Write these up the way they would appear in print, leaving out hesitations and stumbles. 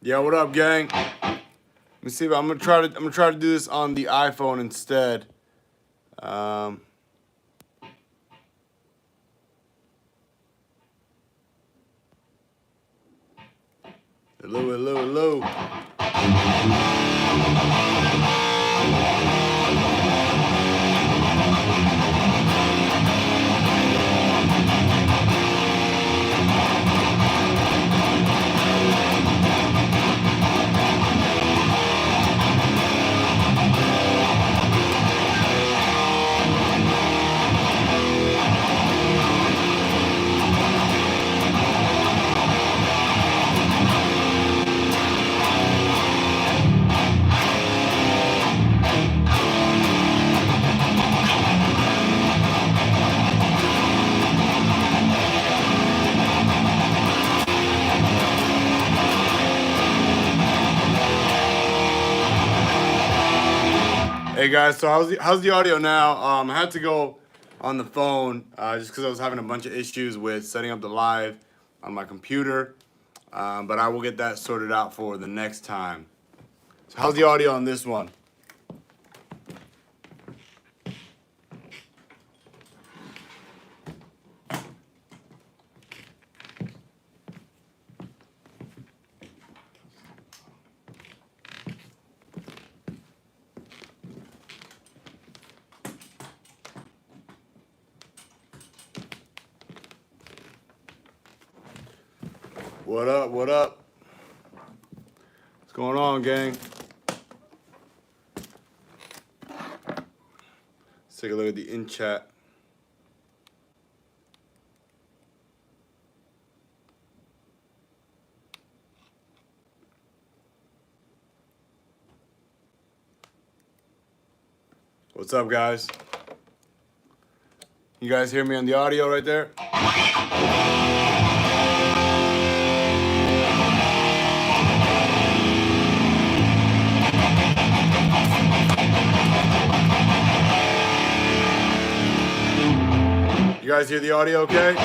Yeah, what up, gang? Let me see. I'm gonna try to do this on the iPhone instead. Um, hello, hello, hello. Hey guys, so how's the audio now? I had to go on the phone just because I was having a bunch of issues with setting up the live on my computer, but I will get that sorted out for the next time. So how's the audio on this one? What up? What up? What's going on, gang? Let's take a look at the in chat. What's up, guys? You guys hear me on the audio right there? You guys hear the audio okay?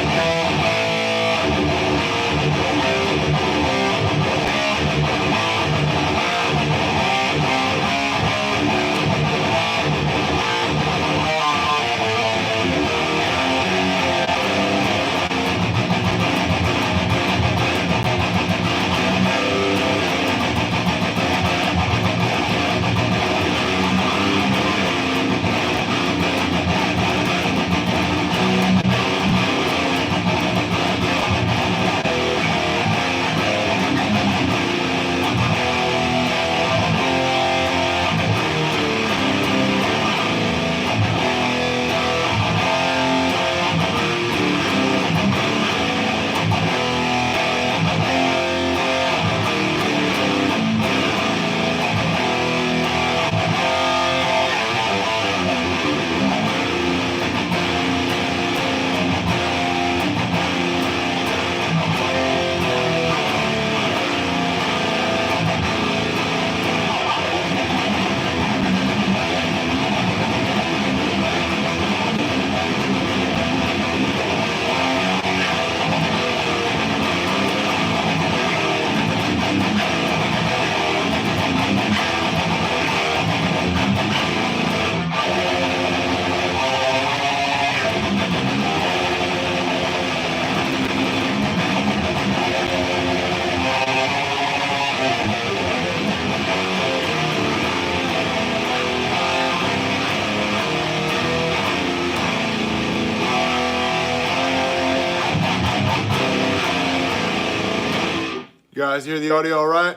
You guys hear the audio all right?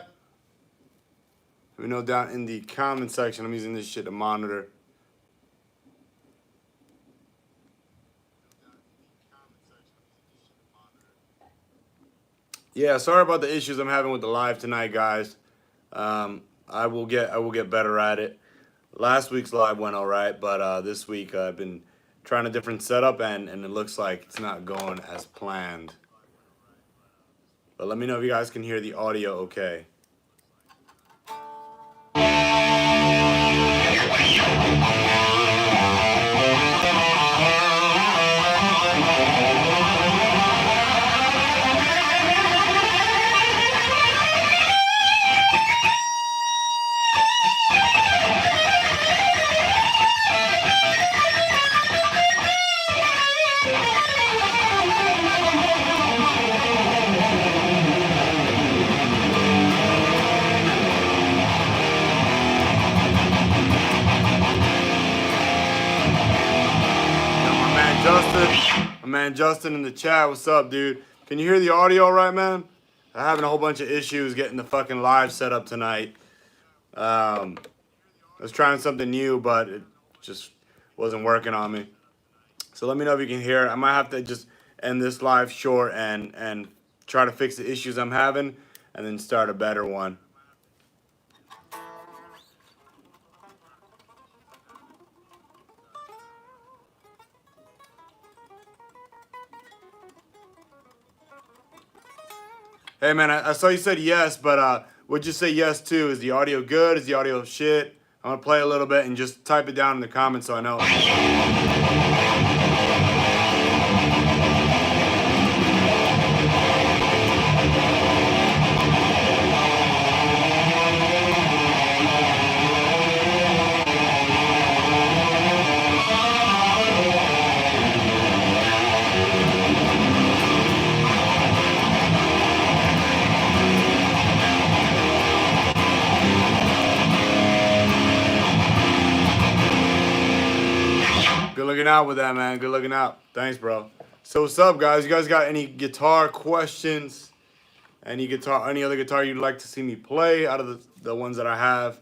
Let me know down in the comment section. I'm using this shit to monitor. Yeah, sorry about the issues I'm having with the live tonight, guys. I will get better at it. Last week's live went all right, but this week I've been trying a different setup, and it looks like it's not going as planned. But let me know if you guys can hear the audio okay. man. Justin in the chat, what's up, dude? Can you hear the audio all right, man? I'm having a whole bunch of issues getting the fucking live set up tonight. I was trying something new, but it just wasn't working on me. So let me know if you can hear. I might have to just end this live short and try to fix the issues I'm having and then start a better one. Hey man, I saw you said yes, but what'd you say yes to? Is the audio good? Is the audio shit? I'm gonna play a little bit and just type it down in the comments so I know. Good looking out with that, man. Good looking out. Thanks, bro. So what's up, guys? You guys got any guitar questions? Any other guitar you'd like to see me play out of the ones that I have?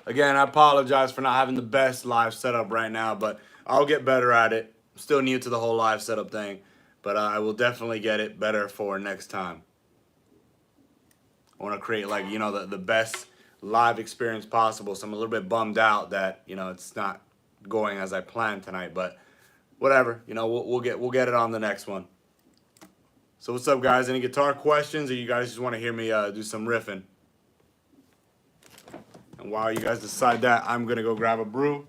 Again, I apologize for not having the best live setup right now, but I'll get better at it. I'm still new to the whole live setup thing, but I will definitely get it better for next time. I want to create the best live experience possible. So I'm a little bit bummed out that it's not going as I planned tonight, but whatever. We'll get it on the next one. So what's up, guys? Any guitar questions, or you guys just want to hear me do some riffing? And while you guys decide that, I'm gonna go grab a brew.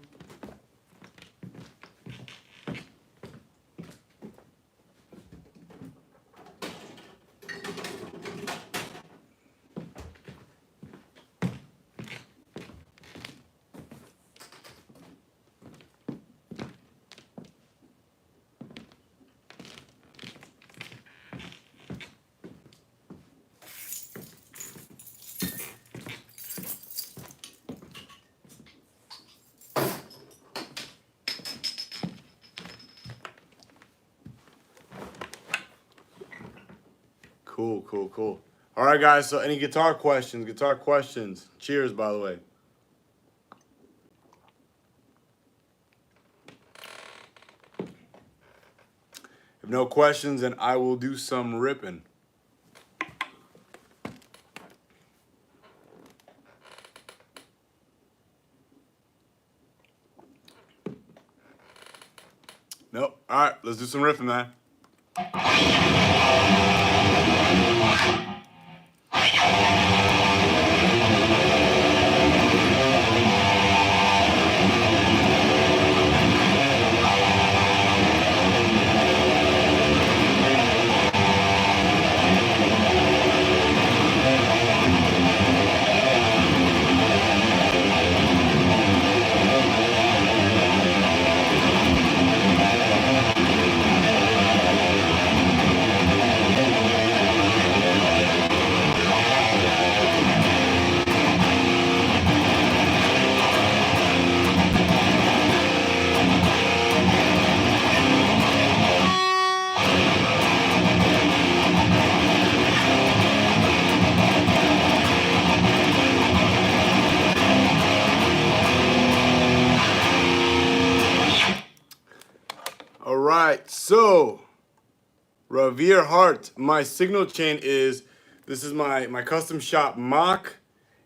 Cool. All right, guys, so any guitar questions? Cheers, by the way. If no questions, then I will do some ripping. Nope. All right, let's do some riffing, man. All right, so Revere Heart, my signal chain this is my custom shop mock.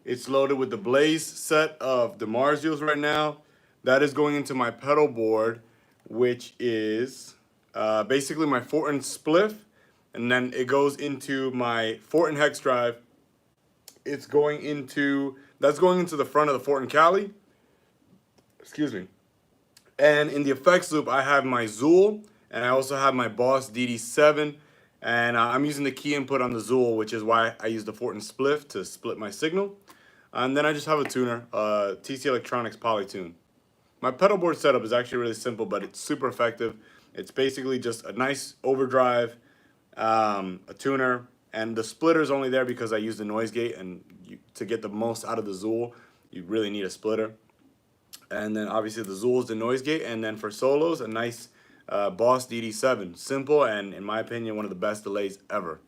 It's loaded with the Blaze set of DiMarzios right now. That is going into my pedal board, which is basically my Fortin spliff, and then it goes into my Fortin hex drive. That's going into the front of the Fortin Cali. Excuse me. And in the effects loop, I have my Zool, and I also have my Boss DD7, and I'm using the key input on the Zool, which is why I use the Fortin spliff to split my signal. And then I just have a tuner, TC Electronics Polytune. My pedal board setup is actually really simple, but it's super effective. It's basically just a nice overdrive, a tuner, and the splitter is only there because I use the noise gate, and to get the most out of the Zool, you really need a splitter. And then obviously the Zul's the noise gate, and then for solos, a nice Boss DD7. Simple and, in my opinion, one of the best delays ever.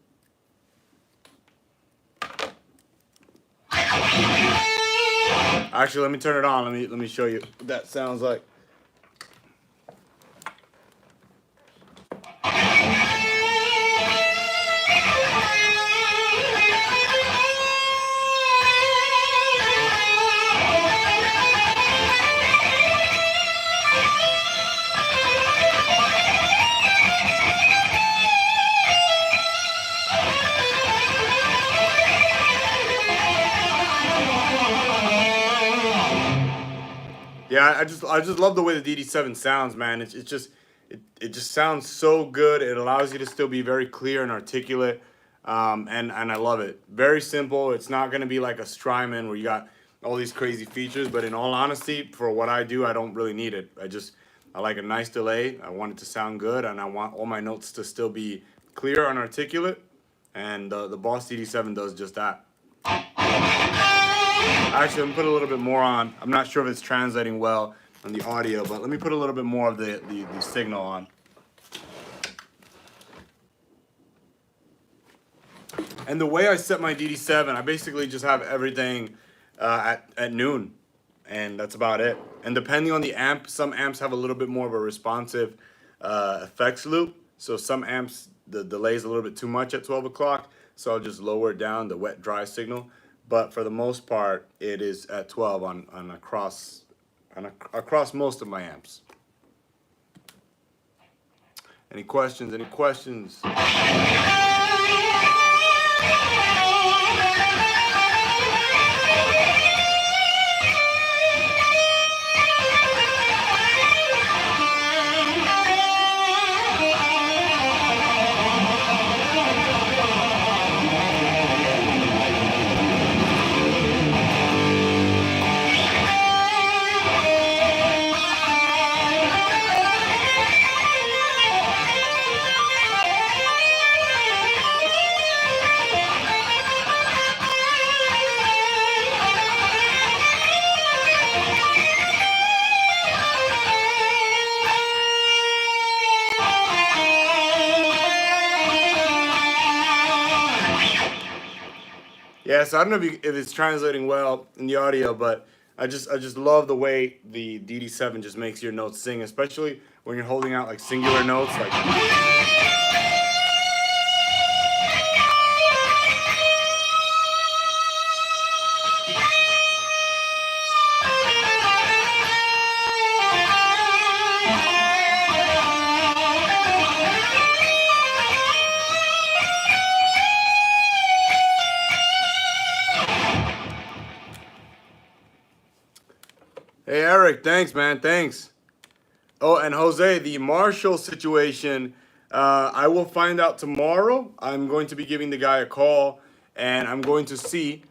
Actually, let me turn it on. Let me show you what that sounds like. Yeah, I just love the way the DD7 sounds, man. It's just it just sounds so good. It allows you to still be very clear and articulate, and I love it. Very simple. It's not gonna be like a Strymon where you got all these crazy features. But in all honesty, for what I do, I don't really need it. I like a nice delay. I want it to sound good, and I want all my notes to still be clear and articulate. And the Boss DD7 does just that. Actually, let me put a little bit more on. I'm not sure if it's translating well on the audio, but let me put a little bit more of the signal on. And the way I set my DD7, I basically just have everything at noon, and that's about it. And depending on the amp, some amps have a little bit more of a responsive effects loop. So some amps, the delay is a little bit too much at 12 o'clock, so I'll just lower it down, the wet dry signal. But for the most part, it is at 12 across most of my amps. Any questions? Any questions? Yeah, so I don't know if it's translating well in the audio, but I just love the way the DD7 just makes your notes sing, especially when you're holding out like singular notes like. Hey Eric, thanks man, thanks. Oh, and Jose, the Marshall situation, I will find out tomorrow. I'm going to be giving the guy a call, and I'm going to see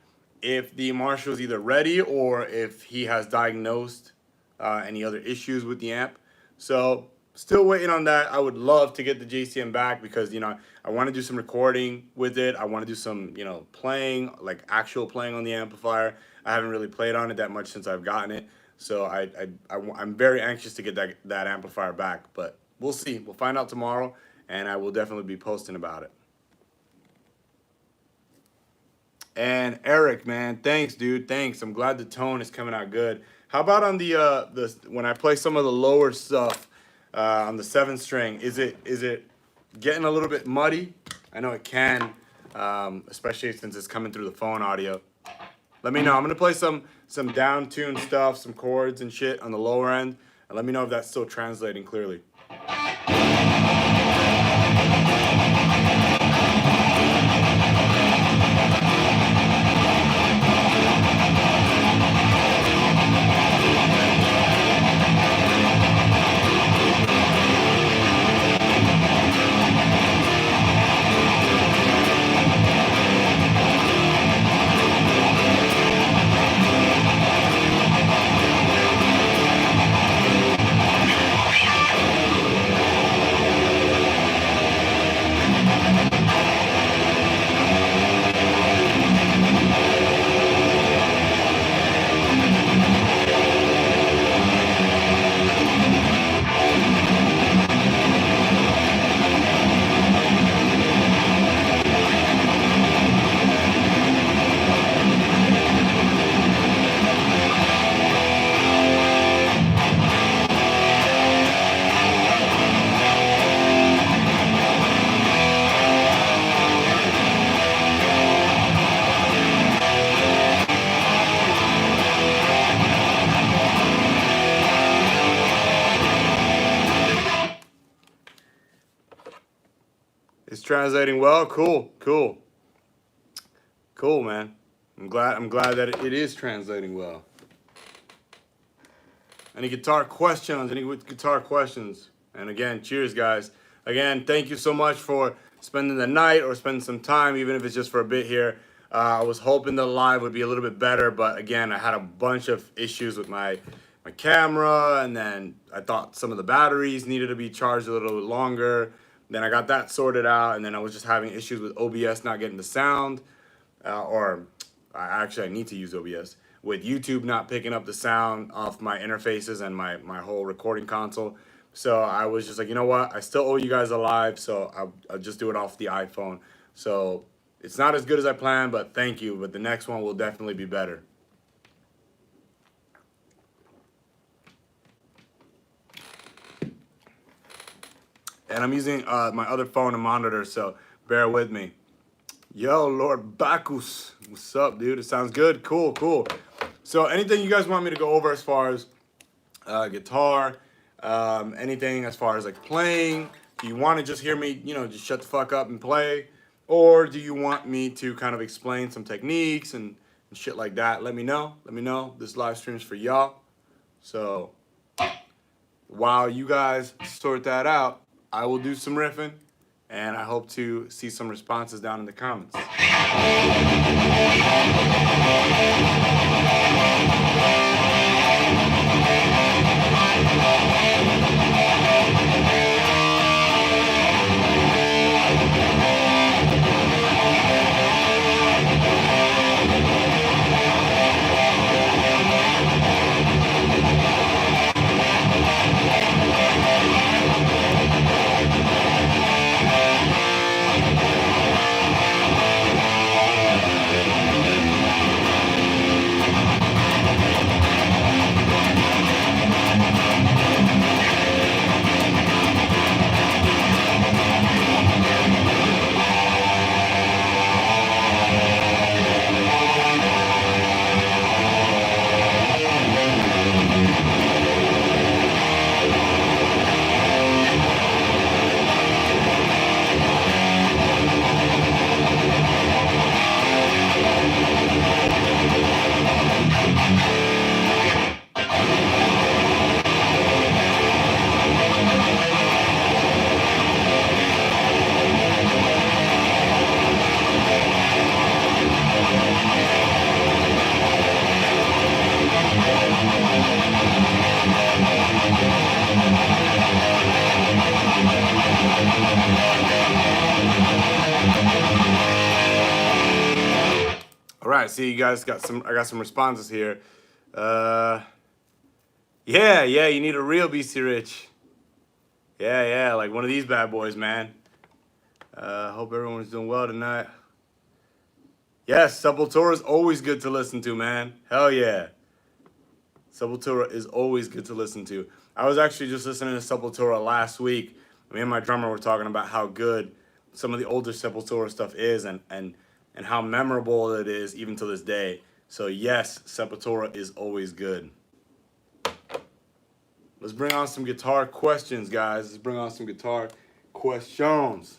if the Marshall is either ready or if he has diagnosed any other issues with the amp. So still waiting on that. I would love to get the JCM back because, you know, I want to do some recording with it. I want to do some, you know, playing, like actual playing on the amplifier. I haven't really played on it that much since I've gotten it. So I'm very anxious to get that amplifier back, but we'll see. We'll find out tomorrow, and I will definitely be posting about it. And Eric, man, thanks, dude. Thanks. I'm glad the tone is coming out good. How about on the when I play some of the lower stuff on the 7th string? Is it getting a little bit muddy? I know it can, especially since it's coming through the phone audio. Let me know. I'm gonna play some down-tuned stuff, some chords and shit on the lower end, and let me know if that's still translating clearly. It's translating well. Cool, cool, cool, man. I'm glad that it is translating well. Any guitar questions? Any guitar questions? And again, cheers, guys. Again, thank you so much for spending the night or spending some time, even if it's just for a bit here. I was hoping the live would be a little bit better, but again, I had a bunch of issues with my camera, and then I thought some of the batteries needed to be charged a little bit longer. Then I got that sorted out, and then I was just having issues with OBS not getting the sound, or I need to use OBS, with YouTube not picking up the sound off my interfaces and my whole recording console. So I was just like, you know what? I still owe you guys a live, so I'll just do it off the iPhone. So it's not as good as I planned, but thank you. But the next one will definitely be better. And I'm using my other phone and monitor, so bear with me. Yo, Lord Bacchus. What's up, dude? It sounds good. Cool, cool. So anything you guys want me to go over as far as guitar, anything as far as like playing? Do you want to just hear me, just shut the fuck up and play? Or do you want me to kind of explain some techniques and shit like that? Let me know. Let me know. This live stream is for y'all. So while you guys sort that out, I will do some riffing, and I hope to see some responses down in the comments. All right, see, you guys got some. I got some responses here. Yeah, you need a real BC Rich. Yeah, like one of these bad boys, man. Hope everyone's doing well tonight. Yes, Sepultura is always good to listen to, man. Hell yeah. Sepultura is always good to listen to. I was actually just listening to Sepultura last week. Me and my drummer were talking about how good some of the older Sepultura stuff is, and how memorable it is even to this day. So yes, Sepultura is always good. Let's bring on some guitar questions, guys. Let's bring on some guitar questions.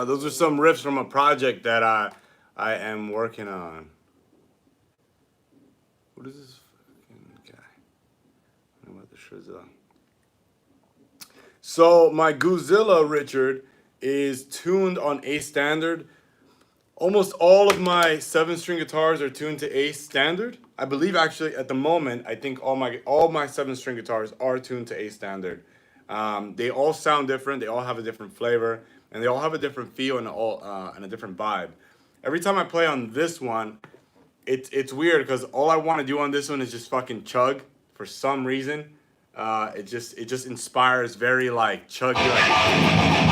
Those are some riffs from a project that I am working on. What is this fucking guy? What about the Shrizza? So my Goozilla, Richard, is tuned on A standard. Almost all of my 7-string guitars are tuned to A standard. I believe actually at the moment, I think all my 7-string guitars are tuned to A standard. They all sound different. They all have a different flavor, and they all have a different feel and and a different vibe. Every time I play on this one, it's weird because all I want to do on this one is just fucking chug for some reason. It just inspires very like chuggy like.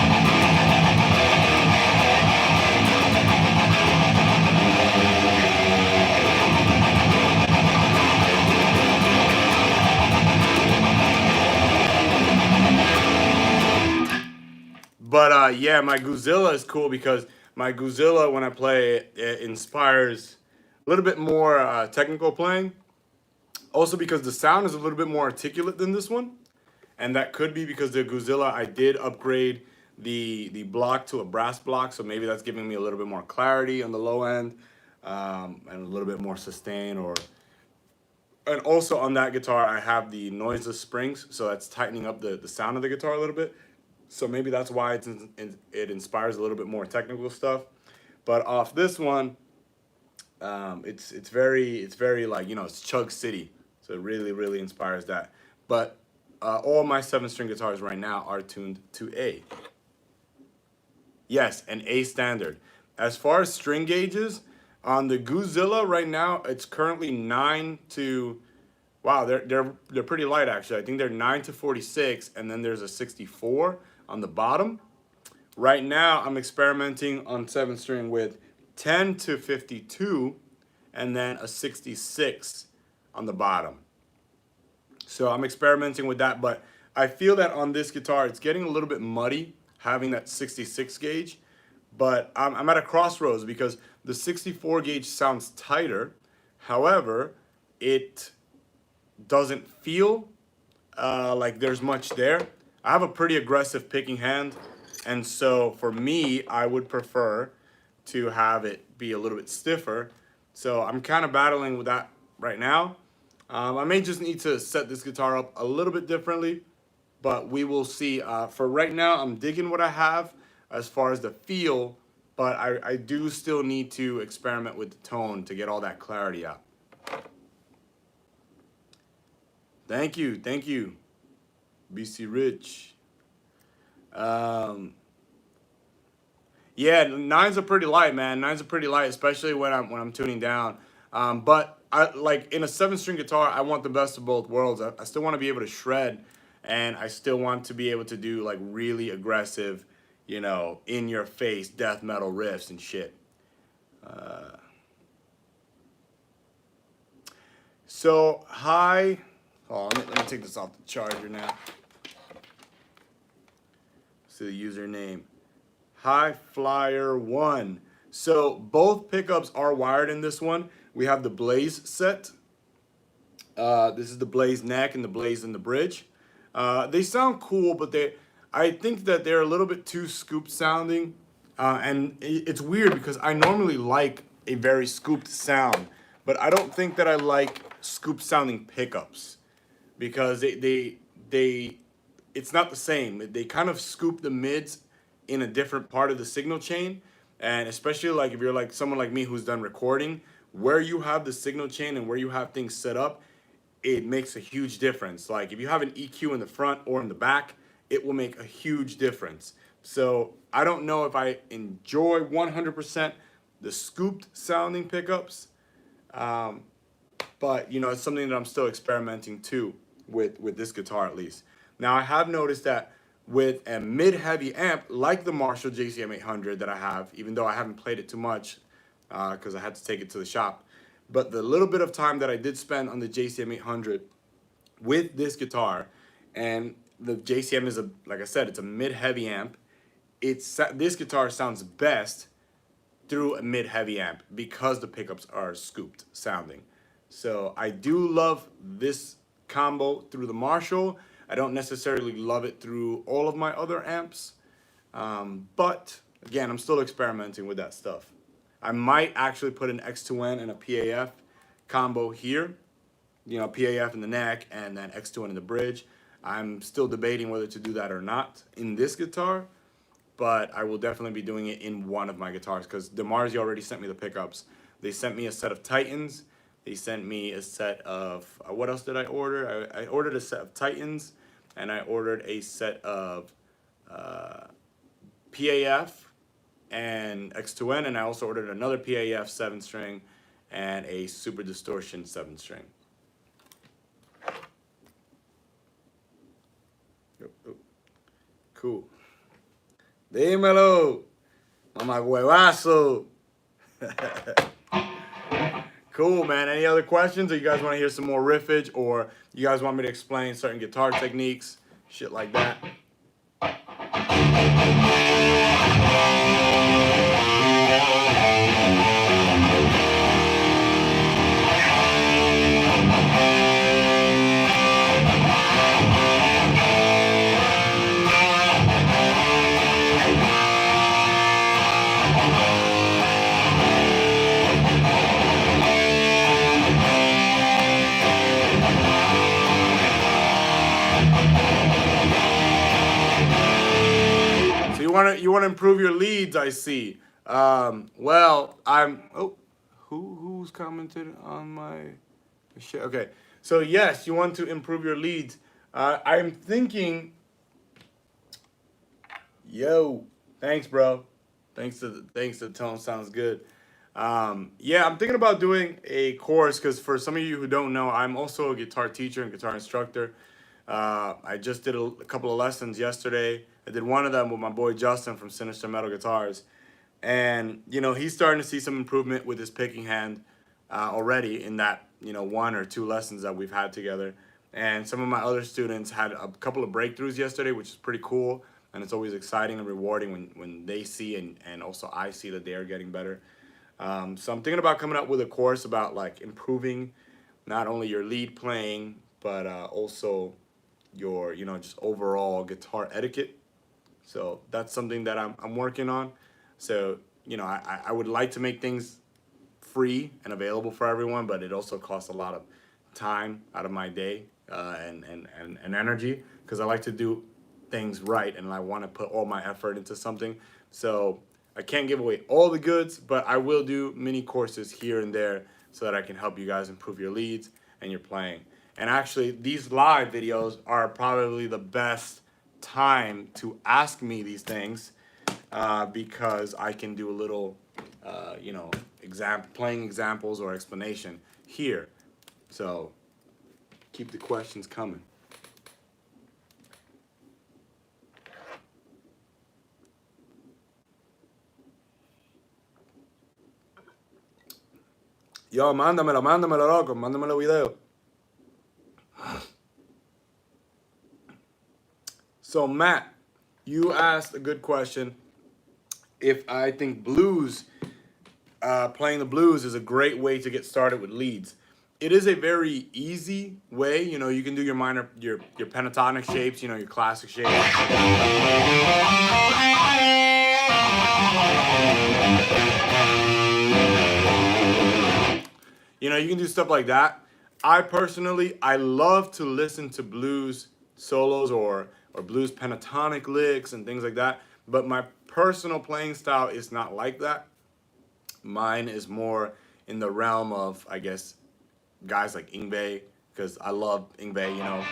But yeah, my Goozilla is cool because my Goozilla, when I play it inspires a little bit more technical playing. Also because the sound is a little bit more articulate than this one. And that could be because the Goozilla, I did upgrade the block to a brass block. So maybe that's giving me a little bit more clarity on the low end and a little bit more sustain. And also on that guitar, I have the noiseless springs. So that's tightening up the sound of the guitar a little bit. So maybe that's why it inspires a little bit more technical stuff. But off this one, it's very like, you know, it's Chug City. So it really inspires that. But all my 7-string guitars right now are tuned to A. Yes, an A standard. As far as string gauges, on the Goozilla right now, it's currently 9 to, wow, they're pretty light actually. I think they're 9 to 46, and then there's a 64 on the bottom. Right now, I'm experimenting on 7-string with 10 to 52, and then a 66 on the bottom. So I'm experimenting with that, but I feel that on this guitar, it's getting a little bit muddy having that 66 gauge, but I'm at a crossroads because the 64 gauge sounds tighter. However, it doesn't feel like there's much there. I have a pretty aggressive picking hand, and so for me, I would prefer to have it be a little bit stiffer. So I'm kind of battling with that right now. I may just need to set this guitar up a little bit differently, but we will see. For right now, I'm digging what I have as far as the feel, but I do still need to experiment with the tone to get all that clarity out. Thank you, BC Rich. Yeah, nines are pretty light, man. Nines are pretty light, especially when I'm tuning down. But I like in a 7-string guitar, I want the best of both worlds. I still want to be able to shred, and I still want to be able to do like really aggressive, you know, in your face death metal riffs and shit. So hi. Oh, let me take this off the charger now. See the username. High Flyer 1. So both pickups are wired in this one. We have the Blaze set. This is the Blaze neck and the Blaze in the bridge. They sound cool, but I think that they're a little bit too scooped sounding. And it's weird because I normally like a very scooped sound, but I don't think that I like scooped sounding pickups because it's not the same. They kind of scoop the mids in a different part of the signal chain. And especially like if you're like someone like me who's done recording, where you have the signal chain and where you have things set up, it makes a huge difference. Like if you have an EQ in the front or in the back, it will make a huge difference. So I don't know if I enjoy 100% the scooped sounding pickups, but you know, it's something that I'm still experimenting too with this guitar at least. Now I have noticed that with a mid-heavy amp like the Marshall JCM 800 that I have, even though I haven't played it too much because I had to take it to the shop, but the little bit of time that I did spend on the JCM 800 with this guitar, and the JCM is like I said, it's a mid-heavy amp. This guitar sounds best through a mid-heavy amp because the pickups are scooped sounding. So I do love this combo through the Marshall. I don't necessarily love it through all of my other amps, but Again, I'm still experimenting with that stuff. I might actually put an X2N and a PAF combo here, you know, PAF in the neck and then X2N in the bridge. I'm still debating whether to do that or not in this guitar, but I will definitely be doing it in one of my guitars because DeMarzio already sent me the pickups. They sent me a set of Titans. They sent me a set of, what else did I order? I ordered a set of Titans, and I ordered a set of PAF and X2N, and I also ordered another PAF 7-string and a Super Distortion 7-string. Cool. Dímelo, mamá huevazo. Cool, man. Any other questions? Or you guys want to hear some more riffage? Or you guys want me to explain certain guitar techniques? Shit like that. You want to improve your leads, I see. Well, I'm. Oh, who's commented on my shit? Okay, so yes, you want to improve your leads. I'm thinking. Yo, thanks, bro. Thanks to Tone. Sounds good. Yeah, I'm thinking about doing a course because for some of you who don't know, I'm also a guitar teacher and guitar instructor. I just did a couple of lessons yesterday. I did one of them with my boy Justin from Sinister Metal Guitars. And, you know, he's starting to see some improvement with his picking hand already in that, you know, 1 or 2 lessons that we've had together. And some of my other students had a couple of breakthroughs yesterday, which is pretty cool. And it's always exciting and rewarding when they see and also I see that they are getting better. So I'm thinking about coming up with a course about like improving not only your lead playing, but also your, you know, just overall guitar etiquette. So that's something that I'm working on. So, you know, I would like to make things free and available for everyone, but it also costs a lot of time out of my day and energy because I like to do things right and I want to put all my effort into something. So I can't give away all the goods, but I will do mini courses here and there so that I can help you guys improve your leads and your playing. And actually, these live videos are probably the best time to ask me these things because I can do a little, you know, playing examples or explanation here. So keep the questions coming. Yo, mándamelo, loco, mándamelo video. So Matt, you asked a good question. If I think blues, playing the blues is a great way to get started with leads. It is a very easy way. You know, you can do your minor, your pentatonic shapes. You know, your classic shapes. You know, you can do stuff like that. I personally, I love to listen to blues solos or blues pentatonic licks and things like that. But my personal playing style is not like that. Mine is more in the realm of, I guess, guys like Yngwie, because I love Yngwie, you know.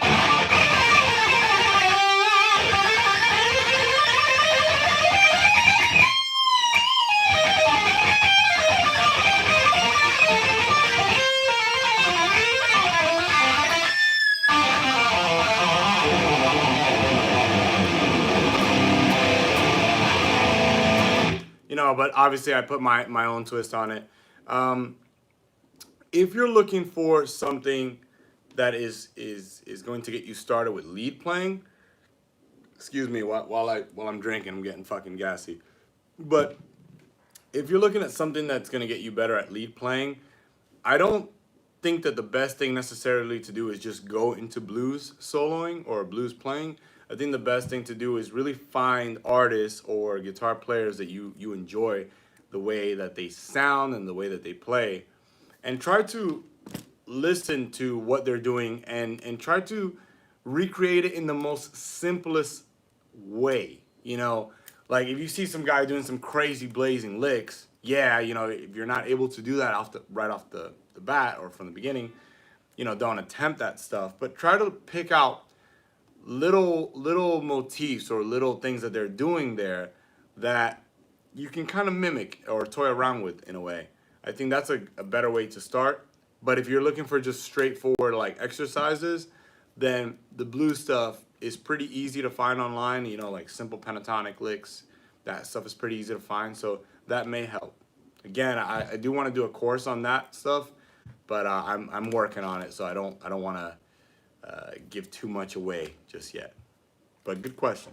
You know, but obviously I put my own twist on it. If you're looking for something that is going to get you started with lead playing, excuse me, while I'm drinking, I'm getting fucking gassy. But if you're looking at something that's going to get you better at lead playing, I don't think that the best thing necessarily to do is just go into blues soloing or blues playing. I think the best thing to do is really find artists or guitar players that you enjoy the way that they sound and the way that they play, and try to listen to what they're doing and try to recreate it in the most simplest way. Like if you see some guy doing some crazy blazing licks, yeah, if you're not able to do that right off the bat or from the beginning, don't attempt that stuff. But try to pick out little motifs or little things that they're doing there that you can kind of mimic or toy around with in a way. I think that's a better way to start. But if you're looking for just straightforward like exercises, then the blues stuff is pretty easy to find online. Like simple pentatonic licks, that stuff is pretty easy to find. So that may help. Again, I do want to do a course on that stuff, but I'm working on it, so I don't want to give too much away just yet. But good question.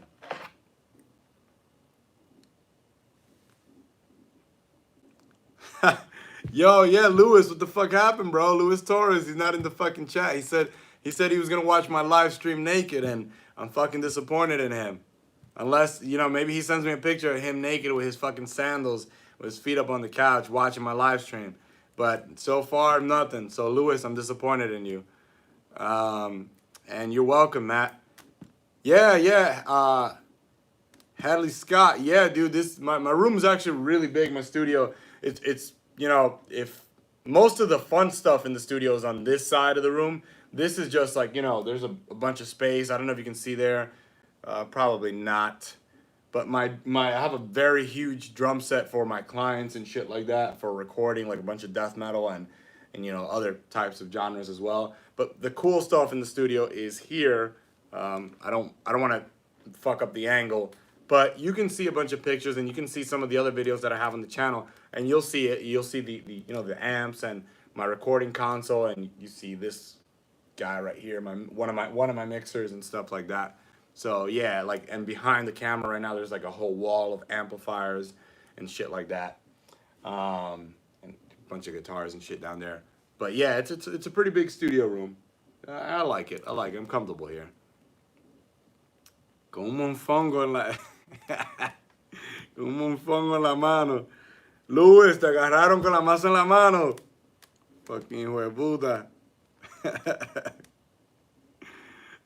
Yo, yeah, Lewis, what the fuck happened, bro? Luis Torres, he's not in the fucking chat. He said he was gonna watch my live stream naked, and I'm fucking disappointed in him. Unless, maybe he sends me a picture of him naked with his fucking sandals, with his feet up on the couch, watching my live stream. But so far, nothing. So, Lewis, I'm disappointed in you. And you're welcome, Matt. Yeah. Hadley Scott. Yeah, dude, my room is actually really big. My studio, it's if most of the fun stuff in the studio is on this side of the room, this is just like, there's a bunch of space. I don't know if you can see there. Probably not. But my I have a very huge drum set for my clients and shit like that for recording, like a bunch of death metal and other types of genres as well. But the cool stuff in the studio is here. I don't want to fuck up the angle, but you can see a bunch of pictures and you can see some of the other videos that I have on the channel, and you'll see it. You'll see the the amps and my recording console, and you see this guy right here, one of my mixers and stuff like that. So yeah, like, and behind the camera right now, there's like a whole wall of amplifiers and shit like that, and a bunch of guitars and shit down there. But yeah, it's a pretty big studio room. I like it. I'm comfortable here. Como un fongo en la como un fongo en la mano. Luis, te agarraron con la masa en la mano. Fucking hijo de puta.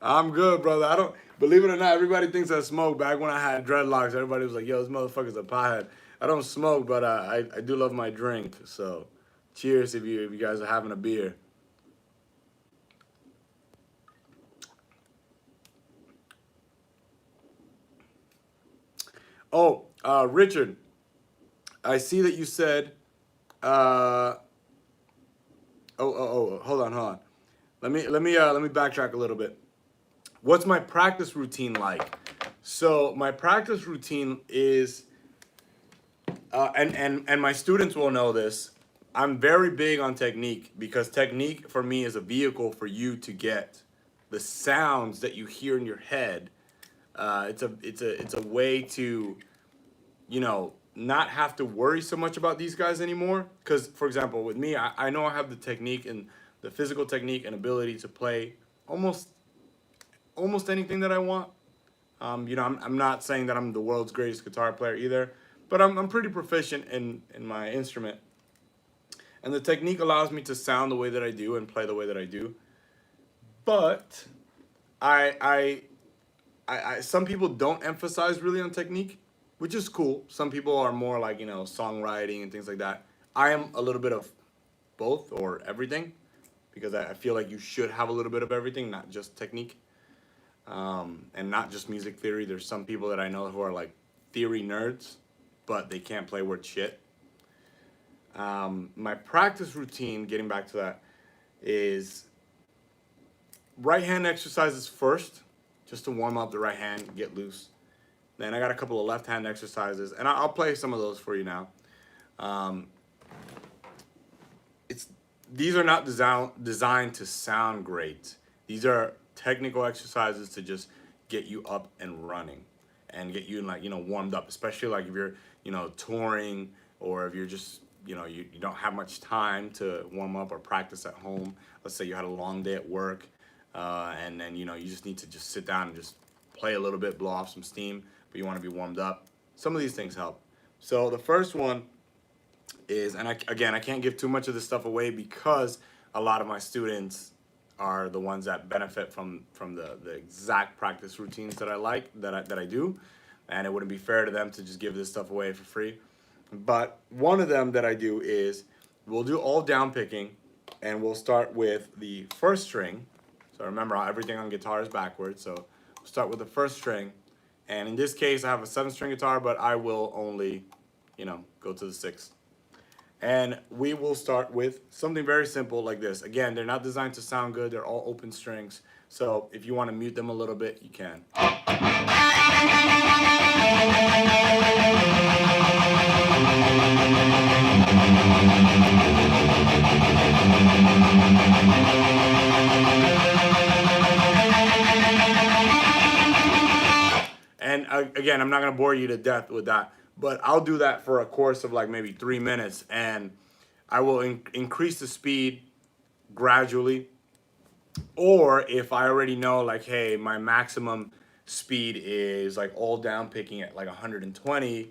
I'm good, brother. I don't believe it or not. Everybody thinks I smoke. Back when I had dreadlocks, everybody was like, "Yo, this motherfucker's a pothead." I don't smoke, but I do love my drink. So, cheers if you guys are having a beer. Oh, Richard, I see that you said. Hold on. Let me backtrack a little bit. What's my practice routine like? So my practice routine is, and my students will know this. I'm very big on technique, because technique for me is a vehicle for you to get the sounds that you hear in your head. It's a way to, not have to worry so much about these guys anymore. Because, for example, with me, I know I have the technique and the physical technique and ability to play almost anything that I want. I'm not saying that I'm the world's greatest guitar player either, but I'm pretty proficient in my instrument. And the technique allows me to sound the way that I do and play the way that I do. But I some people don't emphasize really on technique, which is cool. Some people are more like, songwriting and things like that. I am a little bit of both or everything, because I feel like you should have a little bit of everything, not just technique, and not just music theory. There's some people that I know who are like theory nerds, but they can't play worth shit. My practice routine, getting back to that, is right hand exercises first, just to warm up the right hand, get loose. Then I got a couple of left hand exercises, and I'll play some of those for you now. These are not designed to sound great. These are technical exercises to just get you up and running and get you warmed up, especially like if you're touring, or if you're just you don't have much time to warm up or practice at home. Let's say you had a long day at work, and then you just need to just sit down and just play a little bit, blow off some steam, but you want to be warmed up. Some of these things help. So the first one is, and again, I can't give too much of this stuff away because a lot of my students are the ones that benefit from the exact practice routines that I like, that I do, and it wouldn't be fair to them to just give this stuff away for free. But one of them that I do is, we'll do all down picking, and we'll start with the first string. So remember, everything on guitar is backwards, so we'll start with the first string. And in this case, I have a 7-string guitar, but I will only, go to the 6th. And we will start with something very simple like this. Again, they're not designed to sound good. They're all open strings. So if you want to mute them a little bit, you can. And again, I'm not going to bore you to death with that, but I'll do that for a course of like maybe 3 minutes, and I will increase the speed gradually. Or if I already know, like, hey, my maximum speed is like all down picking at like 120,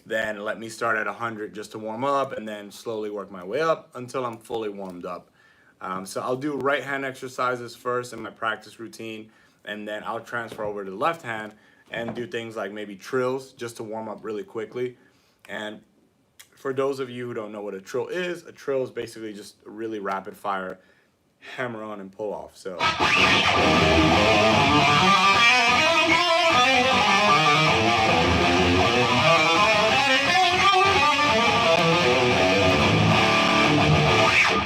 then let me start at 100 just to warm up, and then slowly work my way up until I'm fully warmed up. So I'll do right hand exercises first in my practice routine, and then I'll transfer over to the left hand and do things like maybe trills just to warm up really quickly. And for those of you who don't know what a trill is basically just a really rapid fire hammer on and pull off. So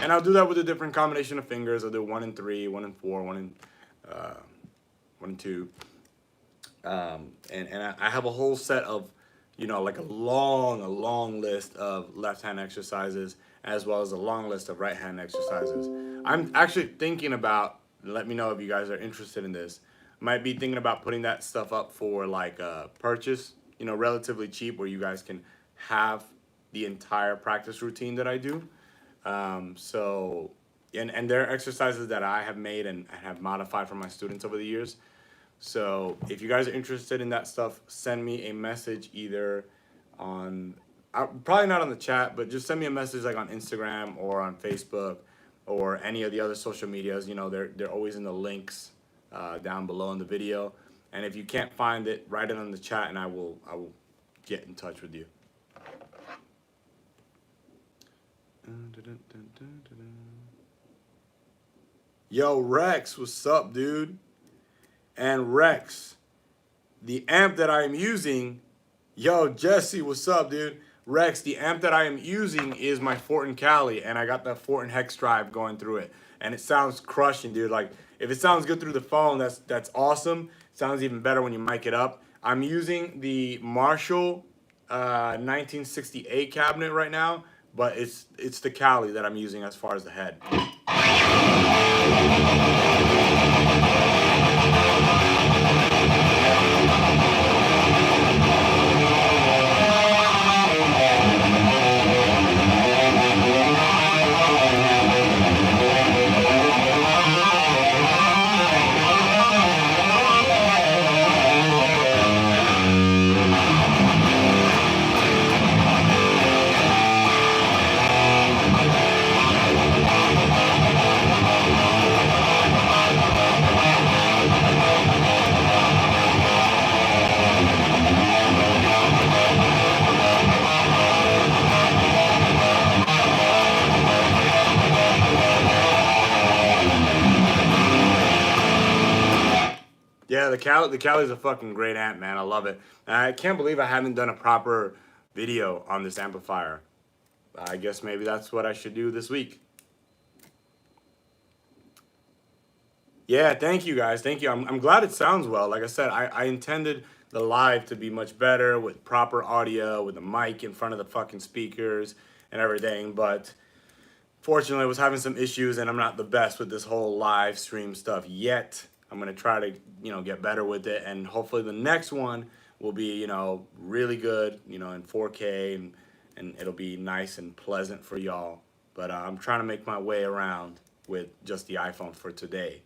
and I'll do that with a different combination of fingers. I'll do 1 and 3, 1 and 4, 1 and 2. And I have a whole set of, like a long list of left hand exercises, as well as a long list of right hand exercises. I'm actually thinking about, let me know if you guys are interested in this, might be thinking about putting that stuff up for like a purchase, relatively cheap, where you guys can have the entire practice routine that I do. So, and they're exercises that I have made and have modified for my students over the years. So if you guys are interested in that stuff, send me a message either on, probably not on the chat, but just send me a message like on Instagram or on Facebook or any of the other social medias. They're always in the links down below in the video. And if you can't find it, write it on the chat and I will get in touch with you. Yo, Rex, what's up, dude? And Rex, the amp that I am using, yo, Jesse, what's up, dude? Rex, the amp that I am using is my Fortin Cali, and I got that Fortin Hex drive going through it, and it sounds crushing, dude. Like, if it sounds good through the phone, that's awesome. It sounds even better when you mic it up. I'm using the Marshall 1968 cabinet right now, but it's the Cali that I'm using as far as the head. Yeah, the Cali's a fucking great amp, man. I love it. I can't believe I haven't done a proper video on this amplifier. I guess maybe that's what I should do this week. Yeah, thank you guys. Thank you. I'm glad it sounds well. Like I said, I intended the live to be much better with proper audio, with the mic in front of the fucking speakers and everything. But fortunately, I was having some issues and I'm not the best with this whole live stream stuff yet. I'm going to try to, get better with it. And hopefully the next one will be, really good, in 4K and it'll be nice and pleasant for y'all. But I'm trying to make my way around with just the iPhone for today.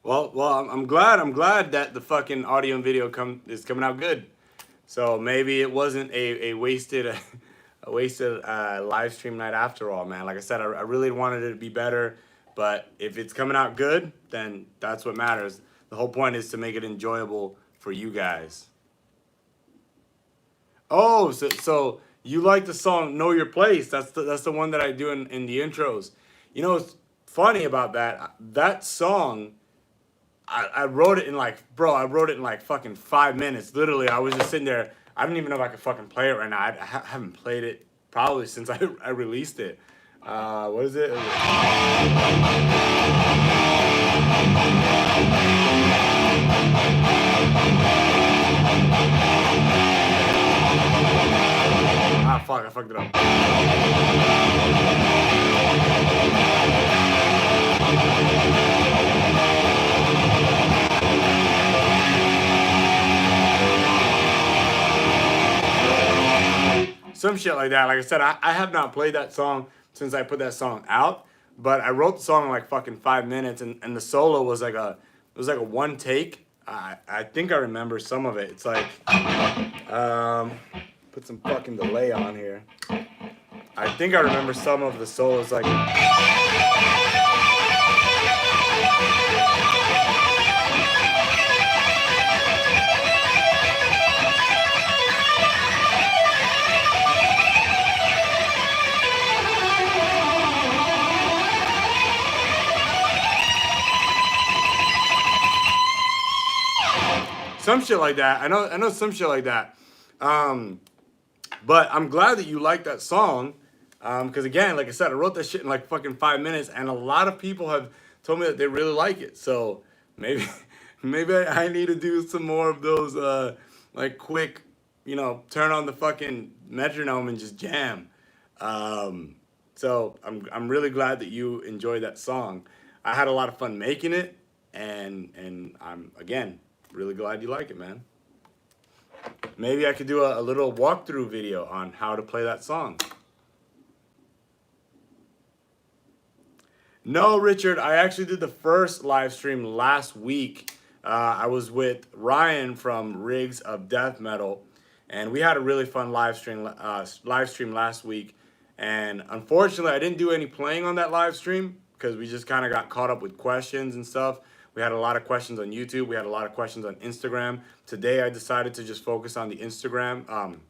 Well, I'm glad. I'm glad that the fucking audio and video is coming out good. So maybe it wasn't a wasted a wasted live stream night after all, man. Like I said, I really wanted it to be better, but if it's coming out good, then that's what matters. The whole point is to make it enjoyable for you guys. Oh, so you like the song "Know Your Place"? That's the one that I do in the intros. You know, what's funny about that? That song I wrote it in like, bro, I wrote it in like fucking 5 minutes. Literally, I was just sitting there. I don't even know if I could fucking play it right now. I haven't played it probably since I released it. What is it? Ah, fuck, I fucked it up. Some shit like that. Like I said, I have not played that song since I put that song out, but I wrote the song in like fucking 5 minutes, and the solo was like a one take. I think I remember some of it. It's like put some fucking delay on here. I think I remember some of the solos like. Some shit like that. I know some shit like that. But I'm glad that you like that song. Because again, like I said, I wrote that shit in like fucking 5 minutes, and a lot of people have told me that they really like it. So maybe maybe I need to do some more of those like quick, turn on the fucking metronome and just jam. So I'm really glad that you enjoyed that song. I had a lot of fun making it, and I'm again really glad you like it, man. Maybe I could do a little walkthrough video on how to play that song. No, Richard, I actually did the first live stream last week. I was with Ryan from Rigs of Death Metal, and we had a really fun live stream last week. And unfortunately, I didn't do any playing on that live stream because we just kind of got caught up with questions and stuff. We had a lot of questions on YouTube. We had a lot of questions on Instagram. Today, I decided to just focus on the Instagram. On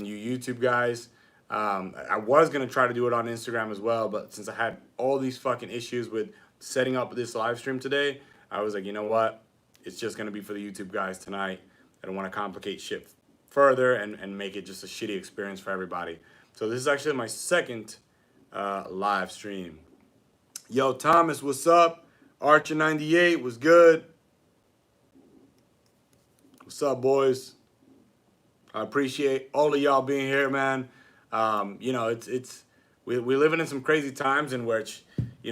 you YouTube guys. I was going to try to do it on Instagram as well, but since I had all these fucking issues with setting up this live stream today, I was like, you know what? It's just going to be for the YouTube guys tonight. I don't want to complicate shit further and make it just a shitty experience for everybody. So this is actually my second live stream. Yo, Thomas, what's up? Archer98 was good. What's up, boys? I appreciate all of y'all being here, man. We're living in some crazy times in which,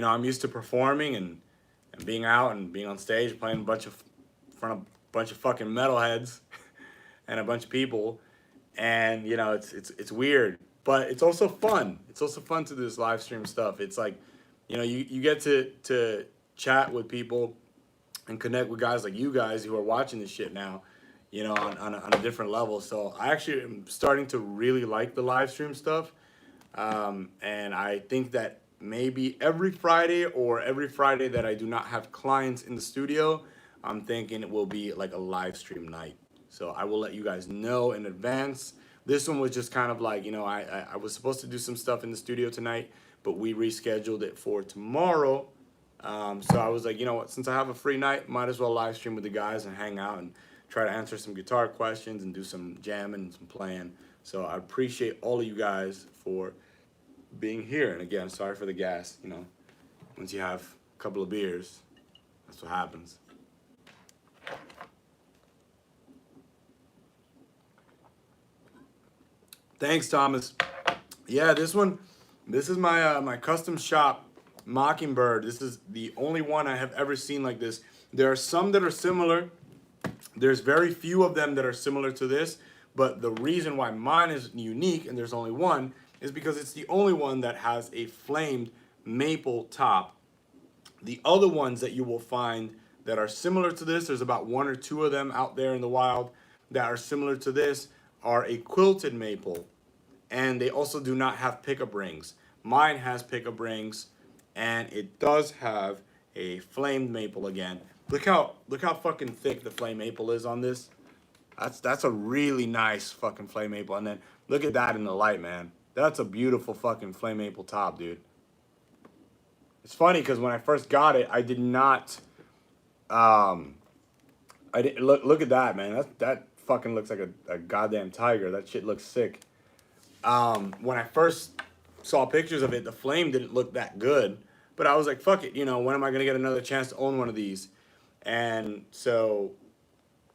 I'm used to performing and being out and being on stage, playing in front of a bunch of fucking metalheads and a bunch of people, and it's weird, but it's also fun. It's also fun to do this live stream stuff. It's like, you get to chat with people and connect with guys like you guys who are watching this shit now, on a different level. So I actually am starting to really like the live stream stuff. And I think that maybe every Friday that I do not have clients in the studio, I'm thinking it will be like a live stream night. So I will let you guys know in advance. This one was just kind of like, I was supposed to do some stuff in the studio tonight, but we rescheduled it for tomorrow. So I was like, you know what, since I have a free night, might as well live stream with the guys and hang out and try to answer some guitar questions and do some jamming and some playing. So I appreciate all of you guys for being here. And again, sorry for the gas. Once you have a couple of beers, that's what happens. Thanks, Thomas. Yeah, this is my custom shop Mockingbird. This is the only one I have ever seen like this. There are some that are similar. There's very few of them that are similar to this, But the reason why mine is unique, and there's only one, is because it's the only one that has a flamed maple top. The other ones that you will find that are similar to this, there's about one or two of them out there in the wild that are similar to this, are a quilted maple, and they also do not have pickup rings. Mine has pickup rings, and it does have a flamed maple again. Look how fucking thick the flame maple is on this. That's a really nice fucking flame maple. And then look at that in the light, man. That's a beautiful fucking flame maple top, dude. It's funny because when I first got it, I did not. I didn't look at that, man. That fucking looks like a goddamn tiger. That shit looks sick. When I first saw pictures of it, the flame didn't look that good. But I was like, fuck it, you know, when am I gonna get another chance to own one of these? And so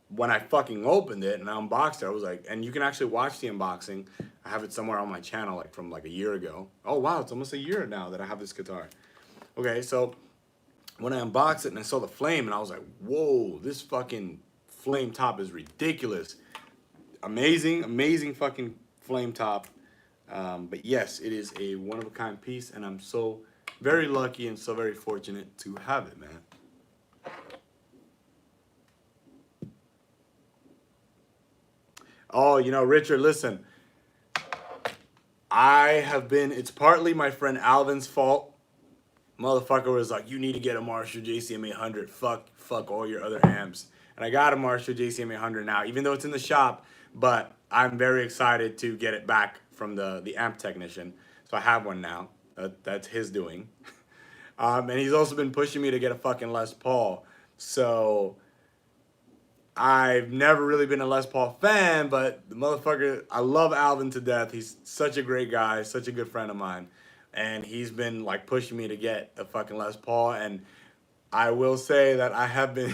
when I fucking opened it and I unboxed it, I was like, and you can actually watch the unboxing. I have it somewhere on my channel, like from like a year ago. Oh wow, it's almost a year now that I have this guitar. Okay, so when I unboxed it and I saw the flame, and I was like, whoa, this fucking flame top is ridiculous. Amazing, amazing fucking flame top. But yes, it is a one-of-a-kind piece, and I'm so very lucky and so very fortunate to have it, man. Oh, you know, Richard, listen. It's partly my friend Alvin's fault. Motherfucker was like, you need to get a Marshall JCM 800. Fuck all your other amps. And I got a Marshall JCM 800 now, even though it's in the shop, but I'm very excited to get it back from the amp technician. So I have one now. That's his doing. And he's also been pushing me to get a fucking Les Paul. So I've never really been a Les Paul fan, but the motherfucker, I love Alvin to death. He's such a great guy, such a good friend of mine. And he's been like pushing me to get a fucking Les Paul. And I will say that I have been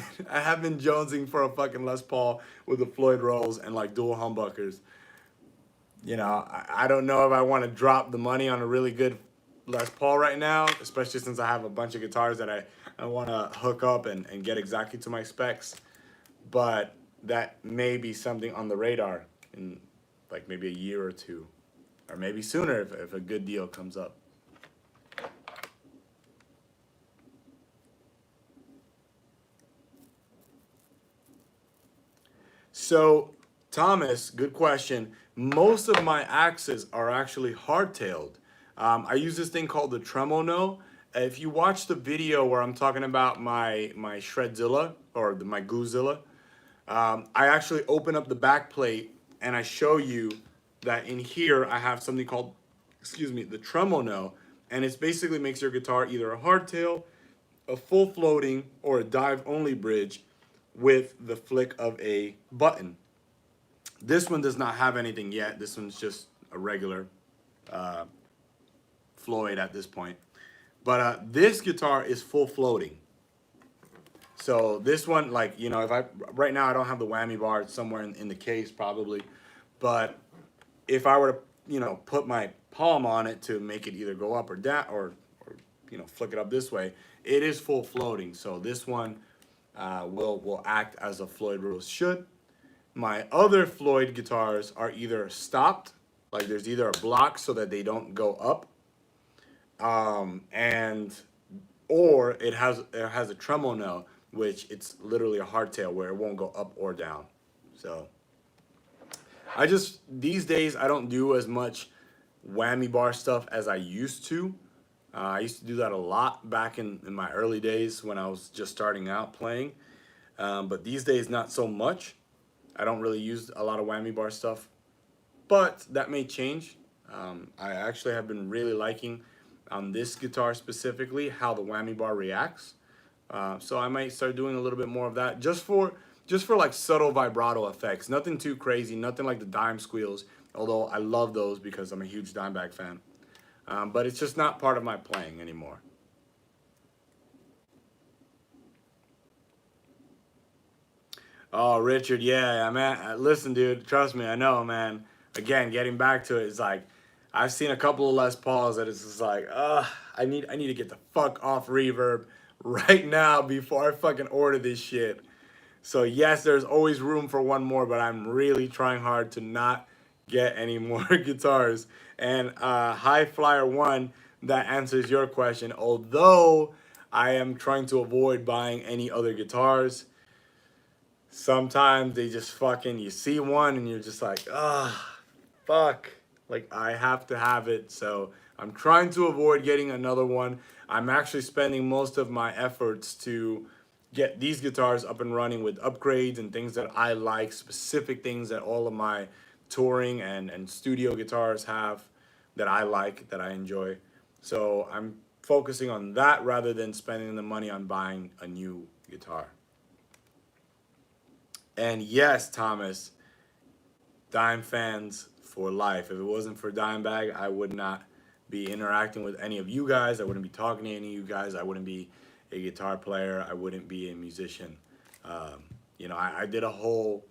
jonesing for a fucking Les Paul with the Floyd Rose and like dual humbuckers. You know, I don't know if I want to drop the money on a really good Les Paul right now, especially since I have a bunch of guitars that I want to hook up and get exactly to my specs. But that may be something on the radar in like maybe a year or two, or maybe sooner if a good deal comes up. So, Thomas, good question. Most of my axes are actually hardtailed. I use this thing called the Tremono. If you watch the video where I'm talking about my Shredzilla or my Goozilla, I actually open up the back plate and I show you that in here I have something called, the Tremono, and it basically makes your guitar either a hardtail, a full floating, or a dive only bridge with the flick of a button. This one does not have anything yet. This one's just a regular Floyd at this point. But this guitar is full floating. So this one, like, you know, right now I don't have the whammy bar. It's somewhere in the case probably. But if I were to, you know, put my palm on it to make it either go up or down or you know, flick it up this way, it is full floating. So this one will act as a Floyd Rose should. My other Floyd guitars are either stopped, like there's either a block so that they don't go up, or it has a Tremono, which it's literally a hardtail where it won't go up or down. So these days I don't do as much whammy bar stuff as I used to. I used to do that a lot back in my early days when I was just starting out playing. But these days, not so much. I don't really use a lot of whammy bar stuff, but that may change. I actually have been really liking on this guitar specifically how the whammy bar reacts. So I might start doing a little bit more of that just for like subtle vibrato effects. Nothing too crazy, nothing like the dime squeals, although I love those because I'm a huge Dimebag fan. But it's just not part of my playing anymore. Oh, Richard, yeah, man. Listen, dude, trust me, I know, man. Again, getting back to it, it's like I've seen a couple of Les Pauls that it's just like, I need to get the fuck off Reverb right now before I fucking order this shit. So yes, there's always room for one more, but I'm really trying hard to not get any more guitars. And High Flyer One, that answers your question. Although I am trying to avoid buying any other guitars, sometimes they just fucking, you see one and you're just like, ah, fuck. Like, I have to have it. So I'm trying to avoid getting another one. I'm actually spending most of my efforts to get these guitars up and running with upgrades and things that I like, specific things that all of my touring and studio guitars have that I like, that I enjoy. So I'm focusing on that rather than spending the money on buying a new guitar. And yes, Thomas, Dime fans for life. If it wasn't for Dimebag, I would not be interacting with any of you guys. I wouldn't be talking to any of you guys. I wouldn't be a guitar player. I wouldn't be a musician. I did a whole,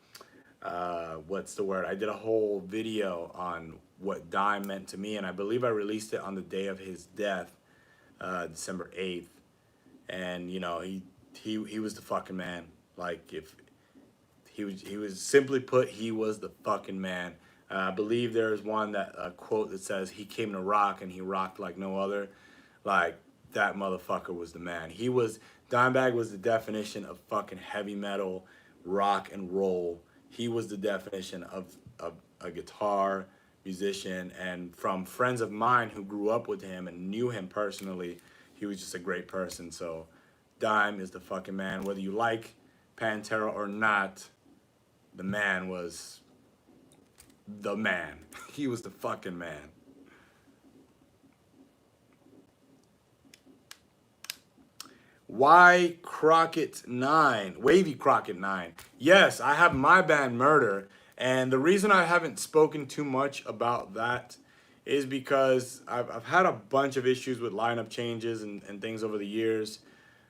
what's the word? I did a whole video on what Dime meant to me, and I believe I released it on the day of his death, December 8th. And he was the fucking man. Like, if he was simply put, he was the fucking man. I believe there's one that a quote that says he came to rock and he rocked like no other. Like, that motherfucker was the man. Dimebag was the definition of fucking heavy metal, rock and roll. He was the definition of a guitar musician, and from friends of mine who grew up with him and knew him personally, he was just a great person. So Dime is the fucking man. Whether you like Pantera or not, the man was the man. He was the fucking man. Why Crockett 9? Wavy Crockett 9. Yes, I have my band Murder. And the reason I haven't spoken too much about that is because I've had a bunch of issues with lineup changes and things over the years.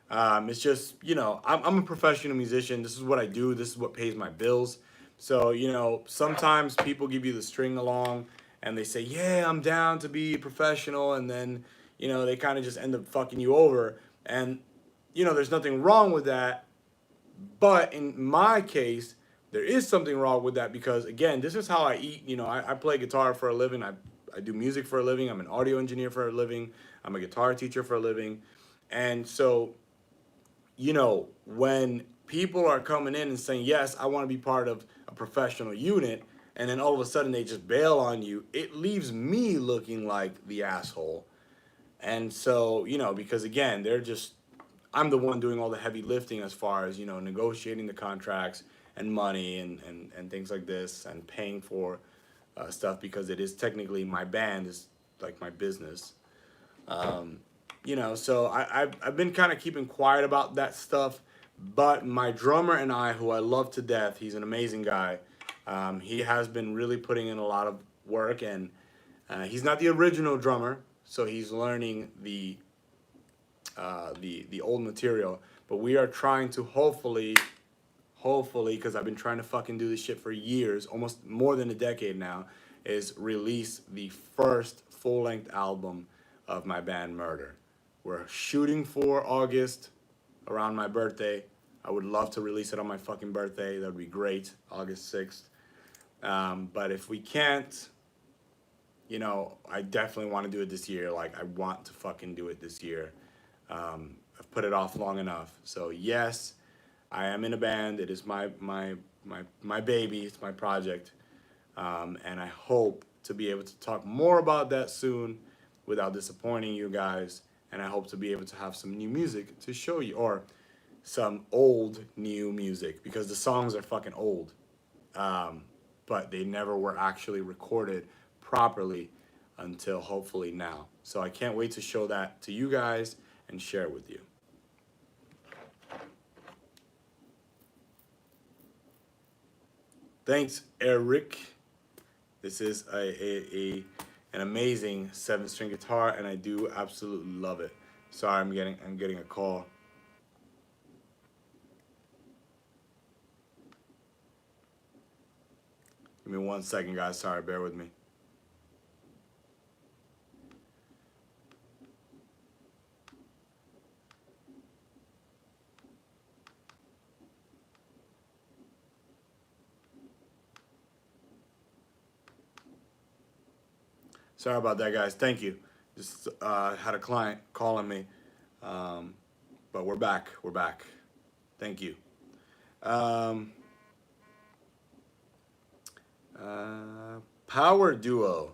It's just, I'm a professional musician. This is what I do. This is what pays my bills. So, sometimes people give you the string along and they say, yeah, I'm down to be a professional. And then, they kind of just end up fucking you over. And, there's nothing wrong with that. But in my case, there is something wrong with that because, again, this is how I eat. I play guitar for a living. I do music for a living. I'm an audio engineer for a living. I'm a guitar teacher for a living. And so, when people are coming in and saying, yes, I want to be part of a professional unit, and then all of a sudden they just bail on you, it leaves me looking like the asshole. And so, because again, I'm the one doing all the heavy lifting as far as, negotiating the contracts and money and things like this and paying for stuff because it is technically my band is like my business. So I've been kind of keeping quiet about that stuff. But my drummer and I, who I love to death, he's an amazing guy. He has been really putting in a lot of work, and he's not the original drummer, so he's learning the old material. But we are trying to hopefully, because I've been trying to fucking do this shit for years, almost more than a decade now, is release the first full-length album of my band Murder. We're shooting for August, around my birthday. I would love to release it on my fucking birthday. That would be great, August 6th. But if we can't, I definitely want to do it this year. Like, I want to fucking do it this year. I've put it off long enough. So yes, I am in a band. It is my baby. It's my project. And I hope to be able to talk more about that soon without disappointing you guys. And I hope to be able to have some new music to show you, or some old new music, because the songs are fucking old. But they never were actually recorded properly until hopefully now. So I can't wait to show that to you guys and share it with you. Thanks, Eric. This is an amazing 7-string guitar, and I do absolutely love it. Sorry, I'm getting a call. Give me 1 second, guys. Sorry, bear with me. Sorry about that, guys. Thank you. Just had a client calling me, but we're back. We're back. Thank you. Um, Power duo.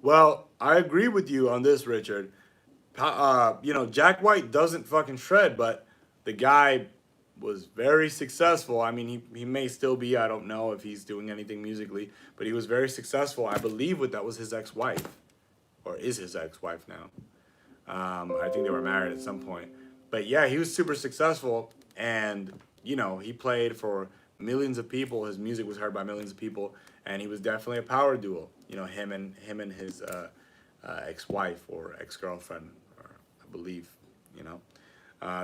Well, I agree with you on this, Richard. Jack White doesn't fucking shred, but the guy was very successful. I mean, he may still be. I don't know if he's doing anything musically, but he was very successful. I believe that was his ex-wife, or is his ex-wife now. I think they were married at some point. But yeah, he was super successful, and he played for millions of people. His music was heard by millions of people, and he was definitely a power duo. Him and his ex-wife or ex-girlfriend, or I believe,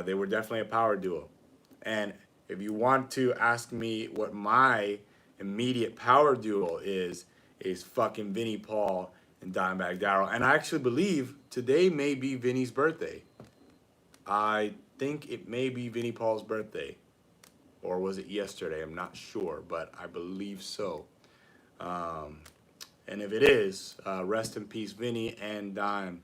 they were definitely a power duo. And if you want to ask me what my immediate power duo is fucking Vinnie Paul and Dimebag Darrell. And I actually believe today may be Vinny's birthday. I think it may be Vinnie Paul's birthday. Or was it yesterday? I'm not sure, but I believe so. And if it is, rest in peace, Vinny and Dime.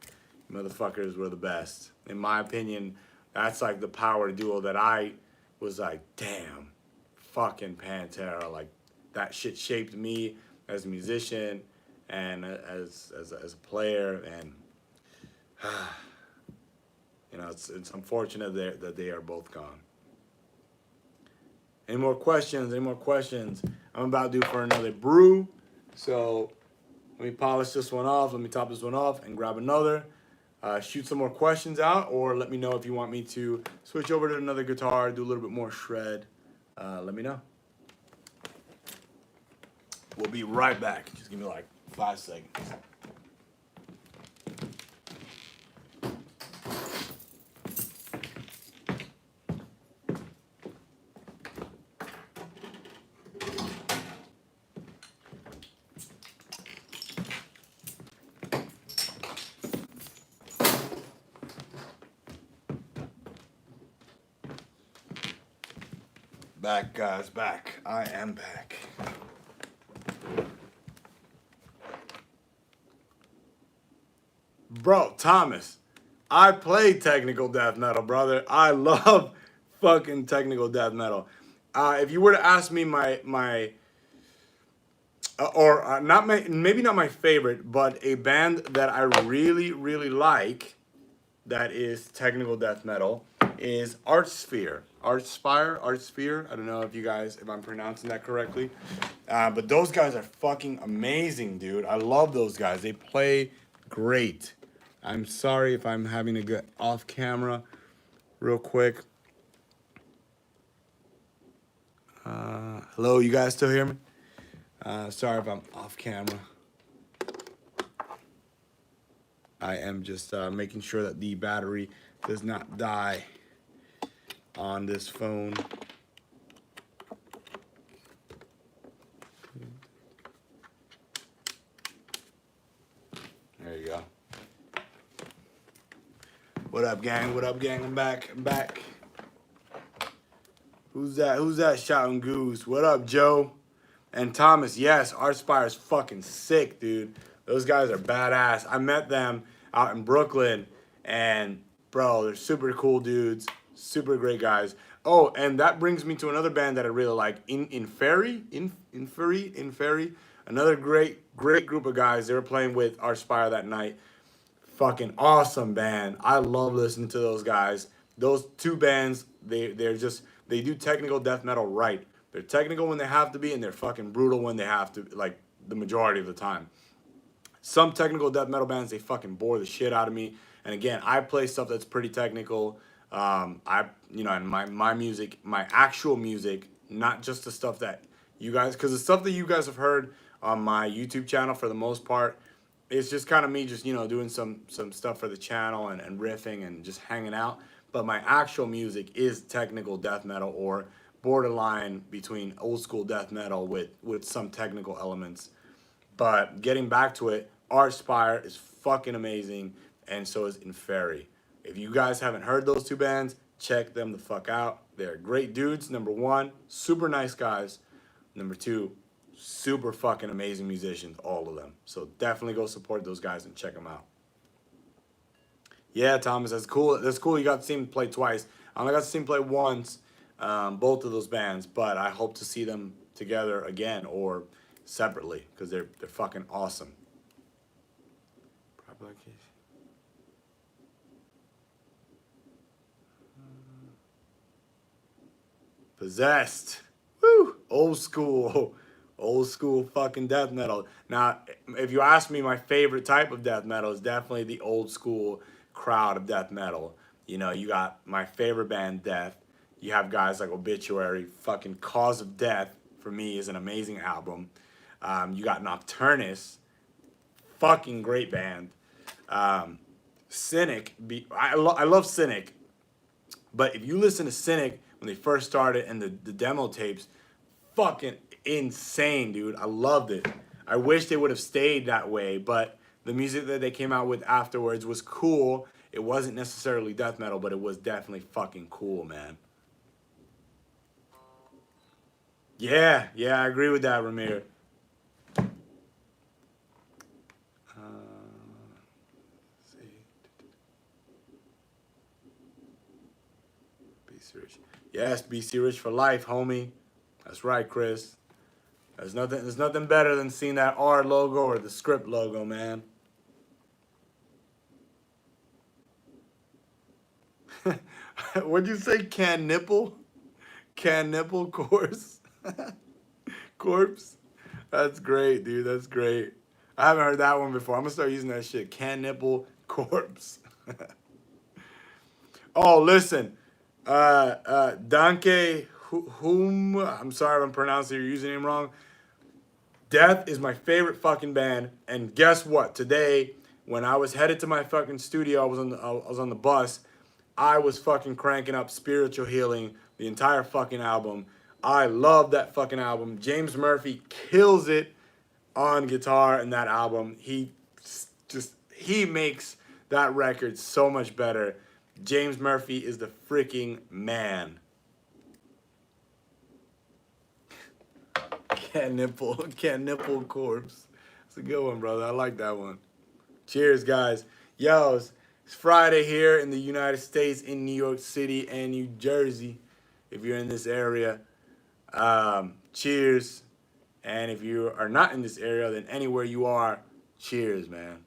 Motherfuckers were the best. In my opinion, that's like the power duo that I was like, damn, fucking Pantera. Like, that shit shaped me as a musician and as a player. And, it's unfortunate that they are both gone. Any more questions? Any more questions? I'm about due for another brew. So let me polish this one off. Let me top this one off and grab another. Shoot some more questions out, or let me know if you want me to switch over to another guitar, do a little bit more shred. Let me know. We'll be right back. Just give me like 5 seconds. Back, guys, back. I am back. Bro, Thomas, I play technical death metal, brother. I love fucking technical death metal. If you were to ask me maybe not my favorite, but a band that I really, really like that is technical death metal is Archsphere. Archsphere. I don't know if I'm pronouncing that correctly. But those guys are fucking amazing, dude. I love those guys. They play great. I'm sorry if I'm having to get off camera real quick. Hello, you guys still hear me? Sorry if I'm off camera. I am just making sure that the battery does not die on this phone. There you go. What up, gang? What up, gang? I'm back. Who's that shouting goose? What up, Joe? And Thomas, yes, Archspire is fucking sick, dude. Those guys are badass. I met them out in Brooklyn, and bro, they're super cool dudes, super great guys. Oh, and that brings me to another band that I really like, Inferi, another great group of guys. They were playing with Archspire that night. Fucking awesome band. I love listening to those guys. Those two bands, they do technical death metal right. They're technical when they have to be, and they're fucking brutal when they have to, like the majority of the time. Some technical death metal bands, they fucking bore the shit out of me. And again, I play stuff that's pretty technical. And my music, my actual music, not just the stuff that you guys, because the stuff that you guys have heard on my YouTube channel for the most part, it's just kind of me just, doing some stuff for the channel and riffing and just hanging out. But my actual music is technical death metal, or borderline between old school death metal with some technical elements. But getting back to it, Archspire is fucking amazing, and so is Inferi. If you guys haven't heard those two bands, check them the fuck out. They're great dudes. Number one, super nice guys. Number two, super fucking amazing musicians, all of them. So definitely go support those guys and check them out. Yeah, Thomas, that's cool. That's cool. You got to see him play twice. I only got to see him play once, both of those bands, but I hope to see them together again or separately because they're fucking awesome. Possessed. Woo! Old school. Old school fucking death metal. Now, if you ask me, my favorite type of death metal is definitely the old school crowd of death metal. You know, you got my favorite band, Death. You have guys like Obituary. Fucking Cause of Death, for me, is an amazing album. You got Nocturnus. Fucking great band. Cynic. I love Cynic. But if you listen to Cynic when they first started and the demo tapes, fucking insane, dude. I loved it. I wish they would have stayed that way, but the music that they came out with afterwards was cool. It wasn't necessarily death metal, but it was definitely fucking cool, man. Yeah, yeah, I agree with that, Ramir. Let's see. BC Rich. Yes, BC Rich for life, homie. That's right, Chris. There's nothing better than seeing that R logo or the script logo, man. What'd you say? Can nipple? Can nipple course? Corpse? That's great, dude. That's great. I haven't heard that one before. I'm gonna start using that shit. Can nipple corpse. Oh, listen. Danke whom I'm sorry if I'm pronouncing your username wrong. Death is my favorite fucking band, and guess what? Today, when I was headed to my fucking studio, I was on the bus. I was fucking cranking up Spiritual Healing, the entire fucking album. I love that fucking album. James Murphy kills it on guitar in that album. He makes that record so much better. James Murphy is the freaking man. Can't nipple corpse. It's a good one, brother. I like that one. Cheers, guys. Yo, it's Friday here in the United States, in New York City and New Jersey. If you're in this area, cheers. And if you are not in this area, then anywhere you are, cheers, man.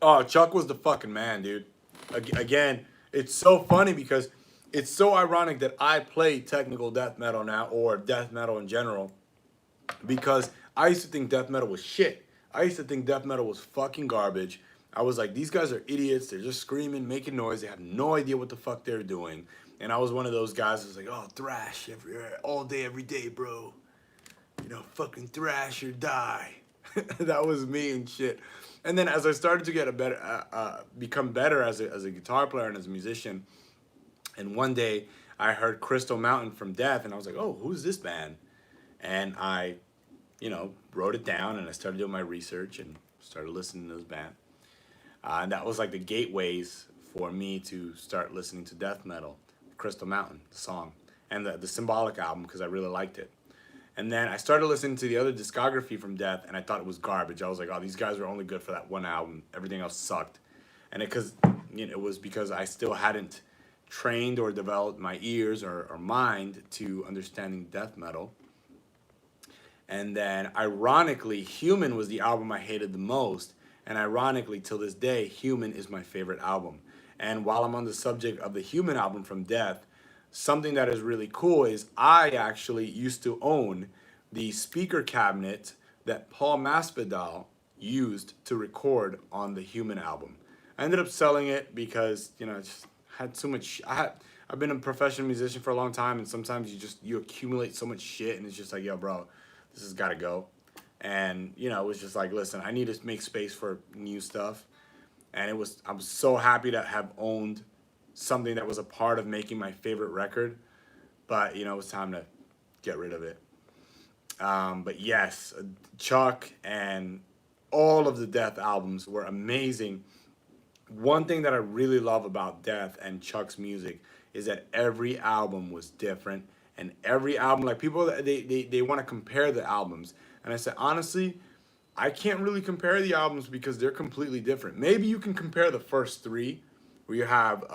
Oh, Chuck was the fucking man, dude. Again, it's so funny because it's so ironic that I play technical death metal now or death metal in general because I used to think death metal was shit. I used to think death metal was fucking garbage. I was like, these guys are idiots. They're just screaming, making noise. They have no idea what the fuck they're doing. And I was one of those guys who was like, oh, thrash all day, every day, bro. You know, fucking thrash or die. That was me and shit. And then as I started to get become better as a guitar player and as a musician, and one day I heard Crystal Mountain from Death, and I was like, oh, who's this band? And I, wrote it down, and I started doing my research and started listening to this band. And that was like the gateways for me to start listening to death metal. Crystal Mountain, the song, and the Symbolic album because I really liked it. And then I started listening to the other discography from Death, and I thought it was garbage. I was like, oh, these guys were only good for that one album. Everything else sucked. And it was because I still hadn't trained or developed my ears or mind to understanding death metal. And then, ironically, Human was the album I hated the most. And ironically, till this day, Human is my favorite album. And while I'm on the subject of the Human album from Death, something that is really cool is I actually used to own the speaker cabinet that Paul Masvidal used to record on the Human album. I ended up selling it because I just had so much. I've been a professional musician for a long time, and sometimes you accumulate so much shit, and it's just like, yo, bro, this has got to go. And it was just like, listen, I need to make space for new stuff. And I'm so happy to have owned something that was a part of making my favorite record, but it was time to get rid of it. But yes, Chuck and all of the Death albums were amazing. One thing that I really love about Death and Chuck's music is that every album was different, and every album, like people, they want to compare the albums, and I said honestly, I can't really compare the albums because they're completely different. Maybe you can compare the first three, where you have,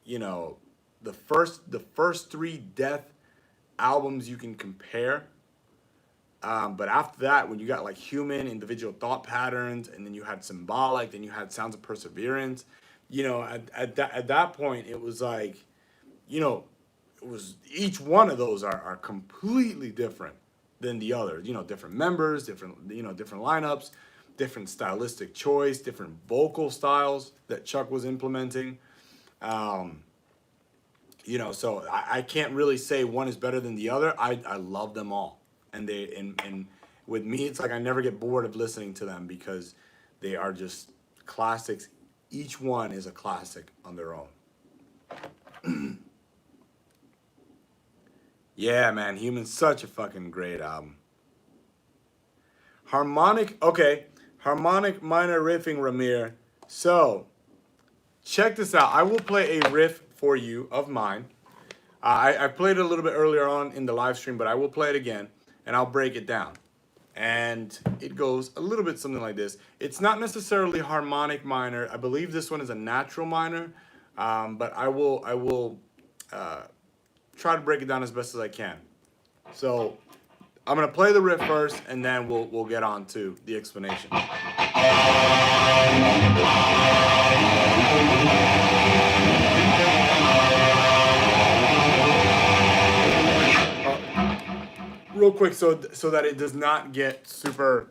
you know, the first three Death albums you can compare. But after that, when you got like Human, Individual Thought Patterns, and then you had Symbolic, then you had Sounds of Perseverance, you know, at that point, it was like, you know, it was each one of those are completely different than the others. You know, different members, different, you know, different lineups, different stylistic choice, different vocal styles that Chuck was implementing. Um, you know, so I can't really say one is better than the other. I love them all, and and with me, it's like I never get bored of listening to them because they are just classics. Each one is a classic on their own. Yeah, man, Human's such a fucking great album. Harmonic, okay, harmonic minor riffing, Ramir. So check this out. I will play a riff for you of mine. I played it a little bit earlier on in the live stream, but I will play it again and I'll break it down. And it goes a little bit something like this. It's not necessarily harmonic minor. I believe this one is a natural minor, but I will uh, try to break it down as best as I can. So I'm gonna play the riff first, and then we'll get on to the explanation. Real quick, so that it does not get super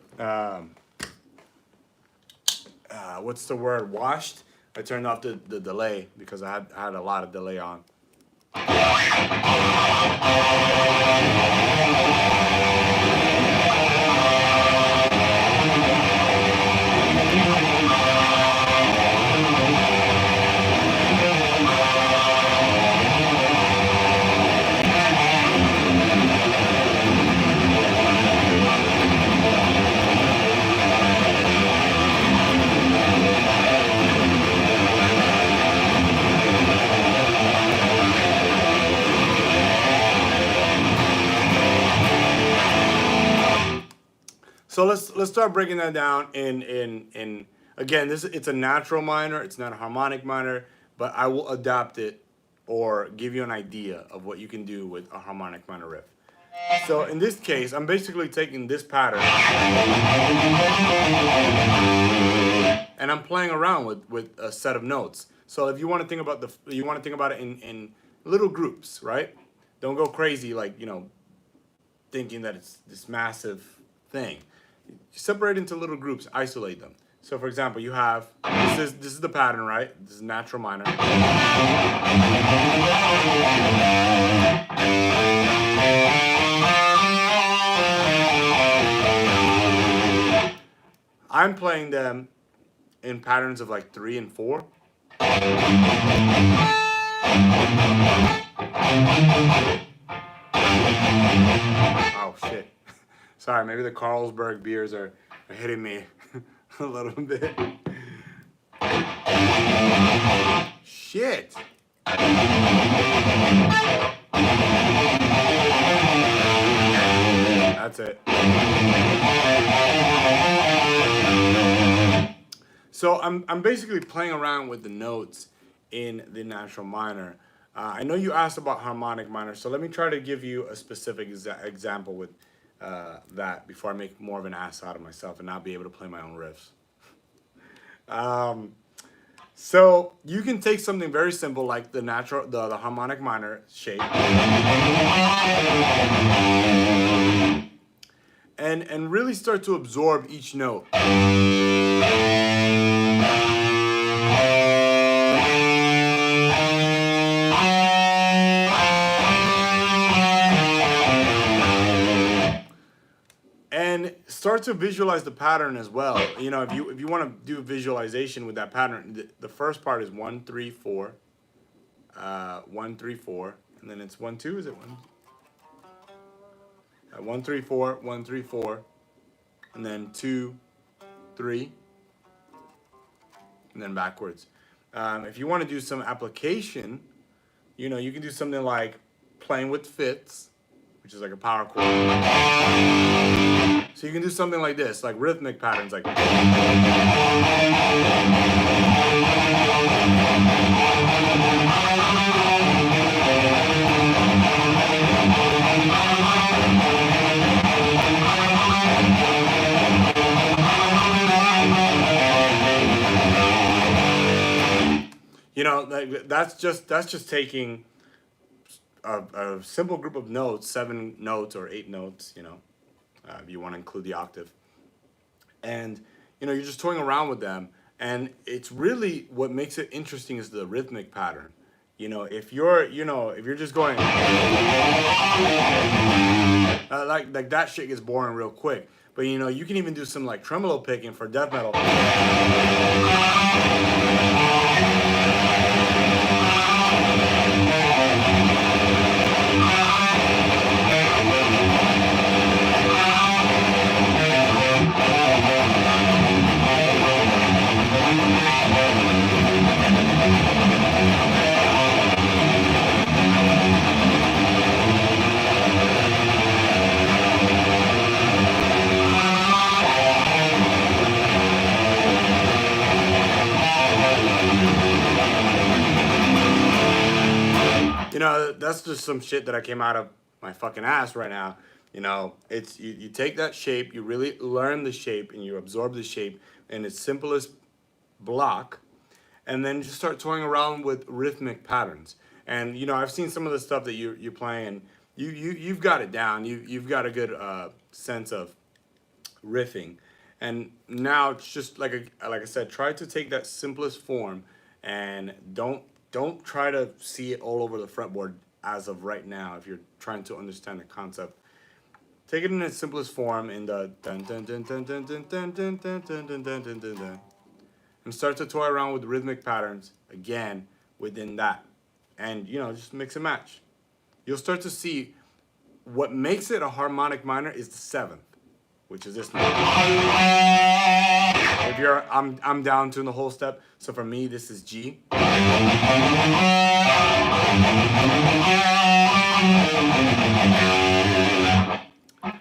what's the word, washed. I turned off the delay because I had a lot of delay on. So let's start breaking that down in again, this it's a natural minor, it's not a harmonic minor, but I will adapt it or give you an idea of what you can do with a harmonic minor riff. So in this case, I'm basically taking this pattern and I'm playing around with a set of notes. So if you want to think about you want to think about it in little groups, right? Don't go crazy like, you know, thinking that it's this massive thing. Separate into little groups, isolate them. So for example, you have this is the pattern, right? This is natural minor. I'm playing them in patterns of like 3 and 4. Oh shit. Sorry, maybe the Carlsberg beers are hitting me a little bit. Shit. That's it. So I'm basically playing around with the notes in the natural minor. I know you asked about harmonic minor, so let me try to give you a specific example with that before I make more of an ass out of myself and not be able to play my own riffs. So you can take something very simple like the harmonic minor shape, and really start to absorb each note. And start to visualize the pattern as well. You know, if you want to do visualization with that pattern, the first part is 1 3 4, 1 3 4, and then it's 1 2. Is it 1? 1 3 4, 1 3 4, and then 2 3, and then backwards. If you want to do some application, you know, you can do something like playing with fifths, which is like a power chord. So you can do something like this, like rhythmic patterns, like. You know, that's just taking a simple group of notes, 7 notes or 8 notes, you know, if you want to include the octave. And, you know, you're just toying around with them. And it's really what makes it interesting is the rhythmic pattern. You know, if you're just going like that shit gets boring real quick. But, you know, you can even do some like tremolo picking for death metal. You know, that's just some shit that I came out of my fucking ass right now. You know, it's you take that shape, you really learn the shape, and you absorb the shape in its simplest block, and then just start toying around with rhythmic patterns. And you know, I've seen some of the stuff that you're playing. You've got it down. You've got a good sense of riffing. And now it's just like I said, try to take that simplest form and don't try to see it all over the fretboard as of right now. If you're trying to understand the concept, take it in its simplest form in the dun dun dun dun dun dun dun dun dun dun dun dun dun dun dun, and start to toy around with rhythmic patterns again within that, and you know, just mix and match. You'll start to see what makes it a harmonic minor is the 7th, which is this note. If you're, I'm down tuning the whole step. So for me, this is G.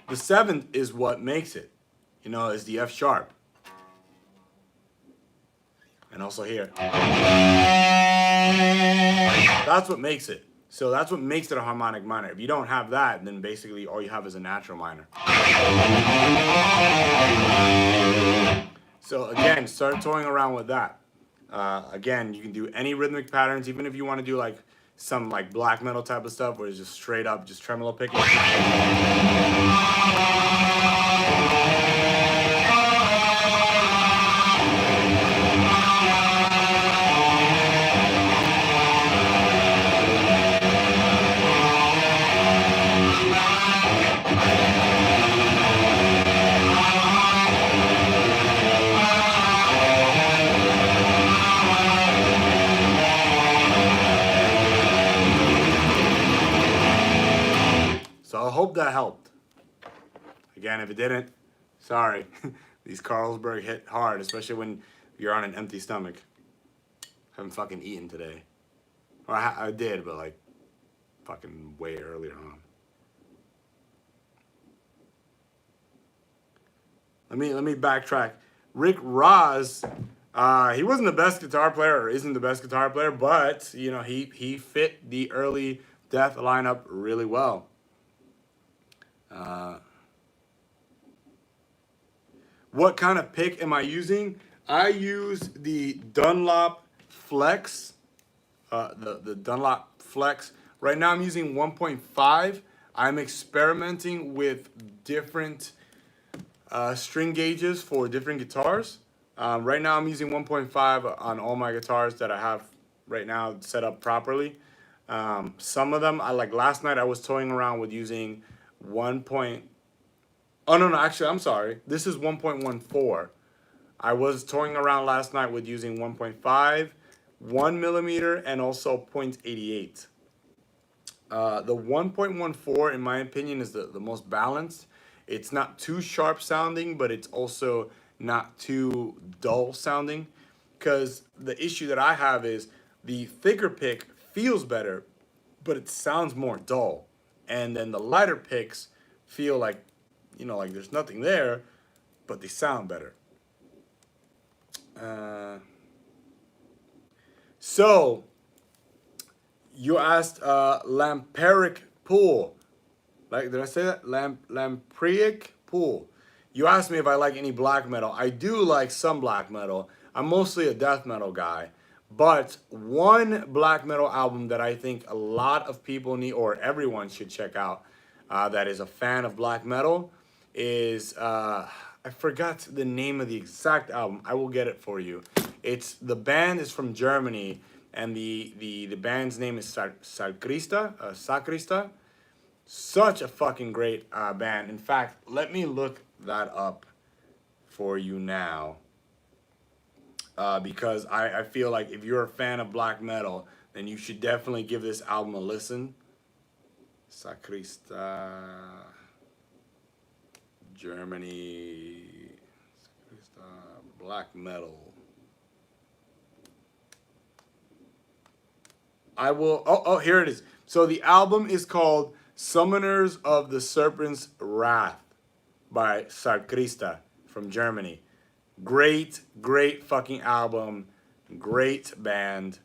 The 7th is what makes it, you know, is the F sharp. And also here. That's what makes it. So that's what makes it a harmonic minor. If you don't have that, then basically all you have is a natural minor. So again, start toying around with that. Again, you can do any rhythmic patterns, even if you want to do like some like black metal type of stuff where it's just straight up just tremolo picking. So I hope that helped. Again, if it didn't, sorry. These Carlsberg hit hard, especially when you're on an empty stomach. Haven't fucking eaten today. Or I did, but like fucking way earlier on. Let me backtrack. Rick Rozz, he wasn't the best guitar player, or isn't the best guitar player, but you know, he fit the early Death lineup really well. What kind of pick am I using? I use the Dunlop Flex, the Dunlop Flex. Right now I'm using 1.5. I'm experimenting with different string gauges for different guitars. Right now I'm using 1.5 on all my guitars that I have right now set up properly. Some of them, like last night I was toying around with using 1. Oh no, actually I'm sorry. This is 1.14. I was toying around last night with using 1.5, 1 millimeter, and also 0.88. The 1.14, in my opinion, is the most balanced. It's not too sharp sounding, but it's also not too dull sounding. Because the issue that I have is the thicker pick feels better, but it sounds more dull. And then the lighter picks feel like, like there's nothing there, but they sound better. So you asked Lamperic Pool. Like, did I say that? Lampriac Pool. You asked me if I like any black metal. I do like some black metal. I'm mostly a death metal guy. But one black metal album that I think a lot of people need, or everyone should check out, that is a fan of black metal, is, I forgot the name of the exact album. I will get it for you. The band is from Germany, and the band's name is Sacrista. Such a fucking great band. In fact, let me look that up for you now. Because I feel like if you're a fan of black metal, then you should definitely give this album a listen. Sacrista, Germany, Sacrista, black metal. I will, oh, here it is. So the album is called Summoners of the Serpent's Wrath by Sacrista from Germany. Great, great fucking album. Great band.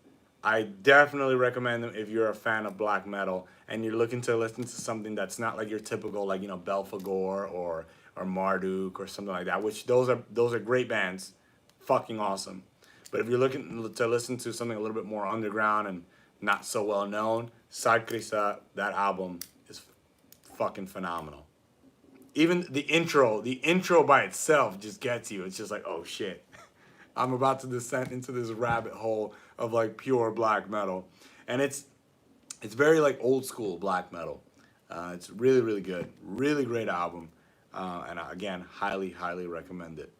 I definitely recommend them if you're a fan of black metal and you're looking to listen to something that's not like your typical, like, Belphegor or Marduk or something like that, which those are great bands. Fucking awesome. But if you're looking to listen to something a little bit more underground and not so well known, Sacrista, that album is fucking phenomenal. Even the intro by itself just gets you. It's just like, oh shit, I'm about to descend into this rabbit hole of like pure black metal, and it's very like old school black metal. It's really, really good, really great album, and again, highly, highly recommend it.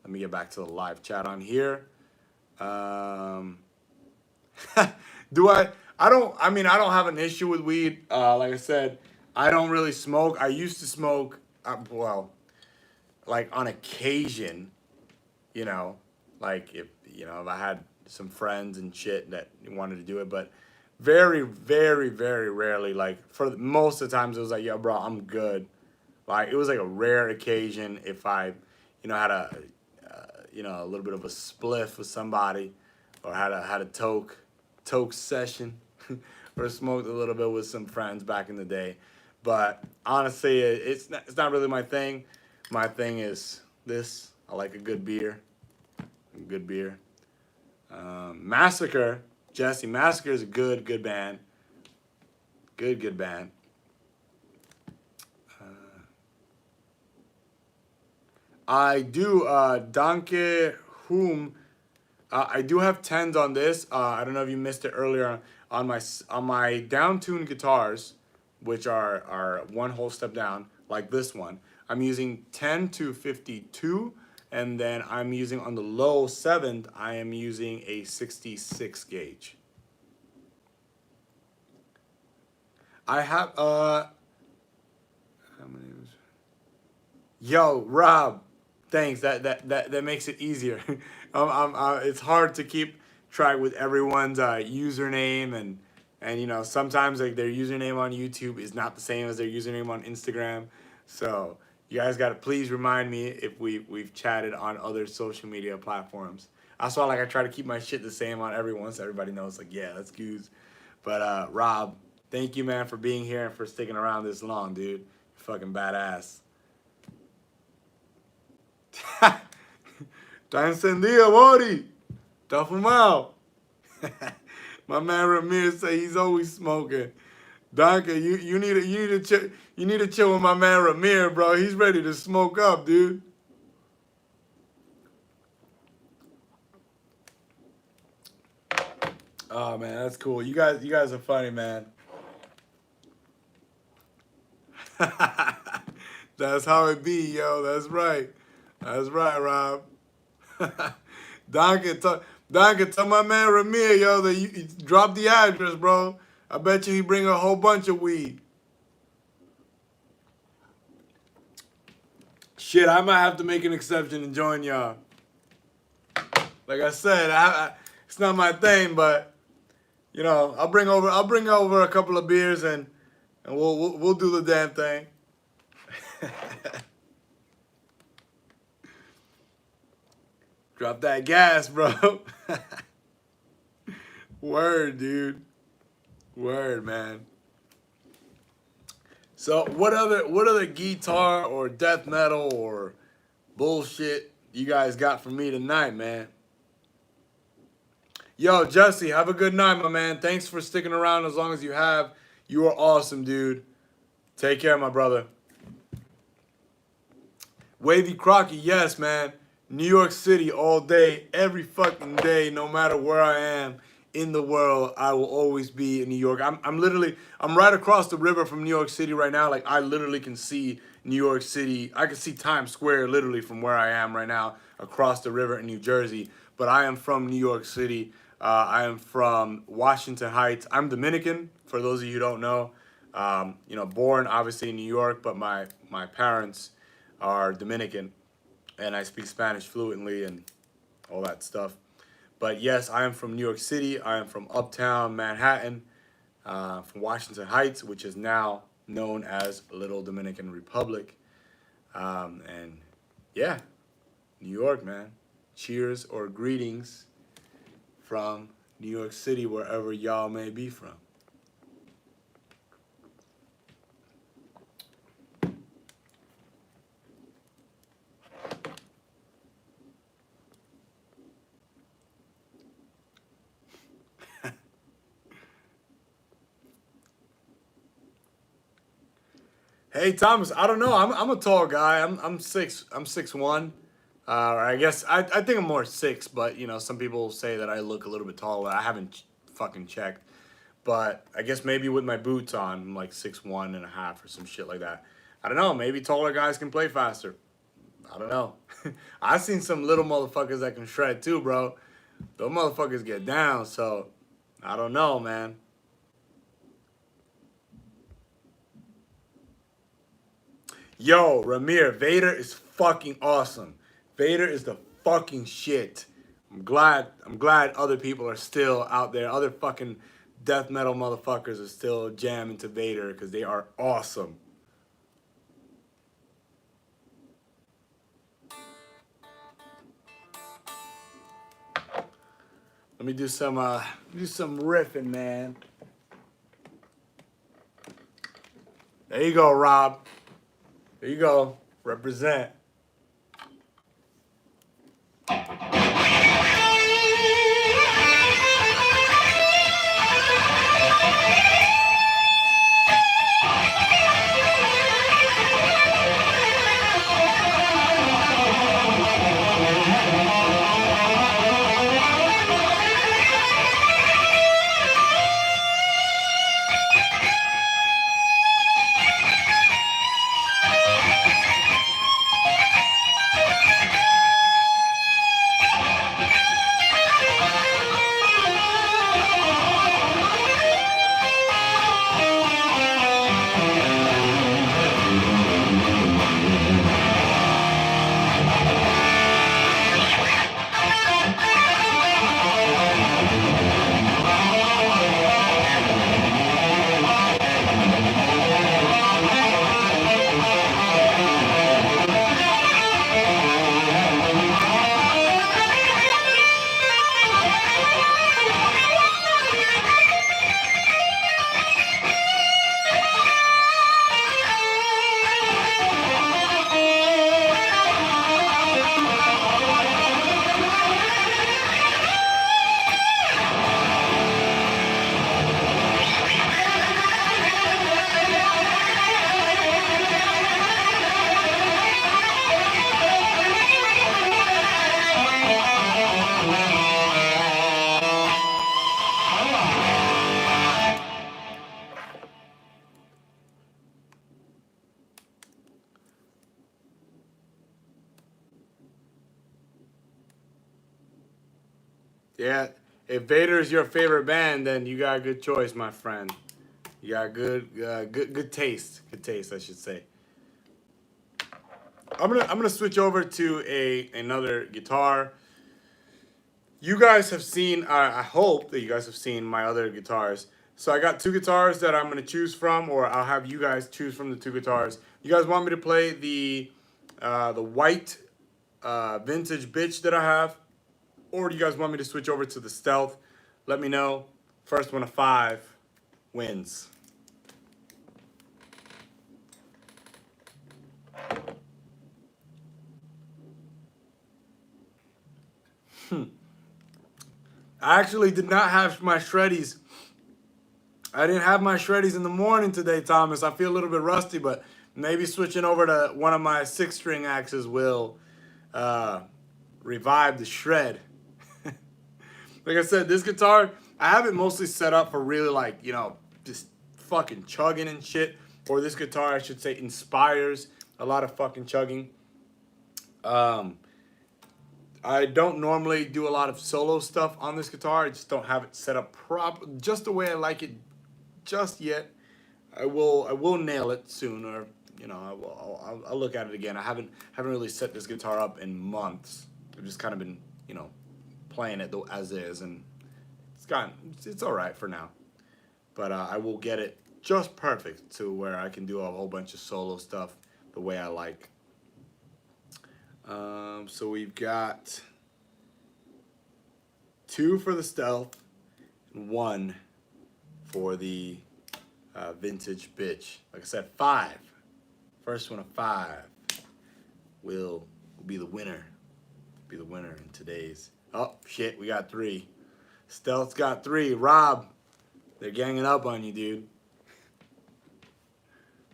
Let me get back to the live chat on here. Do I? I don't have an issue with weed. Like I said, I don't really smoke. I used to smoke, like on occasion, like if I had some friends and shit that wanted to do it, but very, very, very rarely. Like for most of the times, it was like, yo, bro, I'm good. Like it was like a rare occasion if I, had a little bit of a spliff with somebody, or had a toke session, or smoked a little bit with some friends back in the day. But honestly, it's not really my thing. My thing is this. I like a good beer. Massacre, Jesse. Massacre is a good band. Good band. I do Danke Hum. I do have 10s on this. I don't know if you missed it earlier on my downtuned guitars, which are one whole step down, like this one. I'm using 10 to 52, and then I'm using on the low 7th, I am using a 66 gauge. I have how many? Yo, Rob, thanks. That makes it easier. It's hard to keep track with everyone's username, and sometimes like their username on YouTube is not the same as their username on Instagram. So you guys gotta please remind me if we've chatted on other social media platforms. That's why I try to keep my shit the same on everyone so everybody knows like, yeah, that's Goose. But Rob, thank you, man, for being here and for sticking around this long, dude. You're fucking badass. Está encendido, Body. Está fumado. My man Ramirez say he's always smoking. Donka, you need to chill with my man Ramirez, bro. He's ready to smoke up, dude. Oh man, that's cool. You guys are funny, man. That's how it be, yo. That's right. That's right, Rob. Donka, tell my man Ramir, yo, that you drop the address, bro. I bet you he bring a whole bunch of weed. Shit, I might have to make an exception and join y'all. Like I said, it's not my thing, but you know, I'll bring over a couple of beers and we'll do the damn thing. Drop that gas, bro. Word, dude. Word, man. So what other guitar or death metal or bullshit you guys got for me tonight, man? Yo, Jesse, have a good night, my man. Thanks for sticking around as long as you have. You are awesome, dude. Take care, my brother. Wavy Crocky, yes, man. New York City all day, every fucking day, no matter where I am in the world, I will always be in New York. I'm right across the river from New York City right now. Like, I literally can see New York City. I can see Times Square literally from where I am right now across the river in New Jersey. But I am from New York City. I am from Washington Heights. I'm Dominican, for those of you who don't know. You know, born obviously in New York, but my parents are Dominican, and I speak Spanish fluently and all that stuff. But yes, I am from New York City. I am from Uptown Manhattan, from Washington Heights, which is now known as Little Dominican Republic. And yeah, New York, man. Cheers or greetings from New York City, wherever y'all may be from. Hey Thomas, I don't know. I'm a tall guy. I'm 6'1". I guess I think I'm more 6, but you know, some people say that I look a little bit taller. I haven't fucking checked, but I guess maybe with my boots on, I'm like 6'1.5" or some shit like that. I don't know. Maybe taller guys can play faster. I don't know. I've seen some little motherfuckers that can shred too, bro. Those motherfuckers get down. So I don't know, man. Yo, Ramir, Vader is fucking awesome. Vader is the fucking shit. I'm glad other people are still out there. Other fucking death metal motherfuckers are still jamming to Vader because they are awesome. Let me do some riffing, man. There you go, Rob. There you go. Represent. Yeah, if Vader is your favorite band, then you got a good choice, my friend. You got good taste. Good taste, I should say. I'm gonna switch over to another guitar. You guys have seen. I hope that you guys have seen my other guitars. So I got two guitars that I'm gonna choose from, or I'll have you guys choose from the two guitars. You guys want me to play the white vintage bitch that I have, or do you guys want me to switch over to the stealth? Let me know. First one of 5 wins. I actually did not have my shreddies. I didn't have my shreddies in the morning today, Thomas. I feel a little bit rusty, but maybe switching over to one of my 6-string axes will revive the shred. Like I said, this guitar, I have it mostly set up for really like, just fucking chugging and shit. Or this guitar, I should say, inspires a lot of fucking chugging. I don't normally do a lot of solo stuff on this guitar. I just don't have it set up just the way I like it just yet. I will nail it soon, or I'll look at it again. I haven't really set this guitar up in months. I've just kind of been playing it as is, and it's all right for now. But I will get it just perfect to where I can do a whole bunch of solo stuff the way I like. So we've got 2 for the stealth and 1 for the vintage bitch. Like I said, 5. First one of 5 will be the winner. Be the winner in today's. Oh shit, we got 3. Stealth's got 3. Rob, they're ganging up on you, dude.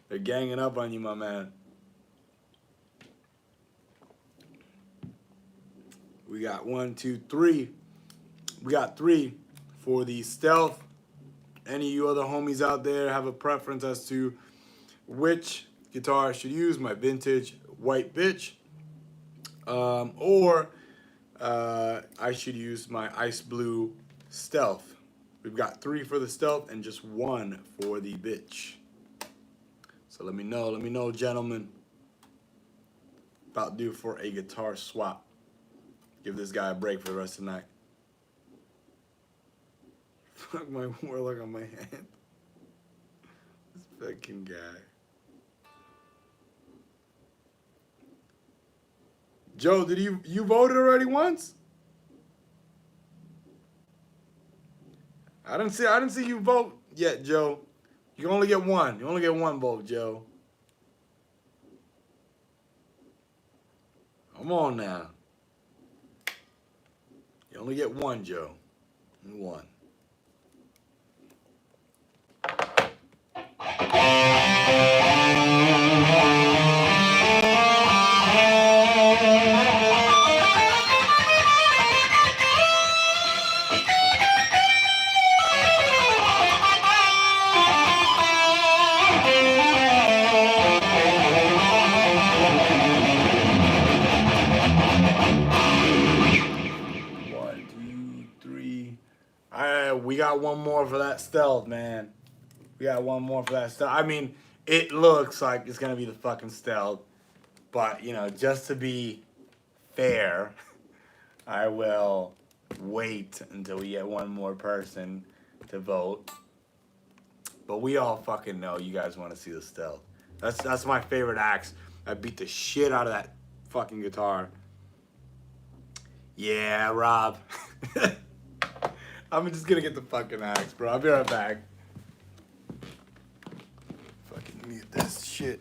They're ganging up on you, my man. We got 1, 2, 3. We got 3 for the stealth. Any of you other homies out there have a preference as to which guitar I should use? My vintage white bitch, or I should use my ice blue stealth. We've got 3 for the stealth and just 1 for the bitch. So let me know, gentlemen. About due for a guitar swap. Give this guy a break for the rest of the night. Fuck my warlock on my hand. This fucking guy. Joe, did you voted already once? I didn't see you vote yet, Joe. You only get 1. You only get 1 vote, Joe. Come on now. You only get 1, Joe. 1. We got 1 more for that stealth, man. We got 1 more for that stealth. I mean, it looks like it's gonna be the fucking stealth, but just to be fair, I will wait until we get 1 more person to vote. But we all fucking know you guys want to see the stealth. That's my favorite axe. I beat the shit out of that fucking guitar. Yeah, Rob. I'm just gonna get the fucking axe, bro. I'll be right back. Fucking mute this shit.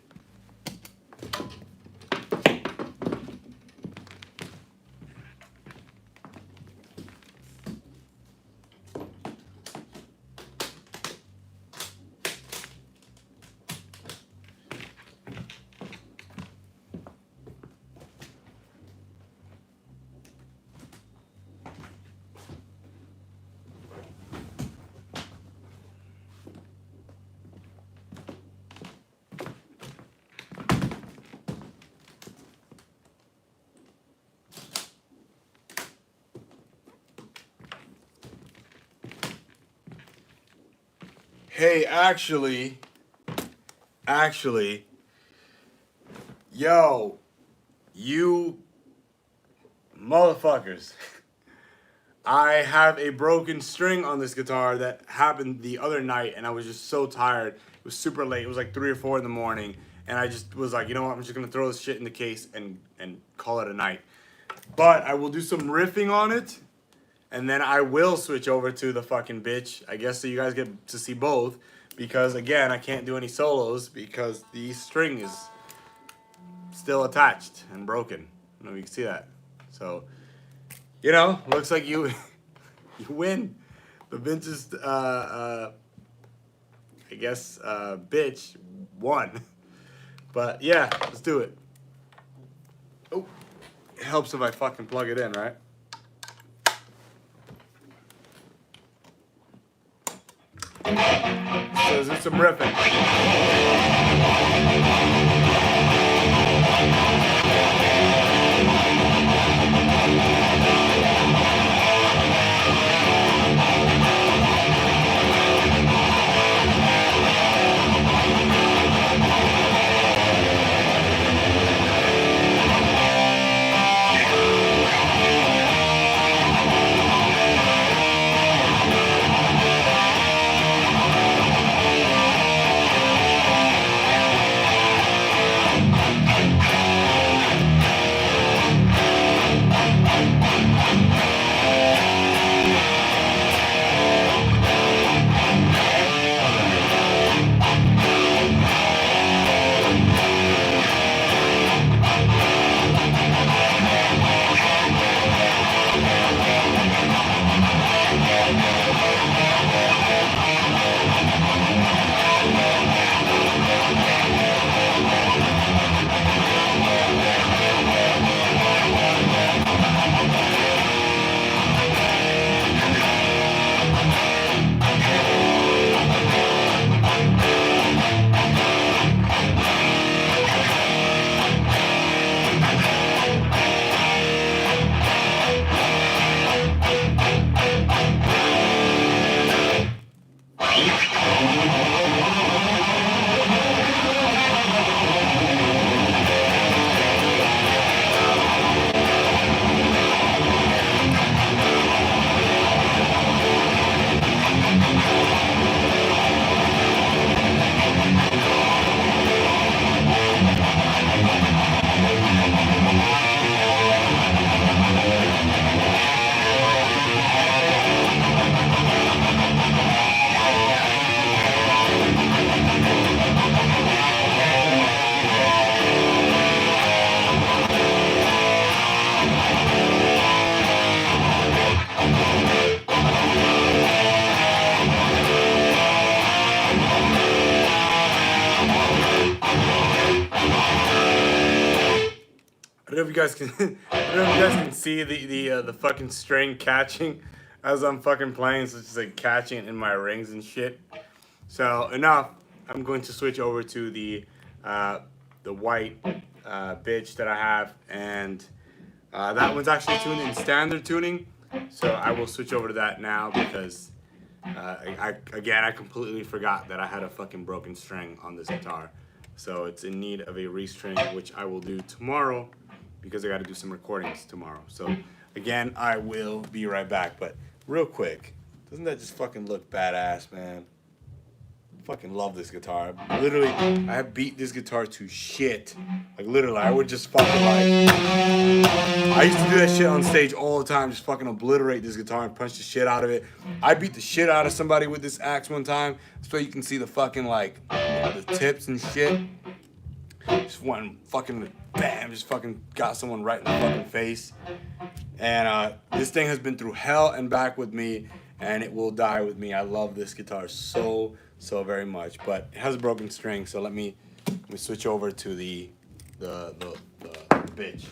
Hey, actually, yo, You motherfuckers. I have a broken string on this guitar that happened the other night, and I was just so tired. It was super late. It was like 3 or 4 in the morning, and I just was like, you know what? I'm just gonna throw this shit in the case and call it a night. But I will do some riffing on it, and then I will switch over to the fucking bitch. I guess so you guys get to see both, because again, I can't do any solos because the string is still attached and broken. I don't know if you can see that. So, you know, looks like you you win. The Vince's I guess bitch won. But yeah, let's do it. Oh, it helps if I fucking plug it in, right? So let's do some riffing. I don't know if you guys can. I don't know if you guys can see the fucking string catching as I'm fucking playing. So it's just like catching it in my rings and shit. So enough. I'm going to switch over to the white bitch that I have, and that one's actually tuned in standard tuning. So I will switch over to that now because I completely forgot that I had a fucking broken string on this guitar. So it's in need of a restring, which I will do tomorrow because I got to do some recordings tomorrow. So again, I will be right back. But real quick, doesn't that just fucking look badass, man? Fucking love this guitar. Literally, I have beat this guitar to shit. Like literally, I would just fucking like. I used to do that shit on stage all the time, just fucking obliterate this guitar and punch the shit out of it. I beat the shit out of somebody with this axe one time, so you can see the fucking like the tips and shit. Just one fucking bam, just fucking got someone right in the fucking face. And this thing has been through hell and back with me, and it will die with me. I love this guitar so very much, but it has a broken string. So let me switch over to the bitch.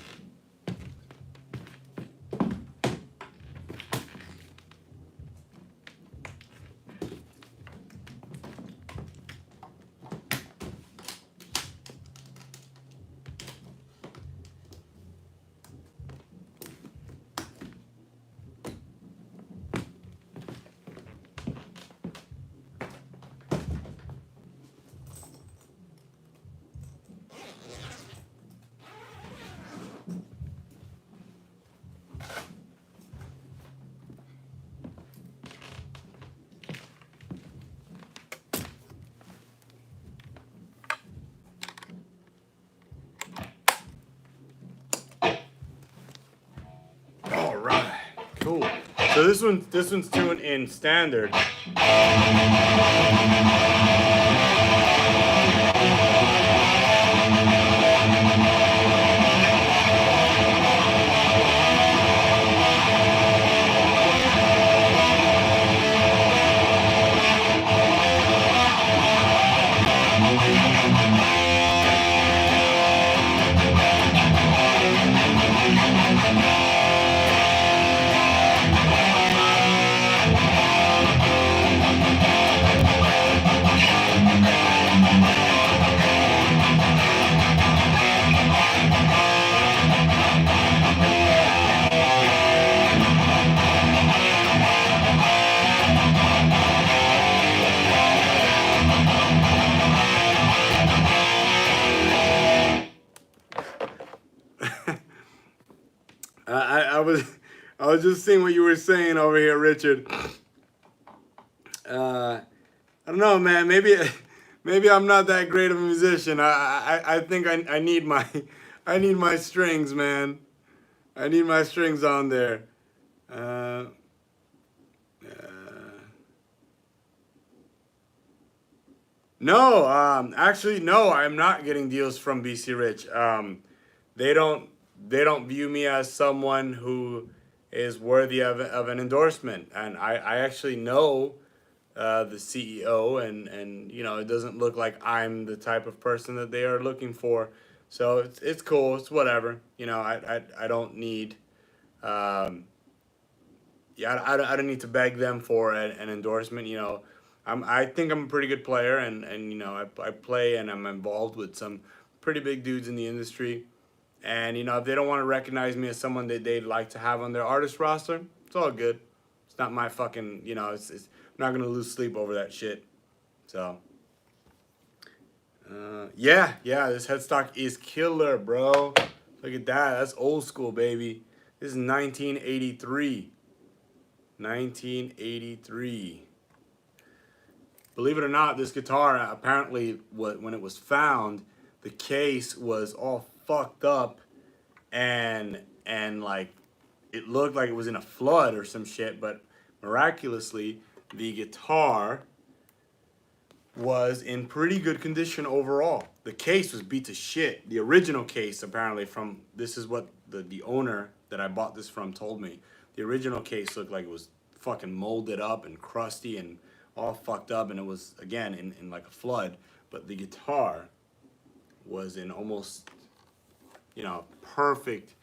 So this one's tuned in standard. I was just seeing what you were saying over here, Richard. I don't know, man. Maybe I'm not that great of a musician. I think I need my I need my strings, man. I need my strings on there. Uh, no, actually, no. I'm not getting deals from BC Rich. They don't they don't view me as someone who is worthy of an endorsement, and I actually know the CEO, and you know it doesn't look like I'm the type of person that they are looking for. So it's cool. It's whatever. You know, I don't need. Um, yeah, I don't need to beg them for an endorsement. You know, I think I'm a pretty good player, and you know I play and I'm involved with some pretty big dudes in the industry. And you know, if they don't want to recognize me as someone that they'd like to have on their artist roster, it's all good. It's not my fucking, you know, I'm not gonna lose sleep over that shit. So, yeah, this headstock is killer, bro. Look at that. That's old school, baby. This is 1983. 1983. Believe it or not, this guitar apparently, when it was found, the case was all fucked up, and like it looked like it was in a flood or some shit, but miraculously the guitar was in pretty good condition overall. The case was beat to shit. The original case, apparently, from this is what the owner that I bought this from told me. The original case looked like it was fucking molded up and crusty and all fucked up, and it was again in like a flood. But the guitar was in almost, you know, perfect,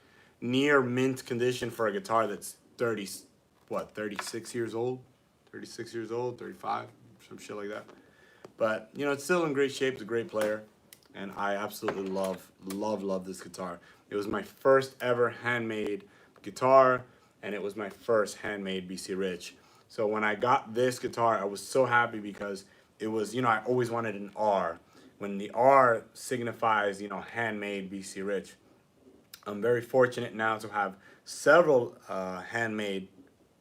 near mint condition for a guitar that's 30, what, 36 years old? 36 years old, 35, some shit like that. But, you know, it's still in great shape. It's a great player. And I absolutely love this guitar. It was my first ever handmade guitar, and it was my first handmade BC Rich. So when I got this guitar, I was so happy because it was, you know, I always wanted an R. When the R signifies, you know, handmade BC Rich. I'm very fortunate now to have several handmade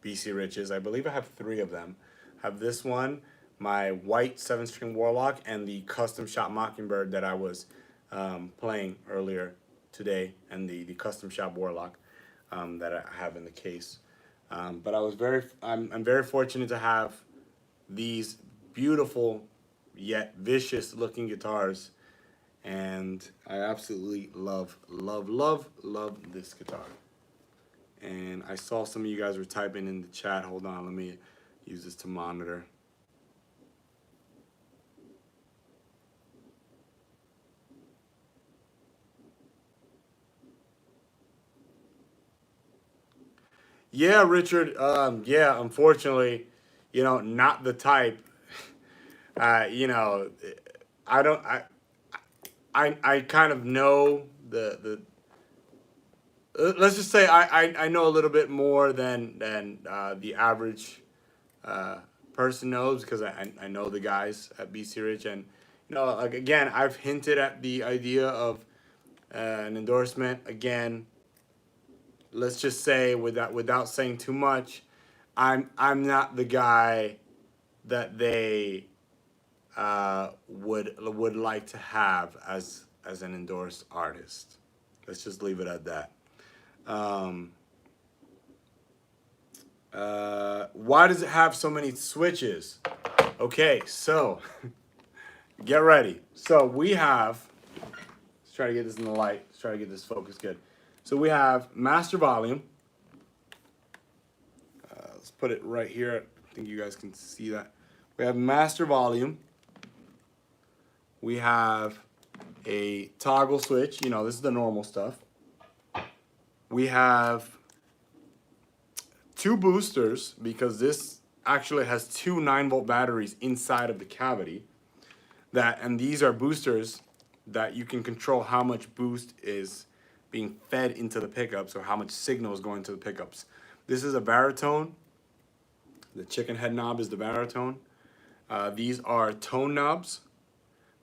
BC Riches. I believe I have 3 of them. I have this one, my white 7-string Warlock, and the custom shop Mockingbird that I was playing earlier today, and the custom shop Warlock that I have in the case. But I'm very fortunate to have these beautiful yet vicious looking guitars, and I absolutely love this guitar. And I saw some of you guys were typing in the chat. Hold on, let me use this to monitor. Yeah, Richard. Yeah, unfortunately, you know, not the type. You know, I don't. I kind of know let's just say I know a little bit more than the average uh, person knows, because I know the guys at BC Rich, and you know, like, again, I've hinted at the idea of an endorsement. Again, let's just say, without saying too much, I'm not the guy that they would like to have as an endorsed artist. Let's just leave it at that. Um, Why does it have so many switches? Okay, so get ready. So we have, let's try to get this in the light. Let's try to get this focus good. So we have master volume. Let's put it right here. I think you guys can see that. We have master volume. We have a toggle switch. You know, this is the normal stuff. We have two boosters because this actually has two 9-volt batteries inside of the cavity. And these are boosters that you can control how much boost is being fed into the pickups or how much signal is going to the pickups. This is a baritone. The chicken head knob is the baritone. These are tone knobs.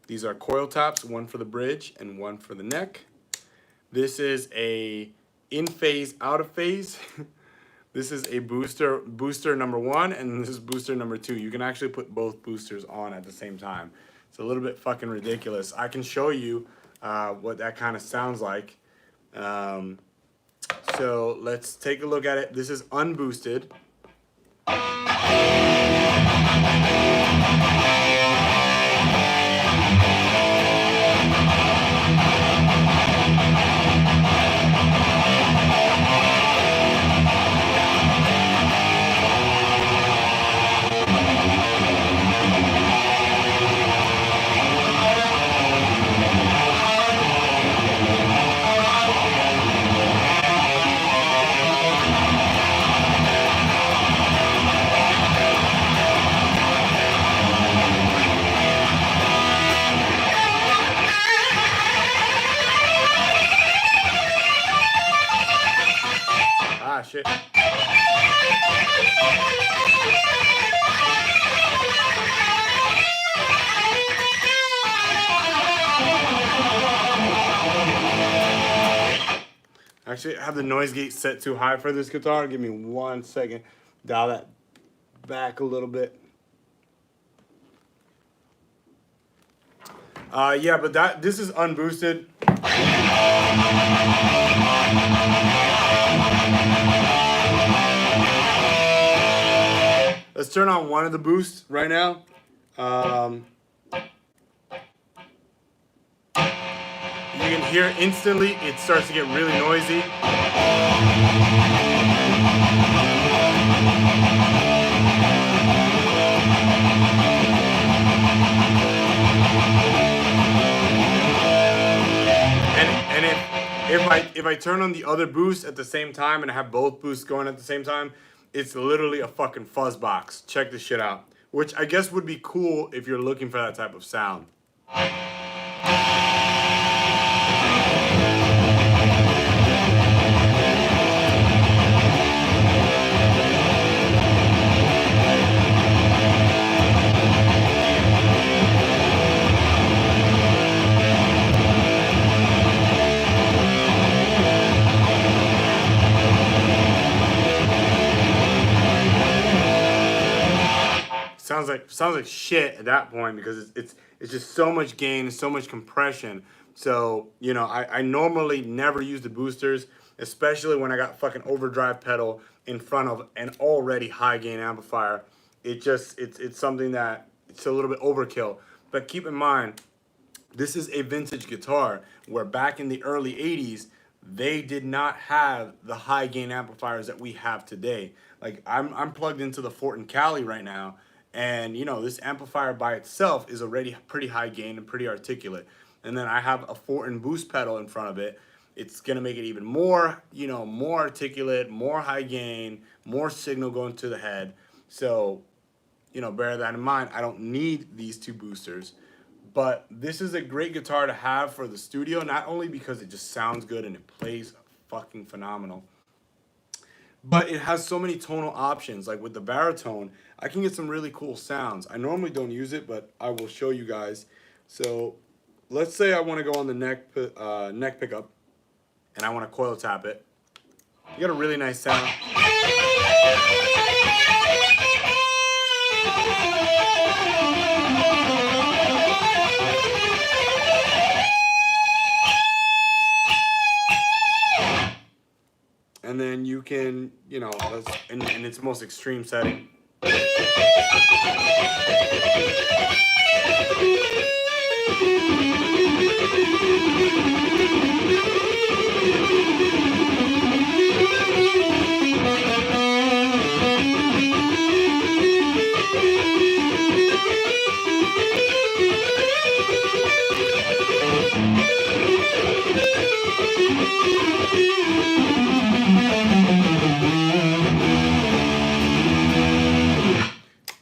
These are coil taps, one for the bridge and one for the neck. This is a in phase, out of phase. This is a booster number 1, and this is booster number 2. You can actually put both boosters on at the same time. It's a little bit fucking ridiculous. I can show you what that kind of sounds like. So let's take a look at it. This is unboosted. Ah, shit. Actually, I have the noise gate set too high for this guitar. Give me 1 second. Dial that back a little bit. Yeah, but this is unboosted. Let's turn on one of the boosts right now. You can hear instantly it starts to get really noisy. And if I turn on the other boost at the same time and I have both boosts going at the same time, it's literally a fucking fuzz box. Check this shit out. Which I guess would be cool if you're looking for that type of sound. Sounds like shit at that point because it's just so much gain and so much compression. So, you know, I normally never use the boosters, especially when I got fucking overdrive pedal in front of an already high gain amplifier. It's something that it's a little bit overkill. But keep in mind, this is a vintage guitar where back in the early 80s, they did not have the high gain amplifiers that we have today. Like I'm plugged into the Fortin Cali right now, and you know, this amplifier by itself is already pretty high gain and pretty articulate. And then I have a Fortin boost pedal in front of it. It's gonna make it even more, you know, more articulate, more high gain, more signal going to the head. So, you know, bear that in mind. I don't need these two boosters. But this is a great guitar to have for the studio, not only because it just sounds good and it plays fucking phenomenal, but it has so many tonal options. Like with the baritone, I can get some really cool sounds. I normally don't use it, but I will show you guys. So let's say I want to go on the neck pickup and I want to coil tap it. You got a really nice sound. And then you you can, you know, in its most extreme setting.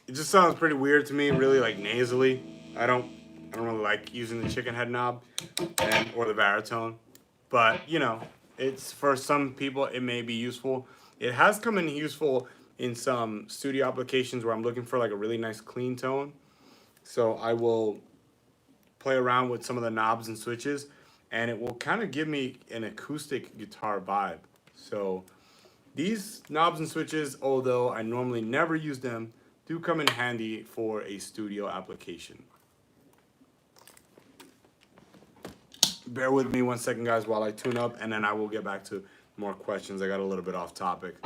It just sounds pretty weird to me, really like nasally. I don't really like using the chicken head knob or the baritone, but you know, it's for some people it may be useful. It has come in useful in some studio applications where I'm looking for like a really nice clean tone. So I will play around with some of the knobs and switches, and it will kind of give me an acoustic guitar vibe. So these knobs and switches, although I normally never use them, do come in handy for a studio application. Bear with me 1 second, guys, while I tune up, and then I will get back to more questions. I got a little bit off topic.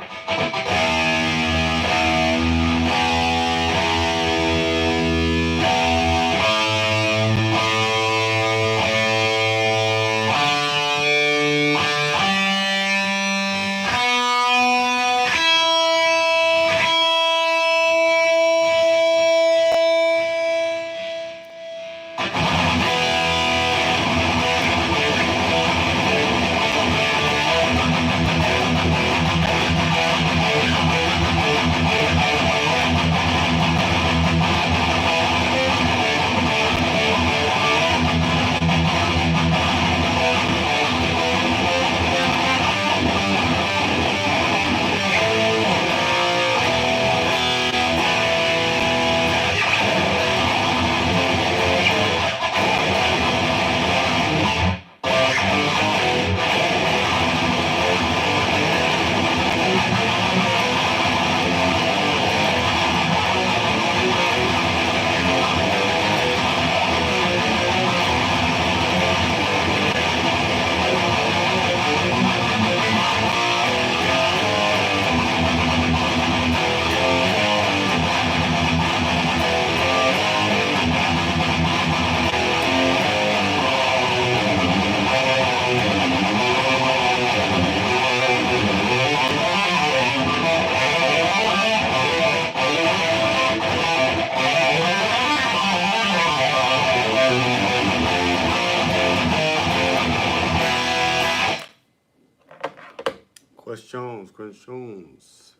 Questions.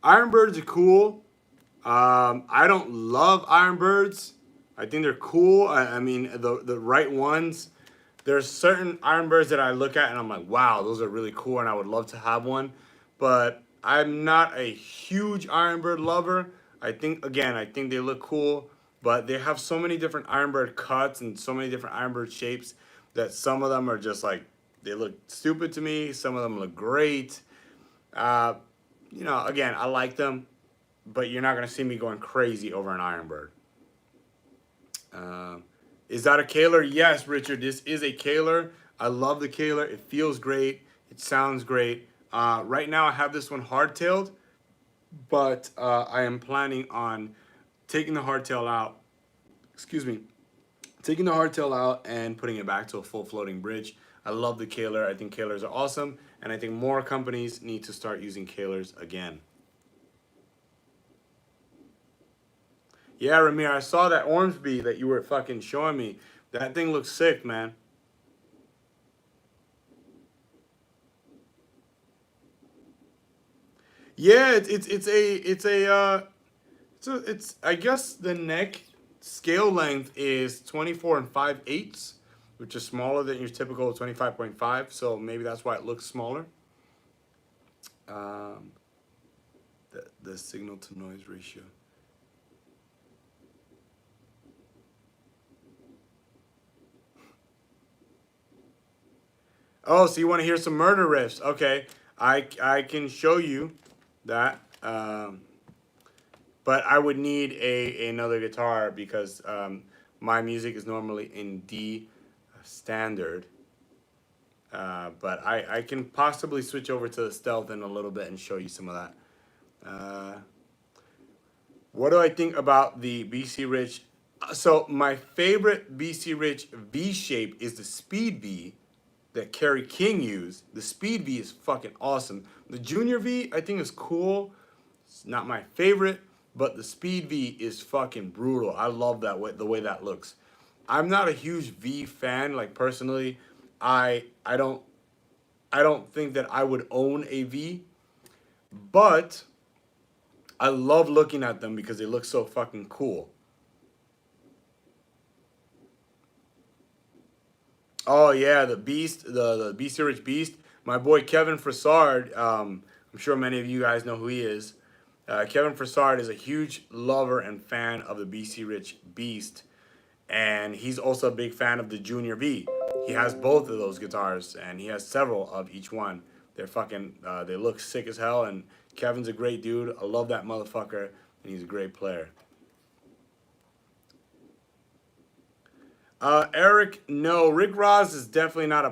Ironbirds are cool. I don't love Ironbirds. I think they're cool. I mean, the right ones. There's certain Ironbirds that I look at and I'm like, wow, those are really cool, and I would love to have one. But I'm not a huge Ironbird lover. I think they look cool, but they have so many different Ironbird cuts and so many different Ironbird shapes that some of them are just like, they look stupid to me. Some of them look great. Uh, you know, again, I like them, but you're not going to see me going crazy over an Ironbird. Uh, is that a Kaler? Yes, Richard, this is a Kaler. I love the Kaler. It feels great. It sounds great. Right now I have this one hardtailed, but I am planning on taking the hardtail out, excuse me, taking the hardtail out and putting it back to a full floating bridge. I love the Kaler. I think Kalers are awesome, and I think more companies need to start using Kalers again. Yeah, Ramir, I saw that Ormsby that you were fucking showing me. That thing looks sick, man. Yeah, it's I guess the neck scale length is 24 and 5/8, which is smaller than your typical 25.5. So maybe that's why it looks smaller. Um, the signal to noise ratio. Oh, so you want to hear some murder riffs? Okay, I can show you that. But I would need another guitar because my music is normally in D standard. But I can possibly switch over to the stealth in a little bit and show you some of that. Uh, what do I think about the BC Rich? So my favorite BC Rich V shape is the Speed V that Kerry King used. The Speed V is fucking awesome. The Junior V I think is cool. It's not my favorite, but the Speed V is fucking brutal. I love that way, the way that looks. I'm not a huge V fan. Like personally, I don't think that I would own a V, but I love looking at them because they look so fucking cool. Oh yeah, the Beast, the BC Rich Beast. My boy Kevin Frassard. I'm sure many of you guys know who he is. Kevin Frassard is a huge lover and fan of the BC Rich Beast, and he's also a big fan of the Junior V. He has both of those guitars, and he has several of each one. They're fucking, they look sick as hell, and Kevin's a great dude. I love that motherfucker, and he's a great player. Eric, no, Rick Ross is definitely not a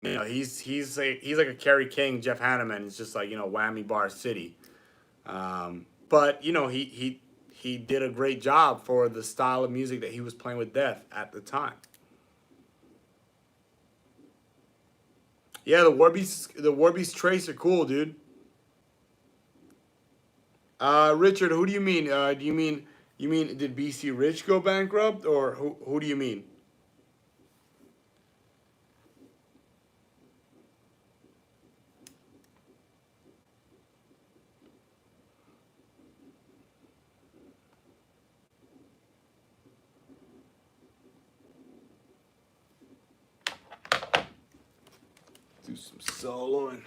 he's like a Kerry King, Jeff Hanneman. It's just like Whammy Bar City. But he did a great job for the style of music that he was playing with Death at the time. Yeah, the Warbeast Trace are cool, dude. Richard, who do you mean? Do you mean did BC Rich go bankrupt, or who do you mean? Do some soloing.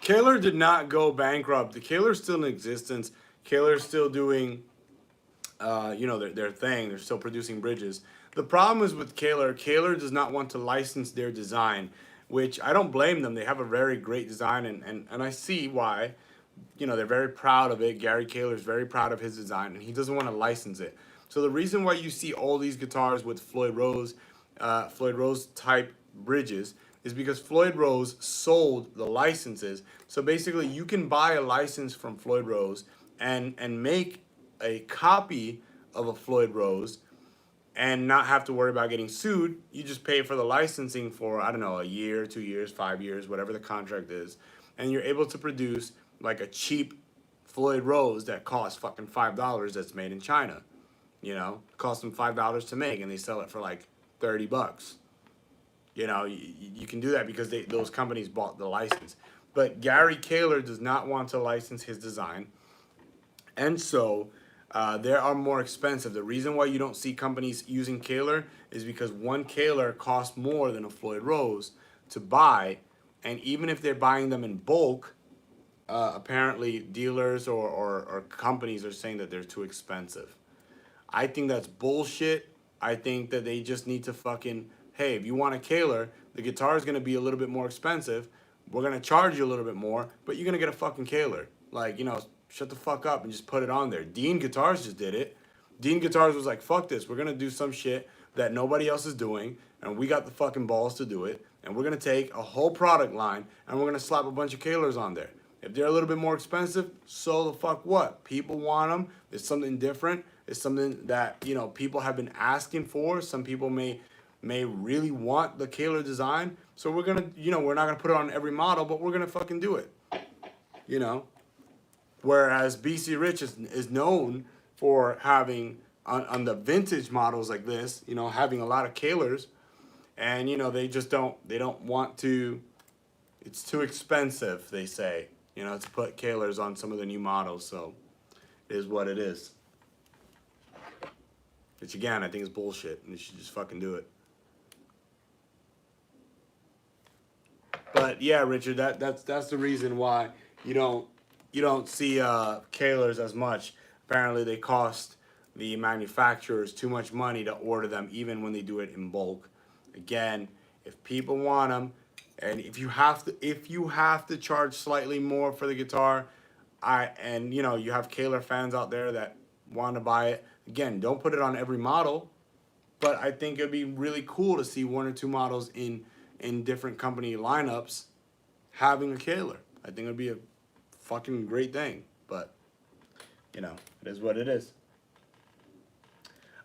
Kaler did not go bankrupt. The Kaler's still in existence. Kaler's still doing, their thing. They're still producing bridges. The problem is with Kaler. Kaler does not want to license their design, which I don't blame them. They have a very great design, and I see why. They're very proud of it. Gary Kaler is very proud of his design, and he doesn't want to license it. So the reason why you see all these guitars with Floyd Rose type bridges is because Floyd Rose sold the licenses. So basically, you can buy a license from Floyd Rose and make a copy of a Floyd Rose and not have to worry about getting sued. You just pay for the licensing for, I don't know, a year, 2 years, 5 years, whatever the contract is. And you're able to produce like a cheap Floyd Rose that costs fucking $5 that's made in China. It costs them $5 to make and they sell it for like 30 bucks. You can do that because those companies bought the license. But Gary Kaler does not want to license his design. And so they are more expensive. The reason why you don't see companies using Kaler is because one Kaler costs more than a Floyd Rose to buy. And even if they're buying them in bulk, apparently dealers or companies are saying that they're too expensive. I think that's bullshit. I think that they just need to fucking, hey, if you want a Kaler, the guitar is going to be a little bit more expensive. We're going to charge you a little bit more, but you're going to get a fucking Kaler. Like, shut the fuck up and just put it on there. Dean Guitars just did it. Dean Guitars was like, fuck this. We're going to do some shit that nobody else is doing, and we got the fucking balls to do it. And we're going to take a whole product line, and we're going to slap a bunch of Kalers on there. If they're a little bit more expensive, so the fuck what? People want them. It's something different. It's something that, people have been asking for. Some people may really want the Kaler design. So we're going to, we're not going to put it on every model, but we're going to fucking do it. Whereas BC Rich is known for having, on the vintage models like this, having a lot of Kalers. And, they don't want to, it's too expensive, they say. you know, to put Kahlers on some of the new models. So it is what it is. Which again, I think is bullshit, and you should just fucking do it. But yeah, Richard, that's the reason why you don't see Kahlers as much. Apparently, they cost the manufacturers too much money to order them, even when they do it in bulk. Again, if people want them, and if you have to charge slightly more for the guitar, you know, you have Kahler fans out there that want to buy it. Again, don't put it on every model, but I think it'd be really cool to see one or two models in different company lineups having a Kahler. I think it'd be a fucking great thing, but you know, it is what it is.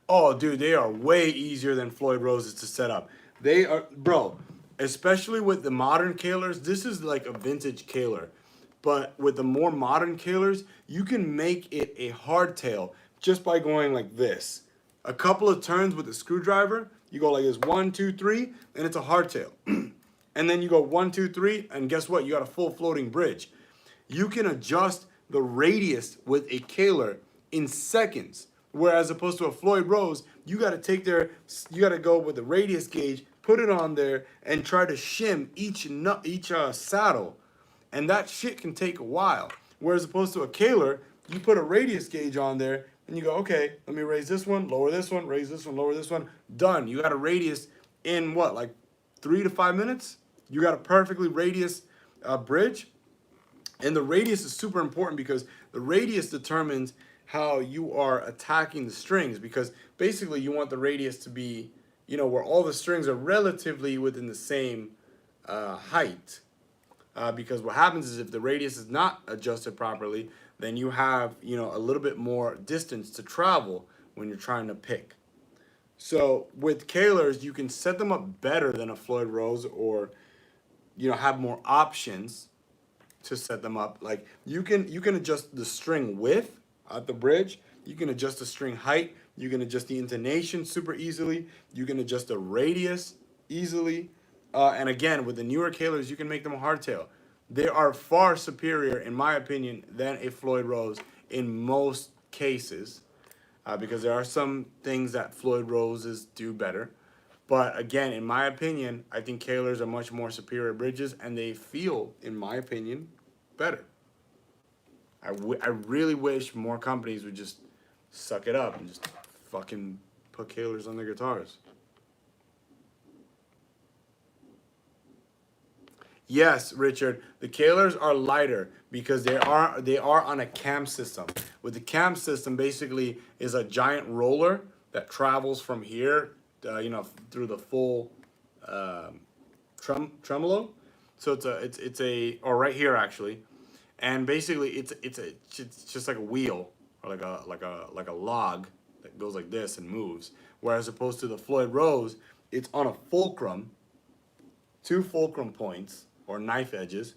Oh, dude, they are way easier than Floyd Roses to set up. They are, bro, especially with the modern Kahlers. This is like a vintage Kahler, but with the more modern Kahlers, you can make it a hardtail just by going like this. A couple of turns with a screwdriver, you go like this, 1, 2, 3, and it's a hardtail. And then you go 1, 2, 3, and guess what? You got a full floating bridge. You can adjust the radius with a Kahler in seconds. Whereas opposed to a Floyd Rose, you got to go with the radius gauge, put it on there, and try to shim each saddle, and that shit can take a while. Whereas opposed to a Kahler, you put a radius gauge on there, and you go, okay, let me raise this one, lower this one, raise this one, lower this one, done. You got a radius in what, like 3 to 5 minutes? You got a perfectly radius bridge. And the radius is super important because the radius determines how you are attacking the strings, because basically you want the radius to be, you know, where all the strings are relatively within the same height. Because what happens is if the radius is not adjusted properly, then you have, you know, a little bit more distance to travel when you're trying to pick. So with Kahlers, you can set them up better than a Floyd Rose, or, you know, have more options to set them up. Like you can adjust the string width at the bridge. You can adjust the string height. You can adjust the intonation super easily. You can adjust the radius easily. And again, with the newer Kahlers, you can make them a hardtail. They are far superior, in my opinion, than a Floyd Rose in most cases, because there are some things that Floyd Roses do better. But again, in my opinion, I think Kahlers are much more superior bridges, and they feel, in my opinion, better. I really wish more companies would just suck it up and just fucking put Kahlers on their guitars. Yes, Richard, the Kahlers are lighter because they are on a cam system. With the cam system, basically is a giant roller that travels from here, you know, through the full tremolo. So it's a or right here actually, and basically it's just like a wheel, or like a log that goes like this and moves. Whereas opposed to the Floyd Rose, it's on a fulcrum, two fulcrum points or knife edges,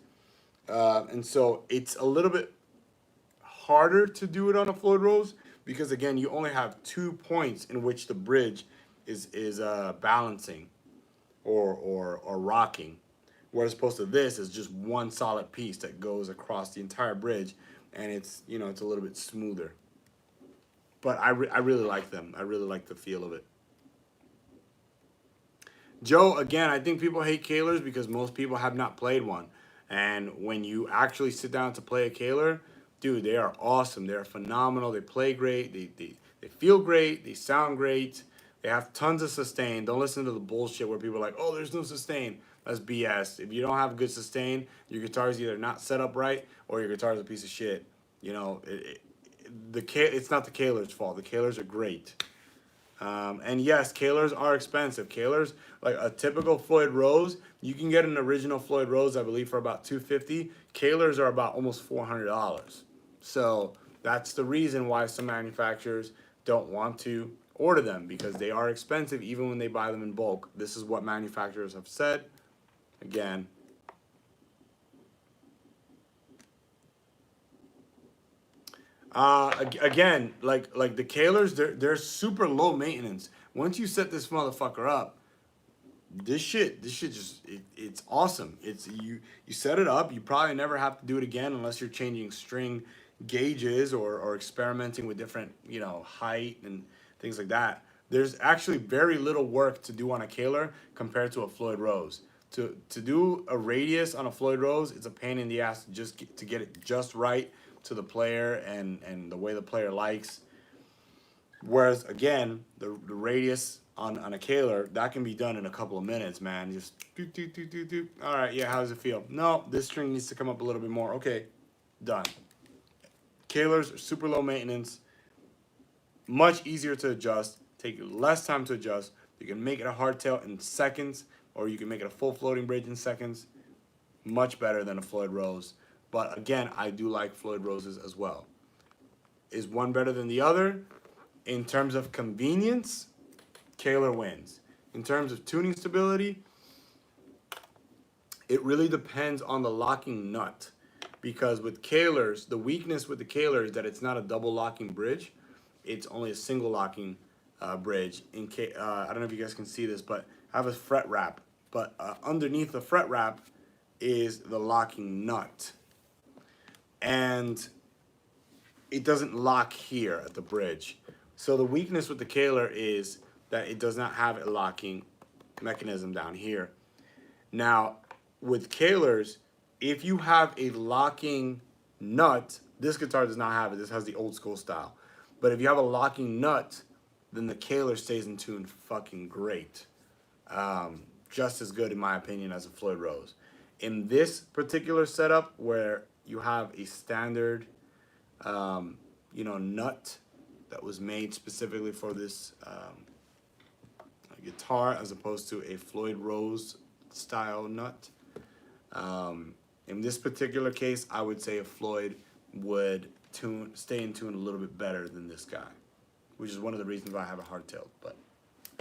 and so it's a little bit harder to do it on a Floyd Rose because again you only have 2 points in which the bridge is balancing or rocking, whereas opposed to this is just one solid piece that goes across the entire bridge, and it's, you know, it's a little bit smoother. But I really like them. I really like the feel of it. Joe, again, I think people hate Kahlers because most people have not played one. And when you actually sit down to play a Kahler, dude, they are awesome. They're phenomenal. They play great. They feel great. They sound great. They have tons of sustain. Don't listen to the bullshit where people are like, oh, there's no sustain. That's BS. If you don't have good sustain, your guitar is either not set up right or your guitar is a piece of shit. You know, it's not the Kahler's fault. The Kahlers are great. And yes, Kahlers are expensive. Kahlers, like a typical Floyd Rose, you can get an original Floyd Rose, I believe, for about $250. Kahlers are about almost $400. So that's the reason why some manufacturers don't want to order them, because they are expensive even when they buy them in bulk. This is what manufacturers have said. Again, again, like the Kahlers, they're super low maintenance. Once you set this motherfucker up, this shit just it's awesome. It's you set it up. You probably never have to do it again unless you're changing string gauges or experimenting with different height and things like that. There's actually very little work to do on a Kaler compared to a Floyd Rose. To do a radius on a Floyd Rose, it's a pain in the ass to get it just right to the player and the way the player likes. Whereas again, the radius on a Kaler, that can be done in a couple of minutes, man. Just doop, doop, doop, doop, doop. All right, yeah, how does it feel? No, this string needs to come up a little bit more. Okay, done. Kalers are super low maintenance, much easier to adjust, take less time to adjust. You can make it a hardtail in seconds, or you can make it a full floating bridge in seconds. Much better than a Floyd Rose. But again, I do like Floyd Roses as well. Is one better than the other? In terms of convenience, Kaler wins. In terms of tuning stability, it really depends on the locking nut. Because with Kalers, the weakness with the Kaler is that it's not a double locking bridge. It's only a single locking bridge. I don't know if you guys can see this, but I have a fret wrap. But underneath the fret wrap is the locking nut. And it doesn't lock here at the bridge. So the weakness with the Kaler is that it does not have a locking mechanism down here. Now, with Kalers, if you have a locking nut, this guitar does not have it. This has the old school style. But if you have a locking nut, then the Kaler stays in tune fucking great. Just as good, in my opinion, as a Floyd Rose. In this particular setup, where you have a standard, nut that was made specifically for this guitar, as opposed to a Floyd Rose style nut. In this particular case, I would say a Floyd would stay in tune a little bit better than this guy, which is one of the reasons why I have a hardtail. But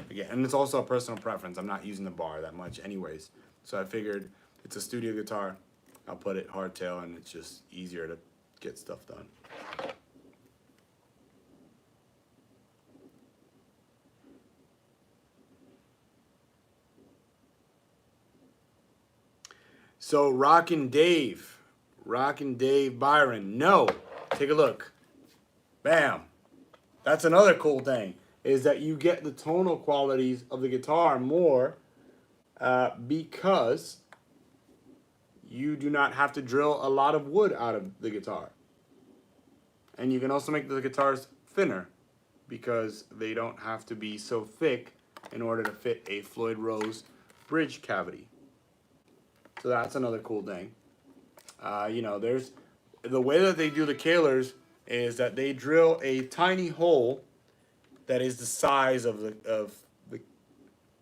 again, and it's also a personal preference. I'm not using the bar that much anyways. So I figured it's a studio guitar. I'll put it hardtail, and it's just easier to get stuff done. So Rockin' Dave Byron, no, take a look. Bam. That's another cool thing, is that you get the tonal qualities of the guitar more because you do not have to drill a lot of wood out of the guitar. And you can also make the guitars thinner because they don't have to be so thick in order to fit a Floyd Rose bridge cavity. So that's another cool thing. There's the way that they do the Kalers is that they drill a tiny hole that is the size of the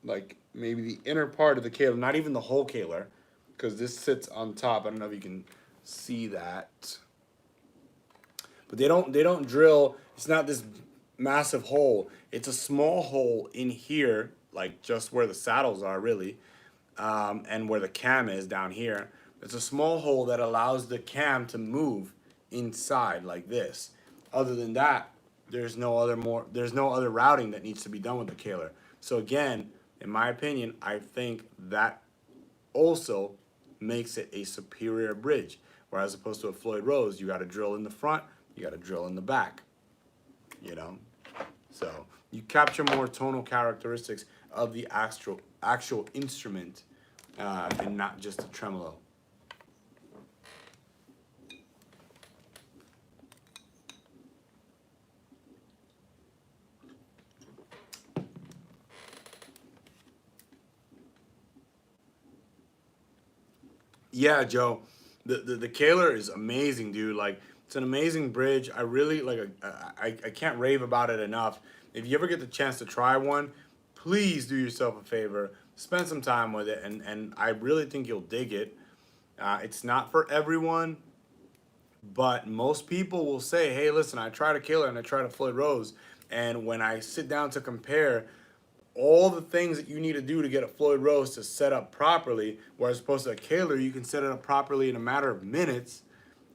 like maybe the inner part of the Kaler, not even the whole Kaler, because this sits on top. I don't know if you can see that, but they don't drill. It's not this massive hole. It's a small hole in here, like just where the saddles are, really. And where the cam is down here. It's a small hole that allows the cam to move inside like this. Other than that, there's no other routing that needs to be done with the Kaler. So again, in my opinion, I think that also makes it a superior bridge. Whereas opposed to a Floyd Rose, you got to drill in the front, you got to drill in the back. So you capture more tonal characteristics of the actual instrument and not just a tremolo. Yeah, Joe, the Kaler is amazing, dude. Like, it's an amazing bridge. I really like. I can't rave about it enough. If you ever get the chance to try one, please do yourself a favor, spend some time with it, and I really think you'll dig it. It's not for everyone, but most people will say, hey, listen, I tried a Kaler and I tried a Floyd Rose, and when I sit down to compare all the things that you need to do to get a Floyd Rose to set up properly, whereas opposed to a Kaler, you can set it up properly in a matter of minutes,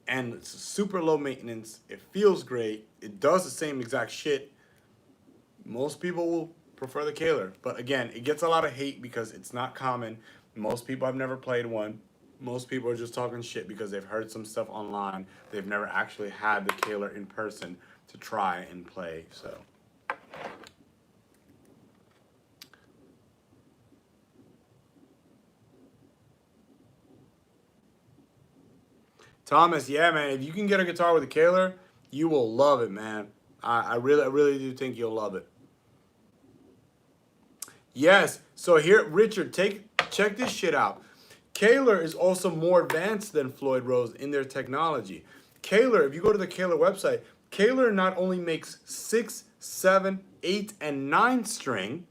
and it's super low maintenance, it feels great, it does the same exact shit, most people will prefer the Kaler. But again, it gets a lot of hate because it's not common. Most people have never played one. Most people are just talking shit because they've heard some stuff online. They've never actually had the Kaler in person to try and play. So. Thomas, yeah, man. If you can get a guitar with a Kaler, you will love it, man. I really do think you'll love it. Yes. So here, Richard, check this shit out. Kaler is also more advanced than Floyd Rose in their technology. Kaler, if you go to the Kaler website, Kaler not only makes 6, 7, 8, and 9 string,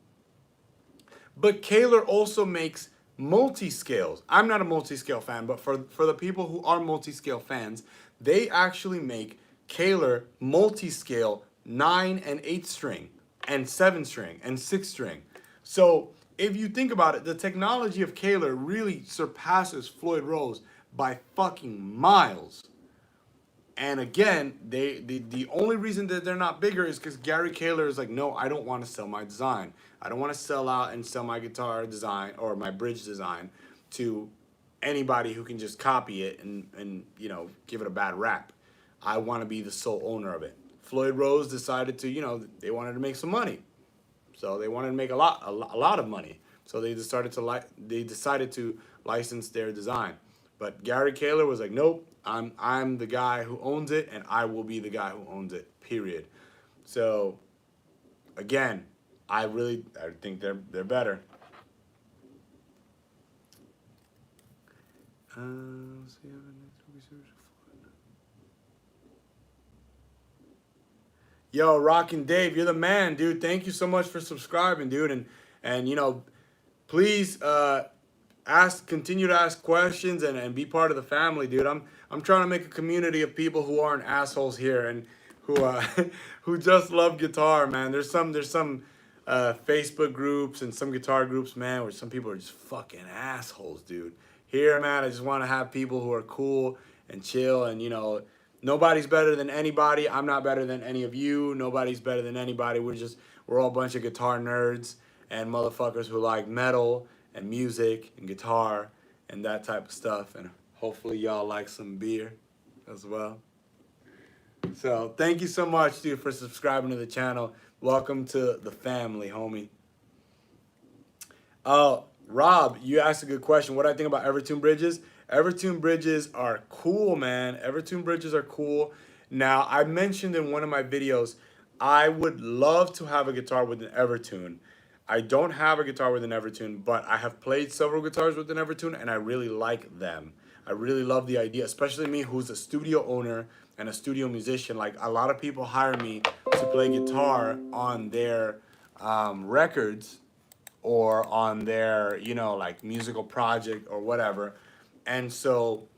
but Kaler also makes multi-scales. I'm not a multi-scale fan, but for the people who are multi-scale fans, they actually make Kaler multi-scale 9 and 8 string and 7 string and 6 string. So if you think about it, the technology of Kaler really surpasses Floyd Rose by fucking miles. And again, the only reason that they're not bigger is because Gary Kaler is like, no, I don't want to sell my design. I don't want to sell out and sell my guitar design or my bridge design to anybody who can just copy it and you know, give it a bad rap. I want to be the sole owner of it. Floyd Rose decided to, you know, they wanted to make some money. So they wanted to make a lot of money. So they decided to license their design. But Gary Kaler was like, nope, I'm the guy who owns it, and I will be the guy who owns it. Period. So again, I think they're better. Yo, Rockin' Dave, you're the man, dude. Thank you so much for subscribing, dude. And you know, please continue to ask questions and be part of the family, dude. I'm trying to make a community of people who aren't assholes here and who who just love guitar, man. There's some Facebook groups and some guitar groups, man, where some people are just fucking assholes, dude. Here, man, I just want to have people who are cool and chill, and you know, nobody's better than anybody. I'm not better than any of you. Nobody's better than anybody. We're all a bunch of guitar nerds and motherfuckers who like metal and music and guitar and that type of stuff. And hopefully y'all like some beer as well. So thank you so much, dude, for subscribing to the channel. Welcome to the family, homie. Rob, you asked a good question. What do I think about Evertune bridges? Evertune bridges are cool, man. Evertune bridges are cool. Now, I mentioned in one of my videos, I would love to have a guitar with an Evertune. I don't have a guitar with an Evertune, but I have played several guitars with an Evertune, and I really like them. I really love the idea, especially me who's a studio owner and a studio musician. Like, a lot of people hire me to play guitar on their records or on their, you know, like musical project or whatever. And so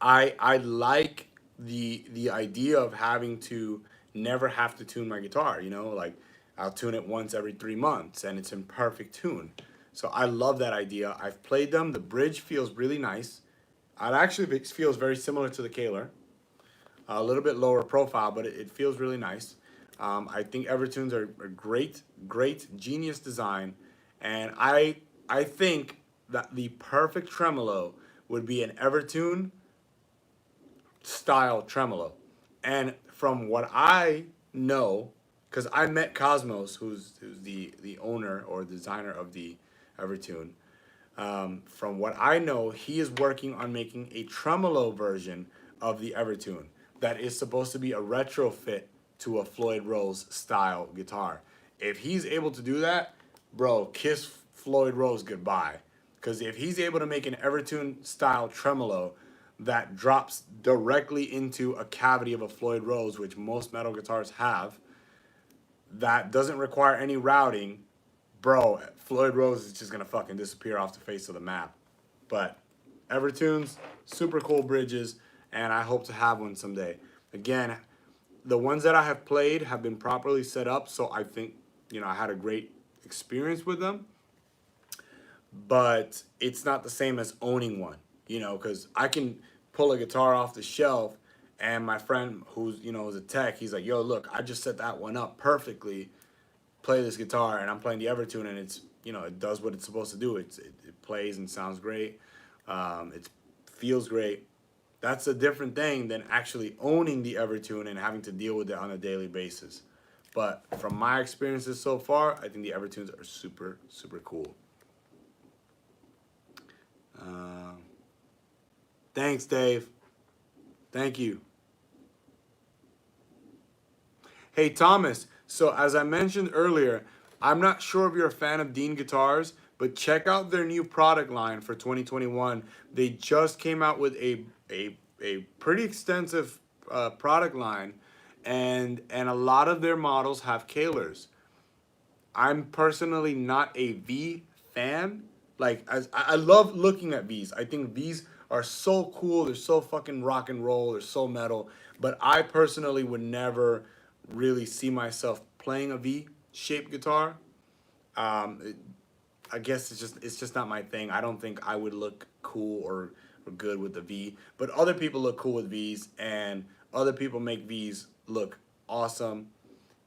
I like the idea of having to never have to tune my guitar, you know, like I'll tune it once every 3 months and it's in perfect tune. So I love that idea. I've played them. The bridge feels really nice. It actually feels very similar to the Kaler. A little bit lower profile, but it feels really nice. I think Evertunes are a great, genius design. And I think that the perfect tremolo would be an Evertune style tremolo. And from what I know, because I met Cosmos, who's the owner or designer of the Evertune, from what I know, he is working on making a tremolo version of the Evertune that is supposed to be a retrofit to a Floyd Rose style guitar. If he's able to do that, bro, kiss Floyd Rose goodbye. Because if he's able to make an Evertune style tremolo that drops directly into a cavity of a Floyd Rose, which most metal guitars have, that doesn't require any routing, bro, Floyd Rose is just gonna fucking disappear off the face of the map. But Evertunes, super cool bridges, and I hope to have one someday. Again, the ones that I have played have been properly set up, so I think, you know, I had a great experience with them. But it's not the same as owning one, you know, because I can pull a guitar off the shelf and my friend who's, you know, is a tech, he's like, yo, look, I just set that one up perfectly. play this guitar and I'm playing the Evertune and it's, you know, it does what it's supposed to do. It plays and sounds great. It feels great. That's a different thing than actually owning the Evertune and having to deal with it on a daily basis. But from my experiences so far, I think the Evertunes are super, super cool. Thanks, Dave. Thank you. Hey, Thomas. So as I mentioned earlier, I'm not sure if you're a fan of Dean Guitars, but check out their new product line for 2021. They just came out with a pretty extensive product line, and a lot of their models have Kalers. I'm personally not a V fan. Like, I love looking at Vs. I think Vs are so cool. They're so fucking rock and roll. They're so metal. But I personally would never really see myself playing a V-shaped guitar. It, I guess it's just not my thing. I don't think I would look cool or good with the V. But other people look cool with Vs, and other people make Vs look awesome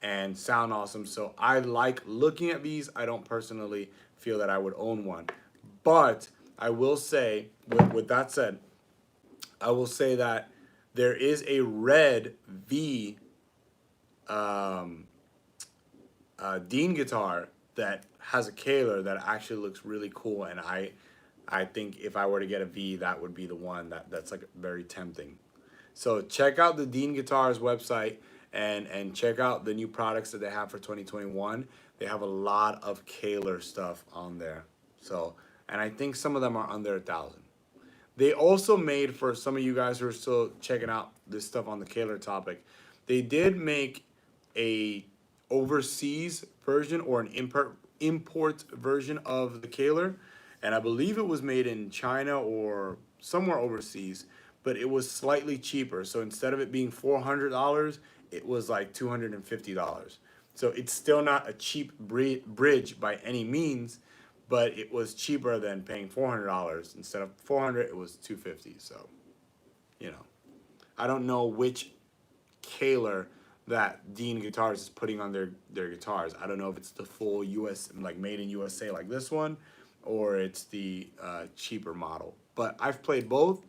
and sound awesome. So I like looking at these. I don't personally feel that I would own one. But I will say, with that said, I will say that there is a red V Dean guitar that has a Kaler that actually looks really cool, and I think if I were to get a V, that would be the one that's like very tempting. So check out the Dean Guitars website and check out the new products that they have for 2021. They have a lot of Kaler stuff on there. So, and I think some of them are under 1,000. They also made, for some of you guys who are still checking out this stuff on the Kaler topic, they did make a overseas version or an import version of the Kaler, and I believe it was made in China or somewhere overseas, but it was slightly cheaper. So instead of it being $400, it was like $250. So it's still not a cheap bridge by any means, but it was cheaper than paying $400. Instead of 400, it was 250. So, you know, I don't know which Kaler that Dean Guitars is putting on their guitars. I don't know if it's the full US, like made in USA like this one, or it's the cheaper model. But I've played both.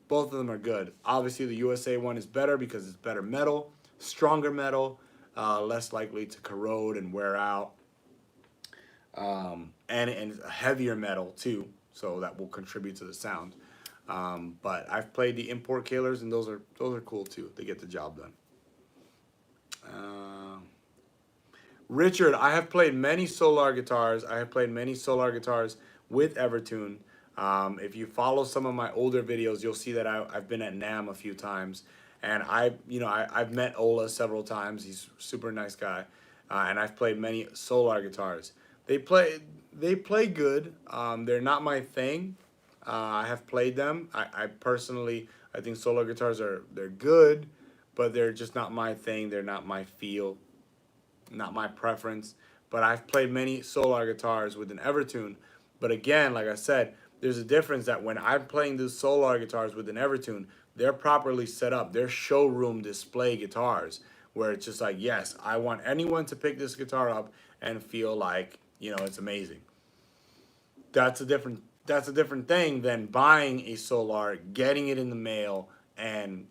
Both of them are good. Obviously, the USA one is better because it's better metal, stronger metal, less likely to corrode and wear out, and heavier metal too, so that will contribute to the sound. But I've played the import Kalers, and those are cool too. They get the job done. Richard, I have played many Solar guitars. I have played many Solar guitars with Evertune. If you follow some of my older videos, you'll see that I've been at NAMM a few times, and I've met Ola several times. He's a super nice guy, and I've played many Solar guitars. They play good. They're not my thing. I have played them. I personally, I think Solar guitars they're good, but they're just not my thing. They're not my feel, not my preference. But I've played many Solar guitars with an Evertune. But again, like I said, there's a difference that when I'm playing these Solar guitars with an Evertune, they're properly set up. They're showroom display guitars where it's just like, yes, I want anyone to pick this guitar up and feel like, you know, it's amazing. That's a different thing than buying a Solar, getting it in the mail, and,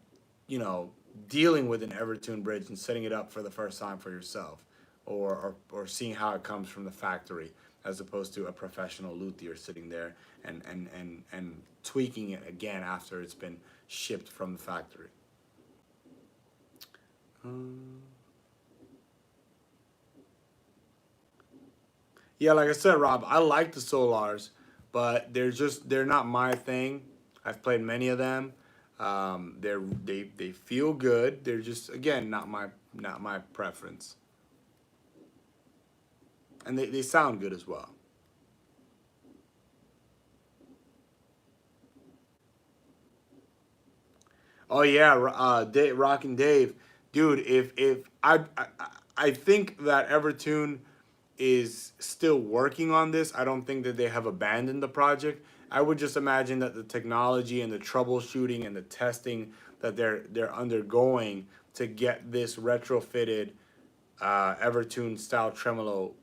you know, dealing with an Evertune bridge and setting it up for the first time for yourself, or seeing how it comes from the factory, as opposed to a professional luthier sitting there and tweaking it again after it's been shipped from the factory. Yeah, like I said, Rob, I like the Solars, but they're not my thing. I've played many of them. They feel good. They're just, again, not my preference, and they sound good as well. Oh yeah, Rockin' Dave, dude. If I think that Evertune is still working on this. I don't think that they have abandoned the project. I would just imagine that the technology and the troubleshooting and the testing that they're undergoing to get this retrofitted Evertune style tremolo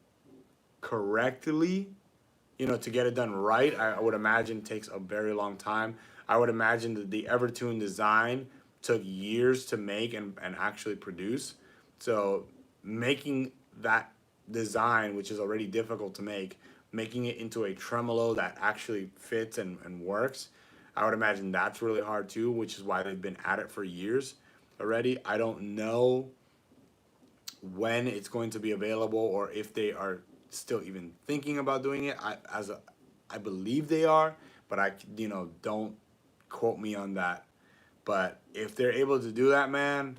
correctly, to get it done right, I would imagine takes a very long time. I would imagine that the Evertune design took years to make and actually produce. So making that design, which is already difficult to make, making it into a tremolo that actually fits and works, I would imagine that's really hard too, which is why they've been at it for years already. I don't know when it's going to be available or if they are still even thinking about doing it. I believe they are, but don't quote me on that. But if they're able to do that, man,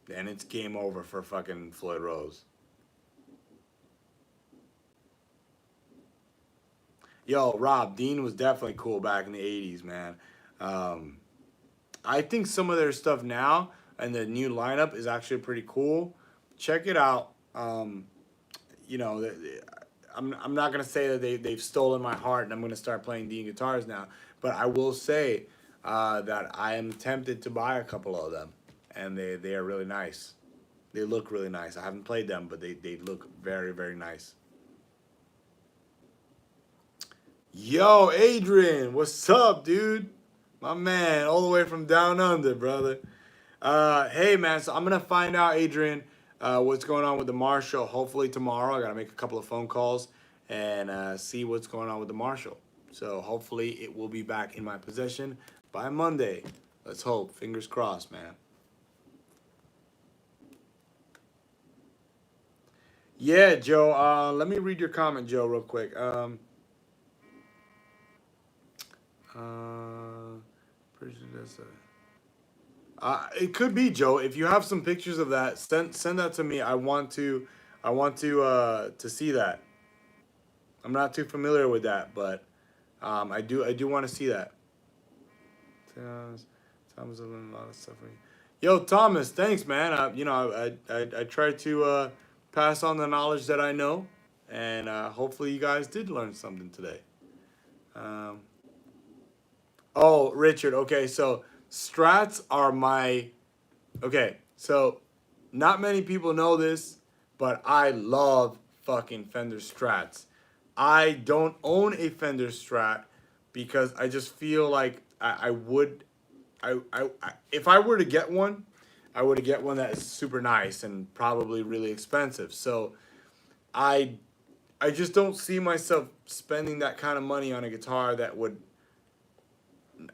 then it's game over for fucking Floyd Rose. Yo, Rob, Dean was definitely cool back in the 80s, man. Um, I think some of their stuff now and the new lineup is actually pretty cool. Check it out. I'm not gonna say that they've stolen my heart and I'm gonna start playing Dean guitars now, but I will say that I am tempted to buy a couple of them, and they are really nice. They look really nice. I haven't played them, but they look very, very nice. Yo, Adrian, what's up, dude? My man, all the way from down under, brother. Hey, man, so I'm gonna find out, Adrian, what's going on with the Marshall. Hopefully tomorrow. I gotta make a couple of phone calls and see what's going on with the Marshall. So hopefully it will be back in my possession by Monday. Let's hope. Fingers crossed, man. Yeah, Joe. Let me read your comment, Joe, real quick. Uh, pretty sure that's it could be, Joe. If you have some pictures of that, send that to me. I want to see that. I'm not too familiar with that, but I do want to see that. Thomas has learned a lot of stuff from you. Yo, Thomas, thanks, man. I try to pass on the knowledge that I know, and hopefully you guys did learn something today. Um, oh, Richard. Okay, so Strats are my. Okay, so not many people know this, but I love fucking Fender Strats. I don't own a Fender Strat because I just feel like I would if I were to get one, I would get one that is super nice and probably really expensive. So I I just don't see myself spending that kind of money on a guitar that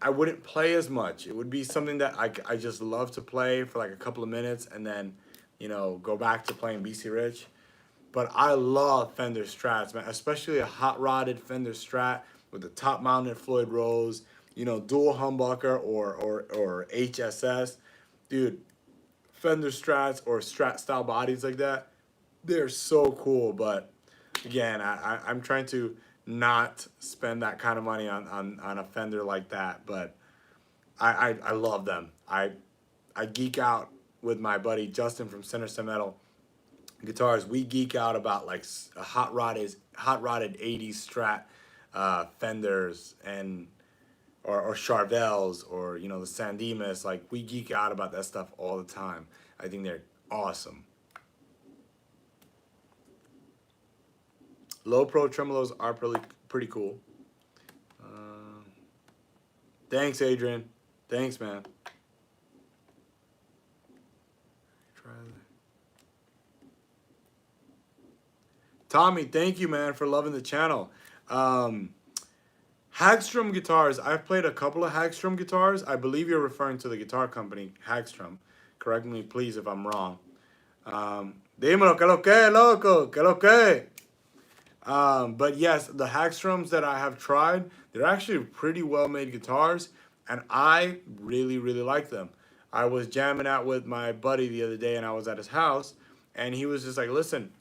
I wouldn't play as much. It would be something that I just love to play for like a couple of minutes and then, go back to playing BC Rich. But I love Fender Strats, man, especially a hot rodded Fender Strat with the top mounted Floyd Rose, dual humbucker or HSS. Dude, Fender Strats or Strat style bodies like that, they're so cool. But again, I'm trying to not spend that kind of money on a Fender like that. But I love them. I geek out with my buddy Justin from Center Stem Metal Guitars. We geek out about like hot rodded 80s Strat Fenders and or Charvels or the Sandemus. Like we geek out about that stuff all the time. I think they're awesome. Low Pro tremolos are pretty cool. Uh, thanks, Adrian. Thanks, man. Try that. Tommy, thank you, man, for loving the channel. Um, Hagstrom guitars. I've played a couple of Hagstrom guitars. I believe you're referring to the guitar company Hagstrom. Correct me, please, if I'm wrong. Dímelo, que lo que, loco, que lo que. But yes, the Hagstroms that I have tried, they're actually pretty well made guitars, and I really, really like them. I was jamming out with my buddy the other day, and I was at his house, and he was just like, listen,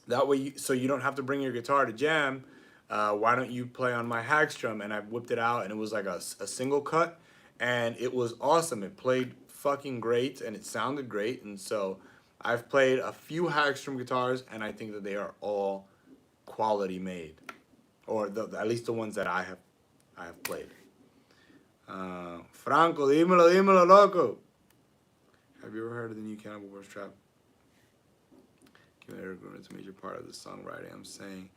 that way, so you don't have to bring your guitar to jam. Why don't you play on my Hagstrom? And I whipped it out, and it was like a single cut, and it was awesome. It played fucking great, and it sounded great. And so I've played a few Hagstrom guitars, and I think that they are all quality made, or at least the ones that I have played. Franco, dímelo, loco. Have you ever heard of the new Cannibal Wars trap? Eric Rubin's a major part of the songwriting. I'm saying.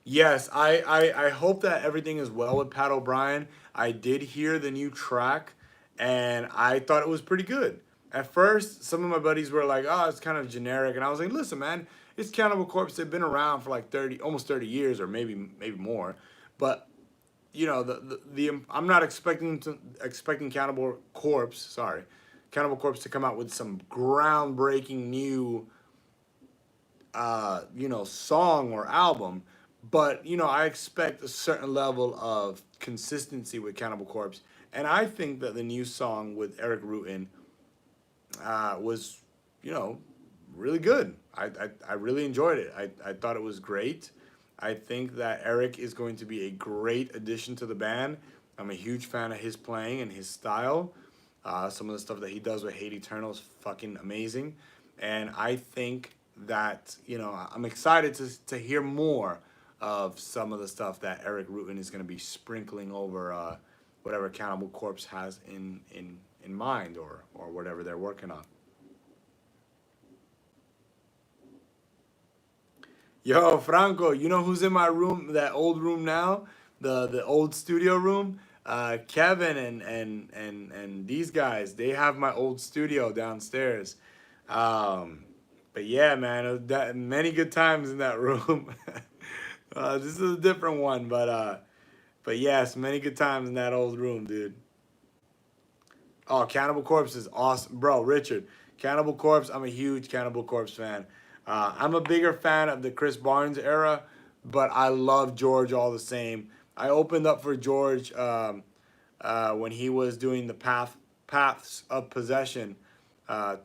Yes, I hope that everything is well with Pat O'Brien. I did hear the new track, and I thought it was pretty good. At first, some of my buddies were like, "Oh, it's kind of generic," and I was like, "Listen, man, it's Cannibal Corpse. They've been around for like 30, almost 30 years, or maybe more." But you know, the I'm not expecting Cannibal Corpse to come out with some groundbreaking new song or album. But, I expect a certain level of consistency with Cannibal Corpse. And I think that the new song with Eric Rutan was, you know, really good. I really enjoyed it. I thought it was great. I think that Eric is going to be a great addition to the band. I'm a huge fan of his playing and his style. Some of the stuff that he does with Hate Eternal is fucking amazing. And I think that, I'm excited to hear more of some of the stuff that Eric Rutan is going to be sprinkling over whatever Cannibal Corpse has in mind or whatever they're working on. Yo, Franco, you know who's in my room, that old room now? The old studio room? Kevin and these guys, they have my old studio downstairs. Um, but yeah, man, that many good times in that room. This is a different one, but yes, many good times in that old room, dude. Oh, Cannibal Corpse is awesome, bro. Richard, Cannibal Corpse. I'm a huge Cannibal Corpse fan. I'm a bigger fan of the Chris Barnes era, but I love George all the same. I opened up for George when he was doing the Paths of Possession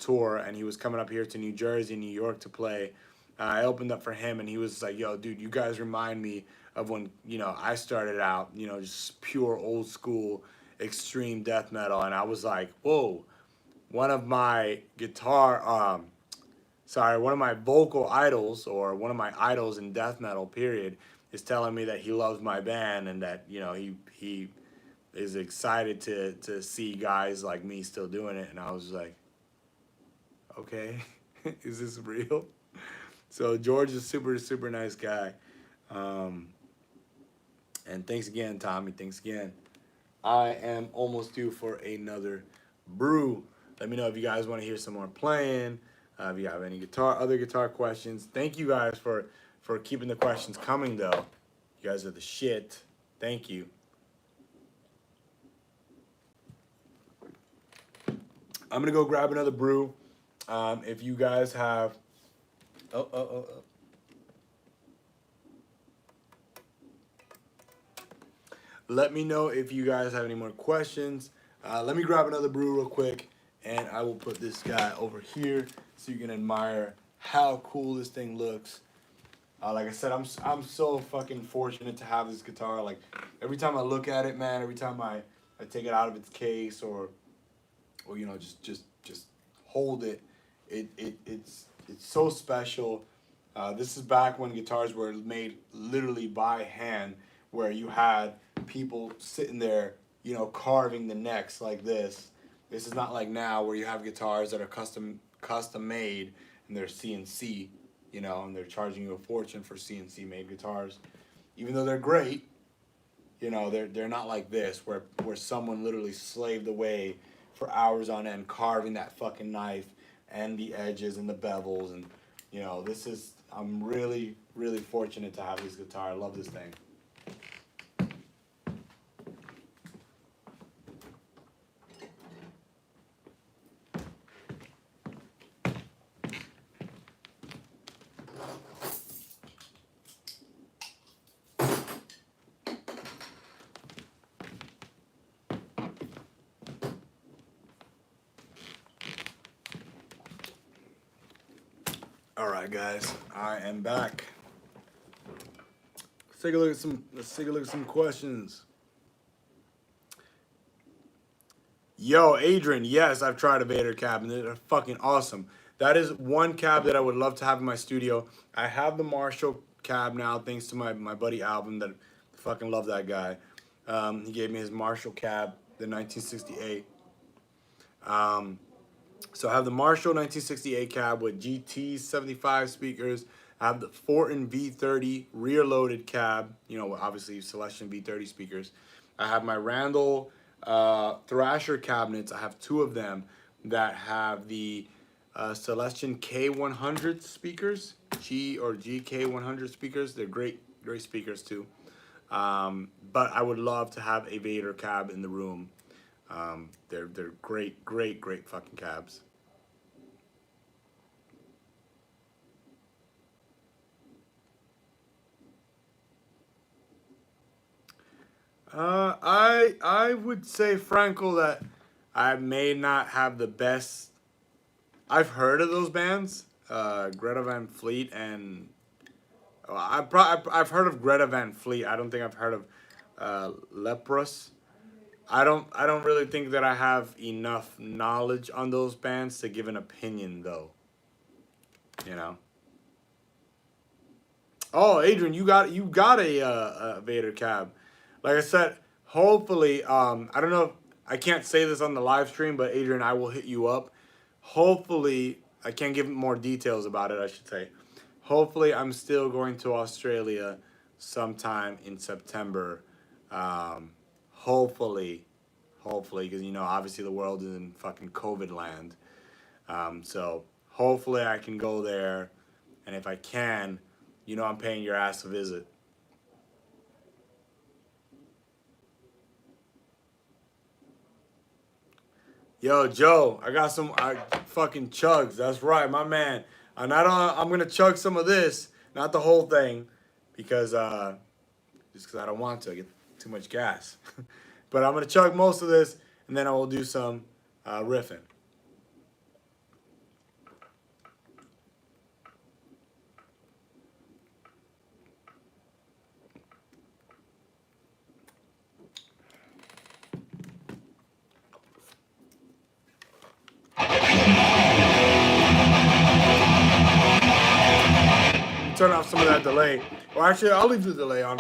tour, and he was coming up here to New Jersey, New York to play. I opened up for him, and he was like, "Yo, dude, you guys remind me of when I started out, just pure old school extreme death metal." And I was like, "Whoa!" One of my one of my vocal idols, or one of my idols in death metal, period, is telling me that he loves my band and that he is excited to see guys like me still doing it. And I was like, okay, is this real? So George is a super, super nice guy. Um, and thanks again, Tommy. Thanks again. I am almost due for another brew. Let me know if you guys want to hear some more playing. If you have any other guitar questions. Thank you guys for keeping the questions coming, though. You guys are the shit. Thank you. I'm gonna go grab another brew. If you guys have, oh. Let me know if you guys have any more questions. Let me grab another brew real quick, and I will put this guy over here so you can admire how cool this thing looks. Like I said, I'm so fucking fortunate to have this guitar. Like every time I look at it, man, every time I take it out of its case or just hold it, it's so special. This is back when guitars were made literally by hand, where you had people sitting there, carving the necks like this. This is not like now where you have guitars that are custom made and they're CNC, and they're charging you a fortune for CNC made guitars. Even though they're great, they're not like this where someone literally slaved away for hours on end carving that fucking knife and the edges and the bevels, and I'm really, really fortunate to have this guitar. I love this thing. All right, guys, I am back. Let's take a look at some questions. Yo, Adrian, yes, I've tried a Vader cab, and they're fucking awesome. That is one cab that I would love to have in my studio. I have the Marshall cab now, thanks to my buddy Alvin, that fucking love that guy. He gave me his Marshall cab, the 1968. So I have the Marshall 1968 cab with GT 75 speakers. I have the Fortin V30 rear loaded cab, you know, obviously Celestion V30 speakers. I have my Randall Thrasher cabinets. I have two of them that have the Celestion K100 speakers, G or GK100 speakers. They're great, great speakers too. But I would love to have a Vader cab in the room. They're great, great, great fucking cabs. I would say, Franco, that I may not have the best. I've heard of those bands, Greta Van Fleet, and I've heard of Greta Van Fleet. I don't think I've heard of Leprous. I don't really think that I have enough knowledge on those bands to give an opinion, though. You know. Oh, Adrian, you got a Vader cab. Like I said, hopefully, I don't know. I can't say this on the live stream, but Adrian, I will hit you up. Hopefully, I can't give more details about it. I should say. Hopefully, I'm still going to Australia sometime in September. Hopefully, because you know, obviously the world is in fucking COVID land. So hopefully, I can go there, and if I can, you know, I'm paying your ass a visit. Yo, Joe, I got some fucking chugs. That's right, my man. I'm gonna chug some of this, not the whole thing, because just because I don't want to. I get too much gas. But I'm gonna chug most of this, and then I will do some riffing. Turn off some of that delay. Or actually, I'll leave the delay on.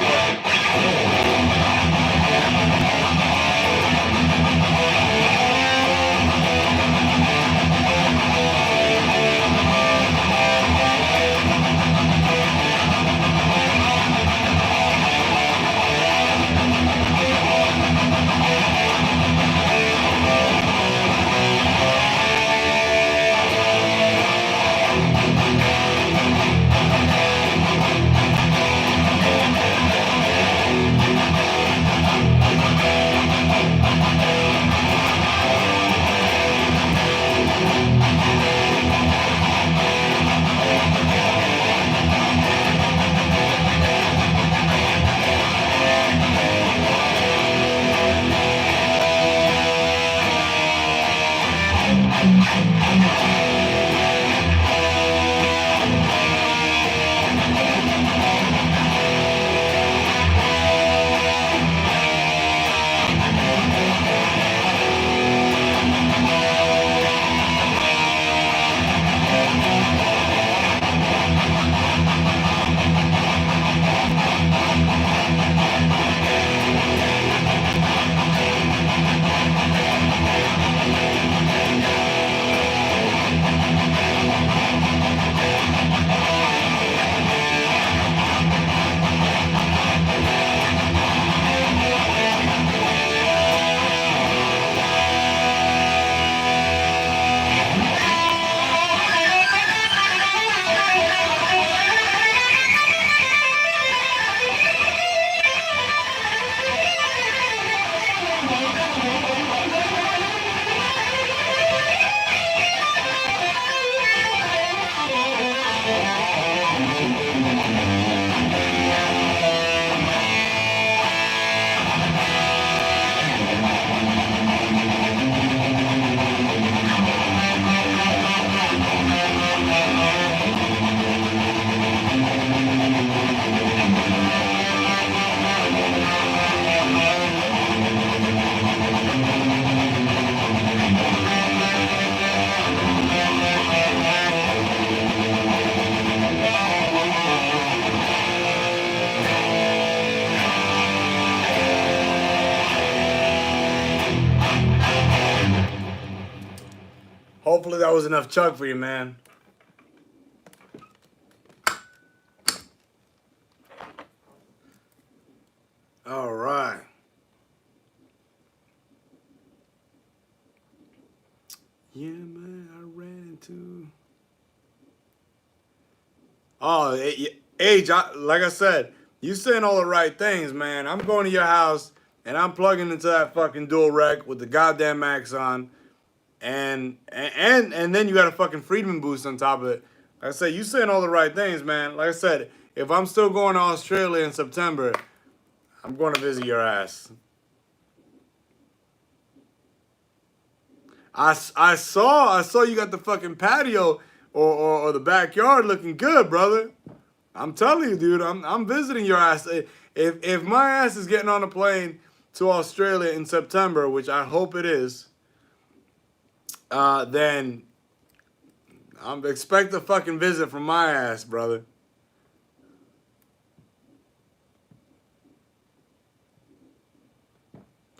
Hopefully that was enough chug for you, man. All right. Yeah, man, I ran into. Oh, Age, like I said, you saying all the right things, man. I'm going to your house and I'm plugging into that fucking dual rec with the goddamn max on, and then you got a fucking Friedman boost on top of it. Like I said, you saying all the right things, man. Like I said, if I'm still going to Australia in September, I'm going to visit your ass. I saw you got the fucking patio or the backyard looking good, brother. I'm telling you, dude, I'm visiting your ass. If my ass is getting on a plane to Australia in September, which I hope it is, then I'm expect a fucking visit from my ass, brother.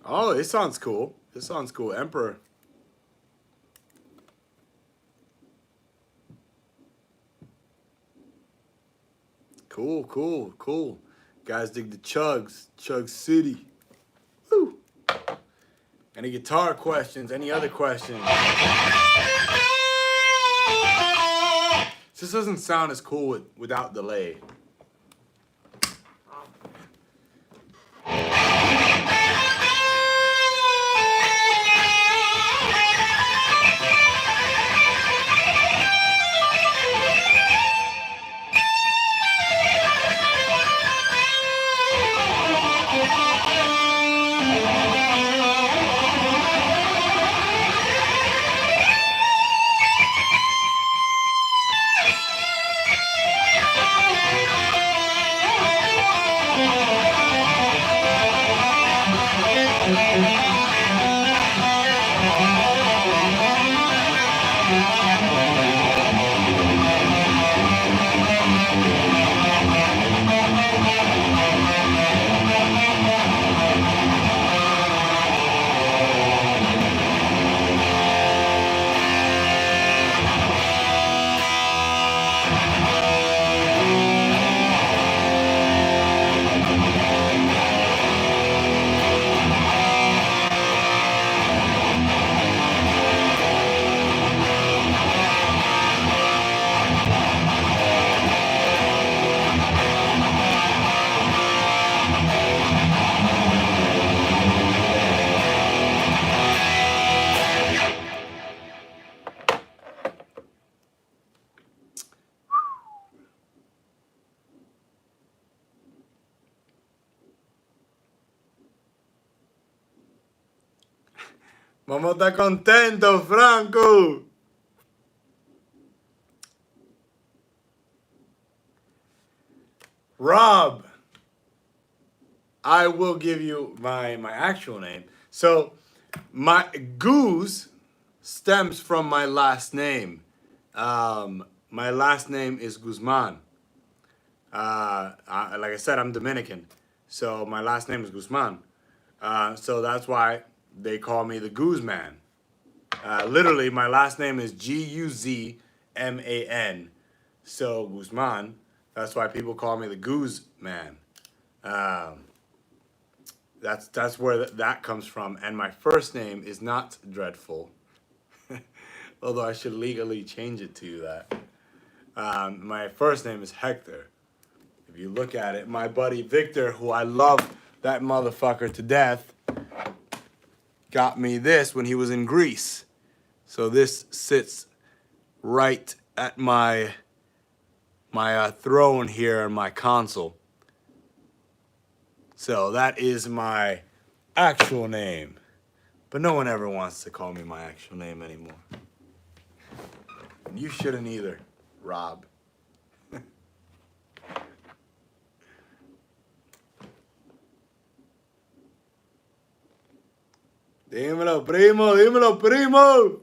Oh, it sounds cool. It sounds cool, Emperor. Cool, cool, cool. Guys dig the chugs, Chug City. Woo. Any guitar questions? Any other questions? This doesn't sound as cool without delay. Vamos a estar contentos, Franco. Rob, I will give you my actual name. So, my Goose stems from my last name. My last name is Guzman. Like I said, I'm Dominican, so my last name is Guzman. So that's why they call me the Goose Man. Literally, my last name is Guzman. So Guzman. That's why people call me the Goose Man. That's where that comes from. And my first name is not Dreadful, although I should legally change it to that. My first name is Hector. If you look at it, my buddy Victor, who I love that motherfucker to death, got me this when he was in Greece. So this sits right at my throne here in my console. So that is my actual name. But no one ever wants to call me my actual name anymore. And you shouldn't either, Rob. Dímelo, primo, dímelo, primo.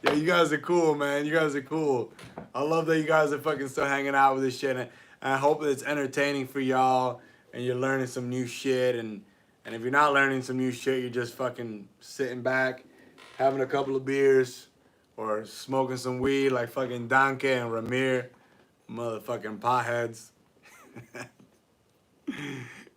Yo, you guys are cool, man. You guys are cool. I love that you guys are fucking still hanging out with this shit. And I hope that it's entertaining for y'all and you're learning some new shit and And if you're not learning some new shit, you're just fucking sitting back, having a couple of beers, or smoking some weed like fucking Danke and Ramir, motherfucking potheads.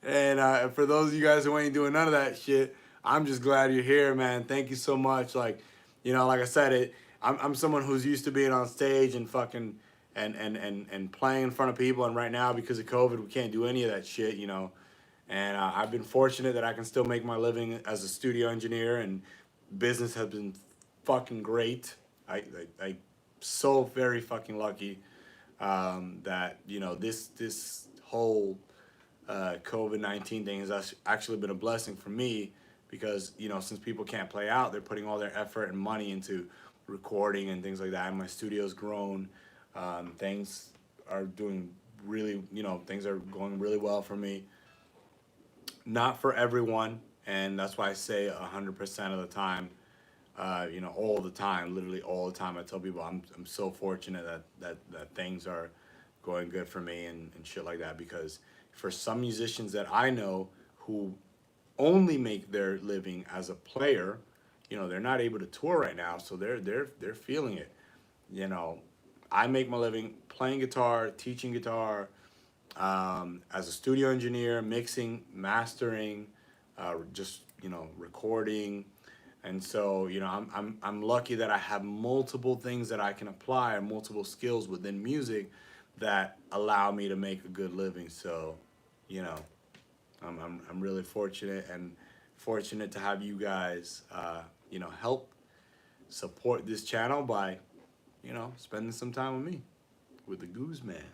And for those of you guys who ain't doing none of that shit, I'm just glad you're here, man. Thank you so much. Like, you know, like I said, I'm someone who's used to being on stage and fucking and playing in front of people. And right now, because of COVID, we can't do any of that shit, you know. And I've been fortunate that I can still make my living as a studio engineer, and business has been fucking great. I so very fucking lucky that you know this whole COVID-19 thing has actually been a blessing for me, because you know, since people can't play out, they're putting all their effort and money into recording and things like that. And my studio's grown. Things are doing really, you know, things are going really well for me. Not for everyone, and that's why I say 100% of the time, you know, all the time, literally all the time. I tell people I'm so fortunate that things are going good for me and shit like that, because for some musicians that I know who only make their living as a player, you know, they're not able to tour right now, so they're feeling it. You know, I make my living playing guitar, teaching guitar, as a studio engineer, mixing, mastering, just you know, recording. And so, you know, I'm lucky that I have multiple things that I can apply, and multiple skills within music that allow me to make a good living. So, you know, I'm really fortunate, and fortunate to have you guys, you know, help support this channel by, you know, spending some time with me, with the Goose Man.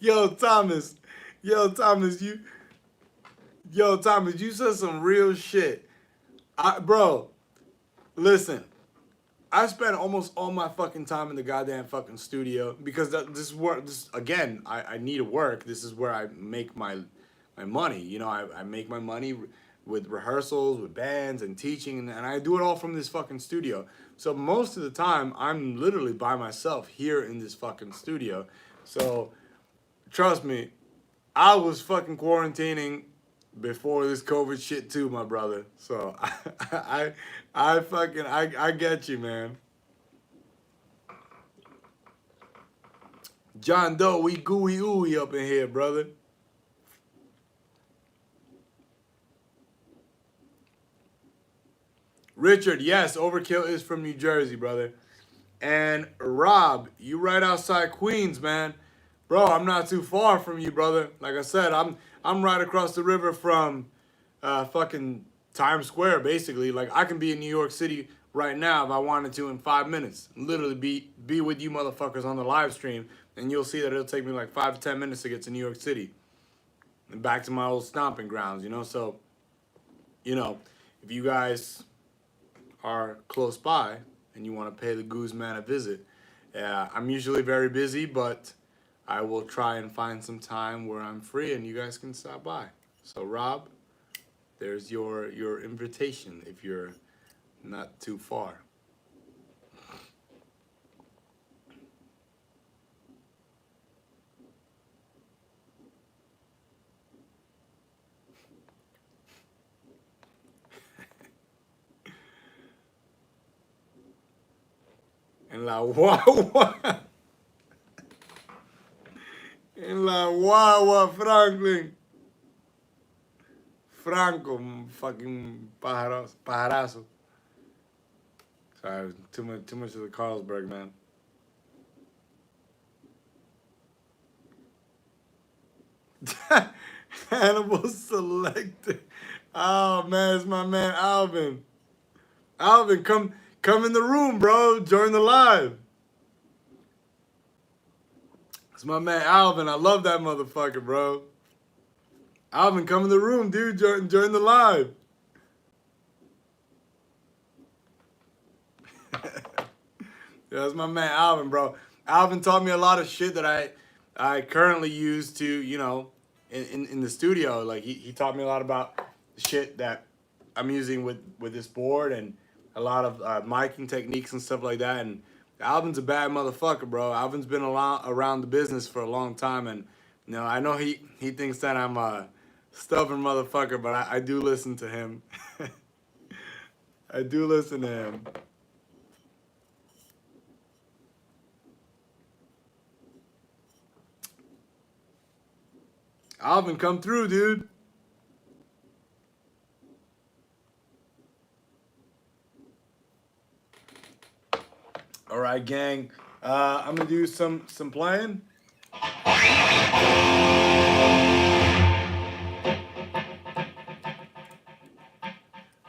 Yo, Thomas. Yo, Thomas, you said some real shit. Bro, listen. I spend almost all my fucking time in the goddamn fucking studio, because this is where, this again, I need to work. This is where I make my money. You know, I make my money with rehearsals, with bands, and teaching, and I do it all from this fucking studio. So most of the time, I'm literally by myself here in this fucking studio. So trust me, I was fucking quarantining before this COVID shit too, my brother. So I get you, man. John Doe, we gooey ooey up in here, brother. Richard, yes, Overkill is from New Jersey, brother. And Rob, you right outside Queens, man. Bro, I'm not too far from you, brother. Like I said, I'm right across the river from fucking Times Square, basically. Like, I can be in New York City right now if I wanted to in 5 minutes. Literally be with you motherfuckers on the live stream, and you'll see that it'll take me like 5 to 10 minutes to get to New York City and back to my old stomping grounds, you know? So, you know, if you guys are close by and you want to pay the Goose Man a visit, I'm usually very busy, but I will try and find some time where I'm free and you guys can stop by. So Rob, there's your invitation if you're not too far. En la guagua. En la guagua, Franklin. Franco, fucking pajarazo. Sorry, too much of the Carlsberg, man. Hannibal selected. Oh man, it's my man Alvin. Alvin, come in the room, bro. Join the live. It's my man Alvin. I love that motherfucker, bro. Alvin, come in the room, dude. Join the live. Yeah, that's my man Alvin, bro. Alvin taught me a lot of shit that I currently use to, you know, in the studio. Like he taught me a lot about the shit that I'm using with this board, and a lot of miking techniques and stuff like that. And Alvin's a bad motherfucker, bro. Alvin's been around the business for a long time, and you know, I know he thinks that I'm a stubborn motherfucker, but I do listen to him. I do listen to him. Alvin, come through, dude. All right, gang. I'm gonna do some playing.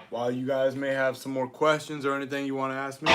While you guys may have some more questions or anything you want to ask me.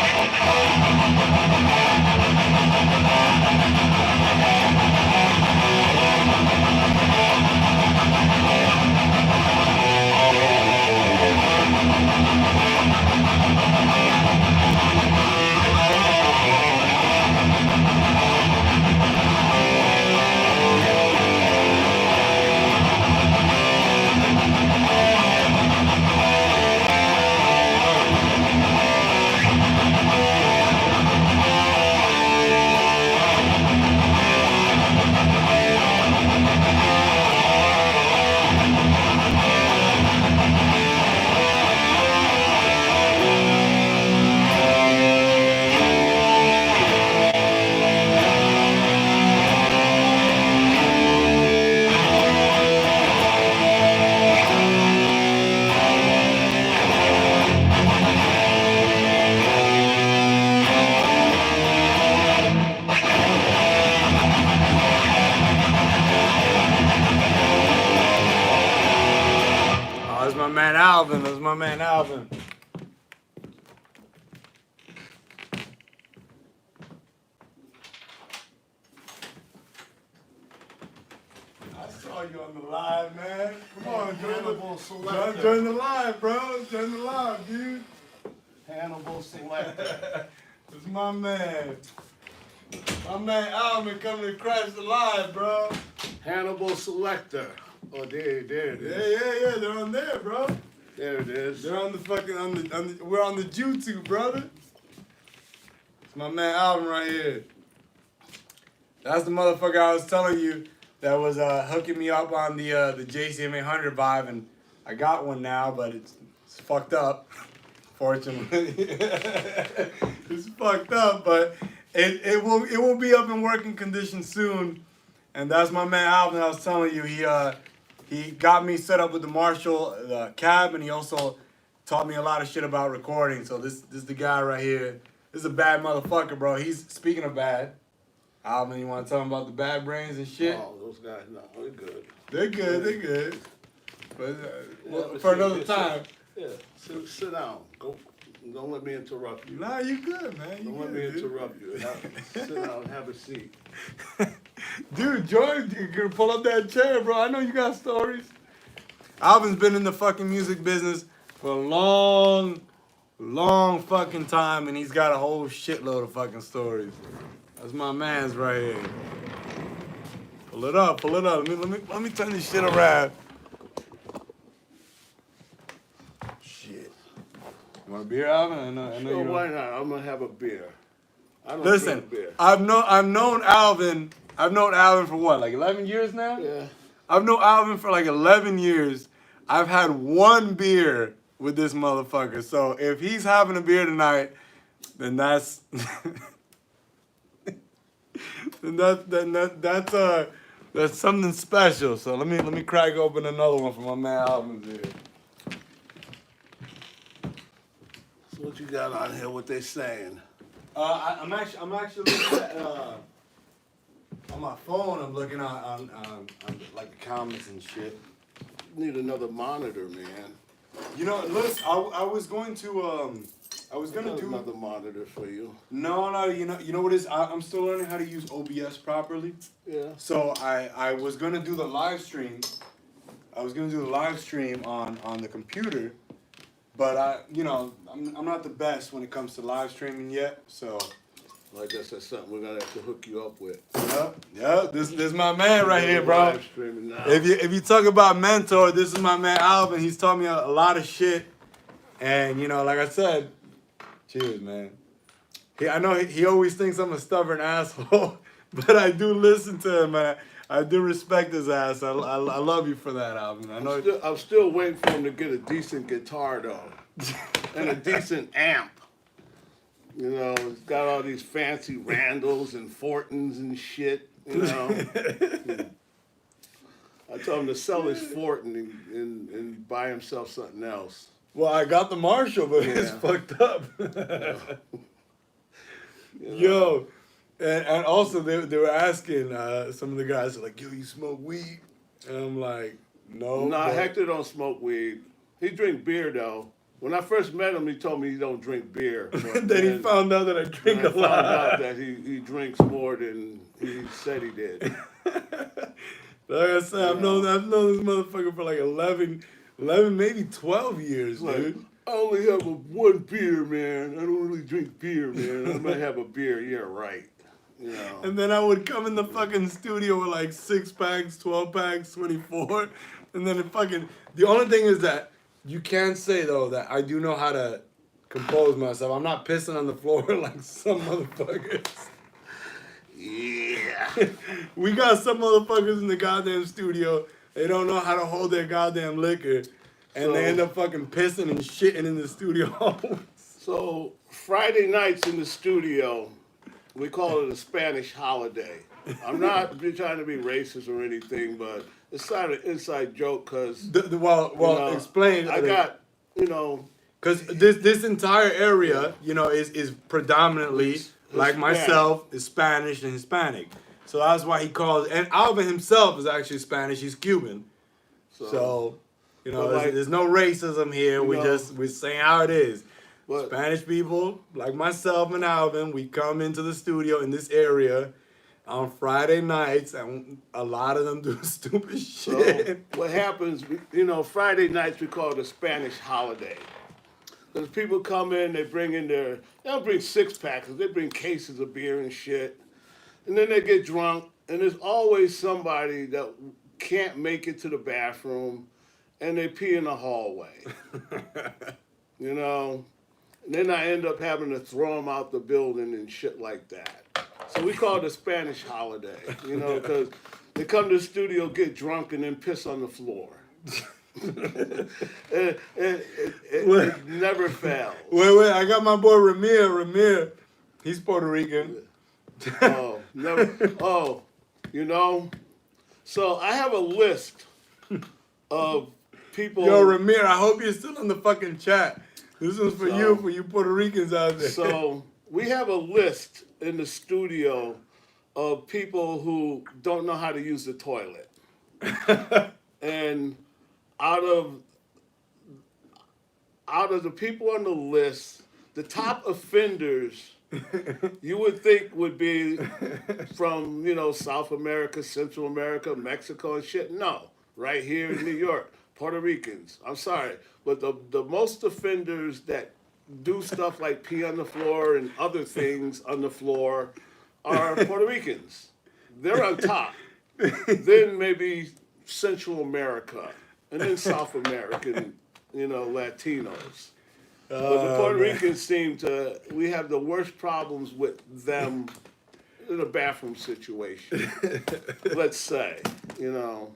That's my man Alvin. That's my man Alvin. I saw you on the live, man. Come on, join the live, bro. Join the live, dude. Hannibal Selector. It's my man. My man Alvin coming to crash the live, bro. Hannibal Selector. Oh, there it is. Yeah. They're on there, bro. There it is. They're on the fucking we're on the YouTube, brother. It's my man Alvin right here. That's the motherfucker I was telling you that was hooking me up on the JCM 800 vibe, and I got one now, but it's fucked up. Fortunately, it's fucked up, but it will be up in working condition soon. And that's my man Alvin. I was telling you, he got me set up with the Marshall cab, and he also taught me a lot of shit about recording. So this is the guy right here. This is a bad motherfucker, bro. He's speaking of bad. Alvin, you want to tell him about the bad brains and shit? Oh, those guys, no, they're good. They're good. But well, for another time. Yeah, sit down. Go. Don't let me interrupt you. Nah, you good, man. Don't let me interrupt you. Sit down and have a seat. Dude, George, you can pull up that chair, bro. I know you got stories. Alvin's been in the fucking music business for a long fucking time, and he's got a whole shitload of fucking stories. That's my man's right here. Pull it up. Let me turn this shit around. Shit. You want a beer, Alvin? I know Sure, you why not? I'm gonna have a beer. I don't Listen, drink beer. I've known Alvin for what, like 11 years now? Yeah. I've known Alvin for like 11 years. I've had one beer with this motherfucker. So if he's having a beer tonight, then that's that's something special. So let me crack open another one for my man Alvin's here. So what you got on here? What they saying? I'm actually looking at on my phone. I'm looking on like the comments and shit. You need another monitor, man. You know, listen, I was going to do another monitor for you. No, you know what it is? I'm still learning how to use OBS properly. Yeah. So I was gonna do the live stream. I was gonna do the live stream on the computer, but I'm not the best when it comes to live streaming yet. So. Well, I guess that's something we're gonna have to hook you up with. Yep. This is my man right here, bro. Live streaming now. If you talk about mentor, this is my man Alvin. He's taught me a lot of shit, and like I said, cheers, man. I know he always thinks I'm a stubborn asshole, but I do listen to him, and I do respect his ass. I love you for that, Alvin. I know. I'm still waiting for him to get a decent guitar though, and a decent amp. You know, it's got all these fancy Randalls and Fortons and shit. You know, I told him to sell his Fortin and buy himself something else. Well, I got the Marshall, but it's Yeah. fucked up. You know? Yo, and also they were asking some of the guys are like, yo, you smoke weed? And I'm like, no. Nah, but- Hector don't smoke weed. He drink beer though. When I first met him, he told me he don't drink beer. But then he found out that I drink I a found lot. out that he drinks more than he said he did. Like I said, I've known this motherfucker for like 11, maybe 12 years, Like, dude. I only have one beer, man. I don't really drink beer, man. I might have a beer. Yeah, right. You know. And then I would come in the fucking studio with like 6 packs, 12 packs, 24. And then the only thing is that you can't say though that I do know how to compose myself. I'm not pissing on the floor like some motherfuckers. Yeah. We got some motherfuckers in the goddamn studio. They don't know how to hold their goddamn liquor. And they So- end up fucking pissing and shitting in the studio. So Friday nights in the studio, we call it a Spanish holiday. I'm not trying to be racist or anything, but it's kind of an inside joke because Explain. I got, you know, Because this entire area, is predominantly, like Hispanic. myself, is Spanish and Hispanic. So that's why he calls, and Alvin himself is actually Spanish. He's Cuban. So But like- there's no racism here. We're saying how it is. but Spanish people, like myself and Alvin, we come into the studio in this area on Friday nights, and a lot of them do stupid so shit. what happens, you know, Friday nights we call it a Spanish holiday. Because people come in, they don't bring 6-packs, they bring cases of beer and shit. And then they get drunk, and there's always somebody that can't make it to the bathroom, and they pee in the hallway. You know? And then I end up having to throw them out the building and shit like that. So we call it a Spanish holiday, you know, because they come to the studio, get drunk, and then piss on the floor. It never fails. Wait, I got my boy Ramir. He's Puerto Rican. Oh, never. Oh, you know. So I have a list of people. Yo, Ramir, I hope you're still in the fucking chat. This one's for So- you Puerto Ricans out there. So we have a list in the studio of people who don't know how to use the toilet. And out of the people on the list, the top offenders you would think would be from, you know, South America, Central America, Mexico and shit. No, right here in New York, Puerto Ricans. I'm sorry, but the most offenders that do stuff like pee on the floor and other things on the floor are Puerto Ricans. They're on top. Then maybe Central America, and then South American, you know, Latinos. But the Puerto Ricans we have the worst problems with them in a bathroom situation. Let's say, you know.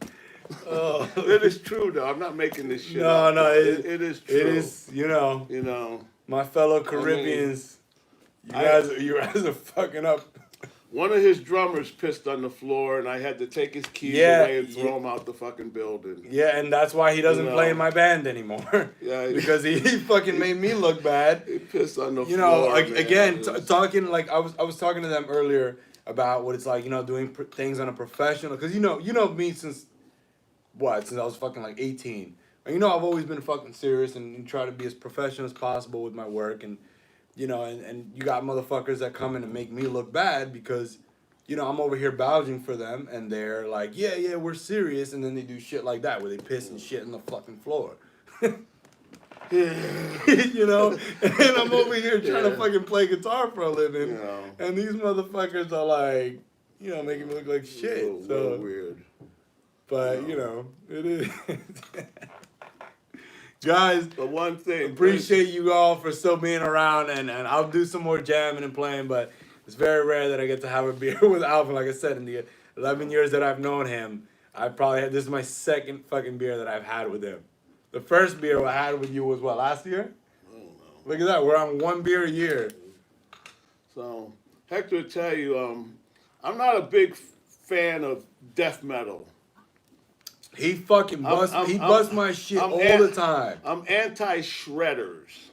It is true though. I'm not making this shit up. No, It is true. It is, You know, my fellow Caribbeans, you guys are fucking up. one of his drummers pissed on the floor, and I had to take his keys Yeah, away and throw him out the fucking building. Yeah, and that's why he doesn't You know. play in my band anymore. Yeah, because he fucking made me look bad. He pissed on the You floor. know, man. again, It was- talking like I was talking to them earlier about what it's like, doing things on a professional. Because you know me since I was fucking like 18. And I've always been fucking serious and try to be as professional as possible with my work. And and you got motherfuckers that come in and make me look bad because I'm over here vouching for them and they're like, yeah, we're serious, and then they do shit like that where they piss and shit on the fucking floor. And I'm over here trying to Yeah. fucking play guitar for a living, Yeah. and these motherfuckers are like, making me look like shit. a little So, weird. but Yeah. it is. Guys, But one thing, appreciate you all for still being around, and I'll do some more jamming and playing, but it's very rare that I get to have a beer with Alvin. Like I said, in the 11 years that I've known him, I probably had, this is my second fucking beer that I've had with him. The first beer I had with you was what, last year? I don't know. Look at that, we're on one beer a year. So Hector will tell you, I'm not a big fan of death metal. He fucking busts, he busts my shit all the time. I'm anti-shredders.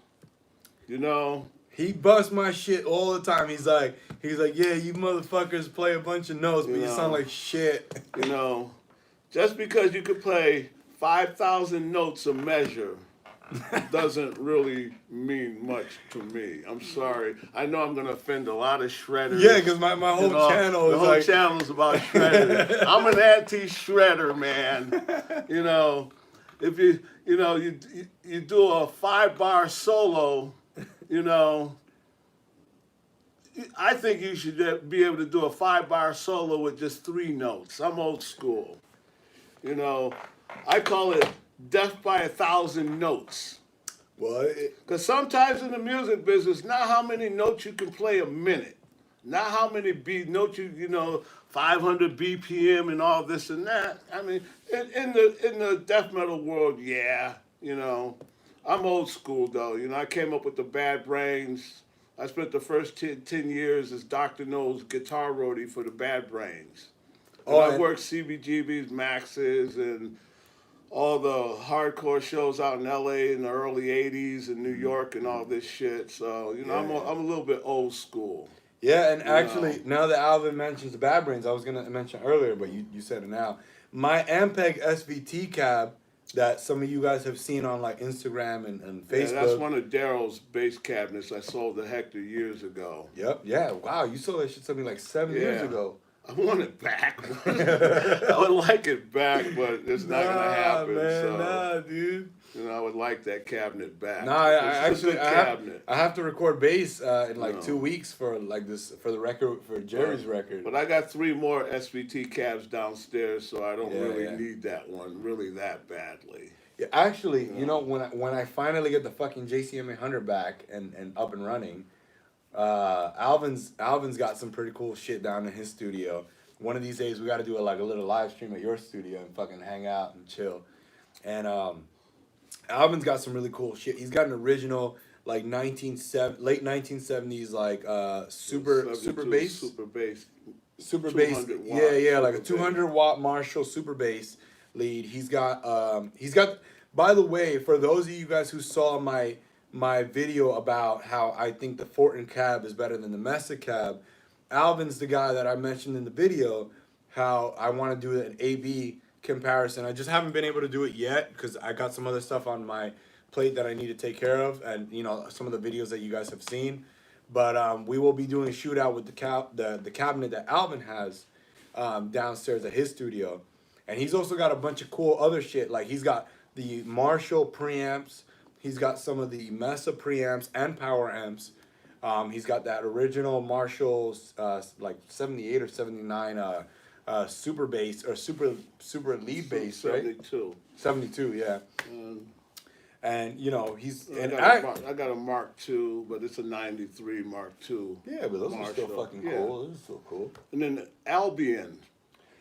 You know? He busts my shit all the time. He's like, yeah, you motherfuckers play a bunch of notes, but you sound like shit. You know, just because you could play 5,000 notes a measure doesn't really mean much to me. I'm sorry. I know I'm gonna offend a lot of shredders. Yeah, because my whole channel the is whole like channel's about shredders. I'm an anti-shredder, man. You know, if you do a 5-bar solo, you know, I think you should be able to do a 5-bar solo with just 3 notes. I'm old school. You know, I call it death by 1,000 notes. What? Because sometimes in the music business, not how many notes you can play a minute, not how many notes you know, 500 BPM and all this and that. I mean, in the death metal world, yeah, you know, I'm old school though. You know, I came up with the Bad Brains. I spent the first 10 years as Dr. No's guitar roadie for the Bad Brains. And I worked CBGB's, Max's, and all the hardcore shows out in LA in the early 80s in New York and all this shit. So, you know, I'm a little bit old school. Yeah, and actually, now that Alvin mentions the Bad Brains, I was going to mention earlier, but you said it now. My Ampeg SVT cab that some of you guys have seen on like Instagram and Facebook. Yeah, that's one of Daryl's bass cabinets I sold to Hector years ago. Yep, yeah, wow, you sold that shit to me like 7 years ago. I want it back. I would like it back, but it's not gonna happen. Man, so, dude. You know, I would like that cabinet back. I have to record bass in like 2 weeks for like this for the record for Jerry's record. But I got 3 more SVT cabs downstairs, so I don't really need that one really that badly. Yeah, actually, you know when I finally get the fucking JCM 800 back and up and running. Alvin's got some pretty cool shit down in his studio. One of these days we got to do a little live stream at your studio and fucking hang out and chill. And Alvin's got some really cool shit. He's got an original like late 1970s like super bass. Yeah, like a 200 watt Marshall super bass lead. He's got by the way, for those of you guys who saw my video about how I think the Fortin cab is better than the Mesa cab, Alvin's the guy that I mentioned in the video, how I want to do an A-B comparison. I just haven't been able to do it yet because I got some other stuff on my plate that I need to take care of, and you know, some of the videos that you guys have seen. But we will be doing a shootout with the cabinet that Alvin has downstairs at his studio. And he's also got a bunch of cool other shit, like he's got the Marshall preamps. He's got some of the Mesa preamps and power amps. He's got that original Marshall's like 78 or 79 super bass or super lead bass, 72. Right? 72, yeah. And you know I got a Mark II, but it's a '93 Mark II. Yeah, but those are still fucking cool. Those are still cool. And then the Albion.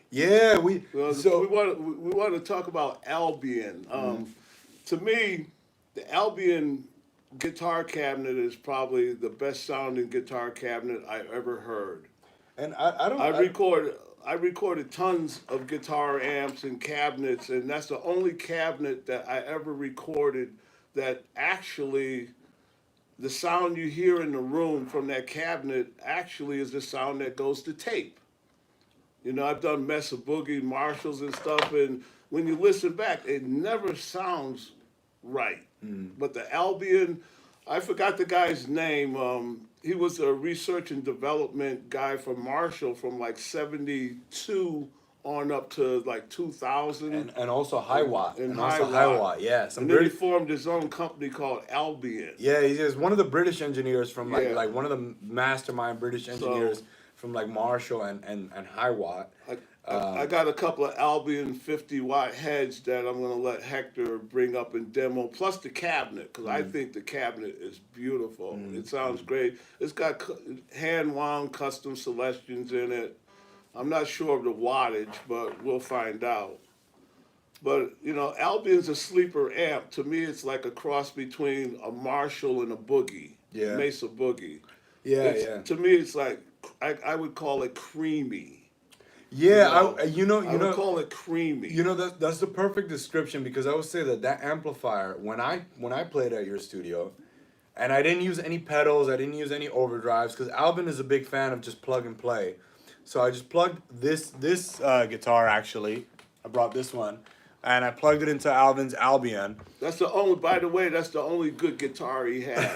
Yeah, we want to talk about Albion. To me, the Albion guitar cabinet is probably the best sounding guitar cabinet I ever heard. And I recorded tons of guitar amps and cabinets, and that's the only cabinet that I ever recorded that actually the sound you hear in the room from that cabinet actually is the sound that goes to tape. You know, I've done Mesa Boogie, Marshalls and stuff, and when you listen back, it never sounds right. But the Albion, I forgot the guy's name. He was a research and development guy from Marshall from like 72 on up to like 2000. And also Hiwatt. And also Hiwatt. Hiwatt, yeah. And then he formed his own company called Albion. Yeah, he's one of the British engineers from like one of the mastermind British engineers from like Marshall and Hiwatt. I got a couple of Albion 50-watt heads that I'm going to let Hector bring up and demo, plus the cabinet, because I think the cabinet is beautiful. It sounds great. It's got hand-wound custom Celestions in it. I'm not sure of the wattage, but we'll find out. But, you know, Albion's a sleeper amp. To me, it's like a cross between a Marshall and a Boogie, Yeah. Mesa Boogie. Yeah, yeah. To me, it's like, I would call it creamy. Yeah, You know, I would call it creamy. You know, that's the perfect description, because I would say that amplifier, when I played at your studio, and I didn't use any pedals, I didn't use any overdrives, because Alvin is a big fan of just plug and play. So I just plugged this guitar, actually. I brought this one, and I plugged it into Alvin's Albion. That's the only, by the way, that's the only good guitar he has.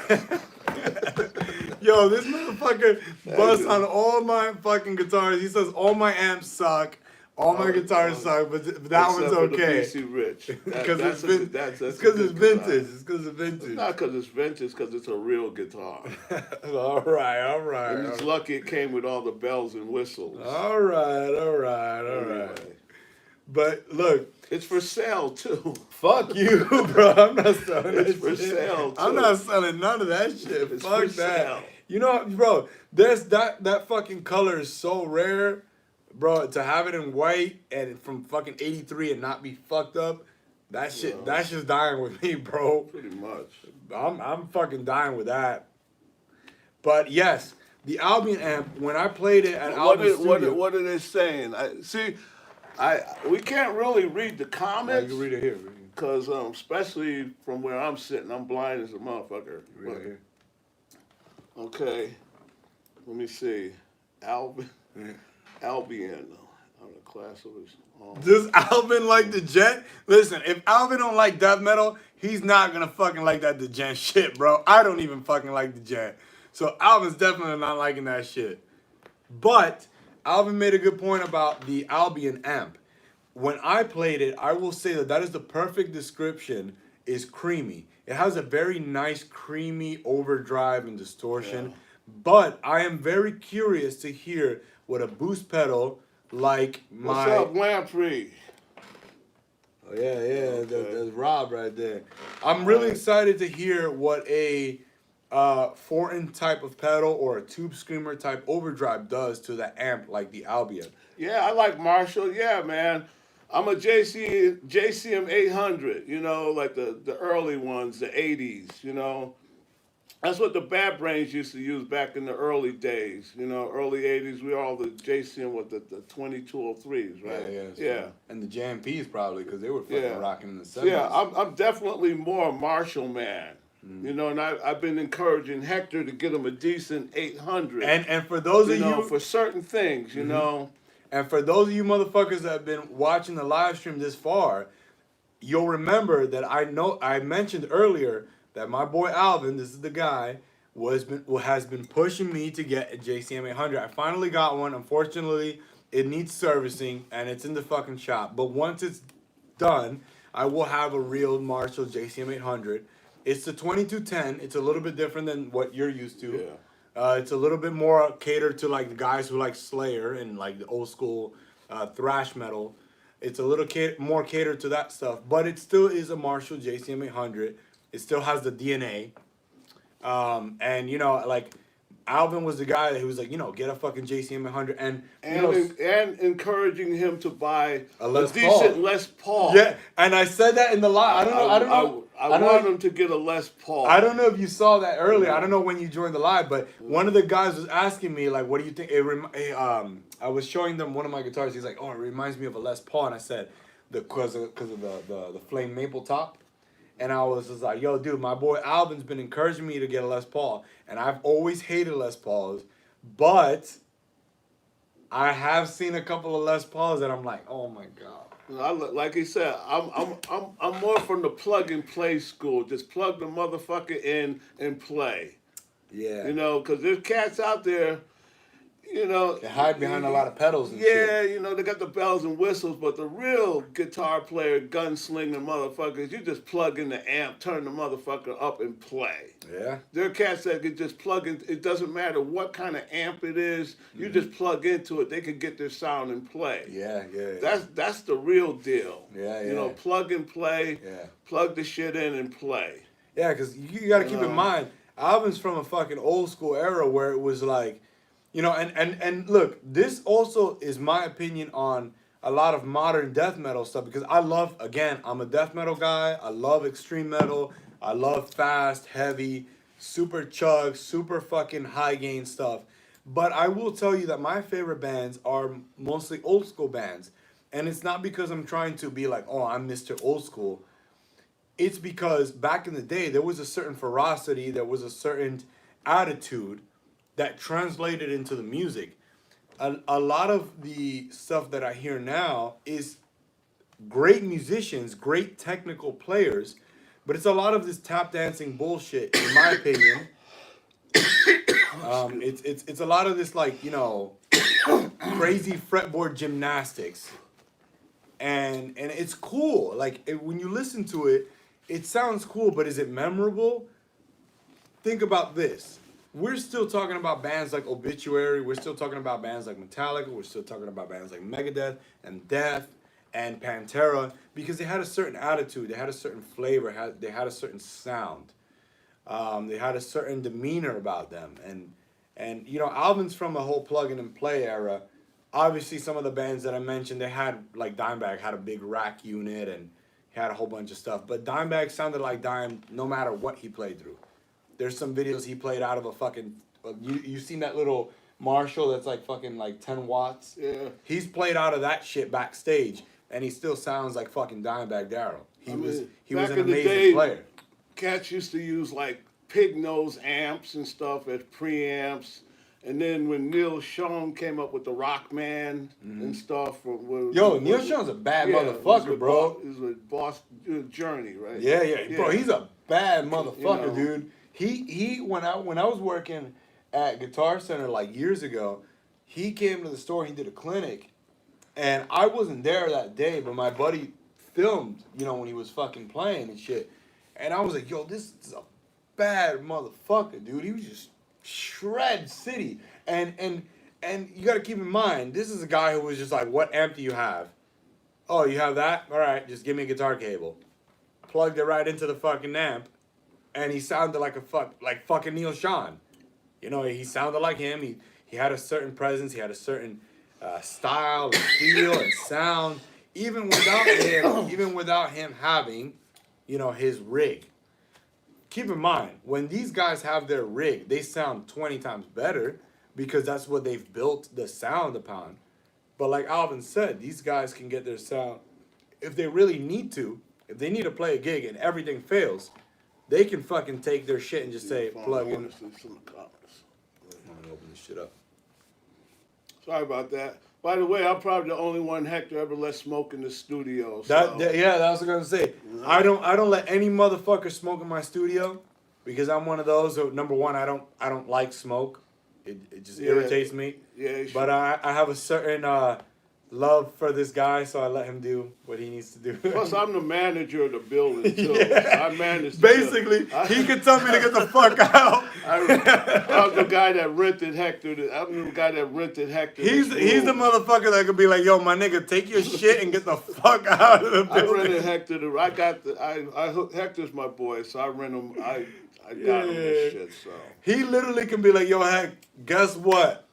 Yo, this motherfucker busts on all my fucking guitars. He says all my amps suck, all my guitars suck, but that one's Except for the okay. BC Rich. Because it's vintage. That's It's because it's good guitar. vintage. It's because it's vintage. It's not because it's vintage, because it's a real guitar. All right, all right. And it's lucky it came with all the bells and whistles. All right, all right, all right. Anyway. But look, It's for sale, too. fuck you, bro. I'm not selling that It's for shit. sale, I'm too. not selling none of that shit. It's Fuck for that. sale. You know, bro, there's that fucking color is so rare, bro, to have it in white and from fucking 83 and not be fucked up. That shit, Yeah. that's just dying with me, bro. Pretty much. I'm fucking dying with that. But yes, the Albion amp, when I played it at Albion Studio. What are they saying? We can't really read the You comments. can read it here. Because, especially from where I'm sitting, I'm blind as a motherfucker. Read it here. Okay, let me see. Albion. On the class of his own. Does Alvin like the Gent? Listen, if Alvin don't like death metal, he's not gonna fucking like that Gent shit, bro. I don't even fucking like the Gent. So Alvin's definitely not liking that shit. But Alvin made a good point about the Albion amp. When I played it, I will say that is the perfect description, is creamy. It has a very nice creamy overdrive and distortion. Yeah. But I am very curious to hear what a boost pedal like What's my... up, Lamprey? Oh, yeah, Okay. that's Rob right there. I'm really excited to hear what a Fortin type of pedal or a Tube Screamer type overdrive does to the amp like the Albion. Yeah, I like Marshall. Yeah, man. I'm a JCM 800, you know, like the early ones, the 80s, you know. That's what the Bad Brains used to use back in the early days, you know, early 80s. We were all the JCM with the 2203s, right? Yeah. And the JMPs probably, because they were fucking rocking in the 70s. Yeah, I'm definitely more a Marshall man. You know, and I've been encouraging Hector to get him a decent 800. And for those you of know, you... for certain things, you know. And for those of you motherfuckers that have been watching the live stream this far, you'll remember that I mentioned earlier that my boy Alvin, this is the guy, has been pushing me to get a JCM 800. I finally got one. Unfortunately, it needs servicing and it's in the fucking shop. But once it's done, I will have a real Marshall JCM 800. It's the 2210. It's a little bit different than what you're used to. Yeah. It's a little bit more catered to like the guys who like Slayer and like the old school thrash metal. It's a little more catered to that stuff, but it still is a Marshall JCM 800. It still has the DNA. And you know, like Alvin was the guy who was like, you know, get a fucking JCM 800 and And encouraging him to buy a Les decent Paul. Les Paul. Yeah, and I said that in the live. I don't know. I want him to get a Les Paul. I don't know if you saw that earlier. I don't know when you joined the live, but one of the guys was asking me like, "What do you think?" I was showing them one of my guitars. He's like, "Oh, it reminds me of a Les Paul," and I said, "Because of the flame maple top." And I was just like, "Yo, dude, my boy Alvin's been encouraging me to get a Les Paul, and I've always hated Les Pauls, but I have seen a couple of Les Pauls that I'm like, oh my god." Like he said, I'm more from the plug and play school. Just plug the motherfucker in and play. Yeah. You know, because there's cats out there. you know, They hide behind a lot of pedals and yeah, shit. you know, they got the bells and whistles, but the real guitar player, gunslinger motherfuckers, you just plug in the amp, turn the motherfucker up and play. Yeah. There are cats that could just plug in. It doesn't matter what kind of amp it is. You just plug into it. They could get their sound and play. Yeah, yeah. That's the real deal. Yeah, You know, yeah. plug and play. Yeah. Plug the shit in and play. Yeah, because you got to keep in mind, Alvin's from a fucking old school era where it was like, you know, and look, this also is my opinion on a lot of modern death metal stuff because I love, again, I'm a death metal guy. I love extreme metal. I love fast, heavy, super chug, super fucking high gain stuff. But I will tell you that my favorite bands are mostly old school bands. And it's not because I'm trying to be like, oh, I'm Mr. Old School. It's because back in the day, there was a certain ferocity, there was a certain attitude that translated into the music. A lot of the stuff that I hear now is great musicians, great technical players, but it's a lot of this tap dancing bullshit, in my opinion. It's a lot of this, like, you know, crazy fretboard gymnastics. And it's cool. Like, when you listen to it, it sounds cool, but is it memorable? Think about this. We're still talking about bands like Obituary. We're still talking about bands like Metallica. We're still talking about bands like Megadeth and Death and Pantera because they had a certain attitude. They had a certain flavor. They had a certain sound. They had a certain demeanor about them. And you know, Alvin's from a whole plug-in and play era. Obviously, some of the bands that I mentioned, they had, like Dimebag had a big rack unit and he had a whole bunch of stuff. But Dimebag sounded like Dime no matter what he played through. There's some videos he played out of a fucking, you seen that little Marshall that's like fucking like 10 watts? Yeah. He's played out of that shit backstage and he still sounds like fucking Dimebag Darrell. He was back an in the amazing day, player. Cats used to use like pig nose amps and stuff as preamps. And then when Neil Schon came up with the Rockman and stuff, Neil Schon's a bad motherfucker, bro. He's with Boss Journey, right? Yeah, bro. He's a bad motherfucker, You know. dude. He when I was working at Guitar Center like years ago, he came to the store. He did a clinic, and I wasn't there that day, but my buddy filmed. You know, when he was fucking playing and shit, and I was like, yo, this is a bad motherfucker, dude. He was just shred city, and you got to keep in mind, this is a guy who was just like, what amp do you have? Oh, you have that? All right, just give me a guitar cable. Plugged it right into the fucking amp, and he sounded like fucking Neil Schon. You know, he sounded like him. He had a certain presence. He had a certain style and feel and sound. Even without him having, you know, his rig. Keep in mind, when these guys have their rig, they sound 20 times better because that's what they've built the sound upon. But like Alvin said, these guys can get their sound if they really need to. If they need to play a gig and everything fails, they can fucking take their shit and just say, plug in. I'm gonna open this shit up. Sorry about that. By the way, I'm probably the only one Hector ever let smoke in the studio. That was what I was gonna say. I don't let any motherfucker smoke in my studio because I'm one of those who, number one, I don't like smoke. It just irritates me. Yeah. But I have a certain love for this guy, so I let him do what he needs to do. Plus, I'm the manager of the building too. Yeah. I manage. Basically, he could tell me to get the fuck out. I'm the guy that rented Hector. I'm the guy that rented Hector. He's the motherfucker that could be like, yo, my nigga, take your shit and get the fuck out of the building. I rented Hector. Hector's my boy, so I rent him. I got him this shit. So he literally can be like, yo, Heck, guess what?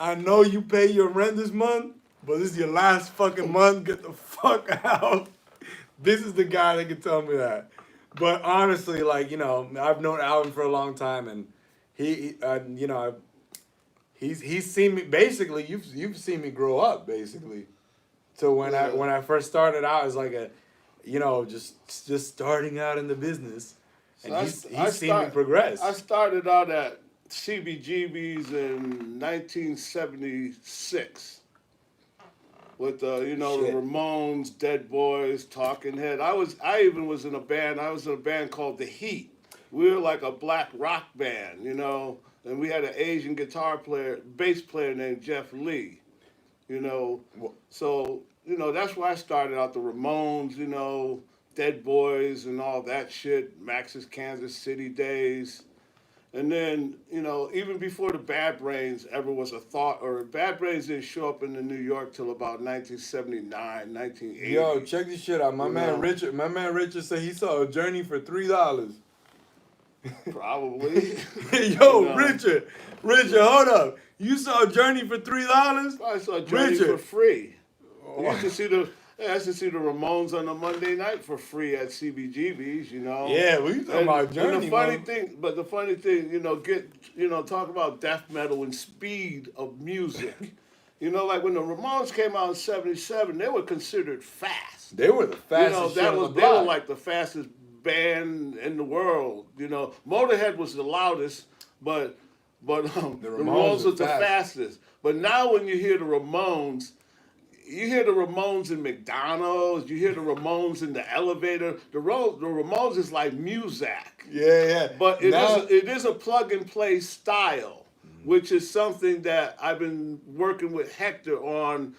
I know you pay your rent this month, but this is your last fucking month. Get the fuck out. This is the guy that can tell me that. But honestly, like, you know, I've known Alvin for a long time, and he's seen me. Basically, you've seen me grow up, basically. So when I first started out as like a, you know, just starting out in the business, and he's seen me progress. I started out at CBGB's in 1976. With the Ramones, Dead Boys, Talking Head. I even was in a band. I was in a band called The Heat. we were like a black rock band, you know, and we had an Asian bass player named Jeff Lee, you know. So, you know, that's why I started out the Ramones, you know, Dead Boys and all that shit, Max's Kansas City days. And then, you know, even before the Bad Brains ever was a thought, or Bad Brains didn't show up in New York till about 1979, 1980. Yo, check this shit out. My You man know? Richard said he saw a Journey for $3. Probably. Yo, You know? Richard, hold up. You saw a Journey for $3? I saw Journey for Richard. free. I used to see the Ramones on a Monday night for free at CBGB's, you know. Yeah, we talking about Journey, And the funny man. thing, you know, talk about death metal and speed of music. You know, like when the Ramones came out in '77, they were considered fast. They were the fastest shit on the They were block. like the fastest band in the world. You know, Motorhead was the loudest, but the Ramones was the fastest. But now when you hear the Ramones, you hear the Ramones in McDonald's, you hear the Ramones in the elevator. The Ramones is like Muzak. Yeah. But Now- it is a plug and play style, which is something that I've been working with Hector on,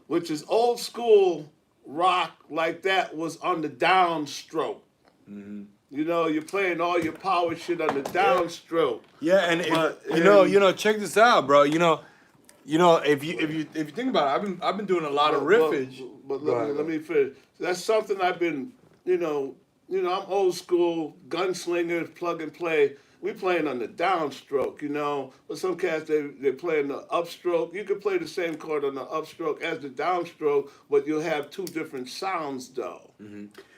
which is old school rock like that was on the downstroke. You know, you're playing all your power shit on the downstroke. Yeah, and But, you know, check this out, bro. You know, if you think about it, I've been doing a lot of riffage. But let me finish. That's something I've been, you know, I'm old school, gunslingers, plug and play. We playing on the downstroke, you know. But some cats they play in the upstroke. You can play the same chord on the upstroke as the downstroke, but you'll have two different sounds though.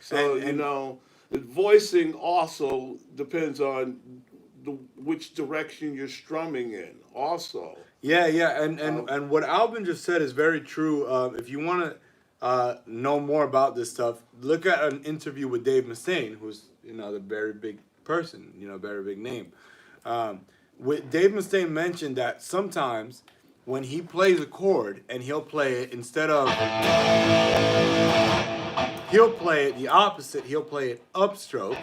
So And- you know, the voicing also depends on which direction you're strumming in. Also. Yeah, and what Alvin just said is very true. If you want to know more about this stuff, look at an interview with Dave Mustaine, who's a very big person, very big name. With Dave Mustaine mentioned that sometimes when he plays a chord and he'll play it he'll play it the opposite. He'll play it upstroke,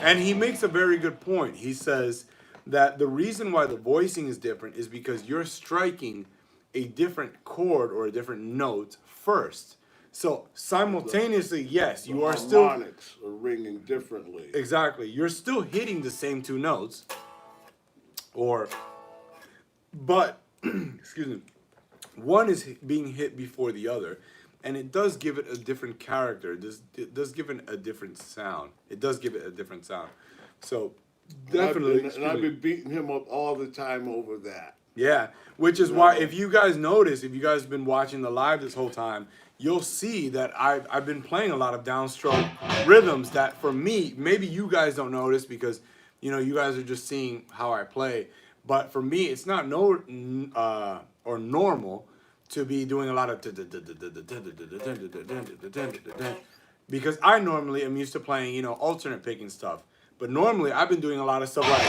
and he makes a very good point. He says that the reason why the voicing is different is because you're striking a different chord or a different note first. So simultaneously, yes, you are still Harmonics are ringing differently. exactly. You're still hitting the same two notes, but excuse me, one is being hit before the other, and it does give it a different character. It does give it a different sound. So definitely, And I've been beating him up all the time over that. yeah, which is why if you guys notice, if you guys have been watching the live this whole time, you'll see that I've been playing a lot of downstroke rhythms that for me, maybe you guys don't notice because you guys are just seeing how I play. But for me, it's not or normal to be doing a lot of because I normally am used to playing, alternate picking stuff. But normally I've been doing a lot of stuff like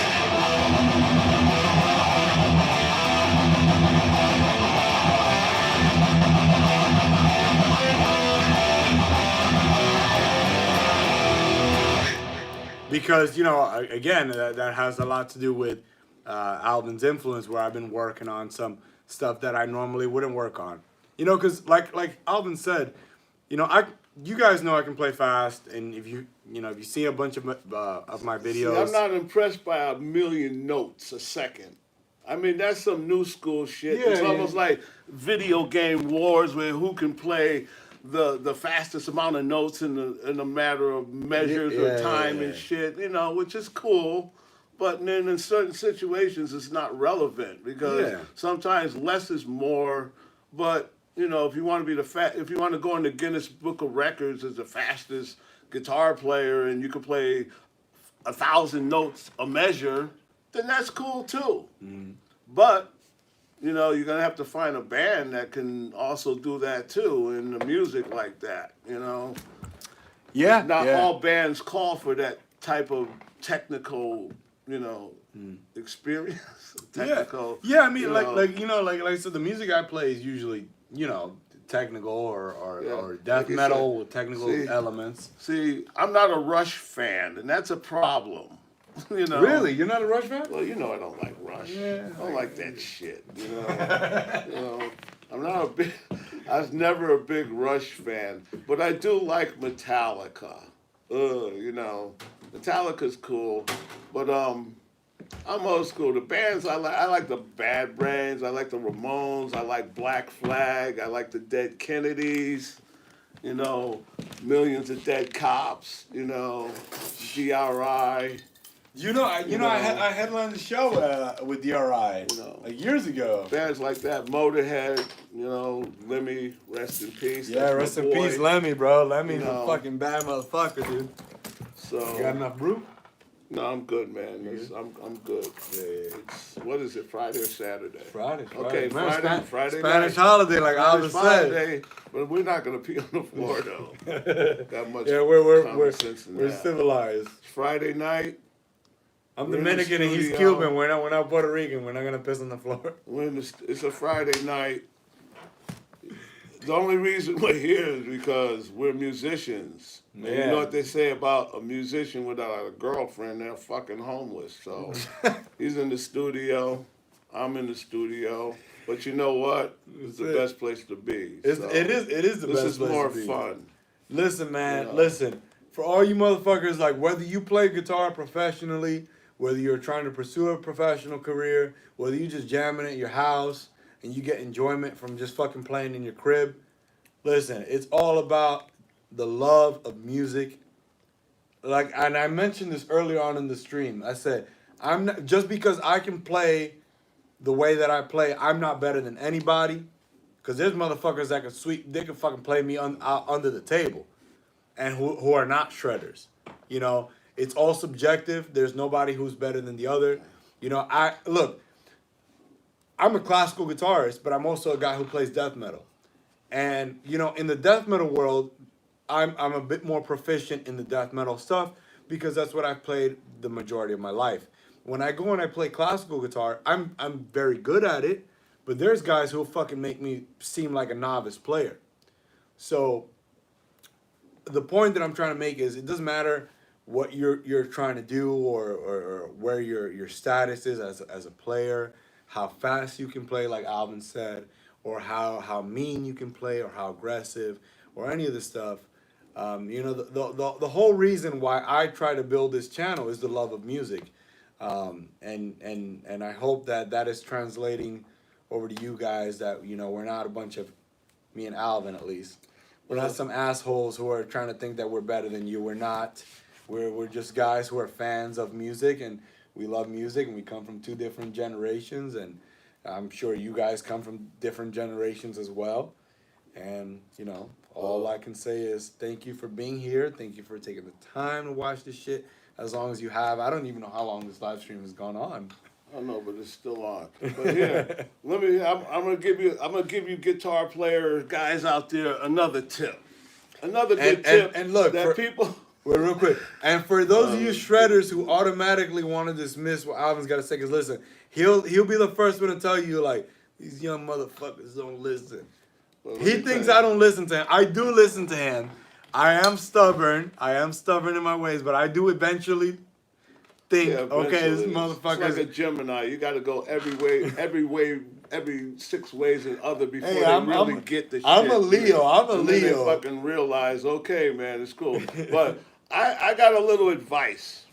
because again that has a lot to do with Alvin's influence, where I've been working on some stuff that I normally wouldn't work on. Because like Alvin said, you guys know I can play fast, and if you see a bunch of my videos, I'm not impressed by a million notes a second. I mean, that's some new school shit. Yeah, It's yeah. almost like video game wars where who can play the fastest amount of notes in a matter of measures or time and shit, which is cool. But then in certain situations, it's not relevant because sometimes less is more. But if you want to be if you want to go in the Guinness Book of Records as the fastest guitar player and you can play 1,000 notes a measure, then that's cool too. But you're gonna have to find a band that can also do that too in the music like that. Not all bands call for that type of technical, experience. Technical. Yeah, I mean, like I said, the music I play is usually, technical or Yeah. or death Like you metal said, with technical see, elements. See, I'm not a Rush fan, and that's a problem. You know. Really, you're not a Rush fan? Well, you know I don't like Rush. Yeah, I don't like that shit. You know, I'm not a big. I was never a big Rush fan, but I do like Metallica. You know, Metallica's cool, but I'm old school. The bands I like the Bad Brains. I like the Ramones. I like Black Flag. I like the Dead Kennedys. You know, Millions of Dead Cops. You know, DRI. I headlined the show with DRI You know. like years ago. Bands like that, Motorhead, you know, Lemmy, rest in peace. Yeah, That's rest my in boy. peace, Lemmy, bro. Lemmy's You know. a fucking bad motherfucker, dude. So You got enough brew? no, I'm good, man. I'm good. It's, what is it? Friday or Saturday? Friday. Okay, Man, Friday Spanish night. holiday, like I It's was saying. Friday, but we're not gonna be on the floor though. Got much Yeah, we're common sense in we're that. civilized. It's Friday night. I'm We're in the Dominican and he's studio. Cuban. We're not Puerto Rican. We're not gonna piss on the floor. It's a Friday night. The only reason we're here is because we're musicians. And you Yeah. know what they say about a musician without a girlfriend? They're fucking homeless. So he's in the studio. I'm in the studio. But you know what? It's the That's it. best place to be. It So is the This best is place more to be. fun. Listen, man, Yeah. listen. For all you motherfuckers, like whether you play guitar professionally, whether you're trying to pursue a professional career, whether you just jamming at your house and you get enjoyment from just fucking playing in your crib, listen, it's all about the love of music. Like, and I mentioned this earlier on in the stream. I said, I'm not, just because I can play the way that I play, I'm not better than anybody. Cause there's motherfuckers that they can fucking play me under the table, and who are not shredders. You know, it's all subjective. There's nobody who's better than the other. You know, I'm a classical guitarist, but I'm also a guy who plays death metal. And you know, in the death metal world, I'm a bit more proficient in the death metal stuff because that's what I've played the majority of my life. When I go and I play classical guitar, I'm very good at it, but there's guys who fucking make me seem like a novice player. So the point that I'm trying to make is it doesn't matter what you're trying to do or where your status is as a player, how fast you can play, like Alvin said, or how mean you can play, or how aggressive, or any of this stuff. You know, the whole reason why I try to build this channel is the love of music, and I hope that is translating over to you guys, that you know we're not a bunch of, me and Alvin at least, we're not some assholes who are trying to think that we're better than you. We're not. We're just guys who are fans of music, and we love music, and we come from two different generations, and I'm sure you guys come from different generations as well. And, you know, all I can say is thank you for being here. Thank you for taking the time to watch this shit as long as you have. I don't even know how long this live stream has gone on. I know, but it's still on. But here, I'm gonna give you guitar player guys out there another tip. Another good tip. And look, that people. Wait, real quick. And for those of you shredders who automatically want to dismiss what Alvin's got to say, because listen, he'll be the first one to tell you, like, these young motherfuckers don't listen. Well, He thinks I don't listen to him. I do listen to him. I am stubborn. in my ways, but I do eventually think, okay, this motherfucker It's like a Gemini. You got to go every 6 ways and other before Hey, they I'm really get the shit. I'm a Leo. And then they fucking realize, okay, man, it's cool. But I got a little advice.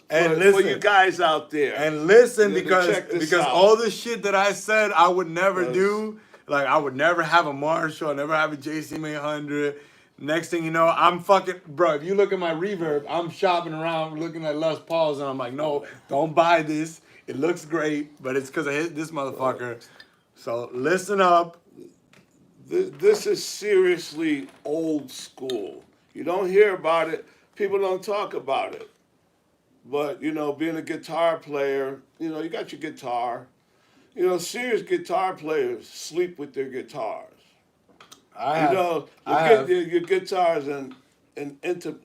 And for listen, you guys out there. and listen, You because check this out. all the shit that I said I would never Yes. do. Like, I would never have a Marshall, never have a JCM 800. Next thing you know, I'm fucking, bro, if you look at my reverb, I'm shopping around looking at Les Pauls, and I'm like, no, don't buy this. It looks great, but it's because I hit this motherfucker. So listen up. This is seriously old school. You don't hear about it. People don't talk about it. But, you know, being a guitar player, you know, you got your guitar. You know, serious guitar players sleep with their guitars. You know, your guitar is an intimate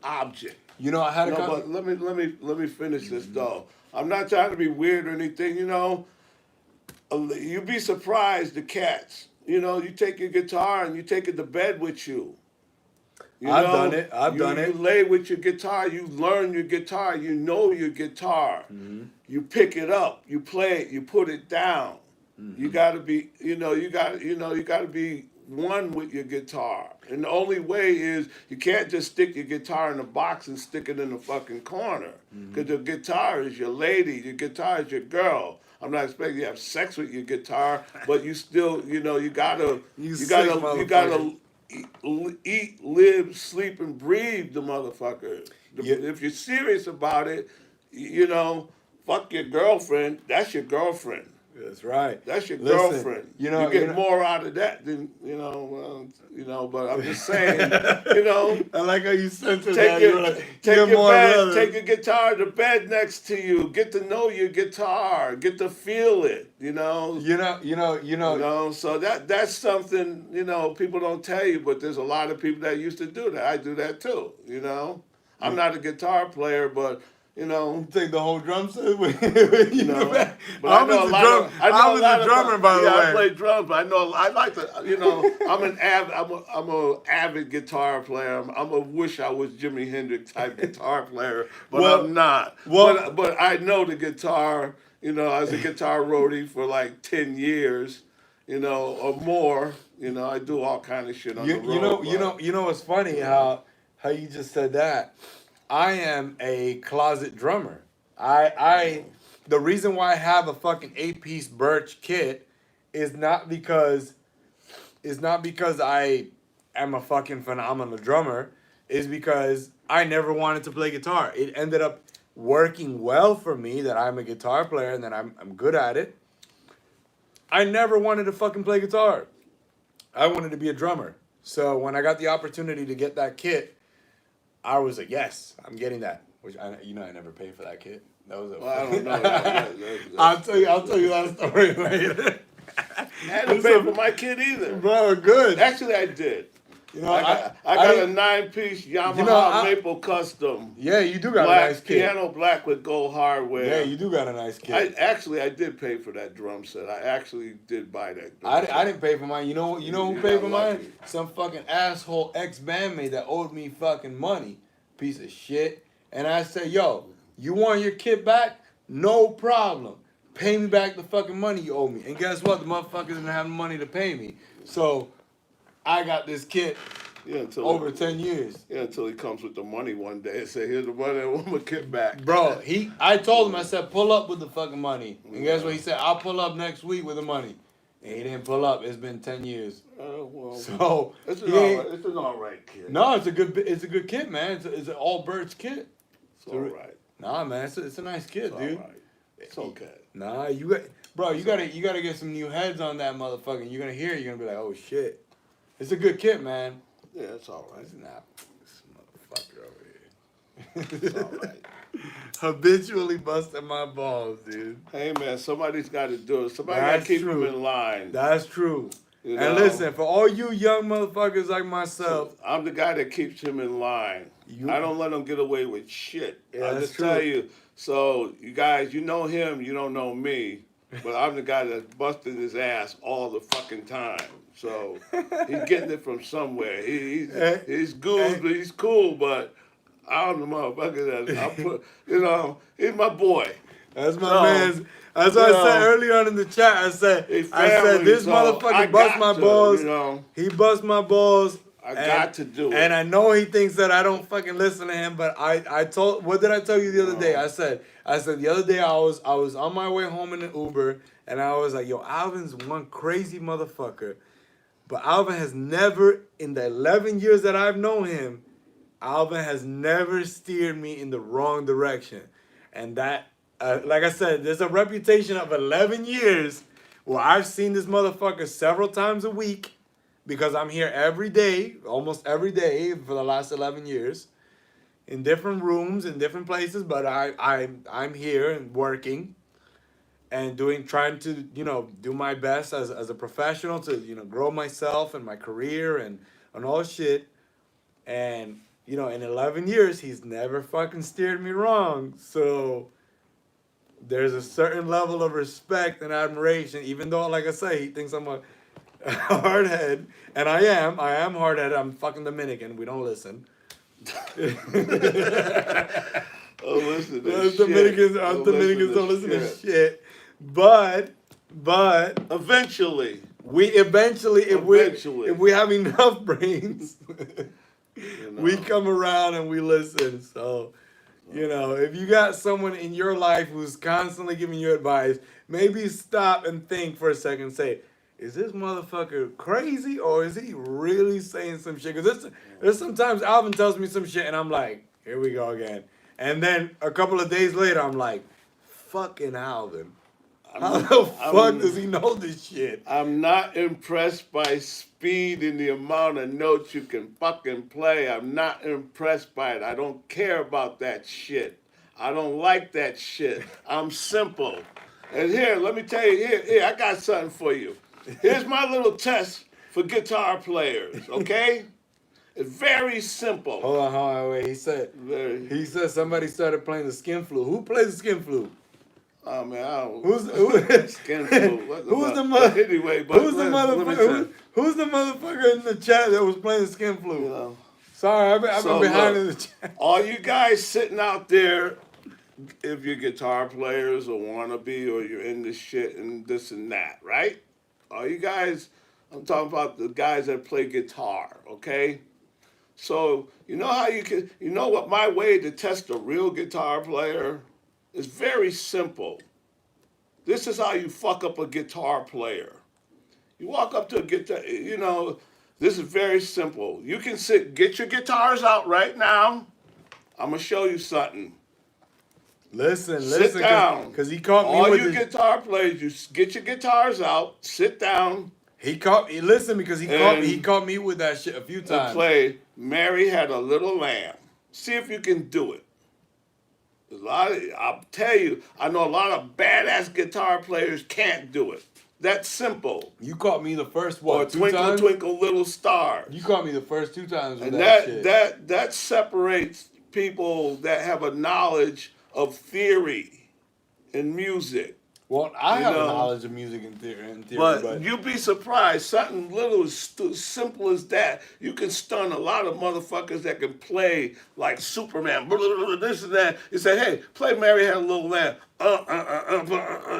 object. You know, I had a No, but let me finish this though. I'm not trying to be weird or anything. You know, you'd be surprised the cats. you know, you take your guitar and you take it to bed with you. I've done it. I've done it. You lay with your guitar. You learn your guitar. You know your guitar. Mm-hmm. You pick it up. You play it. You put it down. Mm-hmm. You got to be, you got to be one with your guitar. And the only way is you can't just stick your guitar in a box and stick it in the fucking corner. Because the guitar is your lady. Your guitar is your girl. I'm not expecting you to have sex with your guitar, but you still, you gotta eat, live, sleep, and breathe the motherfucker. Yeah. If you're serious about it, fuck your girlfriend. That's your girlfriend. That's right. That's your Listen, girlfriend. you know, get more out of that than But I'm just saying, I like how you censor that. Take You're like, your more bed, brother. take your guitar to bed next to you. Get to know your guitar. Get to feel it. So that's something people don't tell you, but there's a lot of people that used to do that. I do that too. I'm not a guitar player, but Take the whole drum set with you. but I was a drummer, by the way. I play drums, but I know I like to. I'm an avid guitar player. I'm a wish I was Jimi Hendrix type guitar player, but I'm not. But I know the guitar. I was a guitar roadie for like 10 years, or more. I do all kind of shit on the road. You know what's funny how you just said that. I am a closet drummer. The reason why I have a fucking 8-piece Birch kit is not because I am a fucking phenomenal drummer. Is because I never wanted to play guitar. It ended up working well for me that I'm a guitar player and that I'm good at it. I never wanted to fucking play guitar. I wanted to be a drummer. So when I got the opportunity to get that kit, I was like, yes, I'm getting that. Which I never paid for that kit. That was I don't know. I'll tell you that story later. I didn't pay for my kit either. Bro, good. Actually, I did. I got a 9-piece Yamaha Maple Custom. Yeah, you do got black, a nice kit. Piano black with gold hardware. Yeah, you do got a nice kit. I did pay for that drum set. I actually did buy that. I didn't pay for mine. You know who paid for mine? Some fucking asshole ex-bandmate that owed me fucking money. Piece of shit. And I said, yo, you want your kit back? No problem. Pay me back the fucking money you owe me. And guess what? The motherfucker didn't have the money to pay me. So I got this kit over 10 years. Yeah, until he comes with the money one day and say, here's the money, I want my kit back. Bro, I told him, I said, pull up with the fucking money. And guess what? He said, I'll pull up next week with the money. And he didn't pull up. It's been 10 years. So it's an all right kit. No, it's a good kit, man. It's an all Birch kit. It's all right. Nah, man, it's a nice kit, dude. All right. It's okay. Nah, you gotta get some new heads on that motherfucker. You're gonna hear it. You're gonna be like, oh shit, it's a good kit, man. Yeah, it's all right. It's not this motherfucker over here. It's all right. Habitually busting my balls, dude. Hey man, somebody's got to do it. Somebody got to keep him in line. That's true. And listen, for all you young motherfuckers like myself, I'm the guy that keeps him in line. I don't let him get away with shit. Yeah, I just tell you. So you guys, you know him, you don't know me, but I'm the guy that's busting his ass all the fucking time. So he's getting it from somewhere. He's good, but he's cool, but I'm the motherfucker that he's my boy. That's my man's. That's what I said earlier on in the chat. I said this motherfucker bust my balls. He bust my balls. I got to do it. And I know he thinks that I don't fucking listen to him, but what did I tell you the other day? I said the other day I was on my way home in the Uber and I was like, yo, Alvin's one crazy motherfucker. But Alvin has never, in the 11 years that I've known him, Alvin has never steered me in the wrong direction. And that, like I said, there's a reputation of 11 years where I've seen this motherfucker several times a week because I'm here every day, almost every day for the last 11 years, in different rooms, in different places, but I'm here and working and trying to, do my best as a professional to, grow myself and my career and all shit. And, in 11 years, he's never fucking steered me wrong. So there's a certain level of respect and admiration, even though, like I say, he thinks I'm a hard head, and I am hard headed. I'm fucking Dominican. We don't listen. Oh, listen to Us shit. Dominicans, Don't don't listen to shit. But Eventually, we eventually, if Eventually. we have enough brains, you know. we come around and we listen. So, you know, if you got someone in your life who's constantly giving you advice, maybe stop and think for a second. Say, is this motherfucker crazy or is he really saying some shit? Because there's sometimes Alvin tells me some shit and I'm like, here we go again. And then a couple of days later, I'm like, fucking Alvin. How the fuck does he know this shit? I'm not impressed by speed and the amount of notes you can fucking play. I'm not impressed by it. I don't care about that shit. I don't like that shit. I'm simple. And here, let me tell you, here, I got something for you. Here's my little test for guitar players, okay? It's very simple. Hold on, wait. He said somebody started playing the skin flute. Who plays the skin flute? Oh man, I don't. Who's Skin flute. who's the mother? Anyway, but Who's the let me tell motherfucker? you, Who's the motherfucker in the chat that was playing the skin flute? you know, Sorry, I've been So, behind look, in the chat. all you guys sitting out there, if you're guitar players or wanna be, or you're in this shit and this and that, right? All you guys, I'm talking about the guys that play guitar, okay? So you know how you know what my way to test a real guitar player is very simple. This is how you fuck up a guitar player. You walk up to a guitar, you know, this is very simple. You can get your guitars out right now. I'm gonna show you something. Listen, Sit down. because he caught me All with you the, guitar players, you get your guitars out, sit down, listen because And- he caught me with that shit a few and times. play Mary Had a Little Lamb. See if you can do it. I'll tell you, I know a lot of badass guitar players can't do it. That's simple. You caught me the first Or two Twinkle times. Twinkle Little Star. You caught me the first 2 times with And that shit. that separates people that have a knowledge of theory and music. Well, I you have know, a knowledge of music in theory, But you'd be surprised. Something little as simple as that, you can stun a lot of motherfuckers that can play like Superman. This and that. You say, hey, play Mary Had a Little Lamb.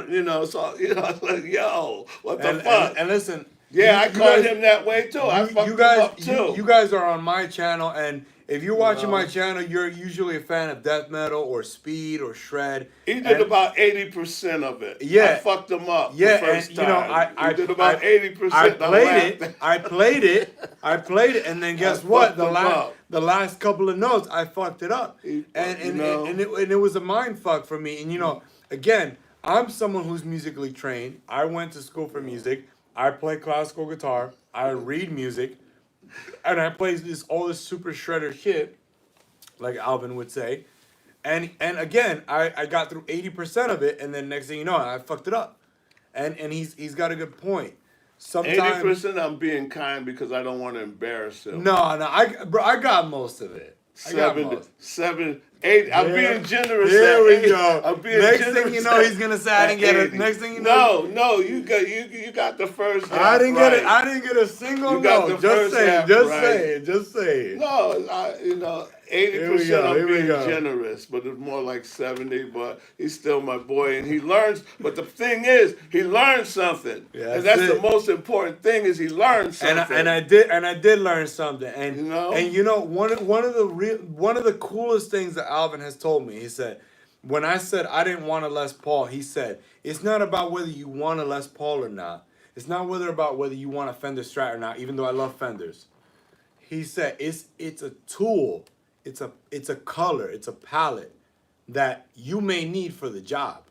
You know, so you know, it's like, yo, what the fuck? and listen. Yeah, I you caught guys- him that way too. I fucked you him guys, up too. you guys are on my channel, and if you're watching know. my channel, you're usually a fan of death metal or speed or shred. He did And- about 80% of it. Yeah. I fucked him up Yeah, the first and you know, time. I He did about 80%. I I played laughed. it. I played it, and then guess what? fucked him up. The last couple of notes, I fucked it up, You and know. it was a mind fuck for me. And you know, again, I'm someone who's musically trained. I went to school for music. I play classical guitar. I read music, and I play all this super shredder shit, like Alvin would say. And again, I got through 80% of it, and then next thing you know, I fucked it up. And he's got a good point. Sometimes 80% I'm being kind because I don't want to embarrass him. no, I got most of it. I got most. 7, 8. I'm being generous. There at we 8. go. I'm being Next generous thing you know, at- he's gonna say I didn't at get it. 80. Next thing you know, No, you got the first half I didn't get it. right. I didn't get a single You got note. the Just first say it. half Just right. say it. Just say it. No, you know, 80% Here I'm we being go. generous, but it's more like 70. But he's still my boy, and he learns. But the thing is, he learns something, Yeah, and that's that's the it. most important thing is he learns And something. I did learn something. And You know? one of the coolest things that Alvin has told me. He said, when I said I didn't want a Les Paul, he said it's not about whether you want a Les Paul or not. It's not about whether you want a Fender Strat or not. Even though I love Fenders, he said it's a tool. It's a color. It's a palette that you may need for the job.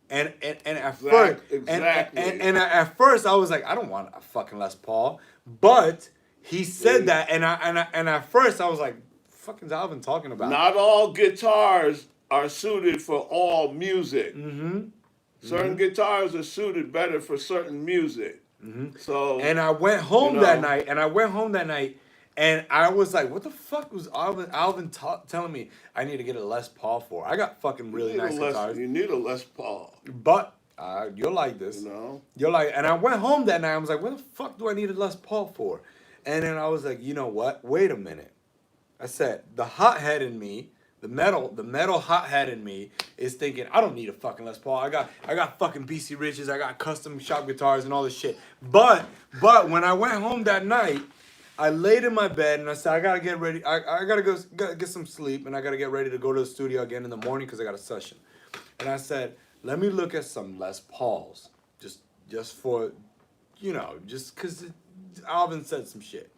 And at first, Exactly. and at first I was like, I don't want a fucking Les Paul, but he said that, and at first I was like, fucking Alvin talking about. Not all guitars are suited for all music. Mm-hmm. Certain guitars are suited better for certain music. Mm-hmm. So And I went home You know. that night, and I was like, what the fuck was Alvin telling me I need to get a Les Paul for? I got fucking really nice guitars. You need a Les Paul. But You'll like this. You know. You're like, and I went home that night. I was like, what the fuck do I need a Les Paul for? And then I was like, you know what? Wait a minute. I said, the hothead in me, the metal hothead in me is thinking, I don't need a fucking Les Paul. I got fucking BC Riches. I got custom shop guitars and all this shit. But when I went home that night, I laid in my bed and I said, I gotta get ready. I gotta go get some sleep and I gotta get ready to go to the studio again in the morning because I got a session. And I said, let me look at some Les Pauls, just for, just because Alvin said some shit.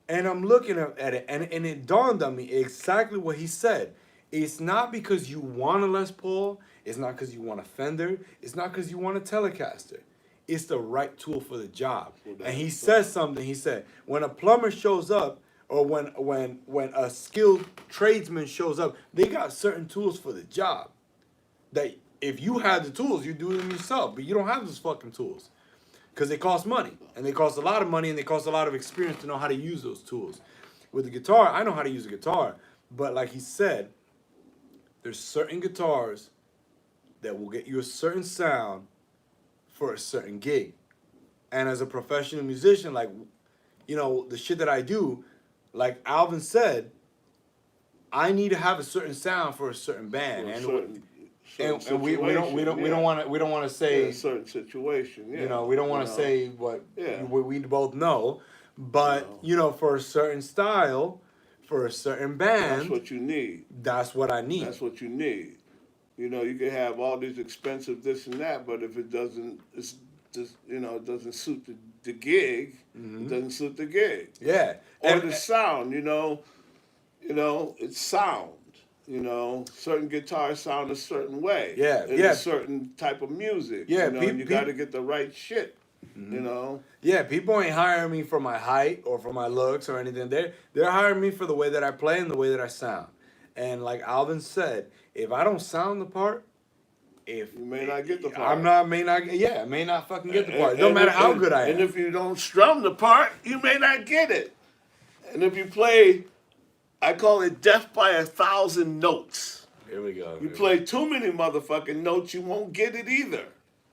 And I'm looking at it, and it dawned on me exactly what he said. It's not because you want a Les Paul. It's not because you want a Fender. It's not because you want a Telecaster. It's the right tool for the job. And he says something. He said, when a plumber shows up, or when a skilled tradesman shows up, they got certain tools for the job. That if you had the tools, you do them yourself. But you don't have those fucking tools. Because they cost money. And they cost a lot of money and they cost a lot of experience to know how to use those tools. With the guitar, I know how to use a guitar. But like he said, there's certain guitars that will get you a certain sound for a certain gig. And as a professional musician, like, the shit that I do, like Alvin said, I need to have a certain sound for a certain band. And we don't want to say a certain situation. Yeah. We don't want to say what we both know, but for a certain style, for a certain band, that's what you need. That's what I need. That's what you need. You can have all these expensive this and that, but if it doesn't, it doesn't suit the gig. It doesn't suit the gig. Yeah, or the sound. It's sound. Certain guitars sound a certain way. Yeah, in a certain type of music. Yeah, and you got to get the right shit. Yeah, people ain't hiring me for my height or for my looks or anything. They're hiring me for the way that I play and the way that I sound. And like Alvin said, if I don't sound the part, you may not get the part. I may not fucking get the part. It don't matter how good I am. And if you don't strum the part, you may not get it. And if you play, I call it death by 1,000 notes. Here we go. You play too many motherfucking notes, you won't get it either.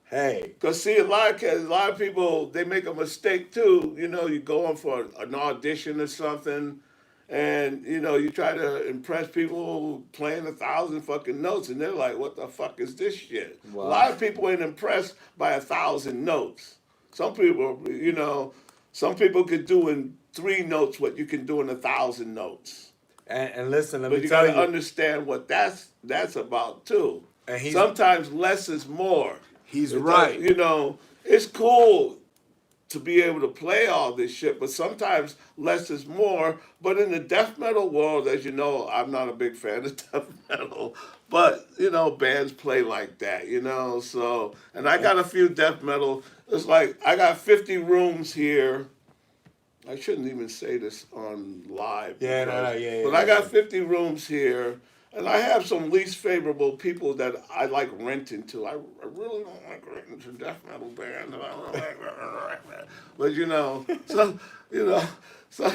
Hey. Because see, a lot of people, they make a mistake too. You go on for an audition or something, and you try to impress people playing 1,000 fucking notes, and they're like, "What the fuck is this shit?" Wow. A lot of people ain't impressed by 1,000 notes. Some people, some people could do in 3 notes what you can do in 1,000 notes. And listen, let me tell you. But you got to understand what that's about too. And sometimes less is more. He's right. It's cool to be able to play all this shit, but sometimes less is more. But in the death metal world, as you know, I'm not a big fan of death metal, but bands play like that, So, and I got a few death metal. It's like I got 50 rooms here. I shouldn't even say this on live. But I got 50 rooms here. And I have some least favorable people that I like renting to. I really don't like renting to death metal bands. But so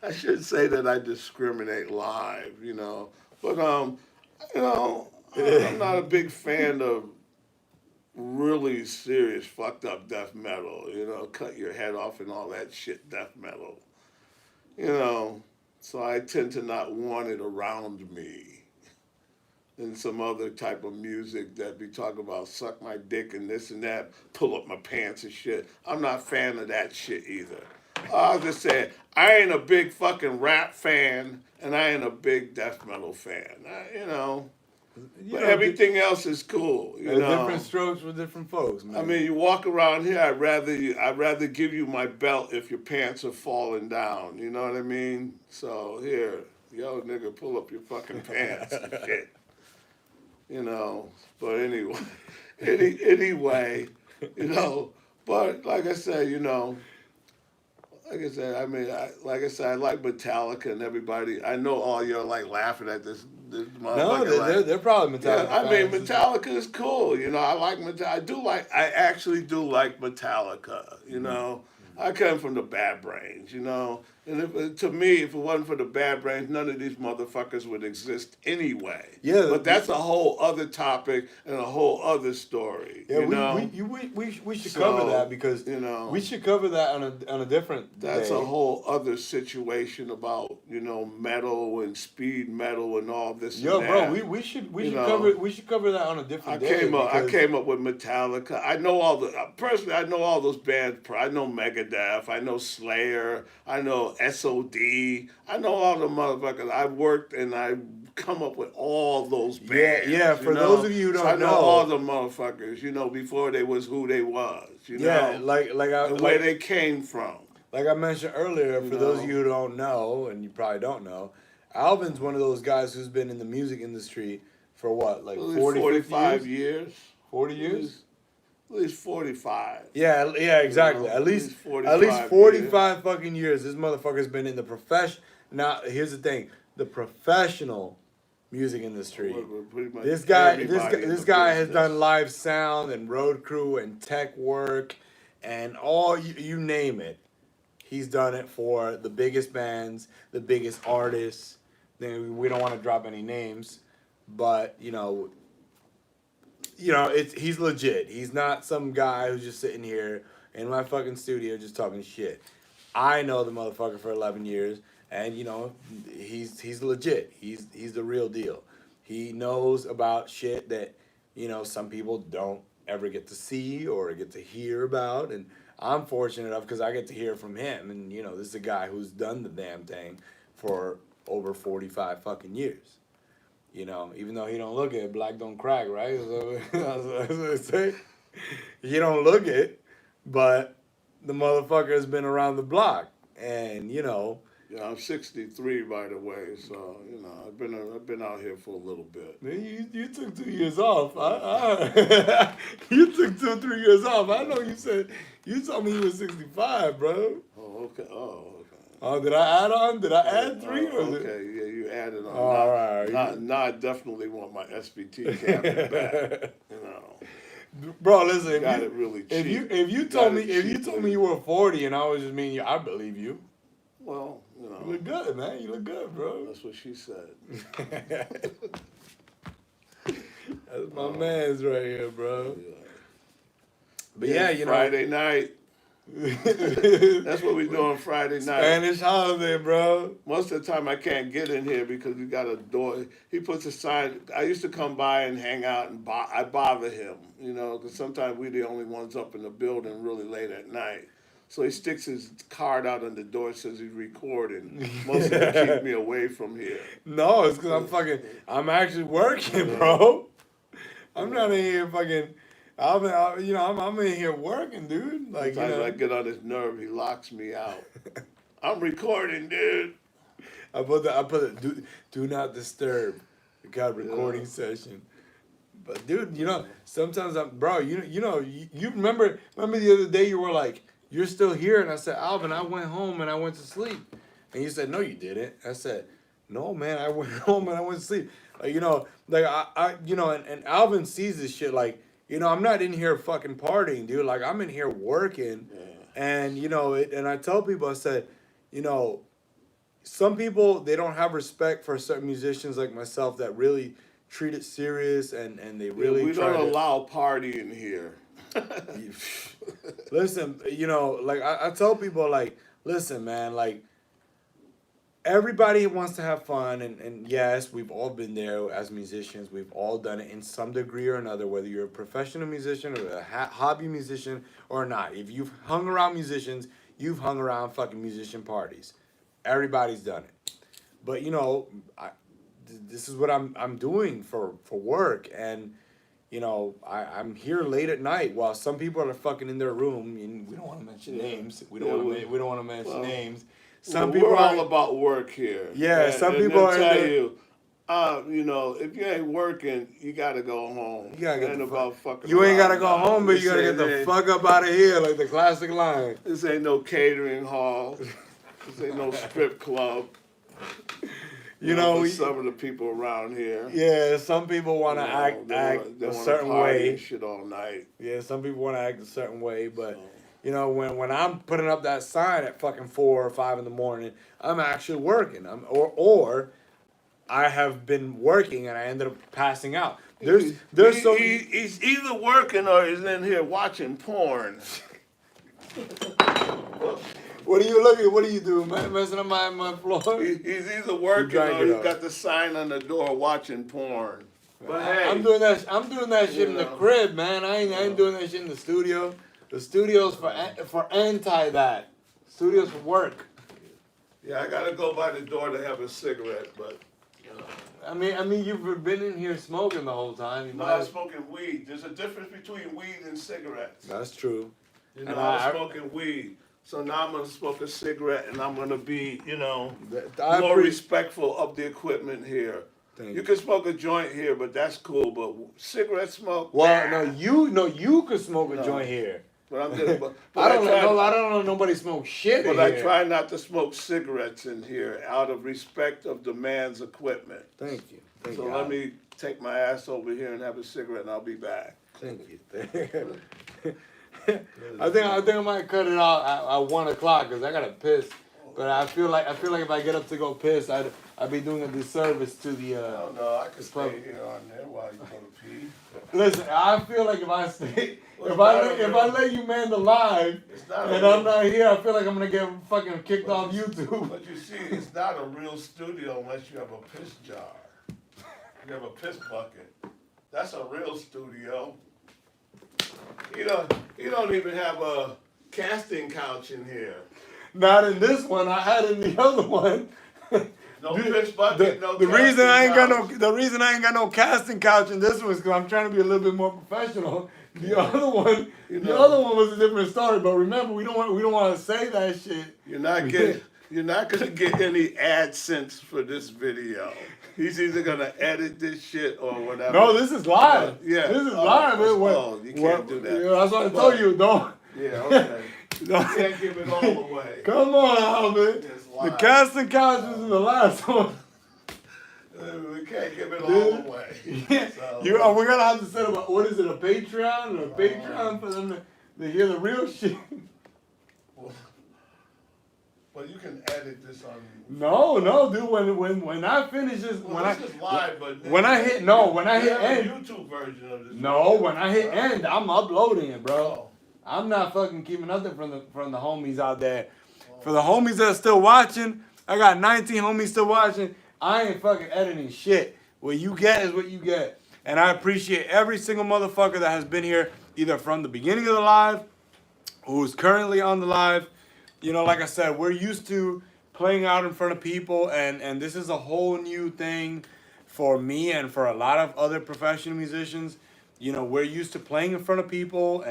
I should say that I discriminate live, But I'm not a big fan of really serious fucked up death metal. Cut your head off and all that shit death metal. So I tend to not want it around me. And some other type of music that be talking about suck my dick and this and that, pull up my pants and shit. I'm not a fan of that shit either. I was just saying, I ain't a big fucking rap fan, and I ain't a big death metal fan. But everything else is cool. Different strokes for different folks, man. I mean, you walk around here, I'd rather give you my belt if your pants are falling down. You know what I mean? So here, nigga, pull up your fucking pants and shit. But anyway, but like I said, I like Metallica and everybody. I know all y'all like laughing at this No, they're probably Metallica. Yeah, I mean, Metallica is cool. I like Metallica. I actually do like Metallica. I come from the Bad Brains. And to me, if it wasn't for the Bad Brains, none of these motherfuckers would exist anyway. Yeah, but that's a whole other topic and a whole other story. Yeah, you know? we should So, cover that because you know, we should cover that on a different that's day. a whole other situation about metal and speed metal and all this. Yo, and bro, that. we should cover that on a different I day. came up with Metallica. I know personally. I know all those bands. I know Megadeth. I know Slayer. I know SOD. I know all the motherfuckers. I've worked and I come up with all those bands. Yeah. For those of you who don't I know know, all the motherfuckers. Before they was who they was. Yeah, where they came from. Like I mentioned earlier, for those of you who don't know, and you probably don't know, Alvin's one of those guys who's been in the music industry for what, like 45 years? 40 years? At least 45. Yeah, exactly. At least 45 fucking years. This motherfucker's been in the profession. Now, here's the thing: the professional music industry. This guy has done live sound and road crew and tech work, and all you name it. He's done it for the biggest bands, the biggest artists. Then we don't want to drop any names, but he's legit. He's not some guy who's just sitting here in my fucking studio just talking shit. I know the motherfucker for 11 years, and he's legit. He's the real deal. He knows about shit that some people don't ever get to see or get to hear about, and I'm fortunate enough because I get to hear from him, and this is a guy who's done the damn thing for over 45 fucking years. Even though he don't look it, black don't crack, right? So, that's what I say. He don't look it, but the motherfucker has been around the block, and Yeah, I'm 63 by the way, so I've been out here for a little bit. You took 2 years off. You took 2 or 3 years off. I know you told me you were 65, bro. Oh, okay. Oh, did I add on? Did I add 3? Okay, yeah, you added on. All right. Now I definitely want my SBT cabinet back. Bro, listen. Got it really cheap. If you told me you were 40 and I was just mean you, I believe you. Well, You look good, man. You look good, bro. That's what she said. That's my man's right here, bro. Yeah. But yeah, Friday night. That's what we do on Friday night. Spanish holiday, bro. Most of the time I can't get in here because we got a door. He puts a sign. I used to come by and hang out and I bother him, because sometimes we're the only ones up in the building really late at night. So he sticks his card out on the door, says he's recording. Mostly to keep me away from here. No, it's because I'm actually working, bro. I'm not in here fucking. I'm in here working, dude. Like, Sometimes I get on his nerve, he locks me out. I'm recording, dude. I put the do not disturb. We got a recording session. But dude, sometimes you remember the other day you were like, you're still here, and I said, Alvin, I went home and I went to sleep. And you said, no, you didn't. I said, no, man, I went home and I went to sleep. And Alvin sees this shit like, I'm not in here fucking partying, dude. Like, I'm in here working. Yeah. And, and I tell people, I said, some people, they don't have respect for certain musicians like myself that really treat it serious and they really we don't allow partying here. Listen, I tell people, like, listen, man, like, everybody wants to have fun, and yes, we've all been there as musicians. We've all done it in some degree or another, whether you're a professional musician or a hobby musician or not. If you've hung around musicians, you've hung around fucking musician parties. Everybody's done it. But, this is what I'm doing for work, and I'm here late at night while some people are fucking in their room. And we don't want to mention names. We don't want to mention names. Some people we're all about work here. Yeah, some people are. Tell you, if you ain't working, you gotta go home. You gotta get about fucking. You ain't gotta go home, but you gotta get the fuck up out of here, like the classic line. This ain't no catering hall. This ain't no strip club. Some of the people around here. Yeah, some people want to act a certain way. Shit all night. Yeah, some people want to act a certain way, but You know, when I'm putting up that sign at fucking 4 or 5 in the morning, I'm actually working. Or I have been working and I ended up passing out. There's so many. He's either working or he's in here watching porn. What are you looking? What do you do? Messing up my floor? He's either working drank or it he's up. got the sign on the door watching porn. But hey, I'm doing that. I'm doing that shit in the know. crib, man. I ain't doing that shit in the studio. The studio's for anti that. Studio's for work. yeah, I gotta go by the door to have a cigarette, but I mean, you've been in here smoking the whole time. You I'm might not as- smoking weed. There's a difference between weed and cigarettes. That's true. You know, And I was smoking weed. So now I'm gonna smoke a cigarette and I'm gonna be, I more appre- respectful of the equipment here. Thank You can smoke a joint here, but that's cool. But cigarette smoke, Well, you could smoke a No. joint here. but I'm just. But I don't try, know. I don't know nobody smoke shit in But I here. try not to smoke cigarettes in here out of respect of the man's equipment. Thank you. Thank So you. let me take my ass over here and have a cigarette, and I'll be back. Thank you. I think I might cut it off at 1 o'clock because I gotta piss. But I feel like if I get up to go piss, I'd be doing a disservice to the. Oh no, I can Fuck. stay here on there while you go to pee. Listen, I feel like if I stay, Well, if I let you man the live, It's not and a I'm not here, I feel like I'm gonna get fucking kicked off YouTube. But you see, it's not a real studio unless you have a piss jar. You have a piss bucket. That's a real studio. You don't even have a casting couch in here. Not in this one. I had it in the other one. No Dude, piss bucket, no the reason casting I ain't got couch. the reason I ain't got no casting couch in this one is because I'm trying to be a little bit more professional. The other one, You the know. other one was a different story. But remember, we don't want to say that shit. You're not gonna get any AdSense for this video. He's either gonna edit this shit or whatever. No, this is live. Yeah. This is Oh, live. oh, you can't do that. Yeah, that's what I told you. Don't. Yeah, okay. You can't give it all away. Come on, Alvin. It's The live. casting couch was in the last one. We can't give it all away. So, We're gonna have to set up what is it, a Patreon or a Patreon for them to hear the real shit. Well, you can edit this on. No, dude. When I finish this, Well, this is live, but when I hit you hit have end, a YouTube version of this. no, when I hit end, I'm uploading it, bro. Oh. I'm not fucking keeping nothing from the homies out there. For the homies that are still watching, I got 19 homies still watching. I ain't fucking editing shit. What you get is what you get. And I appreciate every single motherfucker that has been here, either from the beginning of the live, who's currently on the live. You know, like I said, we're used to playing out in front of people, and this is a whole new thing for me and for a lot of other professional musicians. You know, we're used to playing in front of people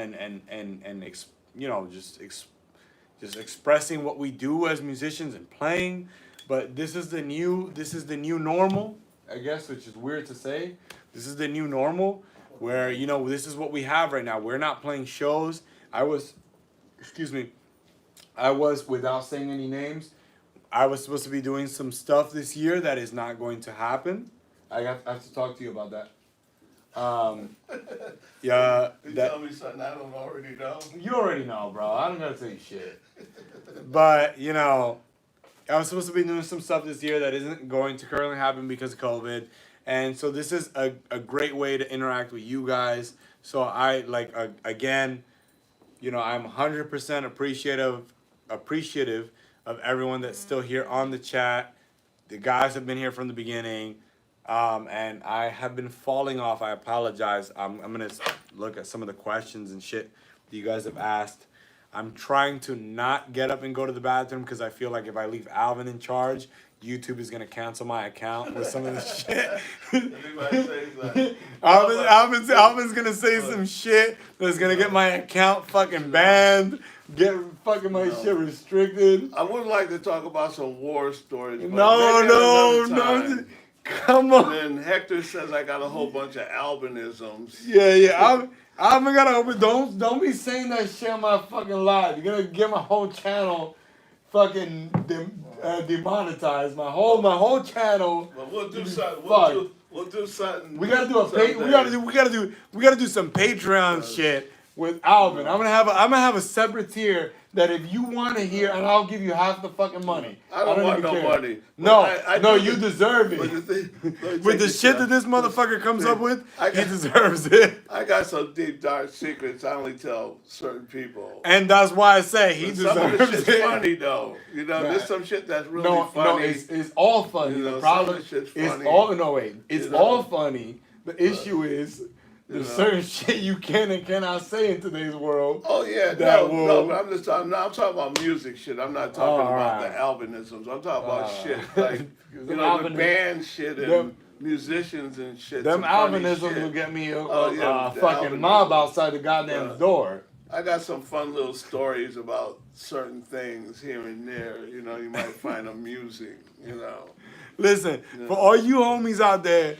just expressing what we do as musicians and playing. But this is the new normal, I guess, which is weird to say. This is the new normal where, you know, this is what we have right now. We're not playing shows. I was, without saying any names, I was supposed to be doing some stuff this year that is not going to happen. I have to talk to you about that. Yeah, You that tell me something I don't already know. you already know, bro. I don't gotta tell you shit. But you know, I was supposed to be doing some stuff this year that isn't going to currently happen because of COVID, and so this is a great way to interact with you guys. So I again, you know, I'm 100% appreciative of everyone that's still here on the chat. The guys have been here from the beginning. And I have been falling off. I apologize. I'm gonna look at some of the questions and shit that you guys have asked. I'm trying to not get up and go to the bathroom because I feel like if I leave Alvin in charge, YouTube is gonna cancel my account with some of this shit. Anybody says that? Alvin's gonna say some shit that's gonna get my account fucking banned, get fucking my shit restricted. I would like to talk about some war stories. But No. maybe another time. Come on. And then Hector says I got a whole bunch of albinisms. Yeah. I'm gonna open. Don't be saying that shit on my fucking live. You're gonna get my whole channel fucking demonetized. My whole channel. But we'll do something. Fuck. We'll do something. We gotta do we gotta do some Patreon shit with Alvin. I'm gonna have a separate tier that if you want to hear, and I'll give you half the fucking money. I don't want even no care. money. No, I no, do you the- deserve but it. the thing- let me With take the this shit out. that this motherfucker comes up with, I he got- deserves it. I got some deep dark secrets I only tell certain people. And that's why I say he But some of the deserves shit's it. funny though. You know, Nah. there's some shit that's really No, funny. it's all funny. You know, The some of problem the shit's is funny. all no wait. It's You know. all funny. The issue is there's know. certain shit you can and cannot say in today's world. Oh yeah, That no, will- but I'm just talking. No, I'm talking about music shit. I'm not talking about Alright. the Albinisms. I'm talking about shit like you Them know the Albinism- band shit and them- musicians and shit. Them some funny Alvinisms shit. will get me a yeah, the fucking mob Alvinisms. outside the goddamn Yeah. door. I got some fun little stories about certain things here and there. You know, you might find amusing. You know. Listen, for all you homies out there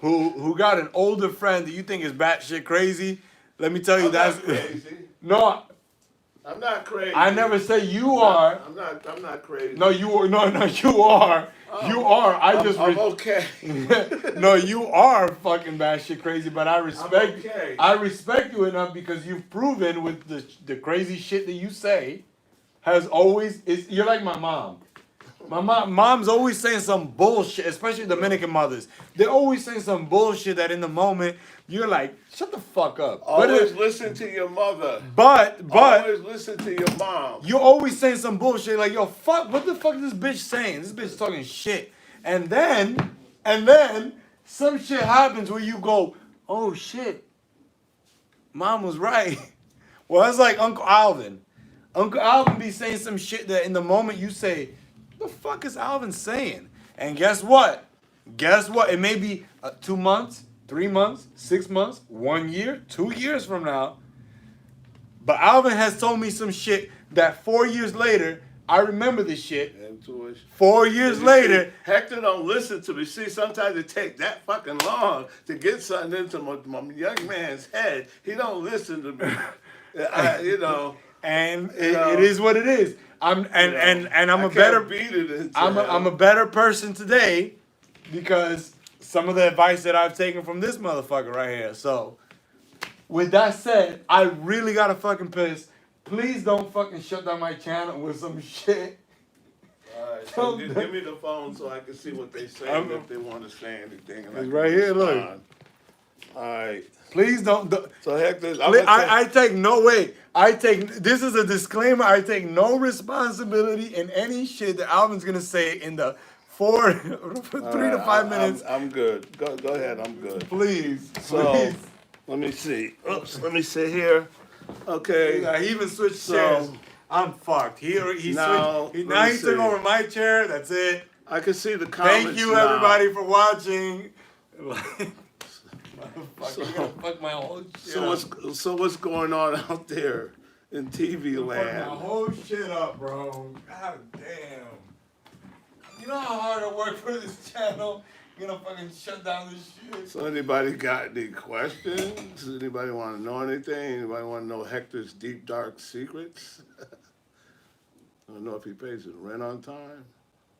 who got an older friend that you think is batshit crazy, let me tell you I'm that's not crazy. no. I'm not crazy. I never say you are. I'm not crazy. No, you are. No, you are. You are. I'm okay. No, you are fucking batshit crazy, but I respect. okay. I respect you enough because you've proven with the crazy shit that you say, has always. You're like my mom. Mom's always saying some bullshit, especially Dominican mothers. They're always saying some bullshit that in the moment you're like, shut the fuck up. Always listen to your mother. But Always listen to your mom. you're always saying some bullshit like, yo, fuck, what the fuck is this bitch saying? This bitch talking shit. And then some shit happens where you go, oh shit, mom was right. Well, it's like Uncle Alvin. Uncle Alvin be saying some shit that in the moment you say, the fuck is Alvin saying? And guess what? Guess what? It may be 2 months, 3 months, 6 months, 1 year, 2 years from now. But Alvin has told me some shit that 4 years later, I remember this shit. Intuition. 4 years You later, see, Hector don't listen to me. See, sometimes it takes that fucking long to get something into my young man's head. He don't listen to me. You know. and You know. it is what it is. I'm and I'm I a can't better beat it into I'm a him. better person today because some of the advice that I've taken from this motherfucker right here. So, with that said, I really gotta fucking piss. Please don't fucking shut down my channel with some shit. Alright, so give me the phone so I can see what they say I'm- if they want to say anything. and I It's can right here, look. respond. Alright. Please don't. So Hector, I take no way. This is a disclaimer. I take no responsibility in any shit that Alvin's gonna say in the 3 to 5 minutes. I'm good. Go ahead. I'm good. Please, So please. let me see. Oops. Let me sit here. Okay. Yeah, he even switched So- chairs. I'm fucked. He Now, switched. let Now me he took see. over my chair. That's it. I can see the comments. Thank you now. everybody for watching. Motherfucker, you're gonna fuck my whole shit So what's going on out there in TV Fuck my land? whole shit up, bro. God damn. You know how hard I work for this channel? You're gonna fucking shut down this shit. So anybody got any questions? Does anybody want to know anything? Anybody want to know Hector's deep dark secrets? I don't know if he pays his rent on time.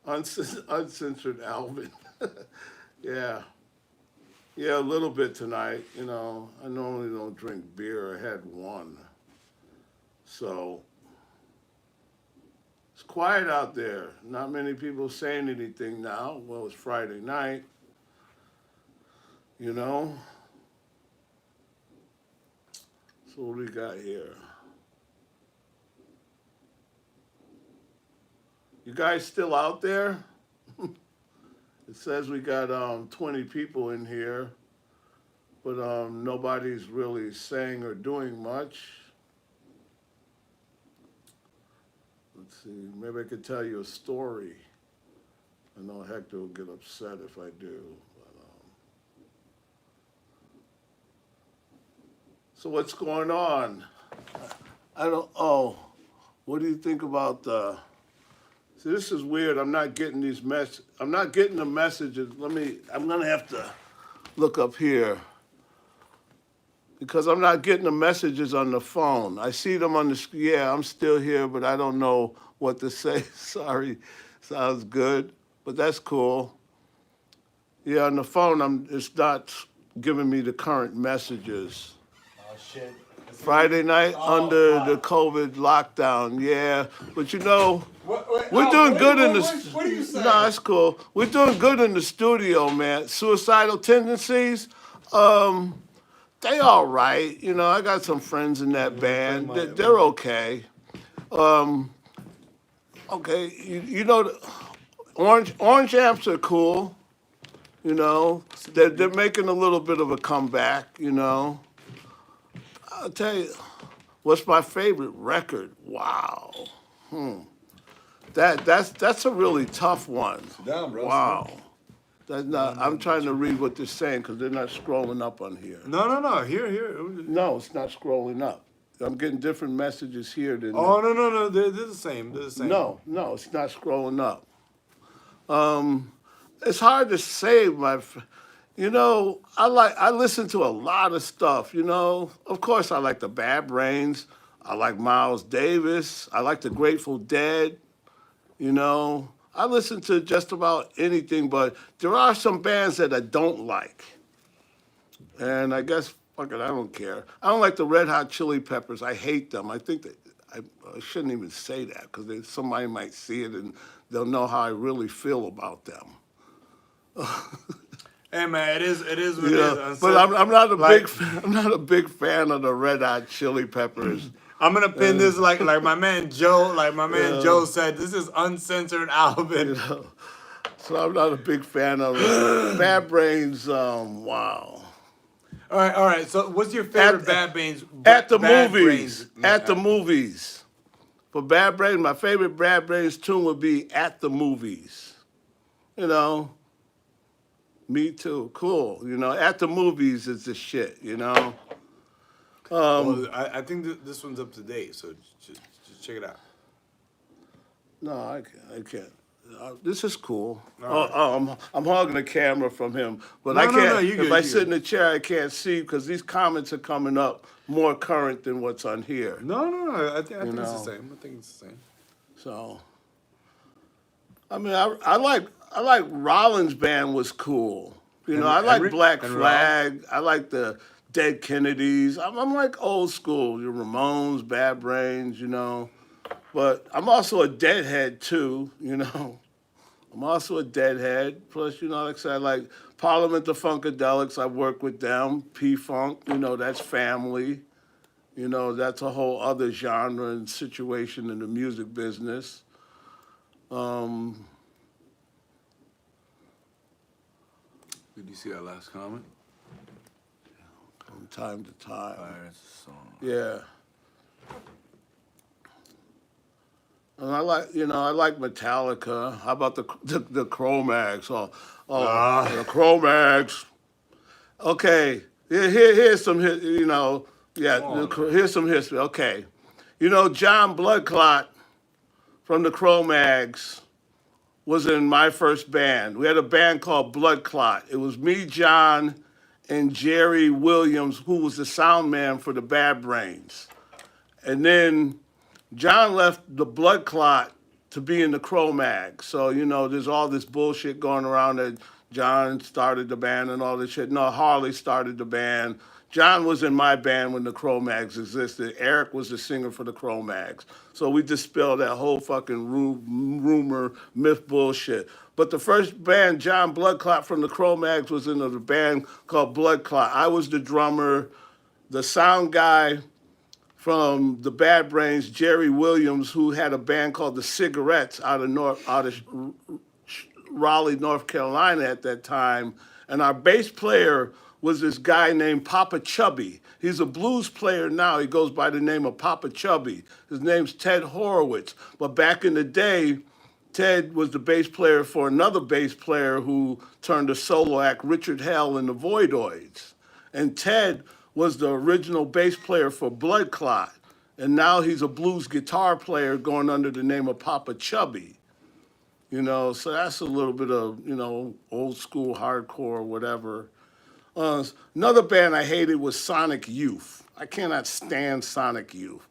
Uncensored Alvin. Yeah. Yeah, a little bit tonight. You know, I normally don't drink beer. I had one. So it's quiet out there. Not many people saying anything now. Well, it's Friday night. You know? So what do we got here? You guys still out there? It says we got 20 people in here, but nobody's really saying or doing much. Let's see, maybe I could tell you a story. I know Hector will get upset if I do. But, so what's going on? What do you think about See, this is weird. I'm not getting I'm not getting the messages. I'm gonna have to look up here because I'm not getting the messages on the phone. I see them on the yeah, I'm still here, but I don't know what to say. Sorry. Sounds good, but that's cool. Yeah, on the phone, it's not giving me the current messages. Oh shit. Friday night under the COVID lockdown. Yeah, but you know, we're doing good in the. What are you saying? No, that's cool. We're doing good in the studio, man. Suicidal tendencies, they all right. You know, I got some friends in that band. They're okay. Okay, you know, Orange Amps are cool. You know, they're making a little bit of a comeback. You know, I'll tell you, what's my favorite record? Wow, that's a really tough one. Down, bro. Wow, that's not. I'm trying to read what they're saying because they're not scrolling up on here. No. Here. No, it's not scrolling up. I'm getting different messages here than. Oh no. They're the same. They're the same. No, it's not scrolling up. It's hard to say, you know, I listen to a lot of stuff, you know. Of course, I like the Bad Brains. I like Miles Davis. I like the Grateful Dead, you know. I listen to just about anything, but there are some bands that I don't like. And I guess, fuck it, I don't care. I don't like the Red Hot Chili Peppers. I hate them. I think that I shouldn't even say that because somebody might see it and they'll know how I really feel about them. Hey man, it is what Yeah, it is. but I'm not a like- I'm not a big fan of the Red Hot Chili Peppers. I'm gonna pin this like my man Joe, Joe said, this is uncensored Alvin. You know, so I'm not a big fan of it. Bad Brains. Wow. All right. So, what's your favorite Bad Brains? At the Bad movies. Brains? At the movies. For Bad Brains, my favorite Bad Brains tune would be At the Movies. You know. Me too. Cool. You know, At the Movies is the shit, you know. Well, I think this one's up to date, so just check it out. No, I can't. This is cool. I'm hogging the camera from him, but I can't. you if good, I you sit good. in the chair, I can't see because these comments are coming up more current than what's on here. No. I think it's the know. same. I think it's the same. So, I mean, I like Rollins' band was cool. You know, I like Henry? Black Henry Flag. I like the Dead Kennedys. I'm like old school. The Ramones, Bad Brains. You know, but I'm also a Deadhead too. You know. I'm also a Deadhead. Plus, you know, like I said, I like Parliament the Funkadelics. I work with them. P-Funk, you know, that's family. You know, that's a whole other genre and situation in the music business. Did you see that last comment? From time to time. That's a song. Yeah. And I like Metallica. How about the Cro-Mags? The Cro-Mags. Okay, here's some, you know, here's some history. Okay, you know, John Bloodclot from the Cro-Mags was in my first band. We had a band called Bloodclot. It was me, John, and Jerry Williams, who was the sound man for the Bad Brains. And then John left the Bloodclot to be in the Cro-Mags. So, you know, there's all this bullshit going around that John started the band and all this shit. No, Harley started the band. John was in my band when the Cro-Mags existed. Eric was the singer for the Cro-Mags. So we dispelled that whole fucking rumor, myth bullshit. But the first band, John Bloodclot from the Cro-Mags, was in a band called Bloodclot. I was the drummer. The sound guy from the Bad Brains, Jerry Williams, who had a band called the Cigarettes out of Raleigh, North Carolina at that time. And our bass player was this guy named Papa Chubby. He's a blues player now. He goes by the name of Papa Chubby. His name's Ted Horowitz. But back in the day, Ted was the bass player for another bass player who turned a solo act, Richard Hell and the Voidoids. And Ted was the original bass player for Bloodclot. And now he's a blues guitar player going under the name of Papa Chubby. You know, so that's a little bit of, you know, old school hardcore or whatever. Another band I hated was Sonic Youth. I cannot stand Sonic Youth.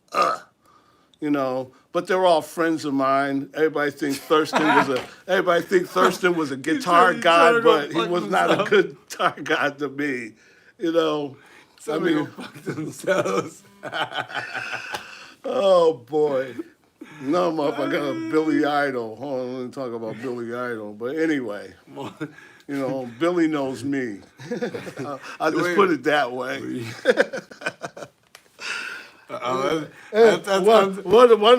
You know, but they're all friends of mine. Everybody thinks Thurston was a guitar god, but he was not a good guitar god to me. You know. Somebody mean- go fuck themselves. Oh boy. No, motherfucker, Billy Idol. Hold on, let me talk about Billy Idol. But anyway, you know, Billy knows me. I'll just put it that way. One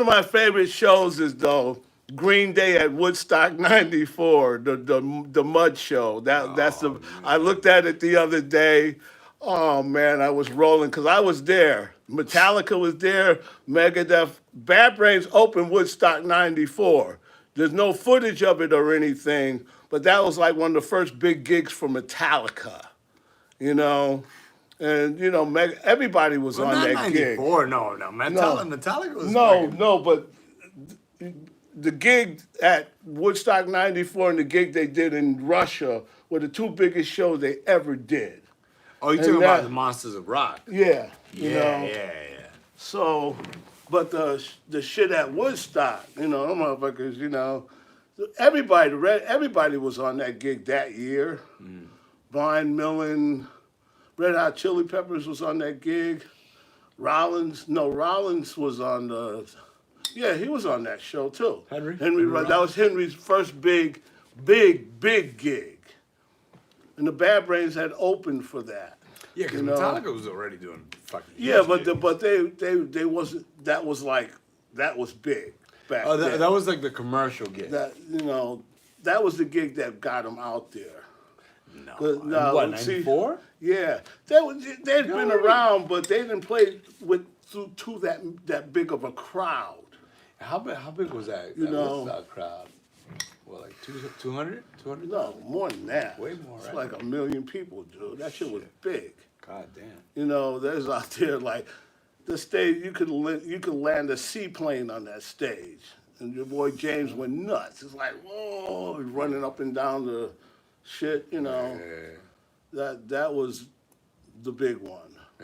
of my favorite shows is though Green Day at Woodstock '94, the Mud Show. That's the. I looked at it the other day. Oh man, I was rolling because I was there. Metallica was there. Megadeth. Bad Brains opened Woodstock '94. There's no footage of it or anything, but that was like one of the first big gigs for Metallica. You know. And you know, everybody was on Not that gig. 94, no. Metallica was No, but the gig at Woodstock '94 and the gig they did in Russia were the two biggest shows they ever did. Oh, you're talking about the Monsters of Rock. Yeah, you Yeah, know. yeah. So, but the shit at Woodstock, you know, them motherfuckers, you know, everybody was on that gig that year. Brian Millen, Red Hot Chili Peppers was on that gig. Rollins was on he was on that show too. Henry That was Henry's first big gig. And the Bad Brains had opened for that. Yeah, because You know? Metallica was already doing fucking. Yeah, huge but gigs. they wasn't. That was big back Oh, then. that was like the commercial gig. That you know, that was the gig that got them out there. No. No, What, see, 94? Yeah, they'd been around, but they didn't play to that big of a crowd. How big was that? You that know. Woodstock crowd. What, like 200? 200? No, more than that. Way more, It's right? like 1 million people, dude. That shit was big. God damn. You know, there's out there like the stage. You could land a seaplane on that stage, and your boy James went nuts. It's like whoa, he's running up and down the shit. You know, that was the big one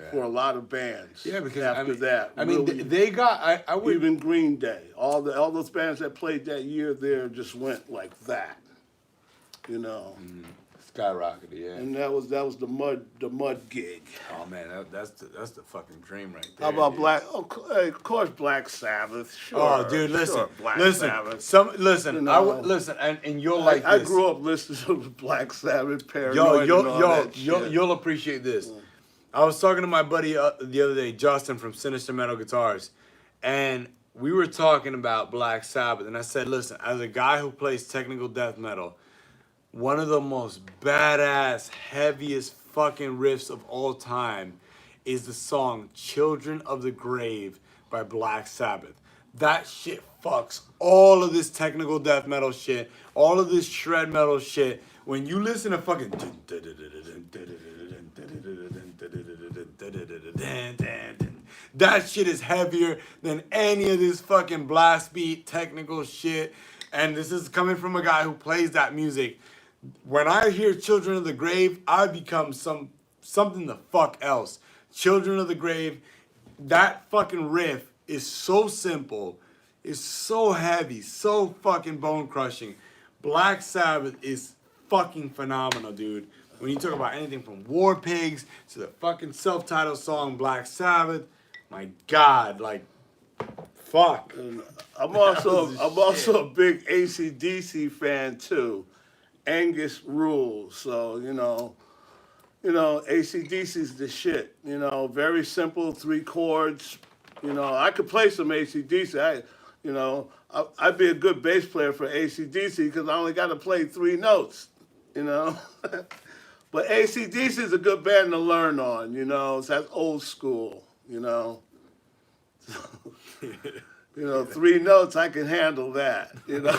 for a lot of bands. Yeah, because after that, I mean, really, they got. I would. even Green Day, all those bands that played that year there just went like that. You know, Skyrocketed, yeah. and that was the mud gig. Oh man, that's the fucking dream right there. How about dude. Black? Oh, of course, Black Sabbath. Sure. Oh, dude, listen, Sure, Black listen, Sabbath. listen. You I know, would listen, and you'll like I this. grew up listening to Black Sabbath, Paranoid, and all that shit. You'll appreciate this. I was talking to my buddy the other day, Justin from Sinister Metal Guitars, and we were talking about Black Sabbath, and I said, listen, as a guy who plays technical death metal, one of the most badass, heaviest fucking riffs of all time is the song Children of the Grave by Black Sabbath. That shit fucks all of this technical death metal shit, all of this shred metal shit. When you listen to fucking that shit is heavier than any of this fucking blast beat technical shit. And this is coming from a guy who plays that music. When I hear Children of the Grave, I become something the fuck else. Children of the Grave, that fucking riff is so simple, is so heavy, so fucking bone crushing. Black Sabbath is fucking phenomenal, dude. When you talk about anything from War Pigs to the fucking self-titled song Black Sabbath, my God, like, fuck. I'm also a big AC/DC fan too. Angus rules. So you know, AC/DC's the shit. You know, very simple, 3 chords. You know, I could play some AC/DC. I'd be a good bass player for AC/DC because I only got to play 3 notes. You know. But AC/DC is a good band to learn on, you know. That's old school, you know. 3 notes, I can handle that, you know.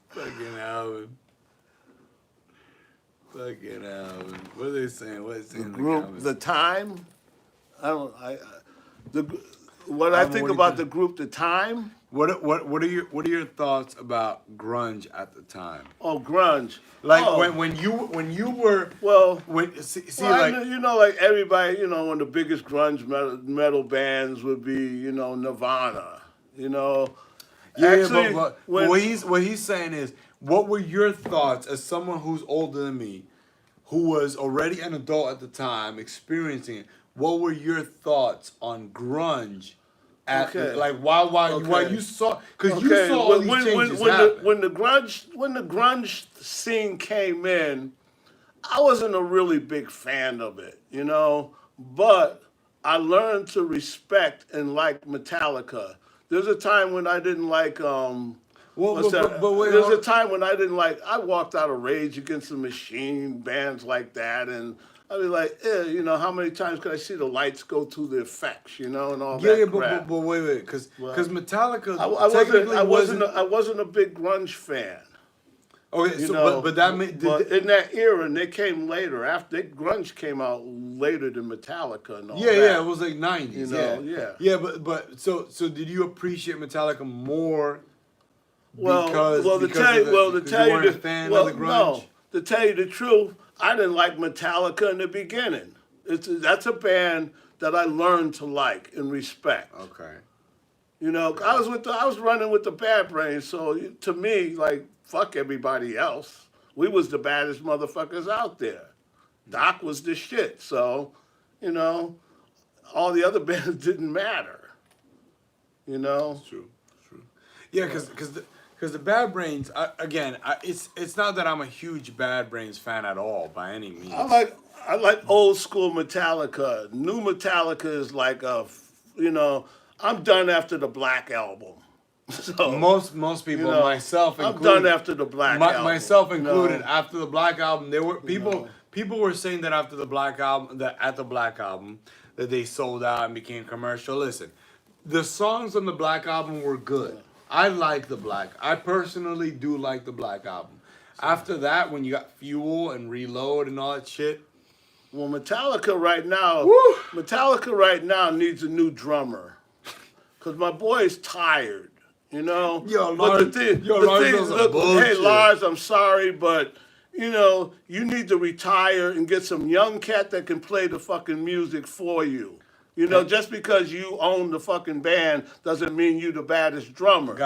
Fucking Alvin. Fucking Alvin. What are they saying? What are they saying in the Group, comments? The Time. What I Alvin, think what do you about think? the group The Time. What are your thoughts about grunge at the time? Oh, grunge. Like Oh, when you were well. like Everybody, one of the biggest grunge metal bands would be, Nirvana. Actually, but when- what he's saying is, what were your thoughts as someone who's older than me, who was already an adult at the time, experiencing it, what were your thoughts on grunge? Okay. Like why Okay. you saw, because you saw all these changes when happen. when the grunge scene came in, I wasn't a really big fan of it, you know, but I learned to respect and like Metallica. There's a time when I didn't like what's that? but wait, There's hold a time when I didn't like. I walked out of Rage Against the Machine, bands like that, and I'd be like, you know, how many times could I see the lights go through the effects, you know, and all yeah, that but, crap. but wait, because Metallica I technically wasn't a big grunge fan. okay, You so know, but that made but in that era, and they came later. After grunge came out later than Metallica and all that. yeah, it was like 90s. You know, yeah. But so did you appreciate Metallica more? Well, Because to because tell of you, well, the, to because tell you you, weren't a the, fan well, of the grunge. no, to tell you the truth, I didn't like Metallica in the beginning. That's a band that I learned to like and respect. Okay. You know, I was running with the Bad Brains, so to me, like, fuck everybody else. We was the baddest motherfuckers out there. Doc was the shit, so, you know, all the other bands didn't matter. You know? True. Yeah, because the Bad Brains it's not that I'm a huge Bad Brains fan at all by any means. I like old school Metallica. New Metallica is like you know, I'm done after the Black Album. So Most people, you know, myself I'm included, done after the Black Album. myself you included, know? after the Black Album, there were know. people were saying that after the Black Album, that they sold out and became commercial. Listen, the songs on the Black Album were good. I personally do like the Black Album. After that, when you got Fuel and Reload and all that shit, Well, Metallica right now needs a new drummer, cause my boy is tired. You know. Yo, but Lars- the thing, yo, the Lars thing does some look, hey bullshit. Lars, I'm sorry, but you know you need to retire and get some young cat that can play the fucking music for you. You know, just because you own the fucking band doesn't mean you the baddest drummer.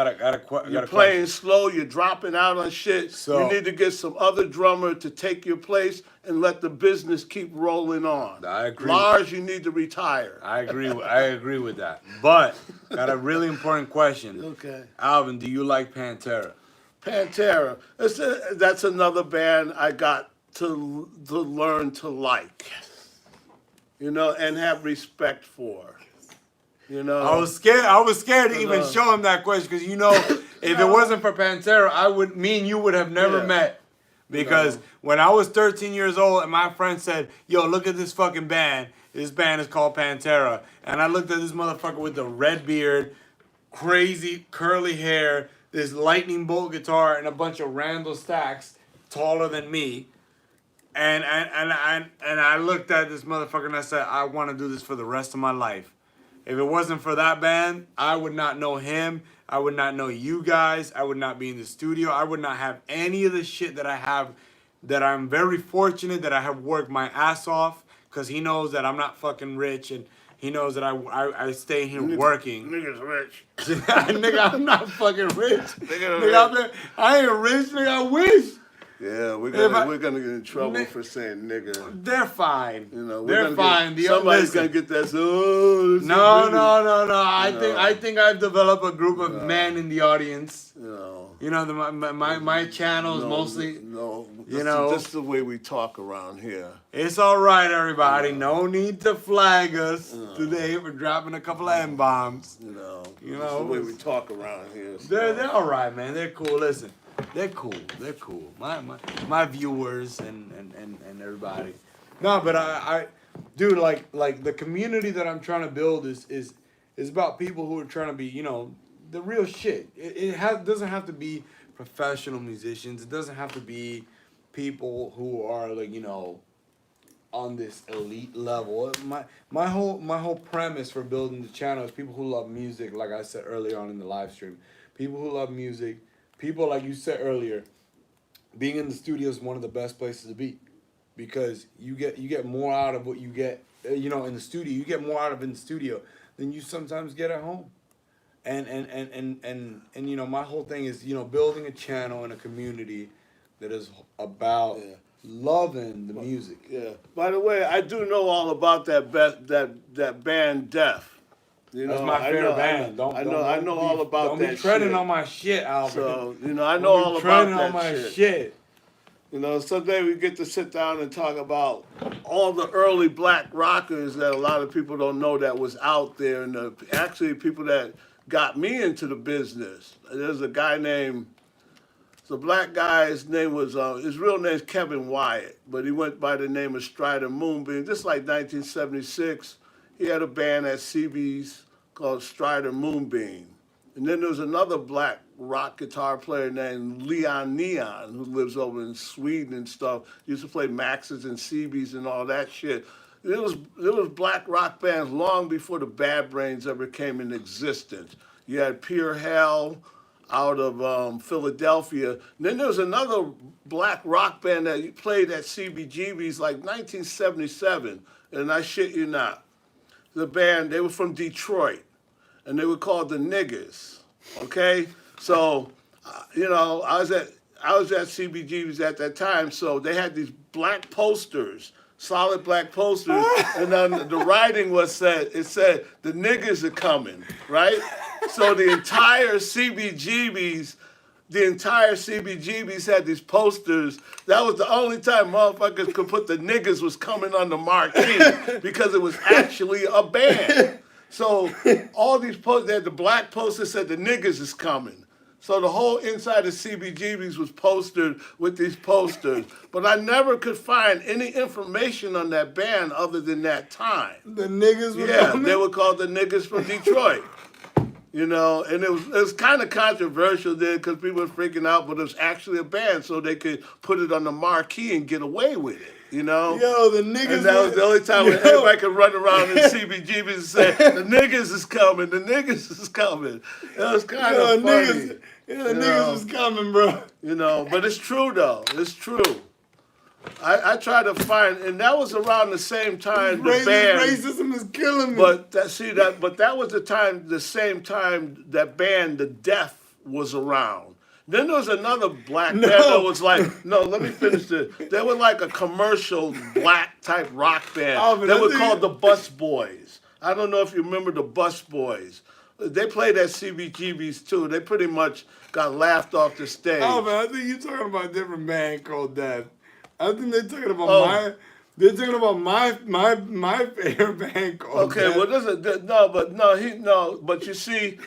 You're playing slow. You're dropping out on shit. So- you need to get some other drummer to take your place and let the business keep rolling on. I agree. Lars, you need to retire. I agree with that. But got a really important question. Okay. Alvin, do you like Pantera? Pantera. That's another band I got to learn to like. You know, and have respect for. You know. I was scared to even show him that question because if it wasn't for Pantera, me and you would have never Yeah. met. Because when I was 13 years old and my friend said, "Yo, look at this fucking band. This band is called Pantera," and I looked at this motherfucker with the red beard, crazy curly hair, this lightning bolt guitar, and a bunch of Randall Stacks taller than me. And I looked at this motherfucker and I said, I want to do this for the rest of my life. If it wasn't for that band, I would not know him. I would not know you guys. I would not be in the studio. I would not have any of the shit that I have, that I'm very fortunate that I have worked my ass off, because he knows that I'm not fucking rich, and he knows that I stay here working. Niggas rich. Nigga, I'm not fucking rich. Nigga, I ain't rich, nigga, I wish. Yeah, we're gonna get in trouble for saying nigga. They're fine. You know, they're fine. Somebody's gonna get that. This No. is really-" I think I've developed a group of men in the audience. No. You know, my channel is mostly. No. This is the way we talk around here. It's all right, everybody. No need to flag us today for dropping a couple of M-bombs. You know. You That's know, the way we talk around here. So. They're all right, man. They're cool. Listen, they're cool. My viewers and everybody. No, but I dude, like the community that I'm trying to build is about people who are trying to be, the real shit. It doesn't have to be professional musicians. It doesn't have to be people who are like, on this elite level. My whole premise for building the channel is people who love music, like I said earlier on in the live stream. People who love music, people like you said earlier, being in the studio is one of the best places to be, because you get more out of what you get, in the studio. You get more out of it in the studio than you sometimes get at home. And my whole thing is, building a channel and a community that is about loving the music. Yeah. By the way, I do know all about that band Def. You know, That's my favorite band. I know all about don't that be treading shit. on my shit, Alvin. So, you know, I Don't know be all about treading that on my shit. shit. You know, someday we get to sit down and talk about all the early black rockers that a lot of people don't know that was out there, and actually people that got me into the business. There's a guy named, the black guy. His name was his real name's Kevin Wyatt, but he went by the name of Strider Moonbeam. Just like 1976, he had a band at CB's called Strider Moonbeam. And then there was another black rock guitar player named Leon Neon, who lives over in Sweden and stuff. He used to play Maxes and CBs and all that shit. There was black rock bands long before the Bad Brains ever came into existence. You had Pure Hell out of Philadelphia. And then there was another black rock band that played at CBGB's like 1977, and I shit you not. The band, they were from Detroit, and they were called the Niggas. Okay, so you know, I was at CBGB's at that time, so they had these black posters, solid black posters, and then the writing said the niggas are coming, right? So the entire CBGB's had these posters. That was the only time motherfuckers could put the niggas was coming on the marquee because it was actually a band. So all these posters, the black poster said the niggas is coming. So the whole inside of CBGB's was postered with these posters. But I never could find any information on that band other than that time. The niggas were Yeah, coming? they were called the Niggas from Detroit. You know, and it was kind of controversial then because people were freaking out, but it was actually a band, so they could put it on the marquee and get away with it. You know? Yo, the niggas. And that was the only time when everybody could run around in CBGBs and say, the niggas is coming, the niggas is coming. It was kind of funny. The You niggas know. was coming, bro. You know, but it's true though. It's true. I tried to find, and that was around the same time the band. Racism is killing me. But that was the same time that band, the Def, was around. Then there was another black band that was like, no, let me finish this. They were like a commercial black type rock band. Oh, They were called the Bus Boys. I don't know if you remember the Bus Boys. They played at CBGB's too. They pretty much got laughed off the stage. Oh man, I think you're talking about a different band called Death. I think they're talking about They're talking about my favorite band called. Okay, Death. well, but you see,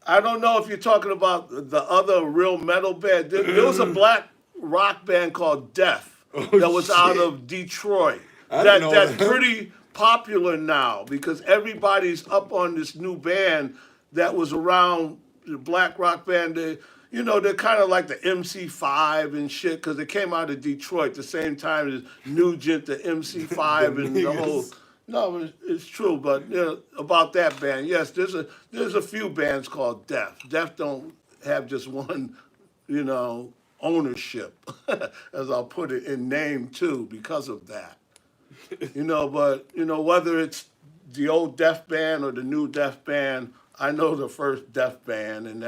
I don't know if you're talking about the other real metal band. There was a black rock band called Def that was out of Detroit. I didn't know That's that. pretty popular now because everybody's up on this new band that was around the black rock band. They're kind of like the MC5 and shit because they came out of Detroit the same time as Nugent, the MC5, and the whole. No, it's true, but about that band, yes, there's a few bands called Def. Def don't have just one, ownership, as I'll put it in name too, because of that. But whether it's the old Def band or the new Def band, I know the first Def band, and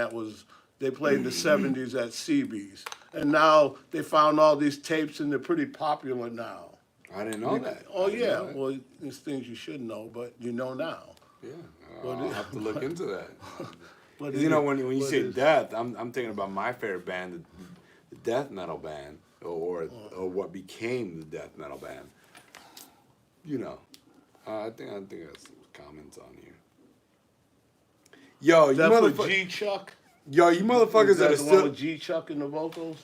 they played in the '70s at CB's, and now they found all these tapes, and they're pretty popular now. I didn't know that. Oh I didn't yeah, know that. well, there's things you should know, but you know now. Yeah, But I'll have to look into that. But When you but say it's- Death, I'm thinking about my favorite band, the death metal band, or what became the death metal band. I think that's some comments on here. Yo, you That's with motherfuckers. G Chuck. Yo, you motherfuckers that are That's the one still. with G Chuck in the vocals.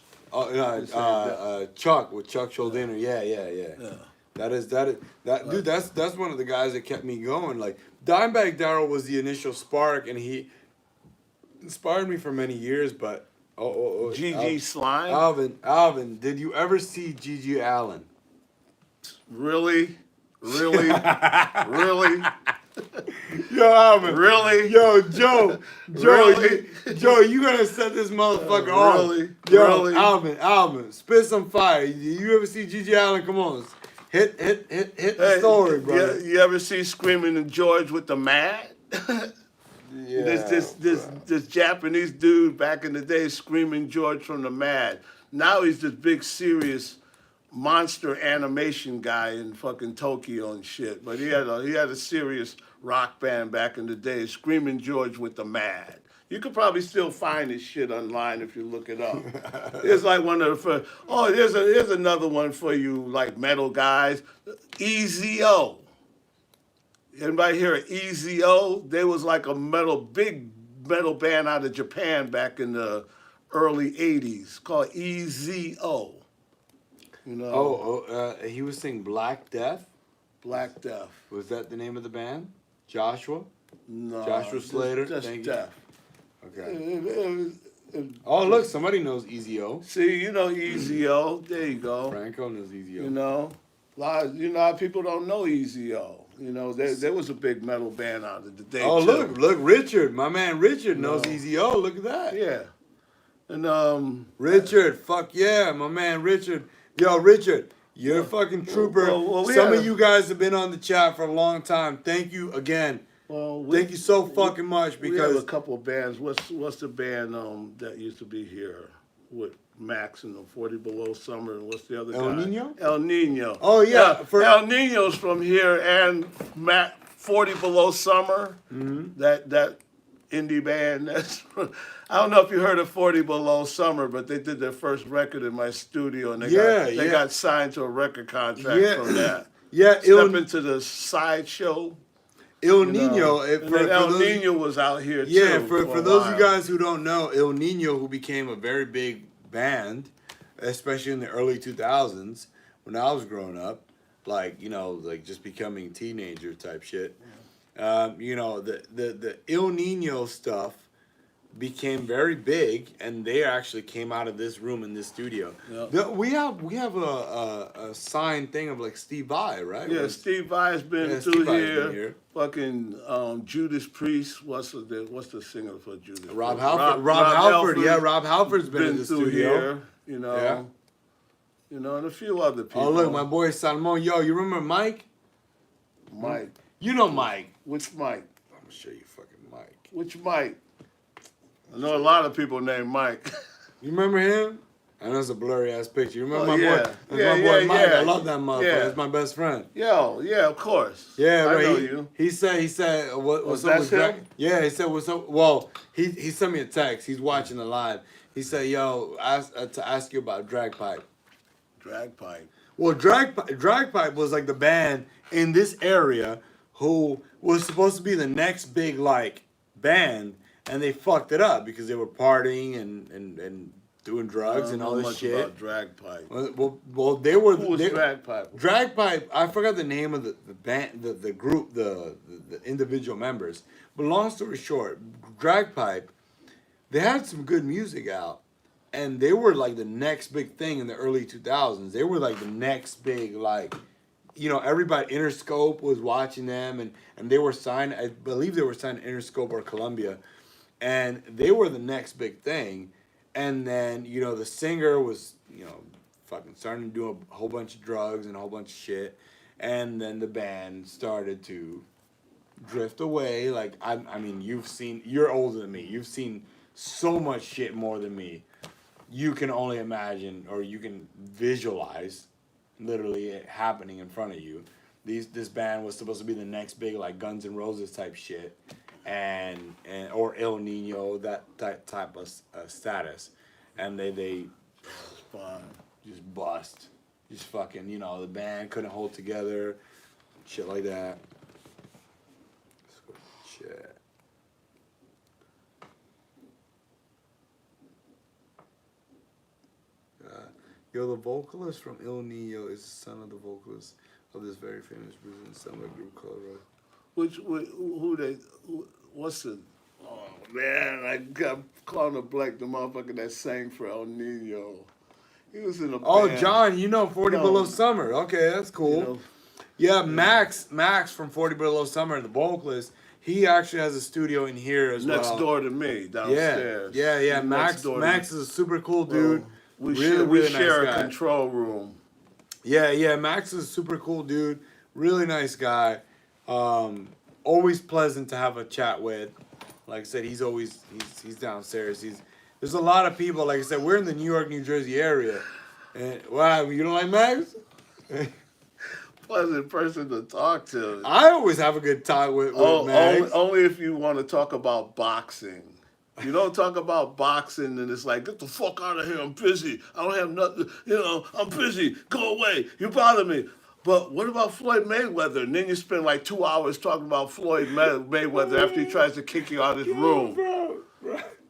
Chuck with Chuck Schuldiner. Yeah. That is dude. That's one of the guys that kept me going. Like Dimebag Darrell was the initial spark, and he inspired me for many years. But GG Slime. Alvin, did you ever see Gigi Allen? Really? Really? Yo, Alvin. Really? Yo, Joe. Really? Joe, you gonna set this motherfucker off? Really? Yo, Really? Alvin, spit some fire. You ever see Gigi Allen? Come on, hit the Hey, story, bro. You ever see Screaming and George with the Mad? Yeah. This Japanese dude back in the day, Screaming George from the Mad. Now he's this big serious monster animation guy in fucking Tokyo and shit. But he had a serious rock band back in the day, Screaming George with the Mad. You could probably still find his shit online if you look it up. It's like one of the first. Oh, here's another one for you, like metal guys. EZO. Anybody hear of EZO? They was like a big metal band out of Japan back in the early '80s called EZO. You know, He was singing Black Death. Black Death. Was that the name of the band? Joshua? No, Joshua Slater? Just Thank you. Death. Okay. Oh, look, somebody knows EZO. See, you know EZO. There you go. Franco knows EZO. You know, a lot of people don't know EZO. You know, there was a big metal band out of the day. Oh, too. look, Richard. My man Richard knows No. EZO. Look at that. Yeah, and Richard, fuck yeah, my man Richard. Yo, Richard, you're a fucking trooper. well, we Some had of you guys have been on the chat for a long time. Thank you again. Thank you so fucking much we have a because couple of bands. What's the band that used to be here with Max and the 40 Below Summer, and what's the other El guy? Nino? El Nino. Oh, yeah, for- El Nino's from here, and 40 Below Summer. Mm-hmm. That indie band. I don't know if you heard of 40 Below Summer, but they did their first record in my studio, and they got signed to a record contract Yeah. from that. yeah, Step into the sideshow. El you Nino. know. If- And for- then for El those- Nino was out here too. Yeah, for a those of while. you guys who don't know, El Nino, who became a very big band, especially in the early 2000s when I was growing up, like, you know, like just becoming teenager type shit. You know, the El Nino stuff became very big, and they actually came out of this room in this studio. Yeah. We have a signed thing of like Steve Vai, right? Yeah, Was- Steve Vai's been Yeah, through Steve Vai's here. been here. Fucking Judas Priest. What's the singer for Judas? Rob Priest? Halford. Rob Halford. Yeah, Rob Halford's been in the through studio. here. You know. Yeah. You know, and a few other people. Oh, look, my boy Salmon. Yo, you remember Mike? Mike. You know Mike. Which Mike? I'm gonna show you fucking Mike. Which Mike? I know a lot of people named Mike. You remember him? I know it's a blurry ass picture. You remember Oh, my yeah. boy? That's Yeah, my boy yeah, Mike. yeah. I love that motherfucker. Yeah. That's my best friend. Yeah, of course. Yeah, I right. know he, you. He said, what's up that's with Drag? him? Yeah, he said, what's up? Well, he sent me a text. He's watching the live. He said, yo, to ask you about Drag Pipe. Drag Pipe. Well, Drag Pipe was like the band in this area who was supposed to be the next big like band, and they fucked it up because they were partying and doing drugs and all this shit. About Drag Pipe. Well, they were. Who was they- Drag Pipe? Drag Pipe. I forgot the name of the band, the group, the individual members. But long story short, Drag Pipe, they had some good music out, and they were like the next big thing in the early 2000s. They were like the next big like, you know, everybody. Interscope was watching them, and they were signed. I believe they were signed to Interscope or Columbia, and they were the next big thing. And then, you know, the singer was, you know, fucking starting to do a whole bunch of drugs and a whole bunch of shit. And then the band started to drift away. Like, I mean, you're older than me. You've seen so much shit more than me. You can only imagine, or you can visualize literally it happening in front of you. This band was supposed to be the next big, like, Guns N' Roses type shit. And or El Nino, that type of status, and they just bust, just fucking, you know, the band couldn't hold together, shit like that. Shit. Yo, the vocalist from El Nino is the son of the vocalist of this very famous Brazilian samba group called. What's the, oh man, I got calling a blank, the motherfucker that sang for El Nino. He was in a Oh, band. John, you know 40 No. Below Summer. Okay, that's cool. You know, Yeah, Max from 40 Below Summer, the vocalist, he actually has a studio in here as next well. door to me, downstairs. Yeah. He's Max next door to Max me. is a super cool dude. We really share nice a guy. control room. Yeah, Max is a super cool dude. Really nice guy. Always pleasant to have a chat with. Like I said, he's downstairs. There's a lot of people. Like I said, we're in the New York, New Jersey area, And what happened? You don't like Max? Pleasant person to talk to. I always have a good talk with Max. Only if you want to talk about boxing. You don't talk about boxing and it's like, get the fuck out of here, I'm busy. I don't have nothing, I'm busy. Go away. You bother me. But what about Floyd Mayweather? And then you spend like 2 hours talking about Floyd Mayweather after he tries to kick you out of his room. Bro.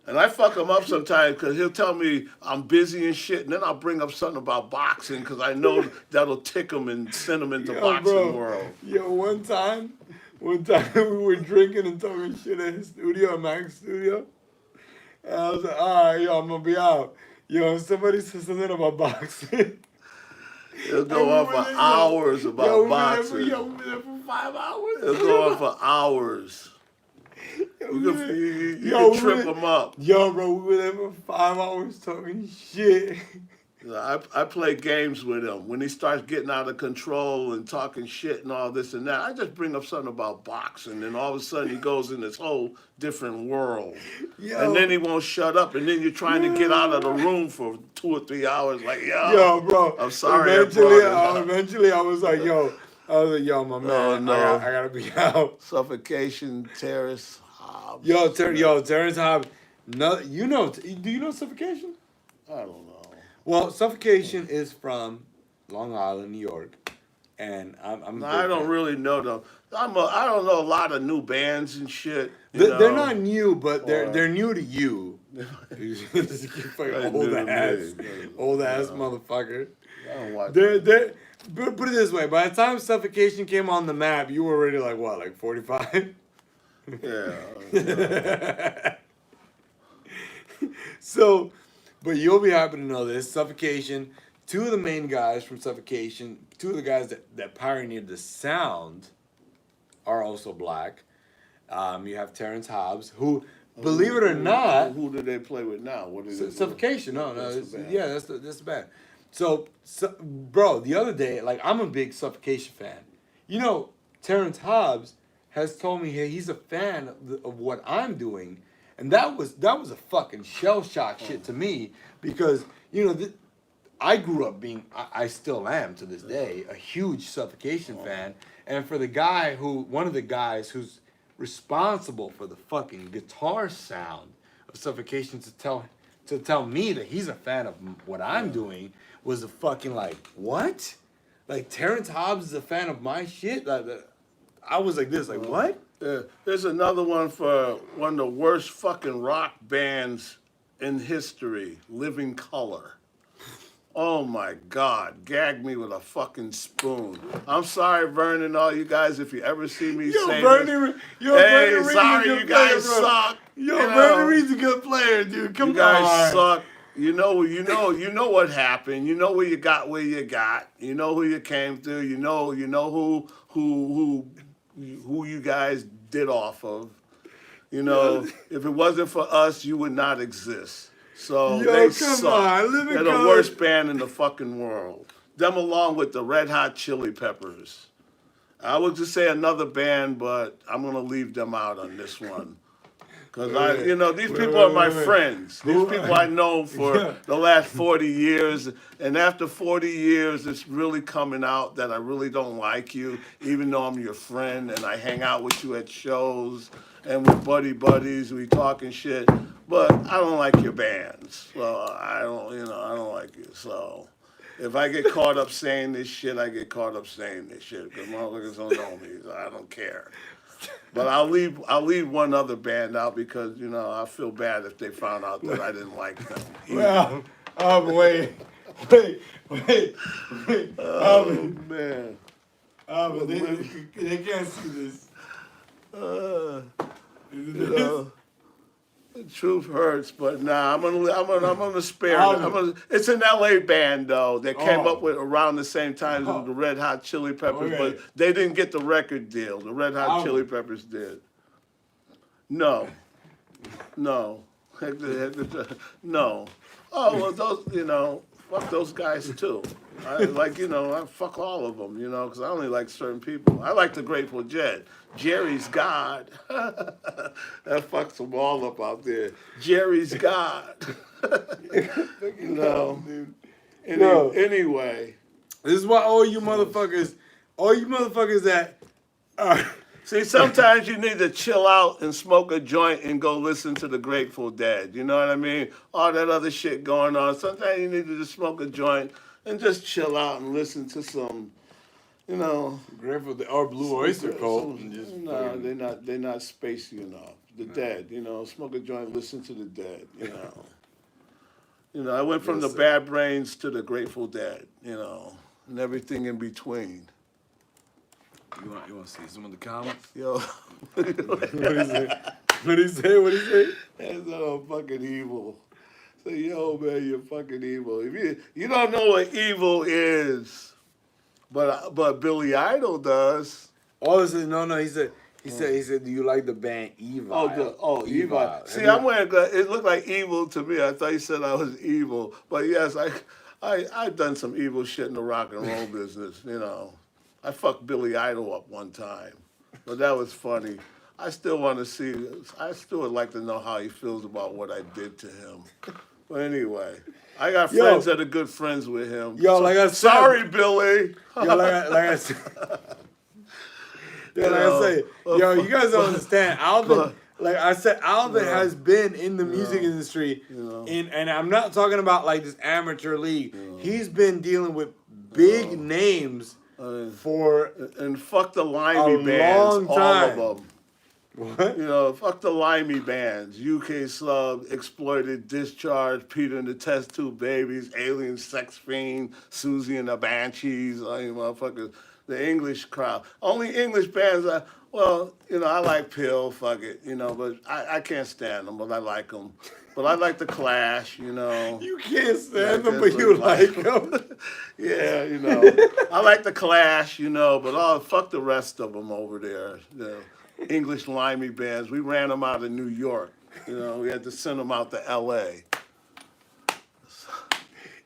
And I fuck him up sometimes because he'll tell me I'm busy and shit, and then I'll bring up something about boxing because I know that'll tick him and send him into boxing world. Yo, one time we were drinking and talking shit at his studio, at Mac's studio. And I was like, all right, yo, I'm going to be out. Yo, somebody said something about boxing. He'll go on for hours about boxing. We were there for 5 hours. He'll go on for hours. You can trip him up. Yo, bro, we were there for 5 hours talking shit. I play games with him. When he starts getting out of control and talking shit and all this and that, I just bring up something about boxing, and all of a sudden he goes in this whole different world. Yo. And then he won't shut up, and then you're trying to get out of the room for 2 or 3 hours, like, yo, bro. I'm sorry. Eventually, I was like, yo, my man, no. I gotta be out. Suffocation, Terrace Hobbs. Terrence Hobbs. No, do you know Suffocation? I don't know. Well, Suffocation is from Long Island, New York, and I'm. I don't really know them. I don't know a lot of new bands and shit. They're not new, but they're new to you. old ass motherfucker. I don't watch. They're put it this way: by the time Suffocation came on the map, you were already like 45. Yeah. So. But you'll be happy to know this. Suffocation, 2 of the main guys from Suffocation, 2 of the guys that pioneered the sound are also black. You have Terrence Hobbs, who, believe it or not... Who do they play with now? What is it? Suffocation. No, that's the band. So, bro, the other day, I'm a big Suffocation fan. You know, Terrence Hobbs has told me he's a fan of what I'm doing. And that was a fucking shell shock shit to me because I grew up being I still am to this day a huge Suffocation fan, and for one of the guys who's responsible for the fucking guitar sound of Suffocation to tell me that he's a fan of what I'm doing was a fucking what? Like Terrence Hobbs is a fan of my shit? I was like this, what? There's another one for one of the worst fucking rock bands in history, Living Colour. Oh my God, gag me with a fucking spoon. I'm sorry, Vernon, all you guys, if you ever see me say Vernon, hey, sorry, you guys suck. Vernon Reed's a good player, dude. Come on. You guys suck. You know what happened. You know where you got. You know who you came through. You know who you guys did off of. If it wasn't for us, you would not exist. So they suck. They're the worst band in the fucking world. Them along with the Red Hot Chili Peppers. I would just say another band, but I'm going to leave them out on this one. Because these people are my friends. These people I know for the last 40 years. And after 40 years, it's really coming out that I really don't like you, even though I'm your friend and I hang out with you at shows and with buddies, we talking shit. But I don't like your bands. So I don't like you. So if I get caught up saying this shit, I get caught up saying this shit because motherfuckers don't know me. So I don't care. But I'll leave one other band out because I feel bad if they found out that I didn't like them. Well, wait. Oh man. They can't see this. The truth hurts, but nah, I'm gonna spare it. It's an LA band though that came up with around the same time as the Red Hot Chili Peppers, but they didn't get the record deal. The Red Hot Chili Peppers did. No. No. Oh well, those fuck those guys too. I fuck all of them, because I only like certain people. I like the Grateful Dead. Jerry's God. That fucks them all up out there. Jerry's God. Dude. Anyway. This is why all you motherfuckers that are See, sometimes you need to chill out and smoke a joint and go listen to the Grateful Dead. You know what I mean? All that other shit going on. Sometimes you need to just smoke a joint and just chill out and listen to some, you know. Grateful Dead or Blue Oyster Cult. And just No, they're not spacey enough. The Dead, you know, smoke a joint, listen to the Dead, you know. You know, I went from the Bad Brains to the Grateful Dead, you know, and everything in between. You want to see some of the comments? Yo, What did he say? What did he say? that's so fucking evil. Say, yo, man, you're fucking evil. If you don't know what evil is, but Billy Idol does. Oh, no. He said, do you like the band Evil? Evil. See, I'm wearing it looked like evil to me. I thought you said I was evil, but yes, I've done some evil shit in the rock and roll business. You know, I fucked Billy Idol up one time, but that was funny. I still want to see. I still would like to know how he feels about what I did to him. But anyway, I got friends that are good friends with him. Yo, like I said, sorry, Billy. Yo, like I said. Yeah, like I say, yo, you guys don't understand. Alvin, like I said, Alvin has been in the music industry, and I'm not talking about like this amateur league. He's been dealing with big names for and fuck the limey bands, long time. all of them. What? You know, fuck the limey bands. UK Slub, Exploited, Discharge, Peter and the Test Tube Babies, Alien Sex Fiend, Susie and the Banshees, all you motherfuckers. The English crowd. Only English bands well, you know, I like Pill, fuck it, you know, but I can't stand them, but I like them. But I like The Clash, you know. You can't stand them, but you like them. Yeah, you know. I like The Clash, you know, but fuck the rest of them over there. The English limey bands. We ran them out of New York. You know, we had to send them out to L.A.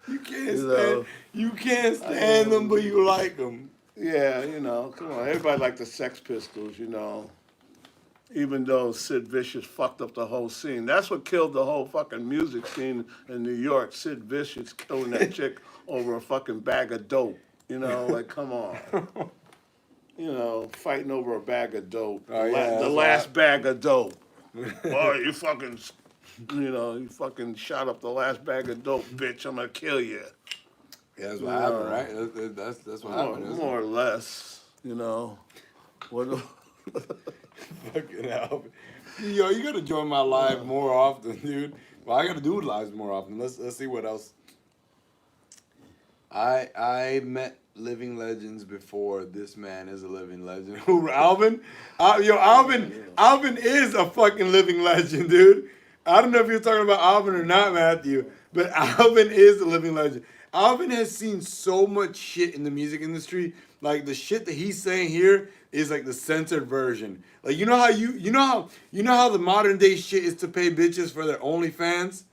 You can't stand them, but you like them. Yeah, you know, come on. Everybody liked the Sex Pistols, you know. Even though Sid Vicious fucked up the whole scene. That's what killed the whole fucking music scene in New York. Sid Vicious killing that chick over a fucking bag of dope. You know, like, come on. You know, fighting over a bag of dope. The last bag of dope. Oh, you fucking, you fucking shot up the last bag of dope, bitch. I'm gonna kill you. Yeah, that's what happened, right? That's what happened. More or less, you know. What? Fucking Alvin. Yo, you gotta join my live more often, dude. Well, I gotta do lives more often. Let's see what else. I met living legends before this man is a living legend. Who, Alvin? Alvin is a fucking living legend, dude. I don't know if you're talking about Alvin or not, Matthew, but Alvin is a living legend. Alvin has seen so much shit in the music industry. Like the shit that he's saying here is like the censored version. Like you know how the modern day shit is to pay bitches for their OnlyFans?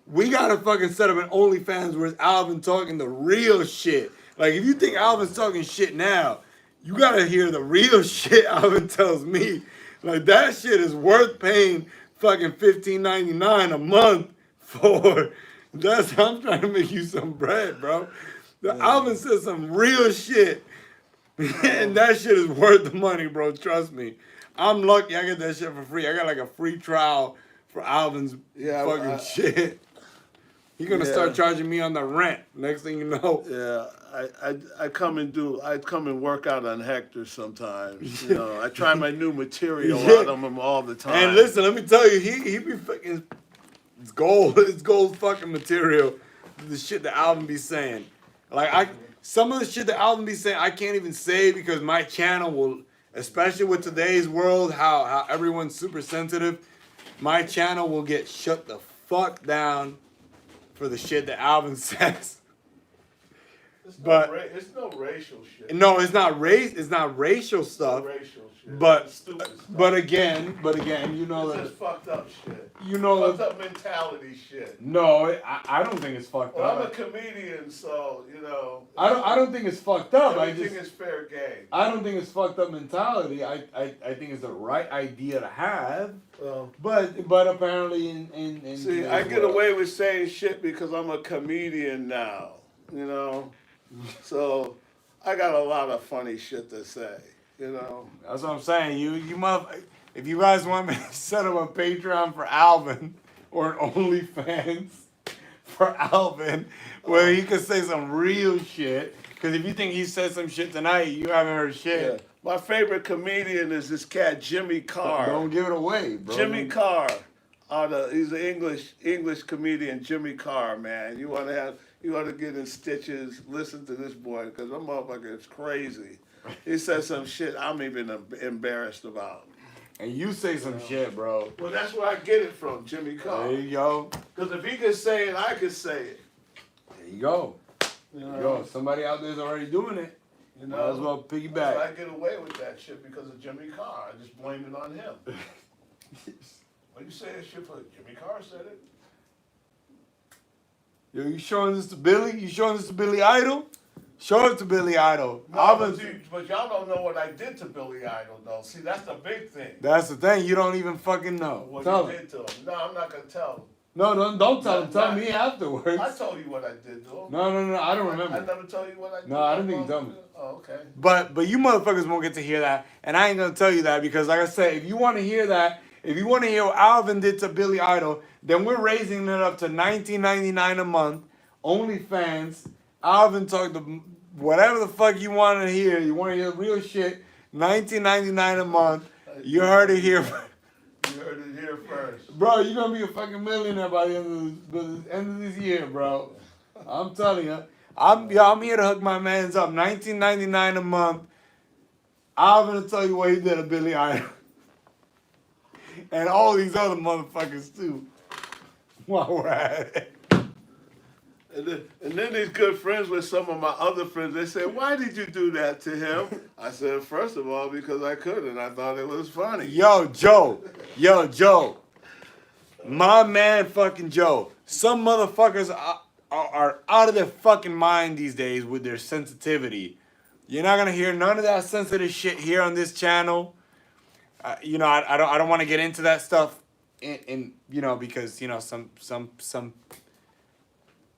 We gotta fucking set up an OnlyFans where it's Alvin talking the real shit. Like if you think Alvin's talking shit now, you gotta hear the real shit Alvin tells me. Like that shit is worth paying fucking $15.99 a month for. I'm trying to make you some bread, bro. Alvin says some real shit. And that shit is worth the money, bro. Trust me. I'm lucky I get that shit for free. I got like a free trial for Alvin's fucking shit. He's gonna start charging me on the rent. Next thing you know. Yeah, I come and work out on Hector sometimes. You know, I try my new material out on him all the time. And listen, let me tell you, he be fucking it's gold fucking material. The shit that Alvin be saying. Like some of the shit that Alvin be saying I can't even say because my channel will, especially with today's world, how everyone's super sensitive, my channel will get shut the fuck down for the shit that Alvin says. But It's no racial shit. no, it's not race. It's not racial stuff. No racial shit. But It's stupid stuff. but again, you know It's that just fucked up shit. you know Fucked up mentality shit. no, I don't think it's fucked Well, I'm a up. comedian, so you know. I don't think it's fucked up. Everything is fair game. I don't think it's fucked up mentality. I think it's the right idea to have. Well, But apparently in see, I get away with saying shit because I'm a comedian now. You know, so I got a lot of funny shit to say. You know. That's what I'm saying. You must. If you guys want me to set up a Patreon for Alvin or an OnlyFans for Alvin, where he can say some real shit. Because if you think he said some shit tonight, you haven't heard shit. Yeah. My favorite comedian is this cat Jimmy Carr. Don't give it away, bro. Jimmy Carr. He's an English comedian, Jimmy Carr, man. You want to get in stitches, listen to this boy, because that motherfucker is crazy. He says some shit I'm even embarrassed about. And you say some shit, bro. Well, that's where I get it from, Jimmy Carr. There you go. Because if he can say it, I can say it. There you go. You There know? you go. Somebody out there's already doing it. You Might as well So piggyback. I get away with that shit because of Jimmy Carr. I just blame it on him. When you say that shit for Jimmy Carr said it. Yo, you showing this to Billy? You showing this to Billy Idol? Show it to Billy Idol. No, Alvin's- but y'all don't know what I did to Billy Idol, though. See, that's the big thing. That's the thing. You don't even fucking know. What Tell you him. did to him. No, I'm not gonna tell him. No, don't tell him. Not- Tell not- me afterwards. I told you what I did to him. No. I don't I remember. never told you what I did. No, I didn't think you told me. Oh, okay. But you motherfuckers won't get to hear that, and I ain't gonna tell you that because, like I said, if you want to hear that, if you want to hear what Alvin did to Billy Idol, then we're raising it up to $19.99 a month. OnlyFans. Alvin talked to whatever the fuck you want to hear. You want to hear real shit? $19.99 a month. You heard it here. You heard it here first. Bro, you're gonna be a fucking millionaire by the end of this year, bro. I'm telling you. I'm here to hook my mans up. $19.99 a month. I'm gonna tell you what he did to Billy Idol. And all these other motherfuckers too. While we're at it. And then he's good friends with some of my other friends. They say, "Why did you do that to him?" I said, first of all, because I could, and I thought it was funny. Yo, Joe. My man fucking Joe. Some motherfuckers are out of their fucking mind these days with their sensitivity. You're not gonna hear none of that sensitive shit here on this channel. I don't want to get into that stuff in because some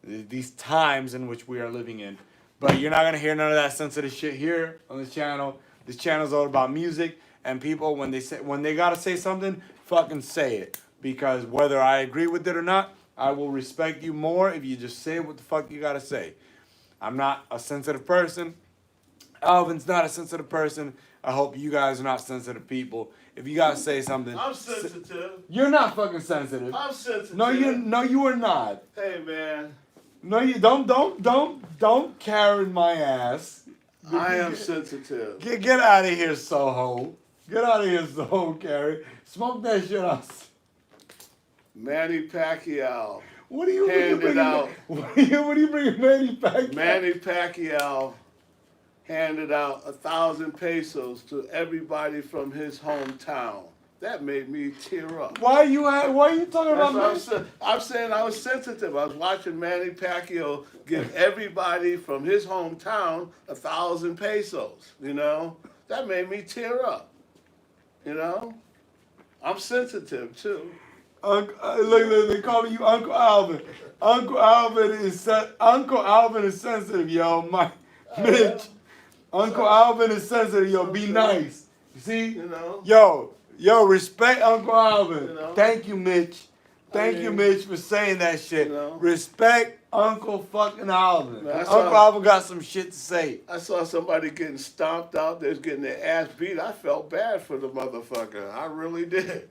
these times in which we are living in. But you're not gonna hear none of that sensitive shit here on this channel. This channel's all about music, and people when they gotta say something, fucking say it. Because whether I agree with it or not, I will respect you more if you just say what the fuck you gotta say. I'm not a sensitive person. Alvin's not a sensitive person. I hope you guys are not sensitive people. If you gotta say something, I'm sensitive. you're not fucking sensitive. I'm sensitive. No, you are not. Hey, man. No, you don't Karen my ass. I am sensitive. Get out of here, Soho. Get out of here, Soho, Karen. Smoke that shit up. Manny Pacquiao. What are you Hand bringing? it out. What are you bringing Manny Pacquiao? Manny Pacquiao handed out 1,000 pesos to everybody from his hometown. That made me tear up. Why are you talking about That's what Manny? I'm saying I was sensitive. I was watching Manny Pacquiao give everybody from his hometown 1,000 pesos. That made me tear up. I'm sensitive too. Look, they call you Uncle Alvin. Uncle Alvin is sensitive, yo. Mitch. Uncle Alvin is sensitive, yo. Be nice. You see? Yo, respect Uncle Alvin. Thank you, Mitch. Thank you, Mitch, for saying that shit. Respect Uncle fucking Alvin. Man, Uncle Alvin got some shit to say. I saw somebody getting stomped out. They was getting their ass beat. I felt bad for the motherfucker. I really did.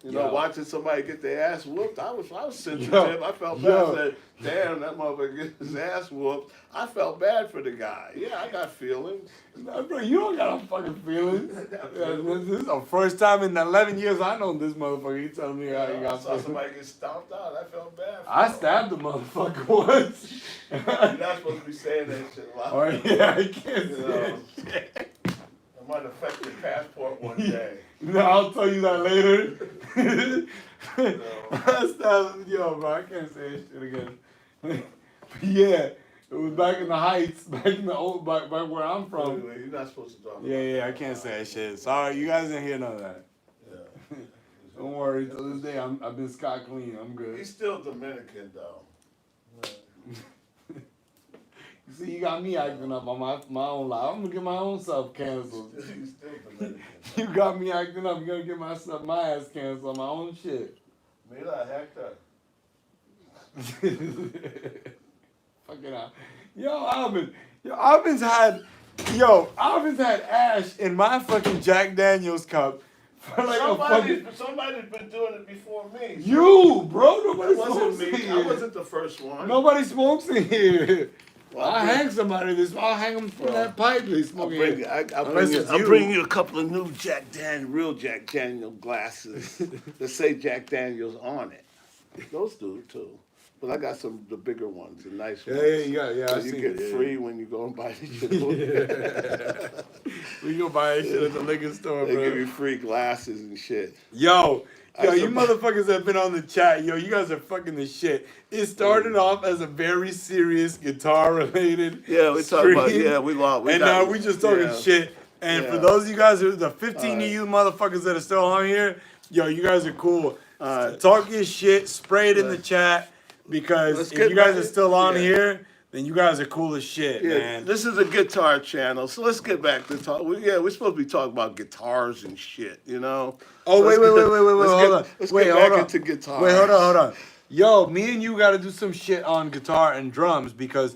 You know, Yo. watching somebody get their ass whooped, I was sensitive. Yo. I felt bad. Yo. I said, damn, that motherfucker get his ass whooped. I felt bad for the guy. Yeah, I got feelings. Nah, bro, you don't got no fucking feelings. got Yeah, feelings. this is the first time in 11 years I know this motherfucker. He telling me how he I got saw feelings. somebody get stomped out. I felt bad for I him. stabbed the motherfucker once. You're not supposed to be saying that shit loud. Oh yeah, I can't You say know. shit. It might affect your passport one day. No, I'll tell you that later. I stabbed, yo, bro, I can't say that shit again. But yeah, it was back in the Heights, back in the old, back where I'm from. Anyway, you're not supposed to talk about Yeah, I can't say that shit. Sorry, you guys didn't hear none of that. Yeah. Don't worry, till this day I've been scot clean. I'm good. He's still Dominican, though. You see, you got me acting up on my own life. I'm gonna get my own self canceled. He's still Dominican. You got me acting up. You're gonna get my ass canceled on my own shit. Mira, Hector. Fucking out. Yo, Alvin's had ash in my fucking Jack Daniels cup for like a fucking. Somebody's been doing it before me. You, bro, nobody That smokes wasn't in me. here. I wasn't the first one. Nobody smokes in here. Well, I'll hang somebody this. I'll hang them from that pipe they I'll smoking. bring, Unless it's I'll you. bring you a couple of new real Jack Daniel glasses that say Jack Daniels on it. Those do too. But I got the bigger ones, the nice ones. Yeah. So I you seen get it, yeah. free when you go and buy the shit. We go buy that shit at the liquor store, They bro. give you free glasses and shit. Yo, I you supp- motherfuckers have been on the chat. Yo, you guys are fucking the shit. It started off as a very serious guitar related. Yeah, we talking about we lost. And now we just talking shit. And for Yeah. those of you guys, the 15 of you motherfuckers that are still on here, yo, you guys are cool. Alright. Talk your shit, spray it in the chat, because Let's if get you guys back- are still on yeah. here, then you guys are cool as shit, Yeah, man. this is a guitar channel, so let's get back to talk. We're supposed to be talking about guitars and shit, you know. Oh, Let's wait, get- hold on. Let's Wait, get hold back on. into guitars. Wait, hold on. Yo, me and you got to do some shit on guitar and drums, because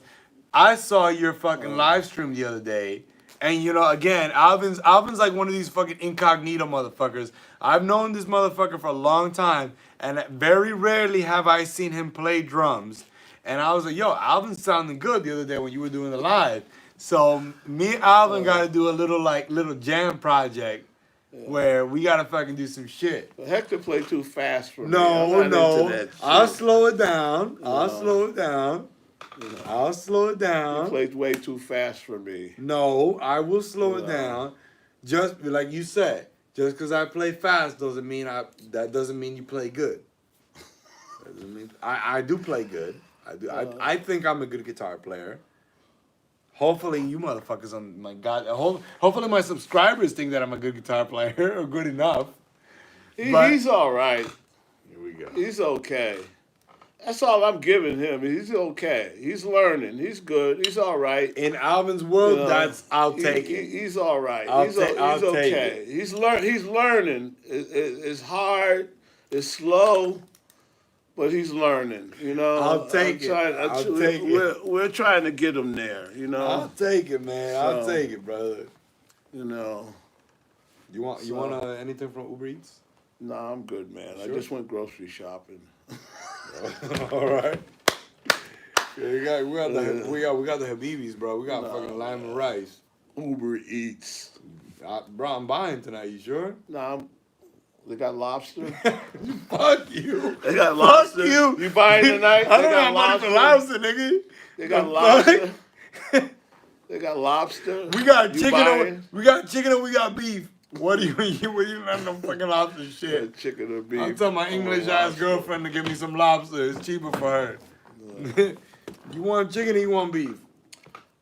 I saw your fucking live stream the other day. And you know, again, Alvin's like one of these fucking incognito motherfuckers. I've known this motherfucker for a long time, and very rarely have I seen him play drums. And I was like, yo, Alvin's sounding good the other day when you were doing the live. So me and Alvin got to do a little jam project where we got to fucking do some shit. But Hector played too fast for me. I'm No, not into no. that I'll shit. slow it down. I'll slow it down. I'll slow it He down. played way too fast for me. No, I will slow it No. down. Just like you said, just because I play fast doesn't mean that doesn't mean you play good. Doesn't mean I do play good. I do. I think I'm a good guitar player. Hopefully you motherfuckers on my god. Hopefully my subscribers think that I'm a good guitar player or good enough. But- He's all right. Here we go. He's okay. That's all I'm giving him. He's okay. He's learning. He's good. He's all right. In Alvin's world, You know, that's I'll take it. He's all right. I'll He's take okay. it. He's learning. It's hard. It's slow, but he's learning. You know. I'll take it. I'll take it. We're trying to get him there. You know. I'll take it, man. I'll So- take it, brother. You know. You want anything from Uber Eats? Nah, I'm good, man. I Sure. just went grocery shopping. All right. Yeah, we got the Habibis, bro. We got No, fucking lime and rice. Uber Eats. Bro, I'm buying tonight. You sure? Nah, they got lobster. Fuck you. They got lobster. you. You buying tonight? I They don't got have money for lobster, nigga. They got The lobster. fuck? They got lobster. We got You chicken. buying? We got chicken and we got beef. What do you let no fucking lobster shit? Chicken or beef. I'm telling my English ass lobster. girlfriend to give me some lobster. It's cheaper for her. You want chicken or you want beef?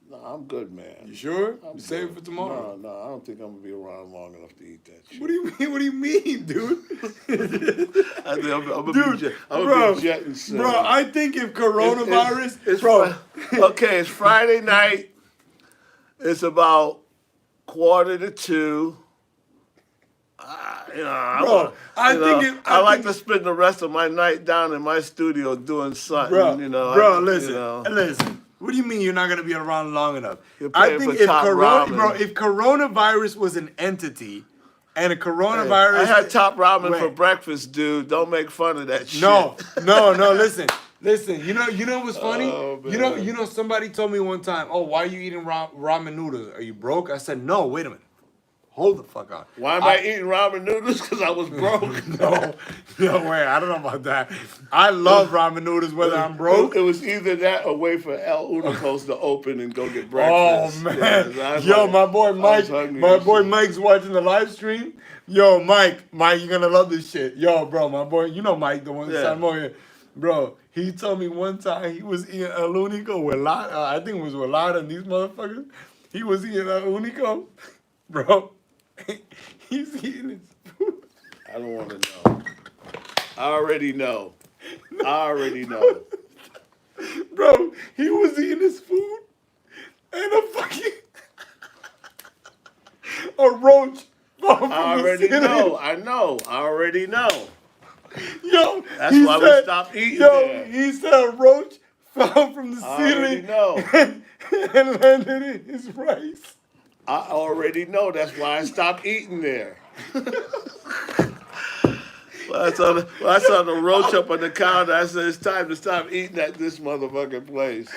No, I'm good, man. You sure? I'm You save it good. for tomorrow. No, I don't think I'm gonna be around long enough to eat that shit. What do you mean? What do you mean, dude? I think I'm Dude, gonna be jetting soon. Bro, I think if coronavirus, It's bro, okay, it's Friday night. It's about 1:45. Bro, I like think to spend the rest of my night down in my studio doing something. bro, Listen. listen. What do you mean you're not gonna be around long enough? You're I paying think for top ramen. if coronavirus was an entity, and a coronavirus. I had top ramen Wait. for breakfast, dude. Don't make fun of that shit. No. Listen. You know what's funny? Oh, man. You know. Somebody told me one time, "Oh, why are you eating ramen noodles? Are you broke?" I said, "No, wait a minute. Hold the fuck on. Why am I eating ramen noodles? Because I was broke. No way. I don't know about that. I love ramen noodles whether I'm broke. It was either that or wait for El Unicos to open and go get Oh breakfast. man, Yeah, I was yo, like- my boy I was Mike, hungry my and boy shit. Mike's watching the live stream. Yo, Mike, you're gonna love this shit. Yo, bro, my boy, you know Mike, the one Yeah. that's here. Bro, he told me one time he was eating El Unico with Lada. I think it was with Lada and these motherfuckers. He was eating El Unico, bro. He's eating his food. I don't want to know. I already know. Bro, he was eating his food and a fucking a roach fell from I the already ceiling. know. I know. I already know. Yo, That's he why we said, stopped eating Yo, there. he said a roach fell from the I already ceiling know. and landed in his rice. I already know. That's why I stopped eating there. When I saw the roach up on the counter, I said, it's time to stop eating at this motherfucking place.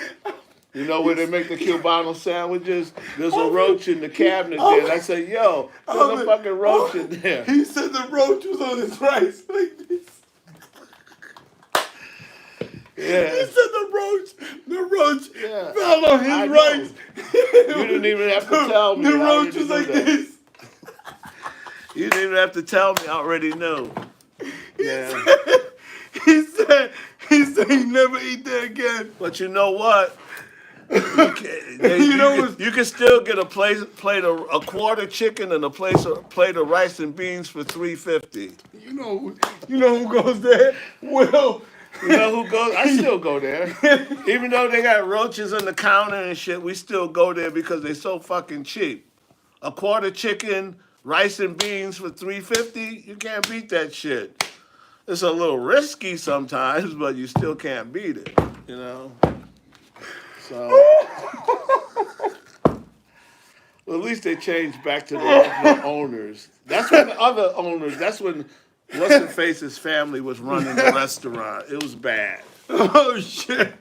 You know where they make the Cubano sandwiches? There's a roach in the cabinet there. And I said, yo, there's a fucking roach in there. He said the roach was on his rice like this. Yeah. He said the roach Yeah. fell on his I know. rice. You didn't even have to tell me. The I roach already was knew like that. this. You didn't even have to tell me. I already knew. Yeah. He said he never eat that again. But you know what? You can still get a quarter chicken and a plate of rice and beans for $3.50. You know who goes there? Will. You know who goes? I still go there. Even though they got roaches on the counter and shit, we still go there because they're so fucking cheap. A quarter chicken, rice and beans for $3.50. You can't beat that shit. It's a little risky sometimes, but you still can't beat it. You know. So. Well, at least they changed back to the original owners. That's when the other owners. That's when What's-Her-Face's family was running the restaurant. It was bad. Oh shit.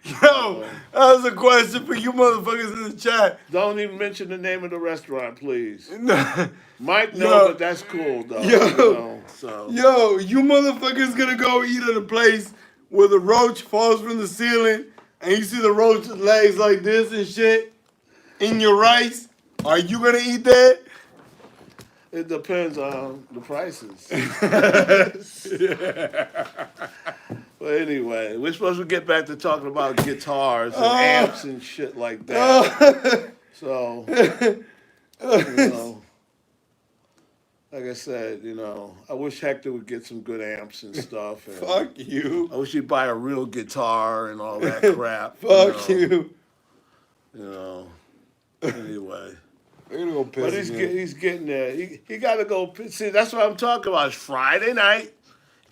Yo, that was a question for you motherfuckers in the chat. Don't even mention the name of the restaurant, please. Yo, Mike, no, but that's cool though. Yo. You know, so. you motherfuckers gonna go eat at a place where the roach falls from the ceiling and you see the roach's legs like this and shit in your rice? Are you gonna eat that? It depends on the prices. But anyway, we're supposed to get back to talking about guitars and amps and shit like that. So, like I said, I wish Hector would get some good amps and stuff. And Fuck you. I wish he'd buy a real guitar and all that crap. Fuck you. Anyway. We're gonna go piss But again. he's getting there. He got to go. See, that's what I'm talking about. It's Friday night,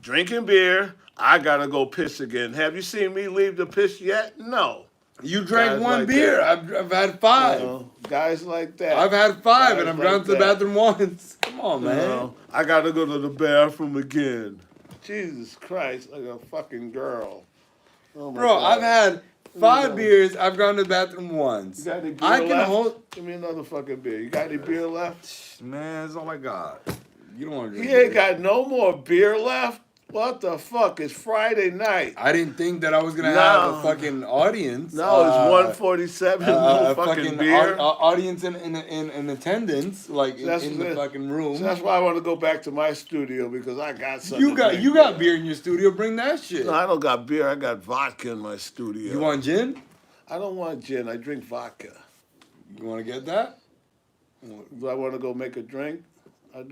drinking beer. I got to go piss again. Have you seen me leave the piss yet? No. You drank Guys one like beer. that. I've had 5. Guys like that. I've had 5 and Guys I've like gone to the that. bathroom once. Come on, man. I got to go to the bathroom again. Jesus Christ, like a fucking girl. Oh my Bro, God. I've had 5 beers. I've gone to the bathroom once. You got any beer I can left? hold. Give me another fucking beer. You got any beer left? Man, that's all I got. You don't want to drink He ain't beer. got no more beer left? What the fuck? It's Friday night. I didn't think that I was gonna No. have a fucking audience. No, it's 147. No a fucking beer. audience in attendance, like That's in the it. fucking room. So that's why I want to go back to my studio because I got something. You got to you drink got beer in your studio. Bring that shit. No, I don't got beer. I got vodka in my studio. You want gin? I don't want gin. I drink vodka. You want to get that? Do I want to go make a drink? I'm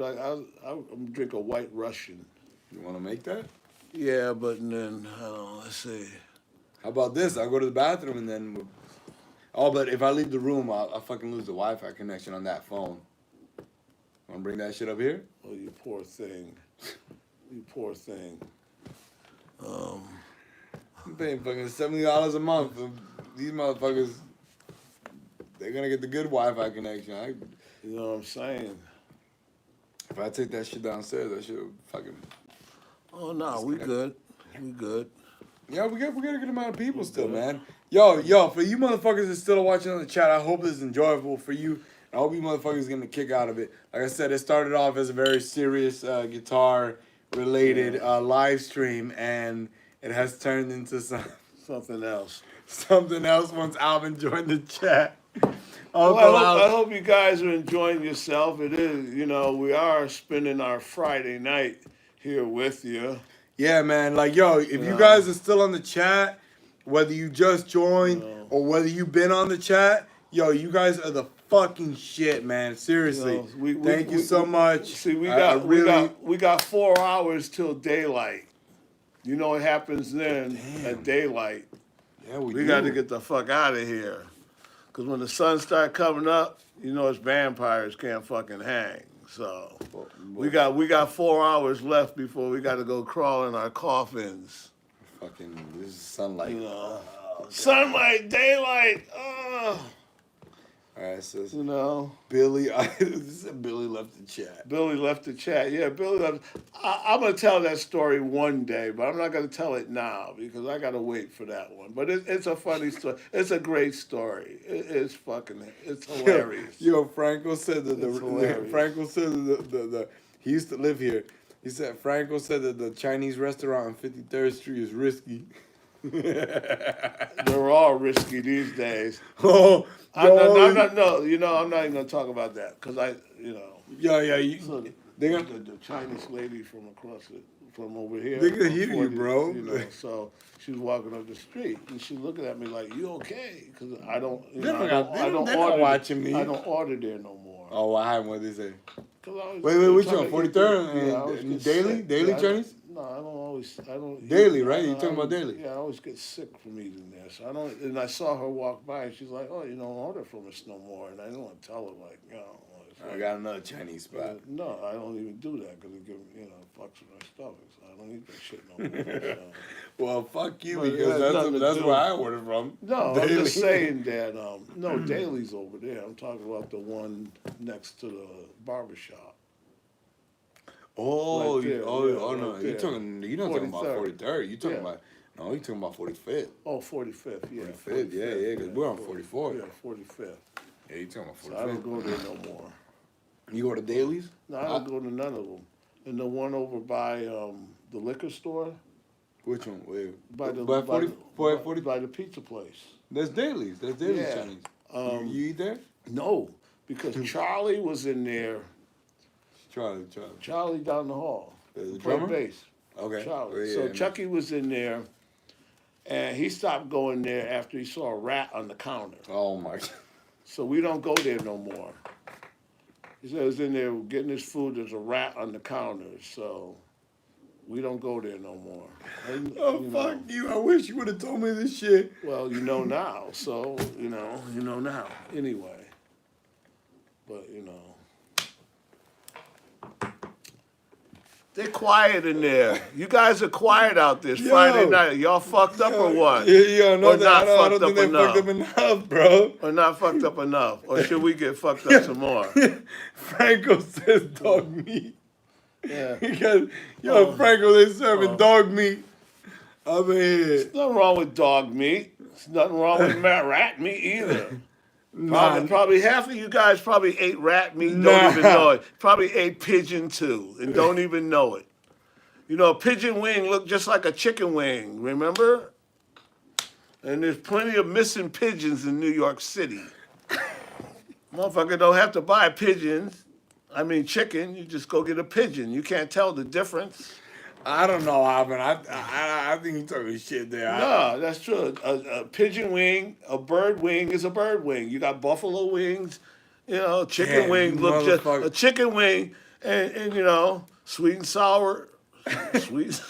drink a White Russian. You want to make that? Yeah, but then let's see. How about this? I'll go to the bathroom and then. Oh, but if I leave the room, I'll fucking lose the Wi-Fi connection on that phone. Want to bring that shit up here? Oh, you poor thing. You poor thing. I'm paying fucking $70 a month. These motherfuckers, they're gonna get the good Wi-Fi connection. You know what I'm saying? If I take that shit downstairs, that shit fucking. Oh no, we good. We good. Yeah, we got a good amount of people still, man. Yo, for you motherfuckers that still are watching on the chat, I hope this is enjoyable for you. I hope you motherfuckers getting a kick out of it. Like I said, it started off as a very serious guitar-related live stream, and it has turned into Something else. something else once Alvin joined the chat. Well, I hope you guys are enjoying yourself. It is, we are spending our Friday night here with you. Yeah, man. Like, yo, if you guys are still on the chat, whether you just joined or whether you've been on the chat, yo, you guys are the fucking shit, man. Seriously. Thank you so much. See, we got 4 hours till daylight. You know what happens then at daylight. Yeah, We got to get the fuck out of here. Because when the sun start coming up, it's vampires can't fucking hang. So we got 4 hours left before we got to go crawl in our coffins. Fucking, this is sunlight. Sunlight, daylight. All right, so Billy, Billy left the chat. Billy left the chat. Yeah, Billy left. I'm gonna tell that story one day, but I'm not gonna tell it now because I gotta wait for that one. But it's a funny story. It's a great story. It's hilarious. Yo, Franco said that hilarious. he used to live here. He said Franco said that the Chinese restaurant on 53rd Street is risky. They're all risky these days. Oh, I'm not even gonna talk about that because the Chinese lady from over here. They can hear you, bro. So she was walking up the street and she looking at me like, "You okay?" Because I don't. They're not watching me. I don't order there no more. Oh, why? What did they say? Wait, which one? 43rd and Daily Chinese? No, I don't. Daily, right? You're talking about Daily? Yeah, I always get sick from eating there. So I don't. And I saw her walk by, and she's like, "Oh, you don't order from us no more." And I didn't want to tell her I got another Chinese spot. No, I don't even do that because it fucks with my stomach. So I don't eat that shit no more. So. Well, fuck you But because that's where I ordered from. No, Daily. I'm just saying that. No, Daly's over there. I'm talking about the one next to the barbershop. Oh, Right there, no! right You're there. talking about 43rd. You're talking Yeah. about you're talking about 45th. Oh, 45th, yeah. 45th, yeah, because we're on 44th. Yeah, 45th. Yeah, you're talking about So I don't 45th. go there no more. You go to Dailies? No, I don't go to none of them. And the one over by the liquor store, Which one? Wait. by the by 40, by the pizza place. That's Dailies. That's Dailies Yeah. Chinese. You eat there? No, because Charlie was in there. Charlie. Charlie down the hall. The Played drummer? bass. Okay. Charlie. Oh, yeah, So yeah. Chucky was in there, and he stopped going there after he saw a rat on the counter. Oh my. So we don't go there no more. He said he was in there getting his food. There's a rat on the counter, so we don't go there no more. And, Oh fuck you! I wish you would have told me this shit. Well, you know now, so you know now. Anyway, but they're quiet in there. You guys are quiet out this Friday night. Y'all fucked up or what? Yeah, no, Or not I don't fucked think they up fucked up enough, bro. Or not fucked up enough? Or should we get fucked up some more? Franco says dog meat. Yeah. Because Franco, they serving dog meat. I mean, There's nothing wrong with dog meat. There's nothing wrong with rat meat either. Probably half of you guys probably ate rat meat, don't even know it. Probably ate pigeon too, and don't even know it. A pigeon wing looked just like a chicken wing, remember? And there's plenty of missing pigeons in New York City. Motherfucker don't have to buy pigeons. I mean chicken, you just go get a pigeon. You can't tell the difference. I don't know, Alvin. I think you're talking shit there. No, that's true. A pigeon wing, a bird wing is a bird wing. You got buffalo wings, chicken Damn, wing you look just motherfucker. a chicken wing, and sweet and sour, sweet.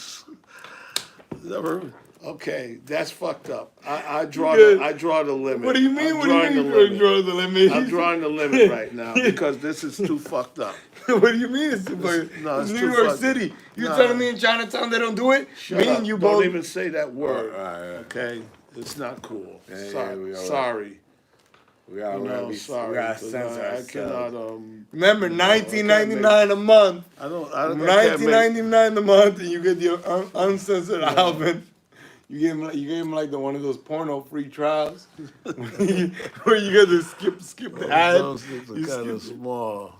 Never. Okay, that's fucked up. I draw the limit. What do you mean? I'm What do you drawing mean the you're limit. drawing the limit? I'm drawing the limit right now because this is too fucked up. What do you mean it's too fucking? No, it's it's New too York fucking- City. You Nah. telling me in Chinatown they don't do it? Shut me up. and you Don't both. even say that word. All right. Okay, it's not cool. Yeah, Sorry. we all right. Sorry. We gotta, You know, sorry, we gotta 'cause censor I ourselves. cannot. Remember, I can't $19.99 a month. I can't make. $19.99 a month, and you get the uncensored album. You gave him like the one of those porno free trials, where you get to skip the ad. Those things You are kind of skip small.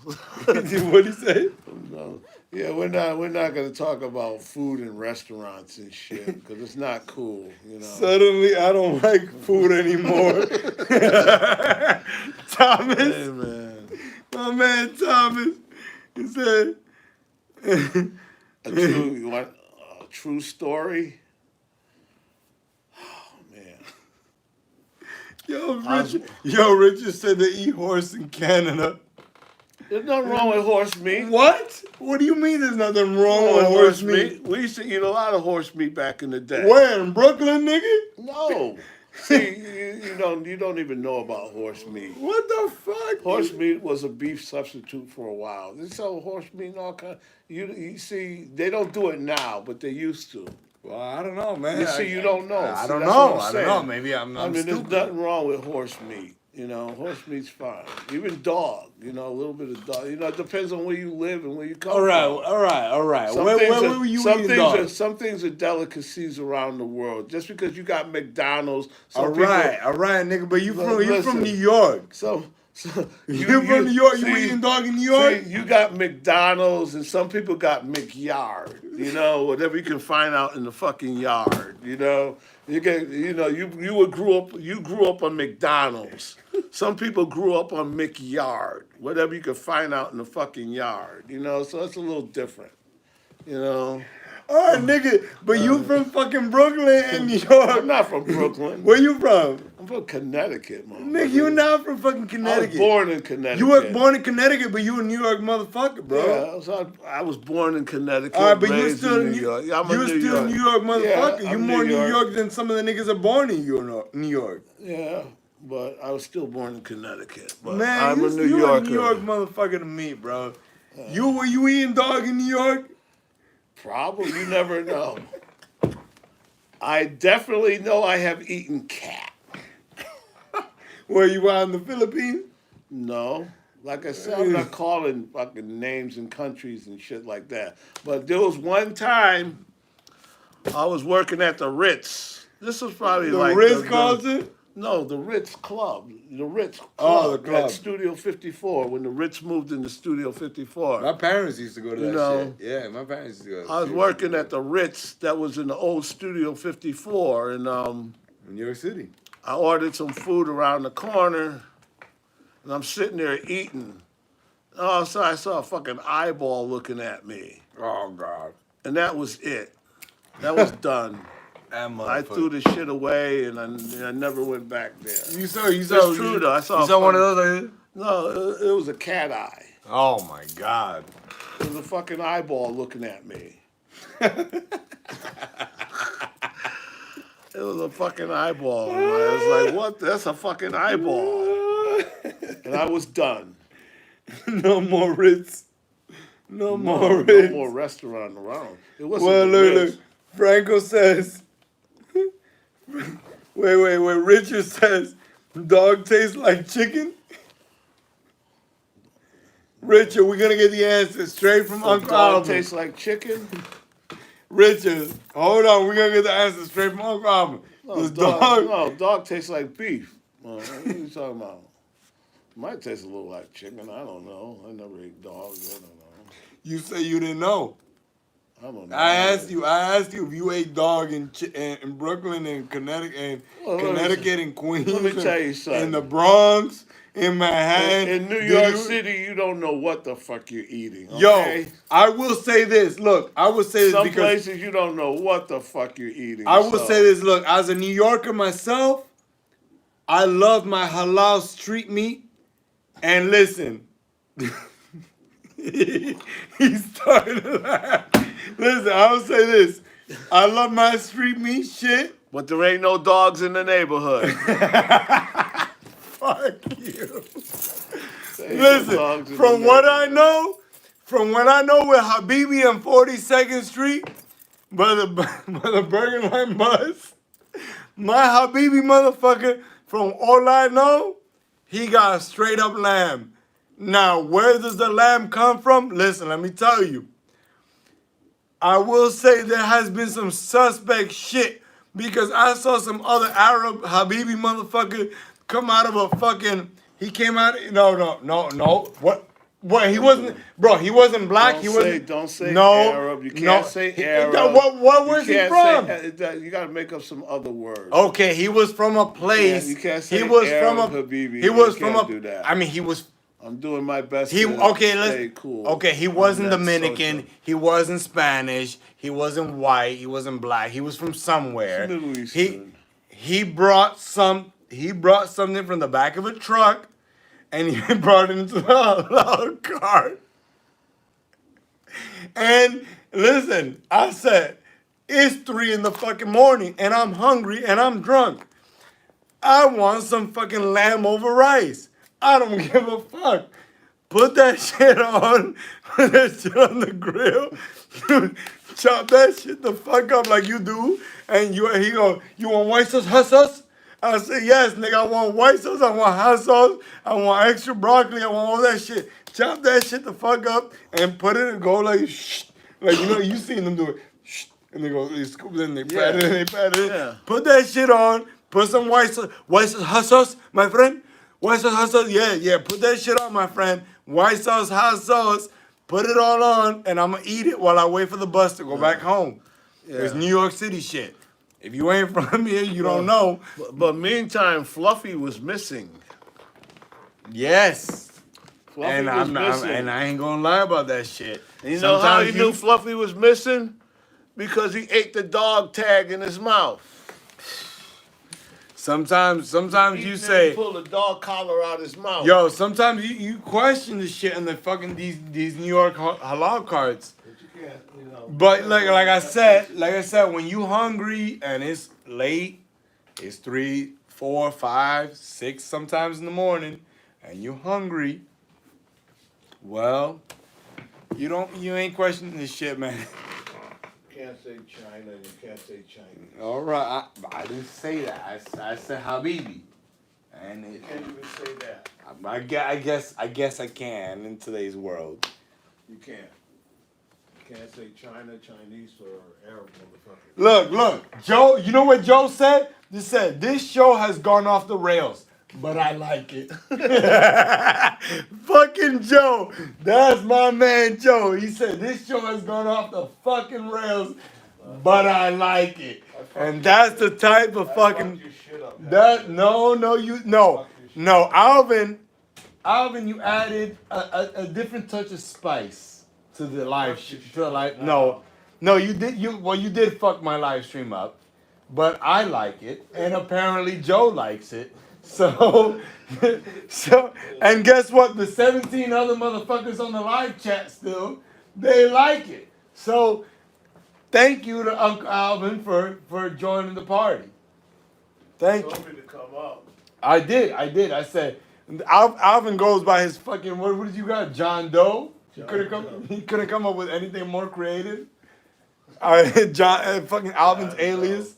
it. What'd he say? No. Yeah, we're not gonna talk about food in restaurants and shit because it's not cool, you know. Suddenly, I don't like food anymore. Thomas, Hey man, my man Thomas, he said, you want a true story? Oh man, Richard said they eat horse in Canada. there's nothing wrong with horse meat. What? What do you mean there's nothing wrong with horse meat? We used to eat a lot of horse meat back in the day. Where, in Brooklyn, nigga? No. See, you don't even know about horse meat. What the fuck? Horse meat was a beef substitute for a while. They sell horse meat and all kind. You see, they don't do it now, but they used to. Well, I don't know, man. You see, you don't know. I See, don't that's know. what I'm I don't saying. know. Maybe I'm I mean, stupid. there's nothing wrong with horse meat. You know, horse meat's fine. Even dog. You know, a little bit of dog. You know, it depends on where you live and where you come All right, from. all right. Some Where things are- were you some eating things dog? are some things are delicacies around the world. Just because you got McDonald's, some All people, right, nigga. But you from Listen. New York. So You from New York? You see- eating dog in New York? See, you got McDonald's, and some people got McYard. You know, whatever you can find out in the fucking yard. You know, you grew up on McDonald's. Some people grew up on McYard. Whatever you can find out in the fucking yard. You know, so it's a little different. You know, All right, nigga. But you from fucking Brooklyn and New I'm York? not from Brooklyn. Where you from? I'm from Connecticut, man. Nigga, you not from fucking I was Connecticut. born in Connecticut. You were born in Connecticut, but you a New York motherfucker, bro. Yeah, so I was born in Connecticut. All right, but you raised still in New York. Yeah, I'm a you New still York. New York motherfucker. Yeah, you I'm more New New York. York than some of the niggas are born in New York. Yeah, but I was still born in Connecticut. But Man, I'm a New you Yorker. a New York motherfucker to me, bro. Were you eating dog in New York? Probably, you never know. I definitely know I have eaten cat. Where you out in the Philippines? No. Like I said, I'm not calling fucking names and countries and shit like that. But there was one time I was working at the Ritz. This was probably The like Ritz-Carlton? No, the Ritz Club. The Ritz Club. Oh, the club. At Studio 54, when the Ritz moved into Studio 54. My parents used to go to You that know, shit. Yeah, my parents used to go. I was working at the Ritz that was in the old Studio 54, and New York City. I ordered some food around the corner, and I'm sitting there eating. Oh, so I saw a fucking eyeball looking at me, Oh God. and that was it. That was done. I threw the shit away, and I never went back there. You saw. That's true though. I saw. You saw one of those. No, it was a cat eye. Oh my God. It was a fucking eyeball looking at me. It was a fucking eyeball. And I was like, what? That's a fucking eyeball. And I was done. No more Ritz. No more No Ritz. more restaurant around. It wasn't Well, the look, Ritz. look. Franco says. Wait. Richard says, dog tastes like chicken. Richard, we're gonna get the answer straight from So Uncle dog Alvin. tastes like chicken. Richard, hold on, we're gonna get the answer straight from Uncle Alvin. This Dog tastes like beef. What are you talking about? Might taste a little like chicken. I don't know. I never ate dogs. I don't know. You say you didn't know. I don't know. I asked you if you ate dog in Brooklyn and Connecticut and Queens. let me tell you something. In the Bronx, in Manhattan, In New York City, you don't know what the fuck you're eating. Yo, Okay? I will say this. Look, I will say this Some because places you don't know what the fuck you're eating. I will so- say this. Look, as a New Yorker myself, I love my halal street meat. And listen, he started to laugh. Listen, I will say this. I love my street meat shit. But there ain't no dogs in the neighborhood. Fuck you. There ain't no dogs Listen, in from the what I neighborhood. know, with Habibi and 42nd Street, by the Bergen Line bus, my Habibi motherfucker, from all I know, He got straight up lamb. Now, where does the lamb come from? Listen, let me tell you. I will say there has been some suspect shit because I saw some other Arab Habibi motherfucker come out of a fucking. He came out. No. What? He wasn't, bro. He wasn't black. Don't he say, wasn't. don't say no, Arab. You can't no. say He- Arab. What You was he can't from? say- you got to make up some other words. Okay, he was from a place. You can't say he was Arab from a. Habibi. He was You from can't a. do that. I mean, he was. I'm doing my best. He to okay. stay Let's cool. okay. He on wasn't that Dominican. social. He wasn't Spanish. He wasn't white. He wasn't black. He was from somewhere. Middle He Eastern. he brought some. He brought something from the back of a truck, and he brought it into the halal cart. And listen, I said, it's 3 in the fucking morning, and I'm hungry and I'm drunk. I want some fucking lamb over rice. I don't give a fuck. Put that shit on. Put that shit on the grill. Chop that shit the fuck up like you do. And he go, you want white sauce, hot sauce? I said, yes, nigga, I want white sauce, I want hot sauce, I want extra broccoli, I want all that shit. Chop that shit the fuck up and put it and go like, shh. Like, you seen them do it. Shh. And they go, they scoop it in, they pat it in, they pat it in. Yeah. Put that shit on. Put some white sauce, hot sauce, my friend. White sauce, hot sauce. Yeah. Put that shit on, my friend. White sauce, hot sauce. Put it all on, and I'm gonna eat it while I wait for the bus to go back home. It's New York City shit. If you ain't from here, you don't know. But meantime, Fluffy was missing. Yes. Fluffy And was missing. and I ain't gonna lie about that shit. And you know how he Sometimes knew Fluffy was missing? Because he ate the dog tag in his mouth. Sometimes you He say, pulled the dog collar out his mouth. yo, sometimes you question the shit in the fucking these New York halal carts. But you can't, you know. But like I said, when you hungry and it's late, it's 3, 4, 5, 6 sometimes in the morning, and you hungry, well, you ain't questioning this shit, man. You can't say China, you can't say Chinese. All right, I didn't say that. I said Habibi, and You can't even say that. I guess I can in today's world. You can't. You can't say China, Chinese, or Arab motherfucker. Look, Joe. You know what Joe said? He said this show has gone off the rails, but I like it. Fucking Joe. That's my man Joe. He said this show has gone off the fucking rails, but I like it. And that's the type of fucking no. Alvin, you added a different touch of spice to the live No, you did fuck my live stream up, but I like it, and apparently Joe likes it. So, and guess what? The 17 other motherfuckers on the live chat still, they like it. So, thank you to Uncle Alvin for joining the party. Thank you. Told me to come up. I did. I said, Alvin goes by his fucking, what did you got? John Doe? He couldn't come up with anything more creative. Fucking Alvin's alias.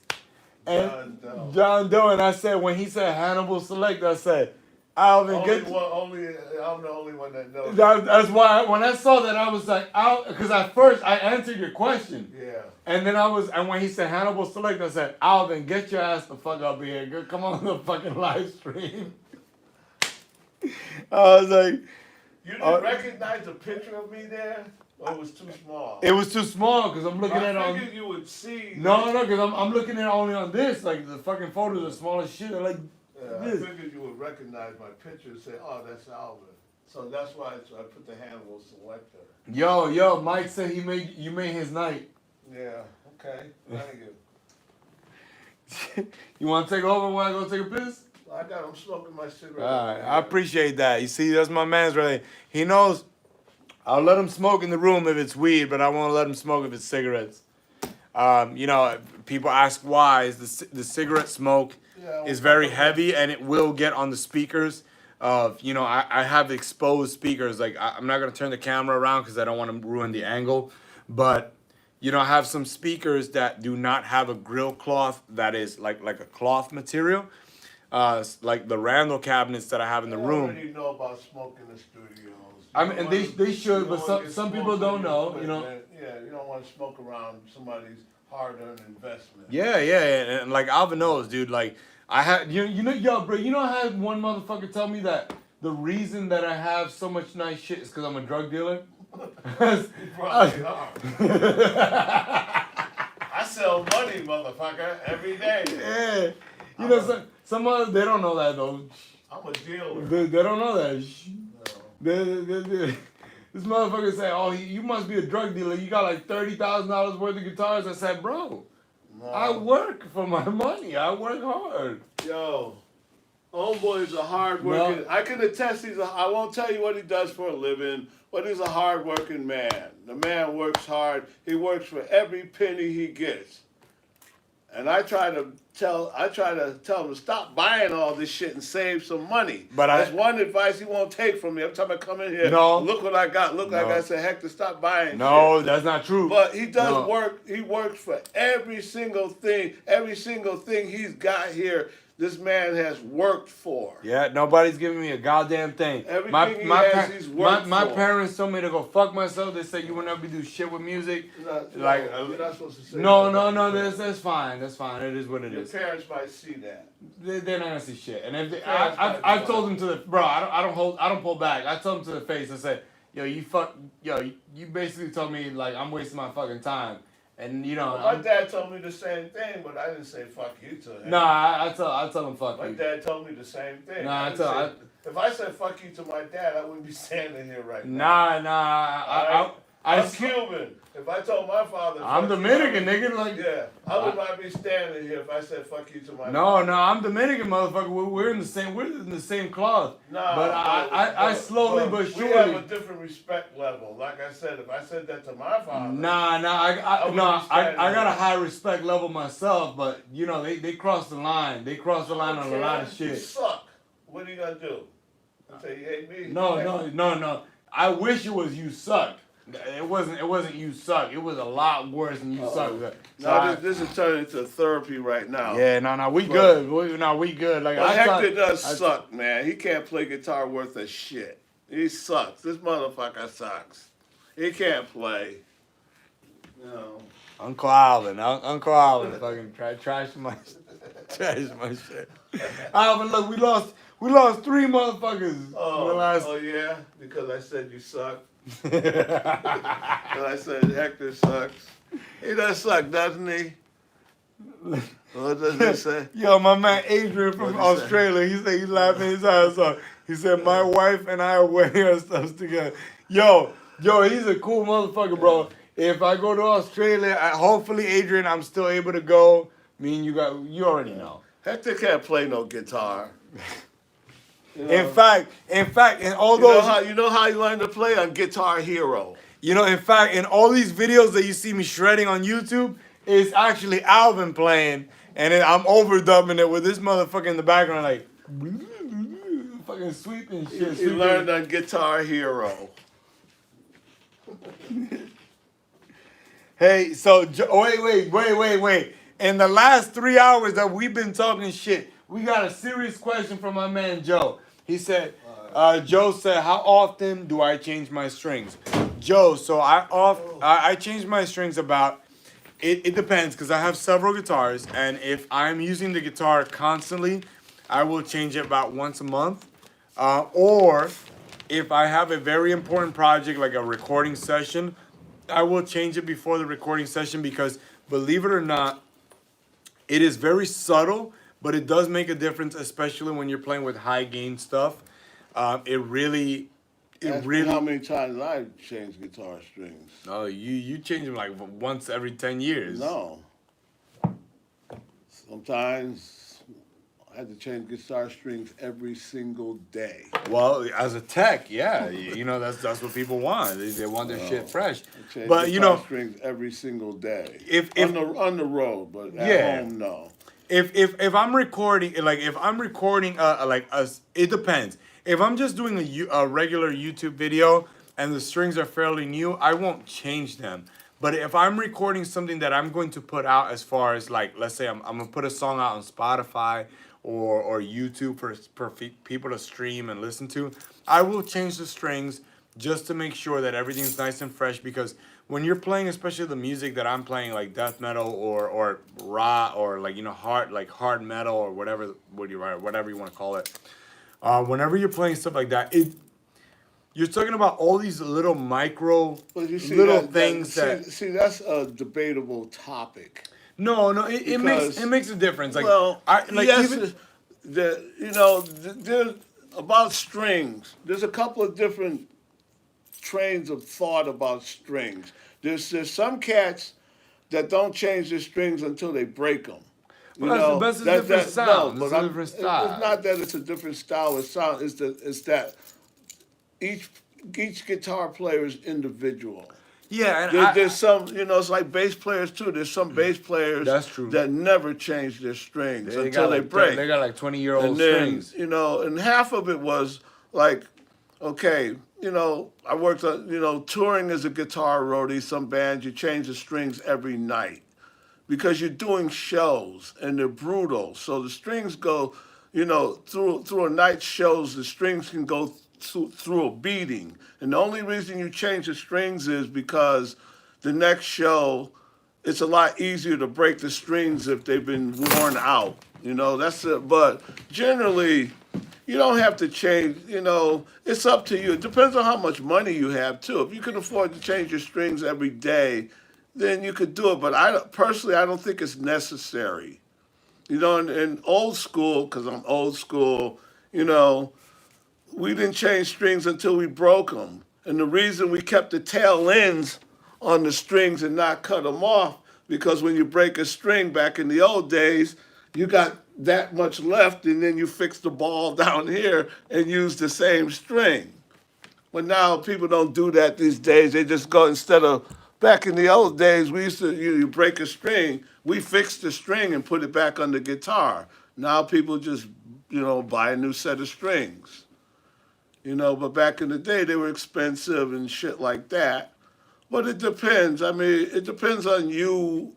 And John Doe, and I said, when he said Hannibal Select, I said, Alvin, I'm the only one that knows. That's why when I saw that, I was like, because at first I answered your question. Yeah. And then and when he said Hannibal Select, I said, Alvin, get your ass the fuck up here. Come on the fucking live stream. I was like, You didn't recognize the picture of me there? Or it was too small? it was too small because I'm looking at it I on. figured you would see. No, because I'm looking at it only on this. Like the fucking photos are small as shit. They're like I this. figured you would recognize my picture and say, oh, that's Alvin. So that's why I put the Hannibal Selector. Yo, Mike said you made his night. Yeah, okay. Thank you. You want to take over when I go take a piss? I'm smoking my cigarette. All right, I appreciate that. You see, that's my man's right. He knows I'll let him smoke in the room if it's weed, but I won't let him smoke if it's cigarettes. People ask why. Is the cigarette smoke is very heavy and it will get on the speakers. I have exposed speakers. Like I'm not gonna turn the camera around because I don't want to ruin the angle, but I have some speakers that do not have a grill cloth that is like a cloth material. like the Randall cabinets that I have in the I room. already know about smoking the studios. I mean, and they should, but some people don't know, you know. Yeah, you don't want to smoke around somebody's hard-earned investment. Yeah, and like Alvin knows, dude. Like I had, you know, yo, bro. You know, I had one motherfucker tell me that the reason that I have so much nice shit is because I'm a drug dealer. You probably are. I sell money, motherfucker, every day. Yeah, you know, some other they don't know that though. I'm a dealer. They don't know that. No. This motherfucker say, "Oh, you must be a drug dealer. You got like $30,000 worth of guitars." I said, "Bro, No. I work for my money. I work hard." Yo, homeboy's a hard working. No. I can attest. I won't tell you what he does for a living, but he's a hard working man. The man works hard. He works for every penny he gets. And I try to tell him to stop buying all this shit and save some money. But that's one advice he won't take from me. Every time I come in here, No. look what I got. Look like No. I said, Hector, stop buying. No, shit. that's not true. But he does No. work. He works for every single thing. Every single thing he's got here, this man has worked for. Yeah, nobody's giving me a goddamn thing. Everything he has, he's worked my for. parents told me to go fuck myself. They said you will never do shit with music. Like, you're not supposed to say No, that. that's fine. That's fine. It is what it Your is. parents might see that. They're not gonna see shit. And if they, Yeah, I've told them to the bro, I don't pull back. I told them to the face. I said, yo, you basically told me like I'm wasting my fucking time. And you know, My dad told me the same thing, but I didn't say fuck you to him. nah, I tell them fuck My you. dad told me the same thing. Nah, I didn't say- if I said fuck you to my dad, I wouldn't be standing here right now. I'm I Cuban. If I told my father, I'm fuck you, Dominican, nigga. Like, Yeah, I would not be standing here if I said fuck you to my no, father. I'm Dominican, motherfucker. We're in the same cloth. Nah, But I slowly but we have a surely. different respect level. Like I said, if I said that to my father, I wouldn't be standing got a there. high respect level myself, but you know they cross the line. They cross the line on a lot of You shit. suck. What are you gonna do? I say you hate me? No. I wish it was you suck. It wasn't you suck. It was a lot worse than you suck. So No, this is turning into therapy right now. yeah, no, we good. We good. Like But Hector I does suck, man. He can't play guitar worth a shit. He sucks. This motherfucker sucks. He can't play. No. Uncle Alvin, fucking trash my shit. Alvin, look, we lost 3 motherfuckers. in the last. Oh yeah, because I said you suck. And I said Hector sucks. He does suck, doesn't he? What does he say? Yo, my man Adrian from What'd he say? Australia, he said he's laughing his ass off. He said, my wife and I are wearing our stuff together. Yo, he's a cool motherfucker, bro. If I go to Australia, hopefully, Adrian, I'm still able to go. Me and you already know. Hector can't play no guitar. You know? In fact, in all you know those, you know how he learned to play on Guitar Hero. in fact, in all these videos that you see me shredding on YouTube, it's actually Alvin playing, and then I'm overdubbing it with this motherfucker in the background, like, fucking sweeping shit. He learned on Guitar Hero. Hey, so wait. In the last 3 hours that we've been talking shit, we got a serious question from my man Joe. He said, Joe said, how often do I change my strings? Joe, so I change my strings about, it depends, because I have several guitars, and if I'm using the guitar constantly, I will change it about once a month. Or if I have a very important project like a recording session, I will change it before the recording session because, believe it or not, it is very subtle, but it does make a difference, especially when you're playing with high gain stuff. It really. Ask me how many times I changed guitar strings? Oh, you change them like once every 10 years. No. Sometimes I had to change guitar strings every single day. Well, as a tech, yeah, you know that's what people want. They want their shit fresh. I changed But guitar strings every single day. If on the road, but at Yeah. home, no. if I'm recording, it depends. If I'm just doing a regular YouTube video and the strings are fairly new, I won't change them. But if I'm recording something that I'm going to put out, as far as like, let's say I'm gonna put a song out on Spotify, or YouTube for people to stream and listen to, I will change the strings just to make sure that everything's nice and fresh. Because when you're playing, especially the music that I'm playing, like death metal or raw or like hard metal or whatever whatever you want to call it. Whenever you're playing stuff like that, you're talking about all these little micro But you see little that, things that. see, that's a debatable topic. No, it makes Because- a difference. Like Well, yes, even, there's about strings. There's a couple of different trains of thought about strings. There's some cats that don't change their strings until they break them. But it's a different sound. It's a different style. It's not that it's a different style of sound. It's that each guitar player is individual. yeah, and There's some, it's like bass players too. There's some bass players That's true. that never change their strings they until got they like break. They got like 20-year-old And then, strings. and half of it was like, okay, I worked on, touring as a guitar roadie, some bands, you change the strings every night because you're doing shows and they're brutal. So the strings go, through a night's shows, the strings can go through a beating. And the only reason you change the strings is because the next show, it's a lot easier to break the strings if they've been worn out. That's it. But generally, you don't have to change, it's up to you. It depends on how much money you have too. If you can afford to change your strings every day, then you could do it. But I don't think it's necessary. In old school, because I'm old school, we didn't change strings until we broke them. And the reason we kept the tail ends on the strings and not cut them off, because when you break a string back in the old days, you got that much left and then you fix the ball down here and use the same string. But now people don't do that these days. They just go, instead of, back in the old days, we used to, you break a string, we fixed the string and put it back on the guitar. Now people just, buy a new set of strings. But back in the day, they were expensive and shit like that. But it depends. I mean, it depends on you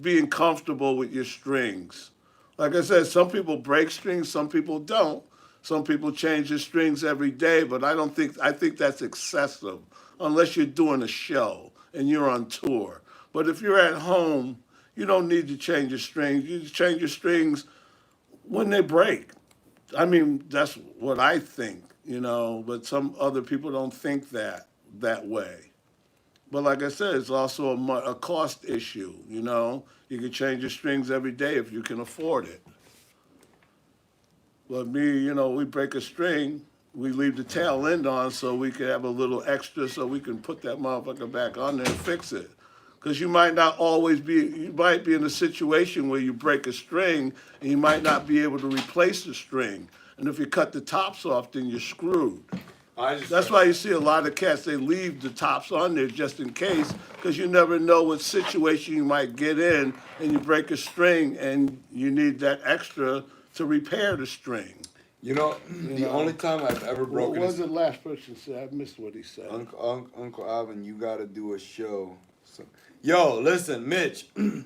being comfortable with your strings. Like I said, some people break strings, some people don't. Some people change their strings every day, but I think that's excessive unless you're doing a show and you're on tour. But if you're at home, you don't need to change your strings. You just change your strings when they break. I mean, that's what I think, but some other people don't think that way. But like I said, it's also a cost issue, You can change your strings every day if you can afford it. But me, we break a string, we leave the tail end on so we can have a little extra so we can put that motherfucker back on there and fix it. Because you might be in a situation where you break a string and you might not be able to replace the string. And if you cut the tops off, then you're screwed. That's why you see a lot of cats, they leave the tops on there just in case, because you never know what situation you might get in and you break a string and you need that extra to repair the string. The only time I've ever What broken was the last person said? I missed what he said. Uncle Alvin, you gotta do a show. Yo, listen, Mitch. You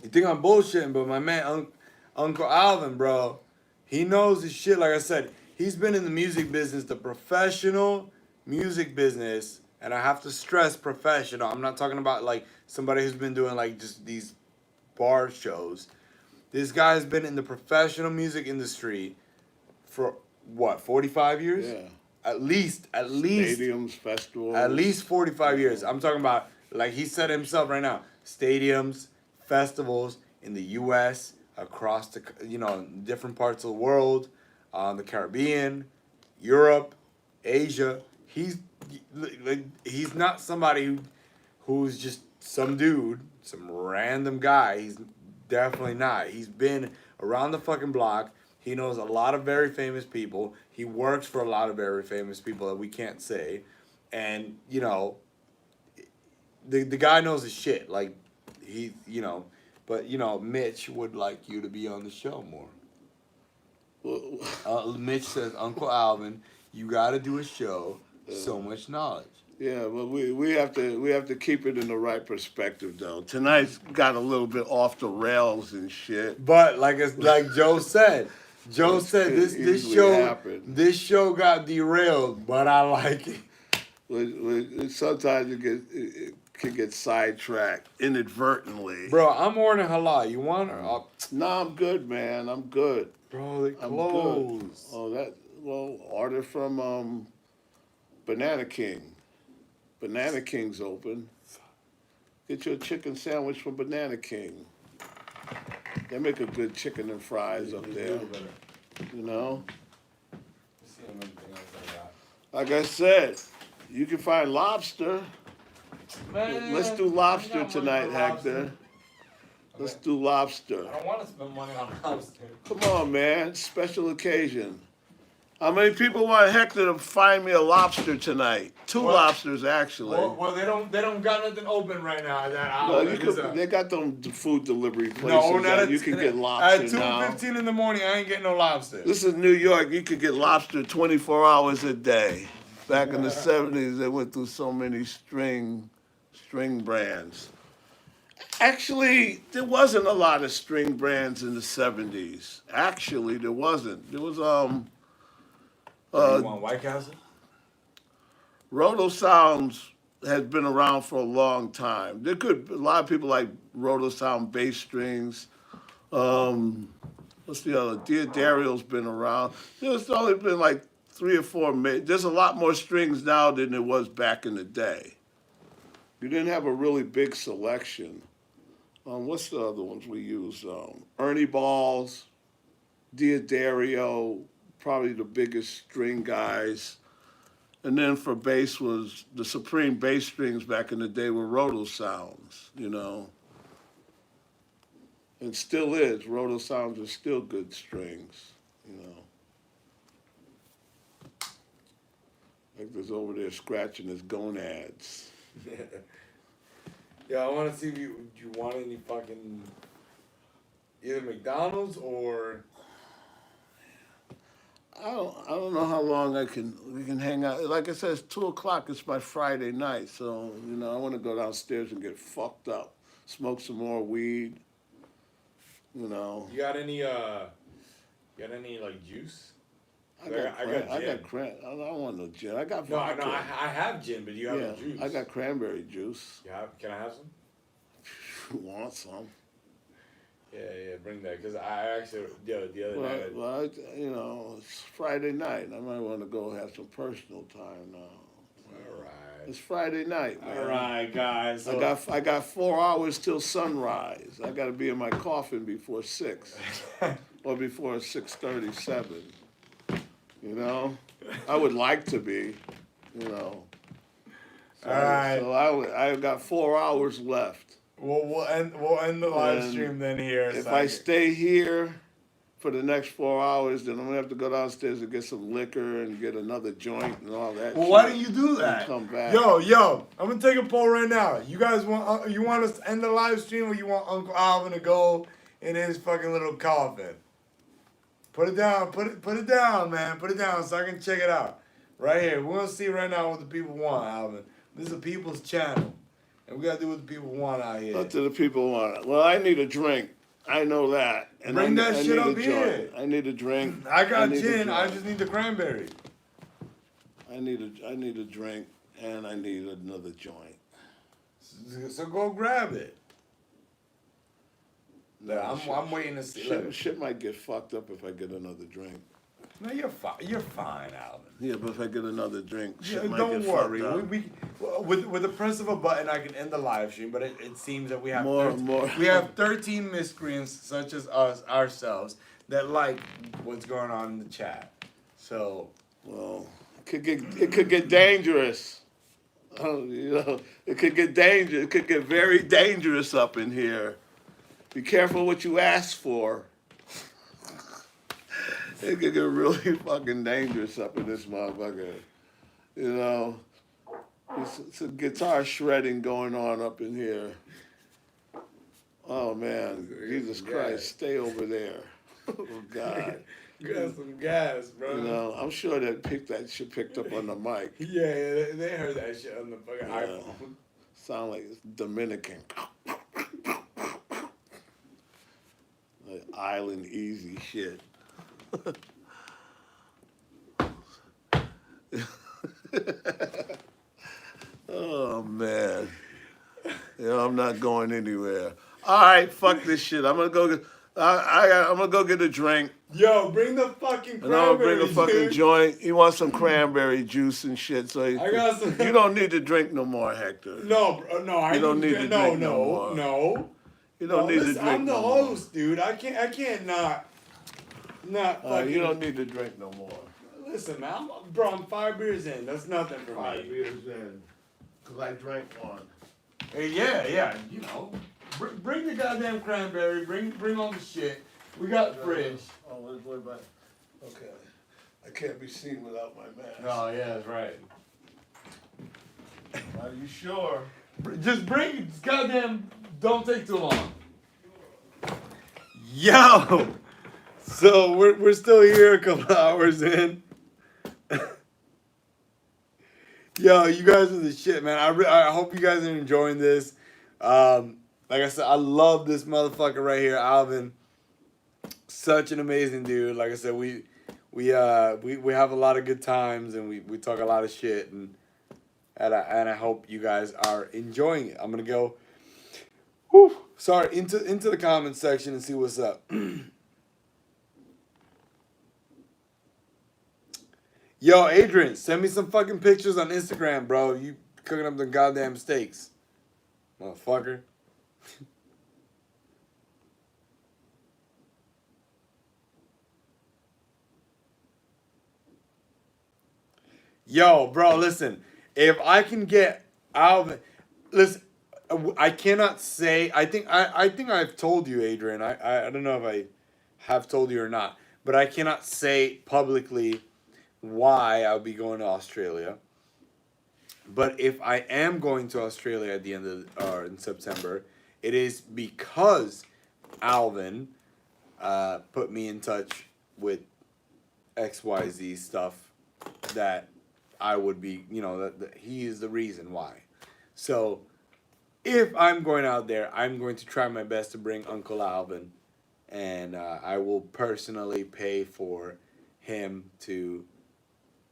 think I'm bullshitting, but my man Uncle Alvin, bro, he knows his shit. Like I said, he's been in the music business, the professional music business, and I have to stress professional. I'm not talking about like somebody who's been doing like just these bar shows. This guy has been in the professional music industry for what, 45 years? Yeah. At least Stadiums, festivals. at least 45 years. I'm talking about, like he said himself right now, stadiums, festivals in the U.S., across the, different parts of the world, the Caribbean, Europe, Asia. He's not somebody who's just some dude, some random guy. He's definitely not. He's been around the fucking block. He knows a lot of very famous people. He works for a lot of very famous people that we can't say. And, the guy knows his shit. Like, but, Mitch would like you to be on the show more. Mitch says, Uncle Alvin, you got to do a show. So much knowledge. Yeah, but we have to keep it in the right perspective though. Tonight's got a little bit off the rails and shit. But like Joe said, This could this easily happen. this show got derailed, but I like it. Sometimes it can get sidetracked inadvertently. Bro, I'm ordering halal. You want her? No, I'm good, man. I'm good. Bro, they I'm closed. good. Oh, order from Banana King. Banana King's open. Get you a chicken sandwich from Banana King. They make a good chicken and fries up there. You know? Like I said, you can find lobster. Man, Let's do lobster tonight, Hector. Let's do lobster. I don't want to spend money on lobster. Come on, man. Special occasion. How many people want Hector to find me a lobster tonight? Two Well- lobsters, actually. Well, they don't got nothing open right now at that No, hour. they got them food delivery places No, not that at you can get lobster at now. 2:15 in the morning. I ain't getting no lobster. This is New York. You could get lobster 24 hours a day. Back in the 70s, they went through so many string brands. Actually, there wasn't a lot of string brands in the 70s. Actually, there wasn't. There was You want White Castle? Roto Sounds has been around for a long time. A lot of people like Roto Sound bass strings. What's the other? Diodario's been around. There's only been like 3 or 4. There's a lot more strings now than there was back in the day. You didn't have a really big selection. What's the other ones we used? Ernie Balls, Diodario, probably the biggest string guys. And then for bass was the supreme bass strings back in the day were Roto Sounds, you know. And still is. Roto Sounds are still good strings, you know. Hector's over there scratching his gonads. Yeah, I want to see if you want any fucking either McDonald's or. I don't know how long we can hang out. Like I said, it's 2:00. It's my Friday night, so you know I want to go downstairs and get fucked up, smoke some more weed. You know. You got any like juice? I got gin. I don't want no gin. I got No, vodka. I have gin, but you have no juice. I got cranberry juice. Can I have some? You want some? Yeah, bring that. Cause I actually the other night. Well, you know, it's Friday night. I might want to go have some personal time now. All right. It's Friday night, man. All right, guys. So, I got 4 hours till sunrise. I got to be in my coffin before 6 or before 6:37. You know, I would like to be. You know. So, all right. So I got 4 hours left. We'll end the live And stream then here. If I stay here for the next 4 hours, then I'm gonna have to go downstairs and get some liquor and get another joint and all that. Well, shit why don't you do and that? come back. Yo, I'm gonna take a poll right now. You guys want us to end the live stream, or you want Uncle Alvin to go in his fucking little coffin? Put it down, put it down, man. Put it down so I can check it out. Right here. We're gonna see right now what the people want, Alvin. This is a people's channel. And we gotta do what the people want out here. What do the people want? Well, I need a drink. I know that. And Bring that I shit need up a joint. here. I need a drink. I got need a gin, I joint. just need the cranberry. I need a drink and I need another joint. So go grab it. Look, I'm waiting to see. Look. Shit might get fucked up if I get another drink. No, you're fine. You're fine, Alvin. Yeah, but if I get another drink, Yeah, shit might don't get worry. fucked up. We with the press of a button, I can end the live stream. But it seems that we have More. we have 13 miscreants such as us ourselves that like what's going on in the chat. So Well, it could get dangerous. You know, it could get dangerous. It could get very dangerous up in here. Be careful what you ask for. It could get really fucking dangerous up in this motherfucker. You know, it's a guitar shredding going on up in here. Oh man, Jesus Christ, stay over there. Oh God. Got some gas, bro. You know, I'm sure that shit picked up on the mic. Yeah, they heard that shit on the fucking Yeah. iPhone. Sound like it's Dominican. Like island easy shit. Oh man. I'm not going anywhere. All right, fuck this shit. I'm gonna go get. I'm gonna go get a drink, Yo, bring the fucking and I'm gonna bring cranberry a fucking dude. joint. He wants some cranberry juice and shit. So I got some. you don't need to drink no more, Hector. No, bro, no, I You don't need to drink no no, more. no. You don't No, need listen, to drink I'm the no more. host, dude. I can't not fucking. You don't need to drink no more. Listen, man, I'm 5 beers in. That's nothing for me. beers in, cause I drank one. Hey, yeah, you know. Bring the goddamn cranberry. Bring on the shit. We got the fridge. Oh, what about? Okay, I can't be seen without my mask. Oh yeah, that's right. Are you sure? Just bring goddamn. Don't take too long. Yo, so we're still here a couple hours in. Yo, you guys are the shit, man. I hope you guys are enjoying this. Like I said, I love this motherfucker right here, Alvin. Such an amazing dude. Like I said, we have a lot of good times and we talk a lot of shit and I hope you guys are enjoying it. I'm gonna go into the comments section and see what's up. Yo, Adrian, send me some fucking pictures on Instagram, bro. You cooking up the goddamn steaks, motherfucker. Yo, bro, listen. If I can get Alvin, listen. I cannot say. I think I've told you, Adrian. I don't know if I have told you or not, but I cannot say publicly why I'll be going to Australia. But if I am going to Australia at the end of in September, it is because Alvin put me in touch with XYZ stuff that I would be, that he is the reason why. So if I'm going out there, I'm going to try my best to bring Uncle Alvin, and I will personally pay for him to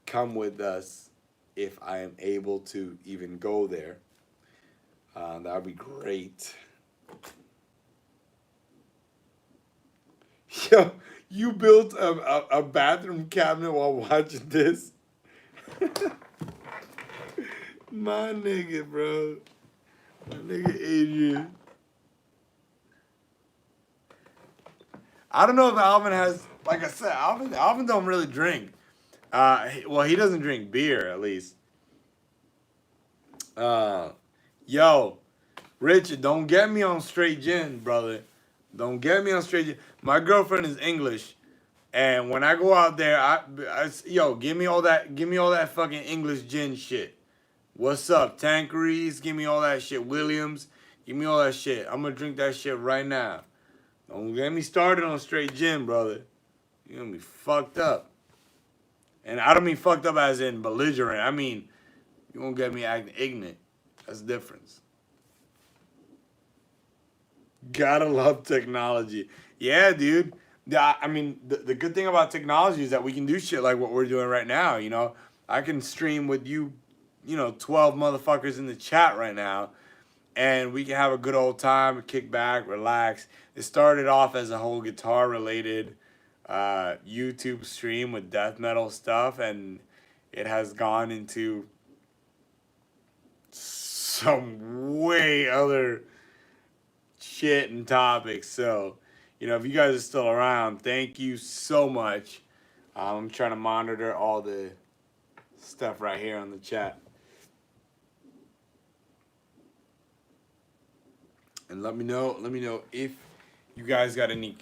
come with us if I am able to even go there. That would be great. Yo, you built a bathroom cabinet while watching this? My nigga, bro. My nigga Adrian. I don't know if Alvin has, like I said, Alvin don't really drink. Well, he doesn't drink beer, at least. Yo, Richard, don't get me on straight gin, brother. Don't get me on straight gin. My girlfriend is English, and when I go out there, give me all that fucking English gin shit. What's up, Tanqueries? Give me all that shit. Williams, give me all that shit. I'm gonna drink that shit right now. Don't get me started on straight gin, brother. You're gonna be fucked up. And I don't mean fucked up as in belligerent. I mean, you won't get me acting ignorant. That's the difference. Gotta love technology. Yeah, dude. I mean, the good thing about technology is that we can do shit like what we're doing right now, I can stream with you, 12 motherfuckers in the chat right now. And we can have a good old time, kick back, relax. It started off as a whole guitar-related YouTube stream with death metal stuff, and it has gone into some way other shit and topics. So, if you guys are still around, thank you so much. I'm trying to monitor all the stuff right here on the chat. And let me know if you guys got any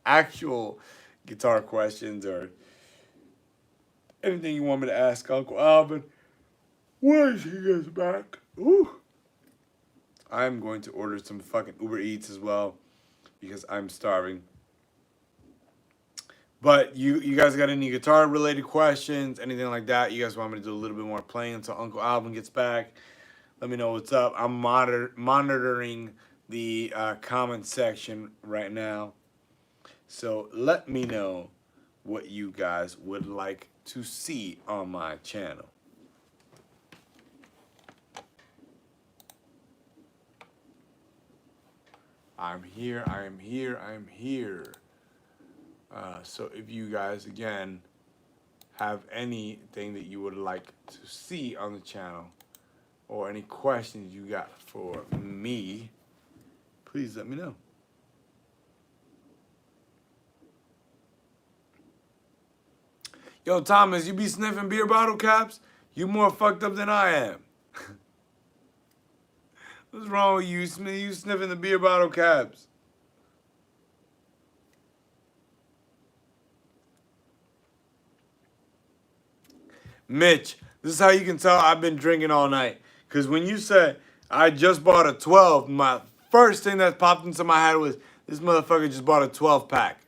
actual guitar questions or anything you want me to ask Uncle Alvin. When he gets back. Ooh. I'm going to order some fucking Uber Eats as well because I'm starving. But you guys got any guitar related questions, anything like that? You guys want me to do a little bit more playing until Uncle Alvin gets back? Let me know what's up. I'm monitoring the comment section right now. So let me know what you guys would like to see on my channel. I'm here, I am here, I am here. So if you guys, again, have anything that you would like to see on the channel or any questions you got for me, please let me know. Yo, Thomas, you be sniffing beer bottle caps? You more fucked up than I am. What's wrong with you? You sniffing the beer bottle caps? Mitch, this is how you can tell I've been drinking all night. Because when you said I just bought a 12, my first thing that popped into my head was this motherfucker just bought a 12 pack.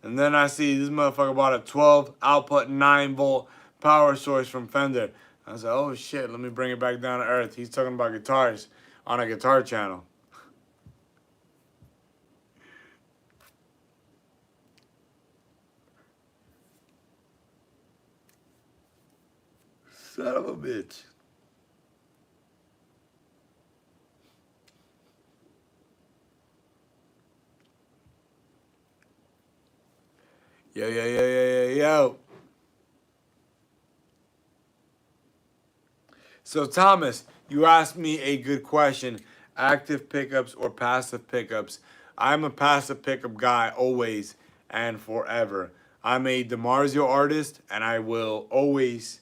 And then I see this motherfucker bought a 12 output 9-volt power source from Fender. I was like, oh shit, let me bring it back down to earth. He's talking about guitars on a guitar channel. Son of a bitch. Yo. So Thomas, you asked me a good question. Active pickups or passive pickups? I'm a passive pickup guy always and forever. I'm a DiMarzio artist and I will always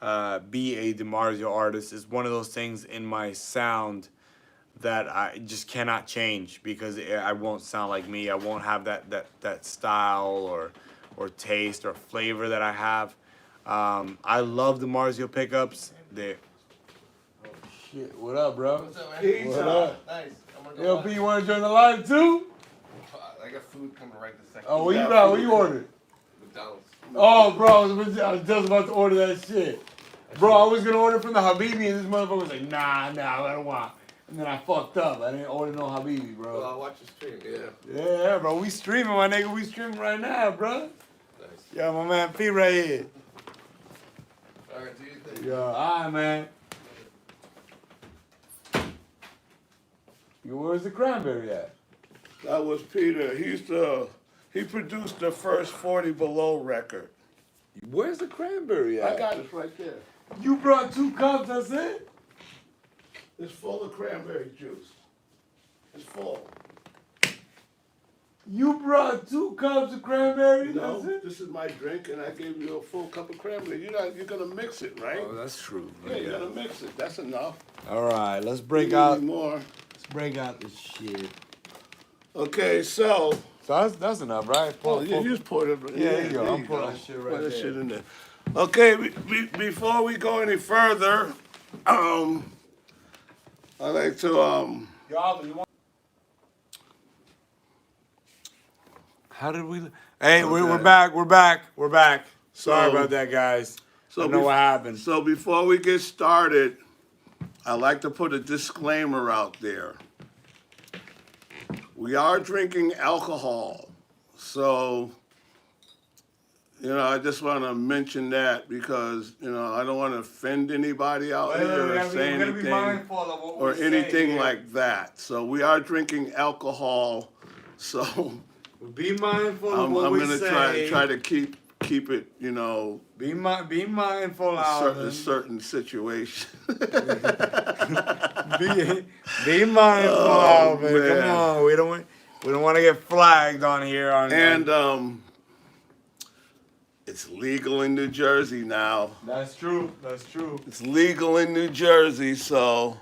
be a DiMarzio artist. It's one of those things in my sound that I just cannot change because I won't sound like me. I won't have that style or taste or flavor that I have. I love DiMarzio pickups. They. Oh shit! What up, bro? What's up, man? What up? Nice. I'm gonna go Yo, watch. P, you want to join the live too? I got food coming right this second. Oh, what you got? What you ordered? McDonald's. Oh, bro, I was just about to order that shit. Bro, I was gonna order from the Habibi, and this motherfucker was like, nah, I don't want. And then I fucked up. I didn't order no Habibi, bro. Well, I'll watch the stream. Yeah. Yeah, bro, we streaming, my nigga. We streaming right now, bro. Nice. Yeah, my man P right here. All right, do you think? Yeah, all right, man. Yo, where's the cranberry at? That was Peter. He produced the first 40 Below record. Where's the cranberry at? I got it right there. You brought 2 cups, that's it? It's full of cranberry juice. It's full. You brought 2 cups of cranberry, No, that's it? this is my drink, and I gave you a full cup of cranberry. You're gonna mix it, right? Oh, that's true. Yeah, you're gonna mix it. That's enough. All right, let's You break need out. more. Let's break out this shit. Okay, so. So that's enough, right? Oh, yeah, you just pour it. Yeah, there you go. I'm you pouring go. that shit right Pour that there. shit in there. Okay, before we go any further, I like to Yo, Alvin, you want? How did we? Hey, we're Okay. back. We're back. Sorry So- about that, guys. So I know bef- what happened. So before we get started, I like to put a disclaimer out there. We are drinking alcohol, so I just want to mention that because I don't want to offend anybody out Wait, here we or gotta say be anything mindful of what or we're saying anything here. like that. So we are drinking alcohol. So Be mindful of I'm what we gonna say. try to keep it Be mindful, a Alvin. certain situation. Be mindful, Oh, Alvin. man. Come on, we don't want to get flagged on here. And it's legal in New Jersey now. That's true. That's true. It's legal in New Jersey, so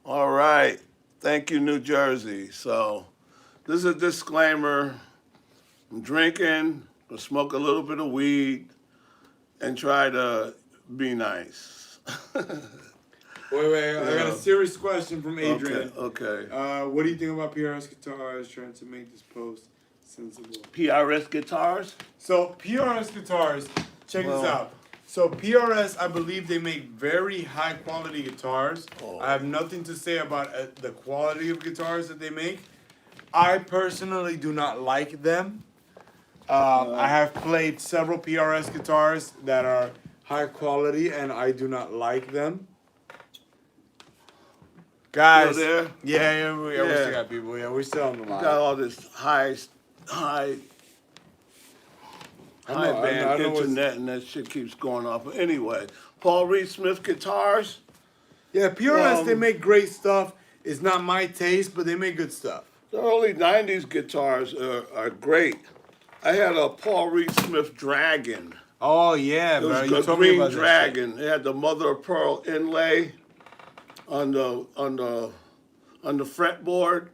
all right. Thank you, New Jersey. So this is a disclaimer. I'm drinking, gonna smoke a little bit of weed, and try to be nice. Wait. I got a serious question from Adrian. Okay. What do you think about PRS Guitars trying to make this post Sensible. PRS guitars. So PRS guitars, check Well- this out. So PRS, I believe they make very high quality guitars. Oh. I have nothing to say about the quality of guitars that they make. I personally do not like them. I have played several PRS guitars that are high quality, and I do not like them. Guys, Still there? yeah, we Yeah. still got people. Yeah, we're still on the line. Got all this high I high know band what's- internet, and that shit keeps going off. But anyway, Paul Reed Smith guitars. Yeah, PRS, they Um, make great stuff. It's not my taste, but they make good stuff. The early '90s guitars are great. I had a Paul Reed Smith Dragon. Oh yeah, It was bro. a You told me green about that shit. dragon. It had the mother of pearl inlay on the fretboard.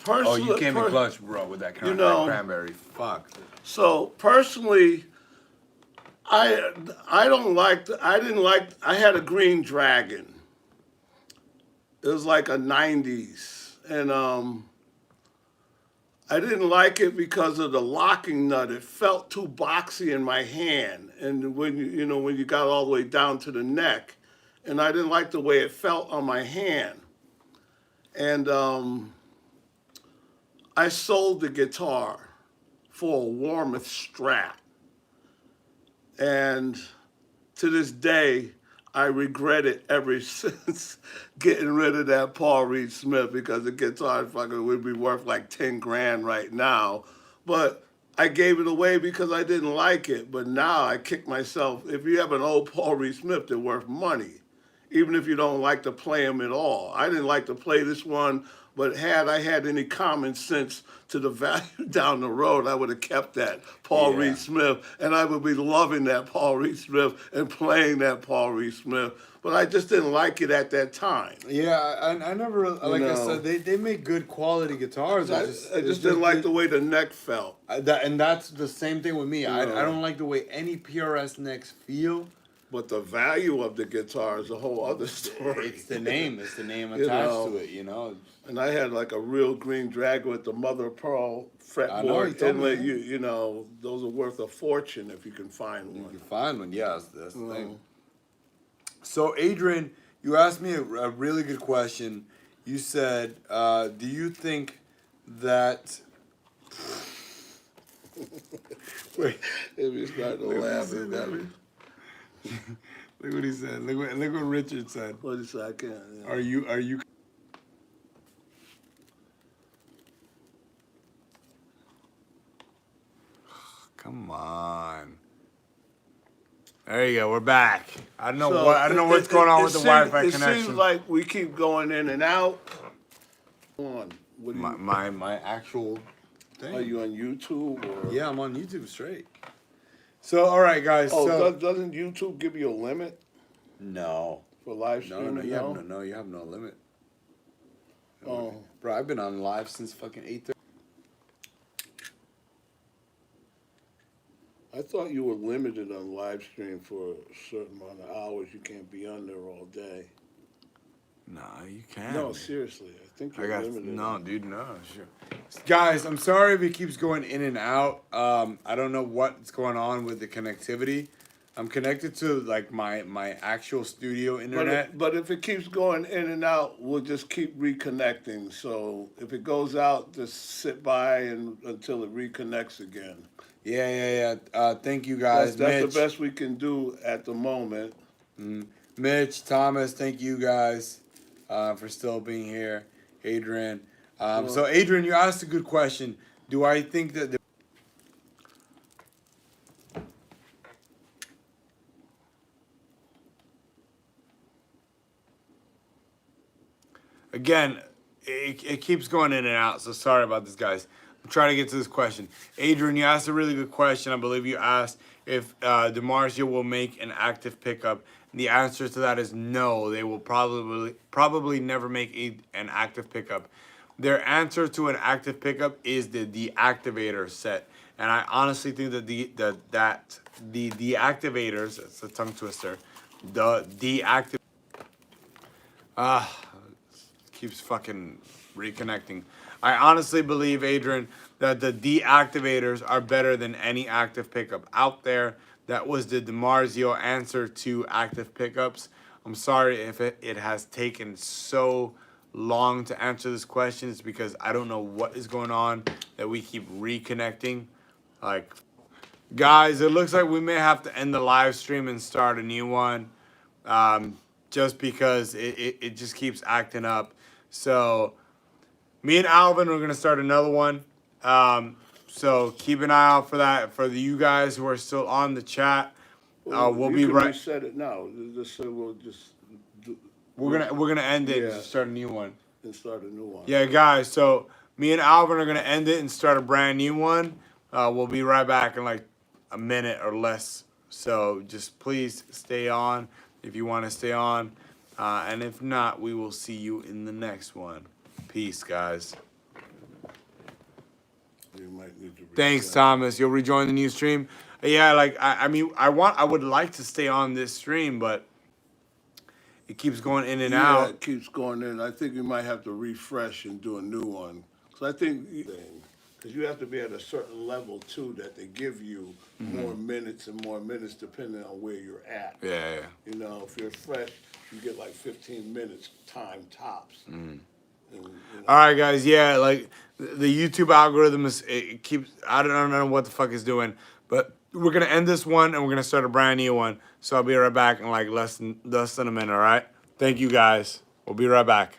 Oh, you came in per- clutch, bro, with that You know- cranberry. Fuck. So personally, I didn't like. I had a green dragon. It was like a '90s, and I didn't like it because of the locking nut. It felt too boxy in my hand, and when when you got all the way down to the neck, and I didn't like the way it felt on my hand, and I sold the guitar for a Warmoth Strat. And to this day, I regret it ever since getting rid of that Paul Reed Smith, because the guitar fucking would be worth like 10 grand right now. But I gave it away because I didn't like it. But now I kick myself. If you have an old Paul Reed Smith, they're worth money, even if you don't like to play them at all. I didn't like to play this one, but had I had any common sense to the value down the road, I would have kept that Paul Yeah. Reed Smith, and I would be loving that Paul Reed Smith and playing that Paul Reed Smith. But I just didn't like it at that time. Yeah, I never, like I know. said, they make good quality guitars. I just didn't like the way the neck felt. and that's the same thing with me. I No. don't like the way any PRS necks feel. But the value of the guitar is a whole other story. It's the name. It's the name You attached know. to it. You know. And I had like a real green dragon with the mother of pearl I know, you fretboard told me inlay. that. You know, those are worth a fortune if you can find You one. can find one. Yeah, that's the thing. Mm. So Adrian, you asked me a really good question. You said, "Do you think that?" Wait. If you start to laugh at that, Look what he said. Look what Richard said. what is that? I can't. Are you? Come on. There you go. We're back. I don't know So, what. I don't know what's going on with the Wi-Fi It connection. seems like we keep going in and out. On. What do you, my actual thing. are you on YouTube or? Yeah, I'm on YouTube straight. So all right, guys. Oh, so doesn't YouTube give you a limit no, for live no, streaming? no, you have you have no limit, Oh, bro. I've been on live since fucking 8:30. I thought you were limited on live stream for a certain amount of hours. You can't be on there all day. Nah, you can't. No, seriously, I think I you're got limited. no, dude. No, sure. Guys, I'm sorry if it keeps going in and out. I don't know what's going on with the connectivity. I'm connected to like my actual studio internet. But if it keeps going in and out, we'll just keep reconnecting. So if it goes out, just sit by until it reconnects again. Yeah. Thank you guys, That's Mitch, the best we can do at the moment. Mitch, Thomas. Thank you guys for still being here. Adrian. So Adrian, you asked a good question. Do I think that again, it keeps going in and out, so sorry about this, guys. I'm trying to get to this question. Adrian, you asked a really good question. I believe you asked if DiMarzio will make an active pickup. And the answer to that is no. They will probably never make an active pickup. Their answer to an active pickup is the deactivator set. And I honestly think that the deactivators, it's a tongue twister, the deactivators, keeps fucking reconnecting. I honestly believe, Adrian, that the deactivators are better than any active pickup out there. That was the DiMarzio answer to active pickups. I'm sorry if it has taken so long to answer this question. It's because I don't know what is going on that we keep reconnecting. Like, guys, it looks like we may have to end the live stream and start a new one. Just because it just keeps acting up. So me and Alvin are gonna start another one. So keep an eye out for that. For you guys who are still on the chat, we'll you be can right. reset it now. Just so we'll just do, We're gonna end it and Yeah. start a new one. and start a new one. Yeah, guys. So me and Alvin are gonna end it and start a brand new one. We'll be right back in like a minute or less. So just please stay on if you want to stay on, and if not, we will see you in the next one. Peace, guys. You might need to Thanks, reset. Thomas. You'll rejoin the new stream. Yeah, like I mean, I would like to stay on this stream, but it keeps going in and Yeah, out. it keeps going in. I think we might have to refresh and do a new one. So I think because you have to be at a certain level too that they give you more minutes and more minutes depending on where you're at. Yeah. You know, if you're fresh, you get like 15 minutes time tops. And, you know, All right, guys. Yeah, like the YouTube algorithm it keeps. I don't know what the fuck it's doing, but we're gonna end this one and we're gonna start a brand new one. So I'll be right back in like less than a minute. All right. Thank you, guys. We'll be right back.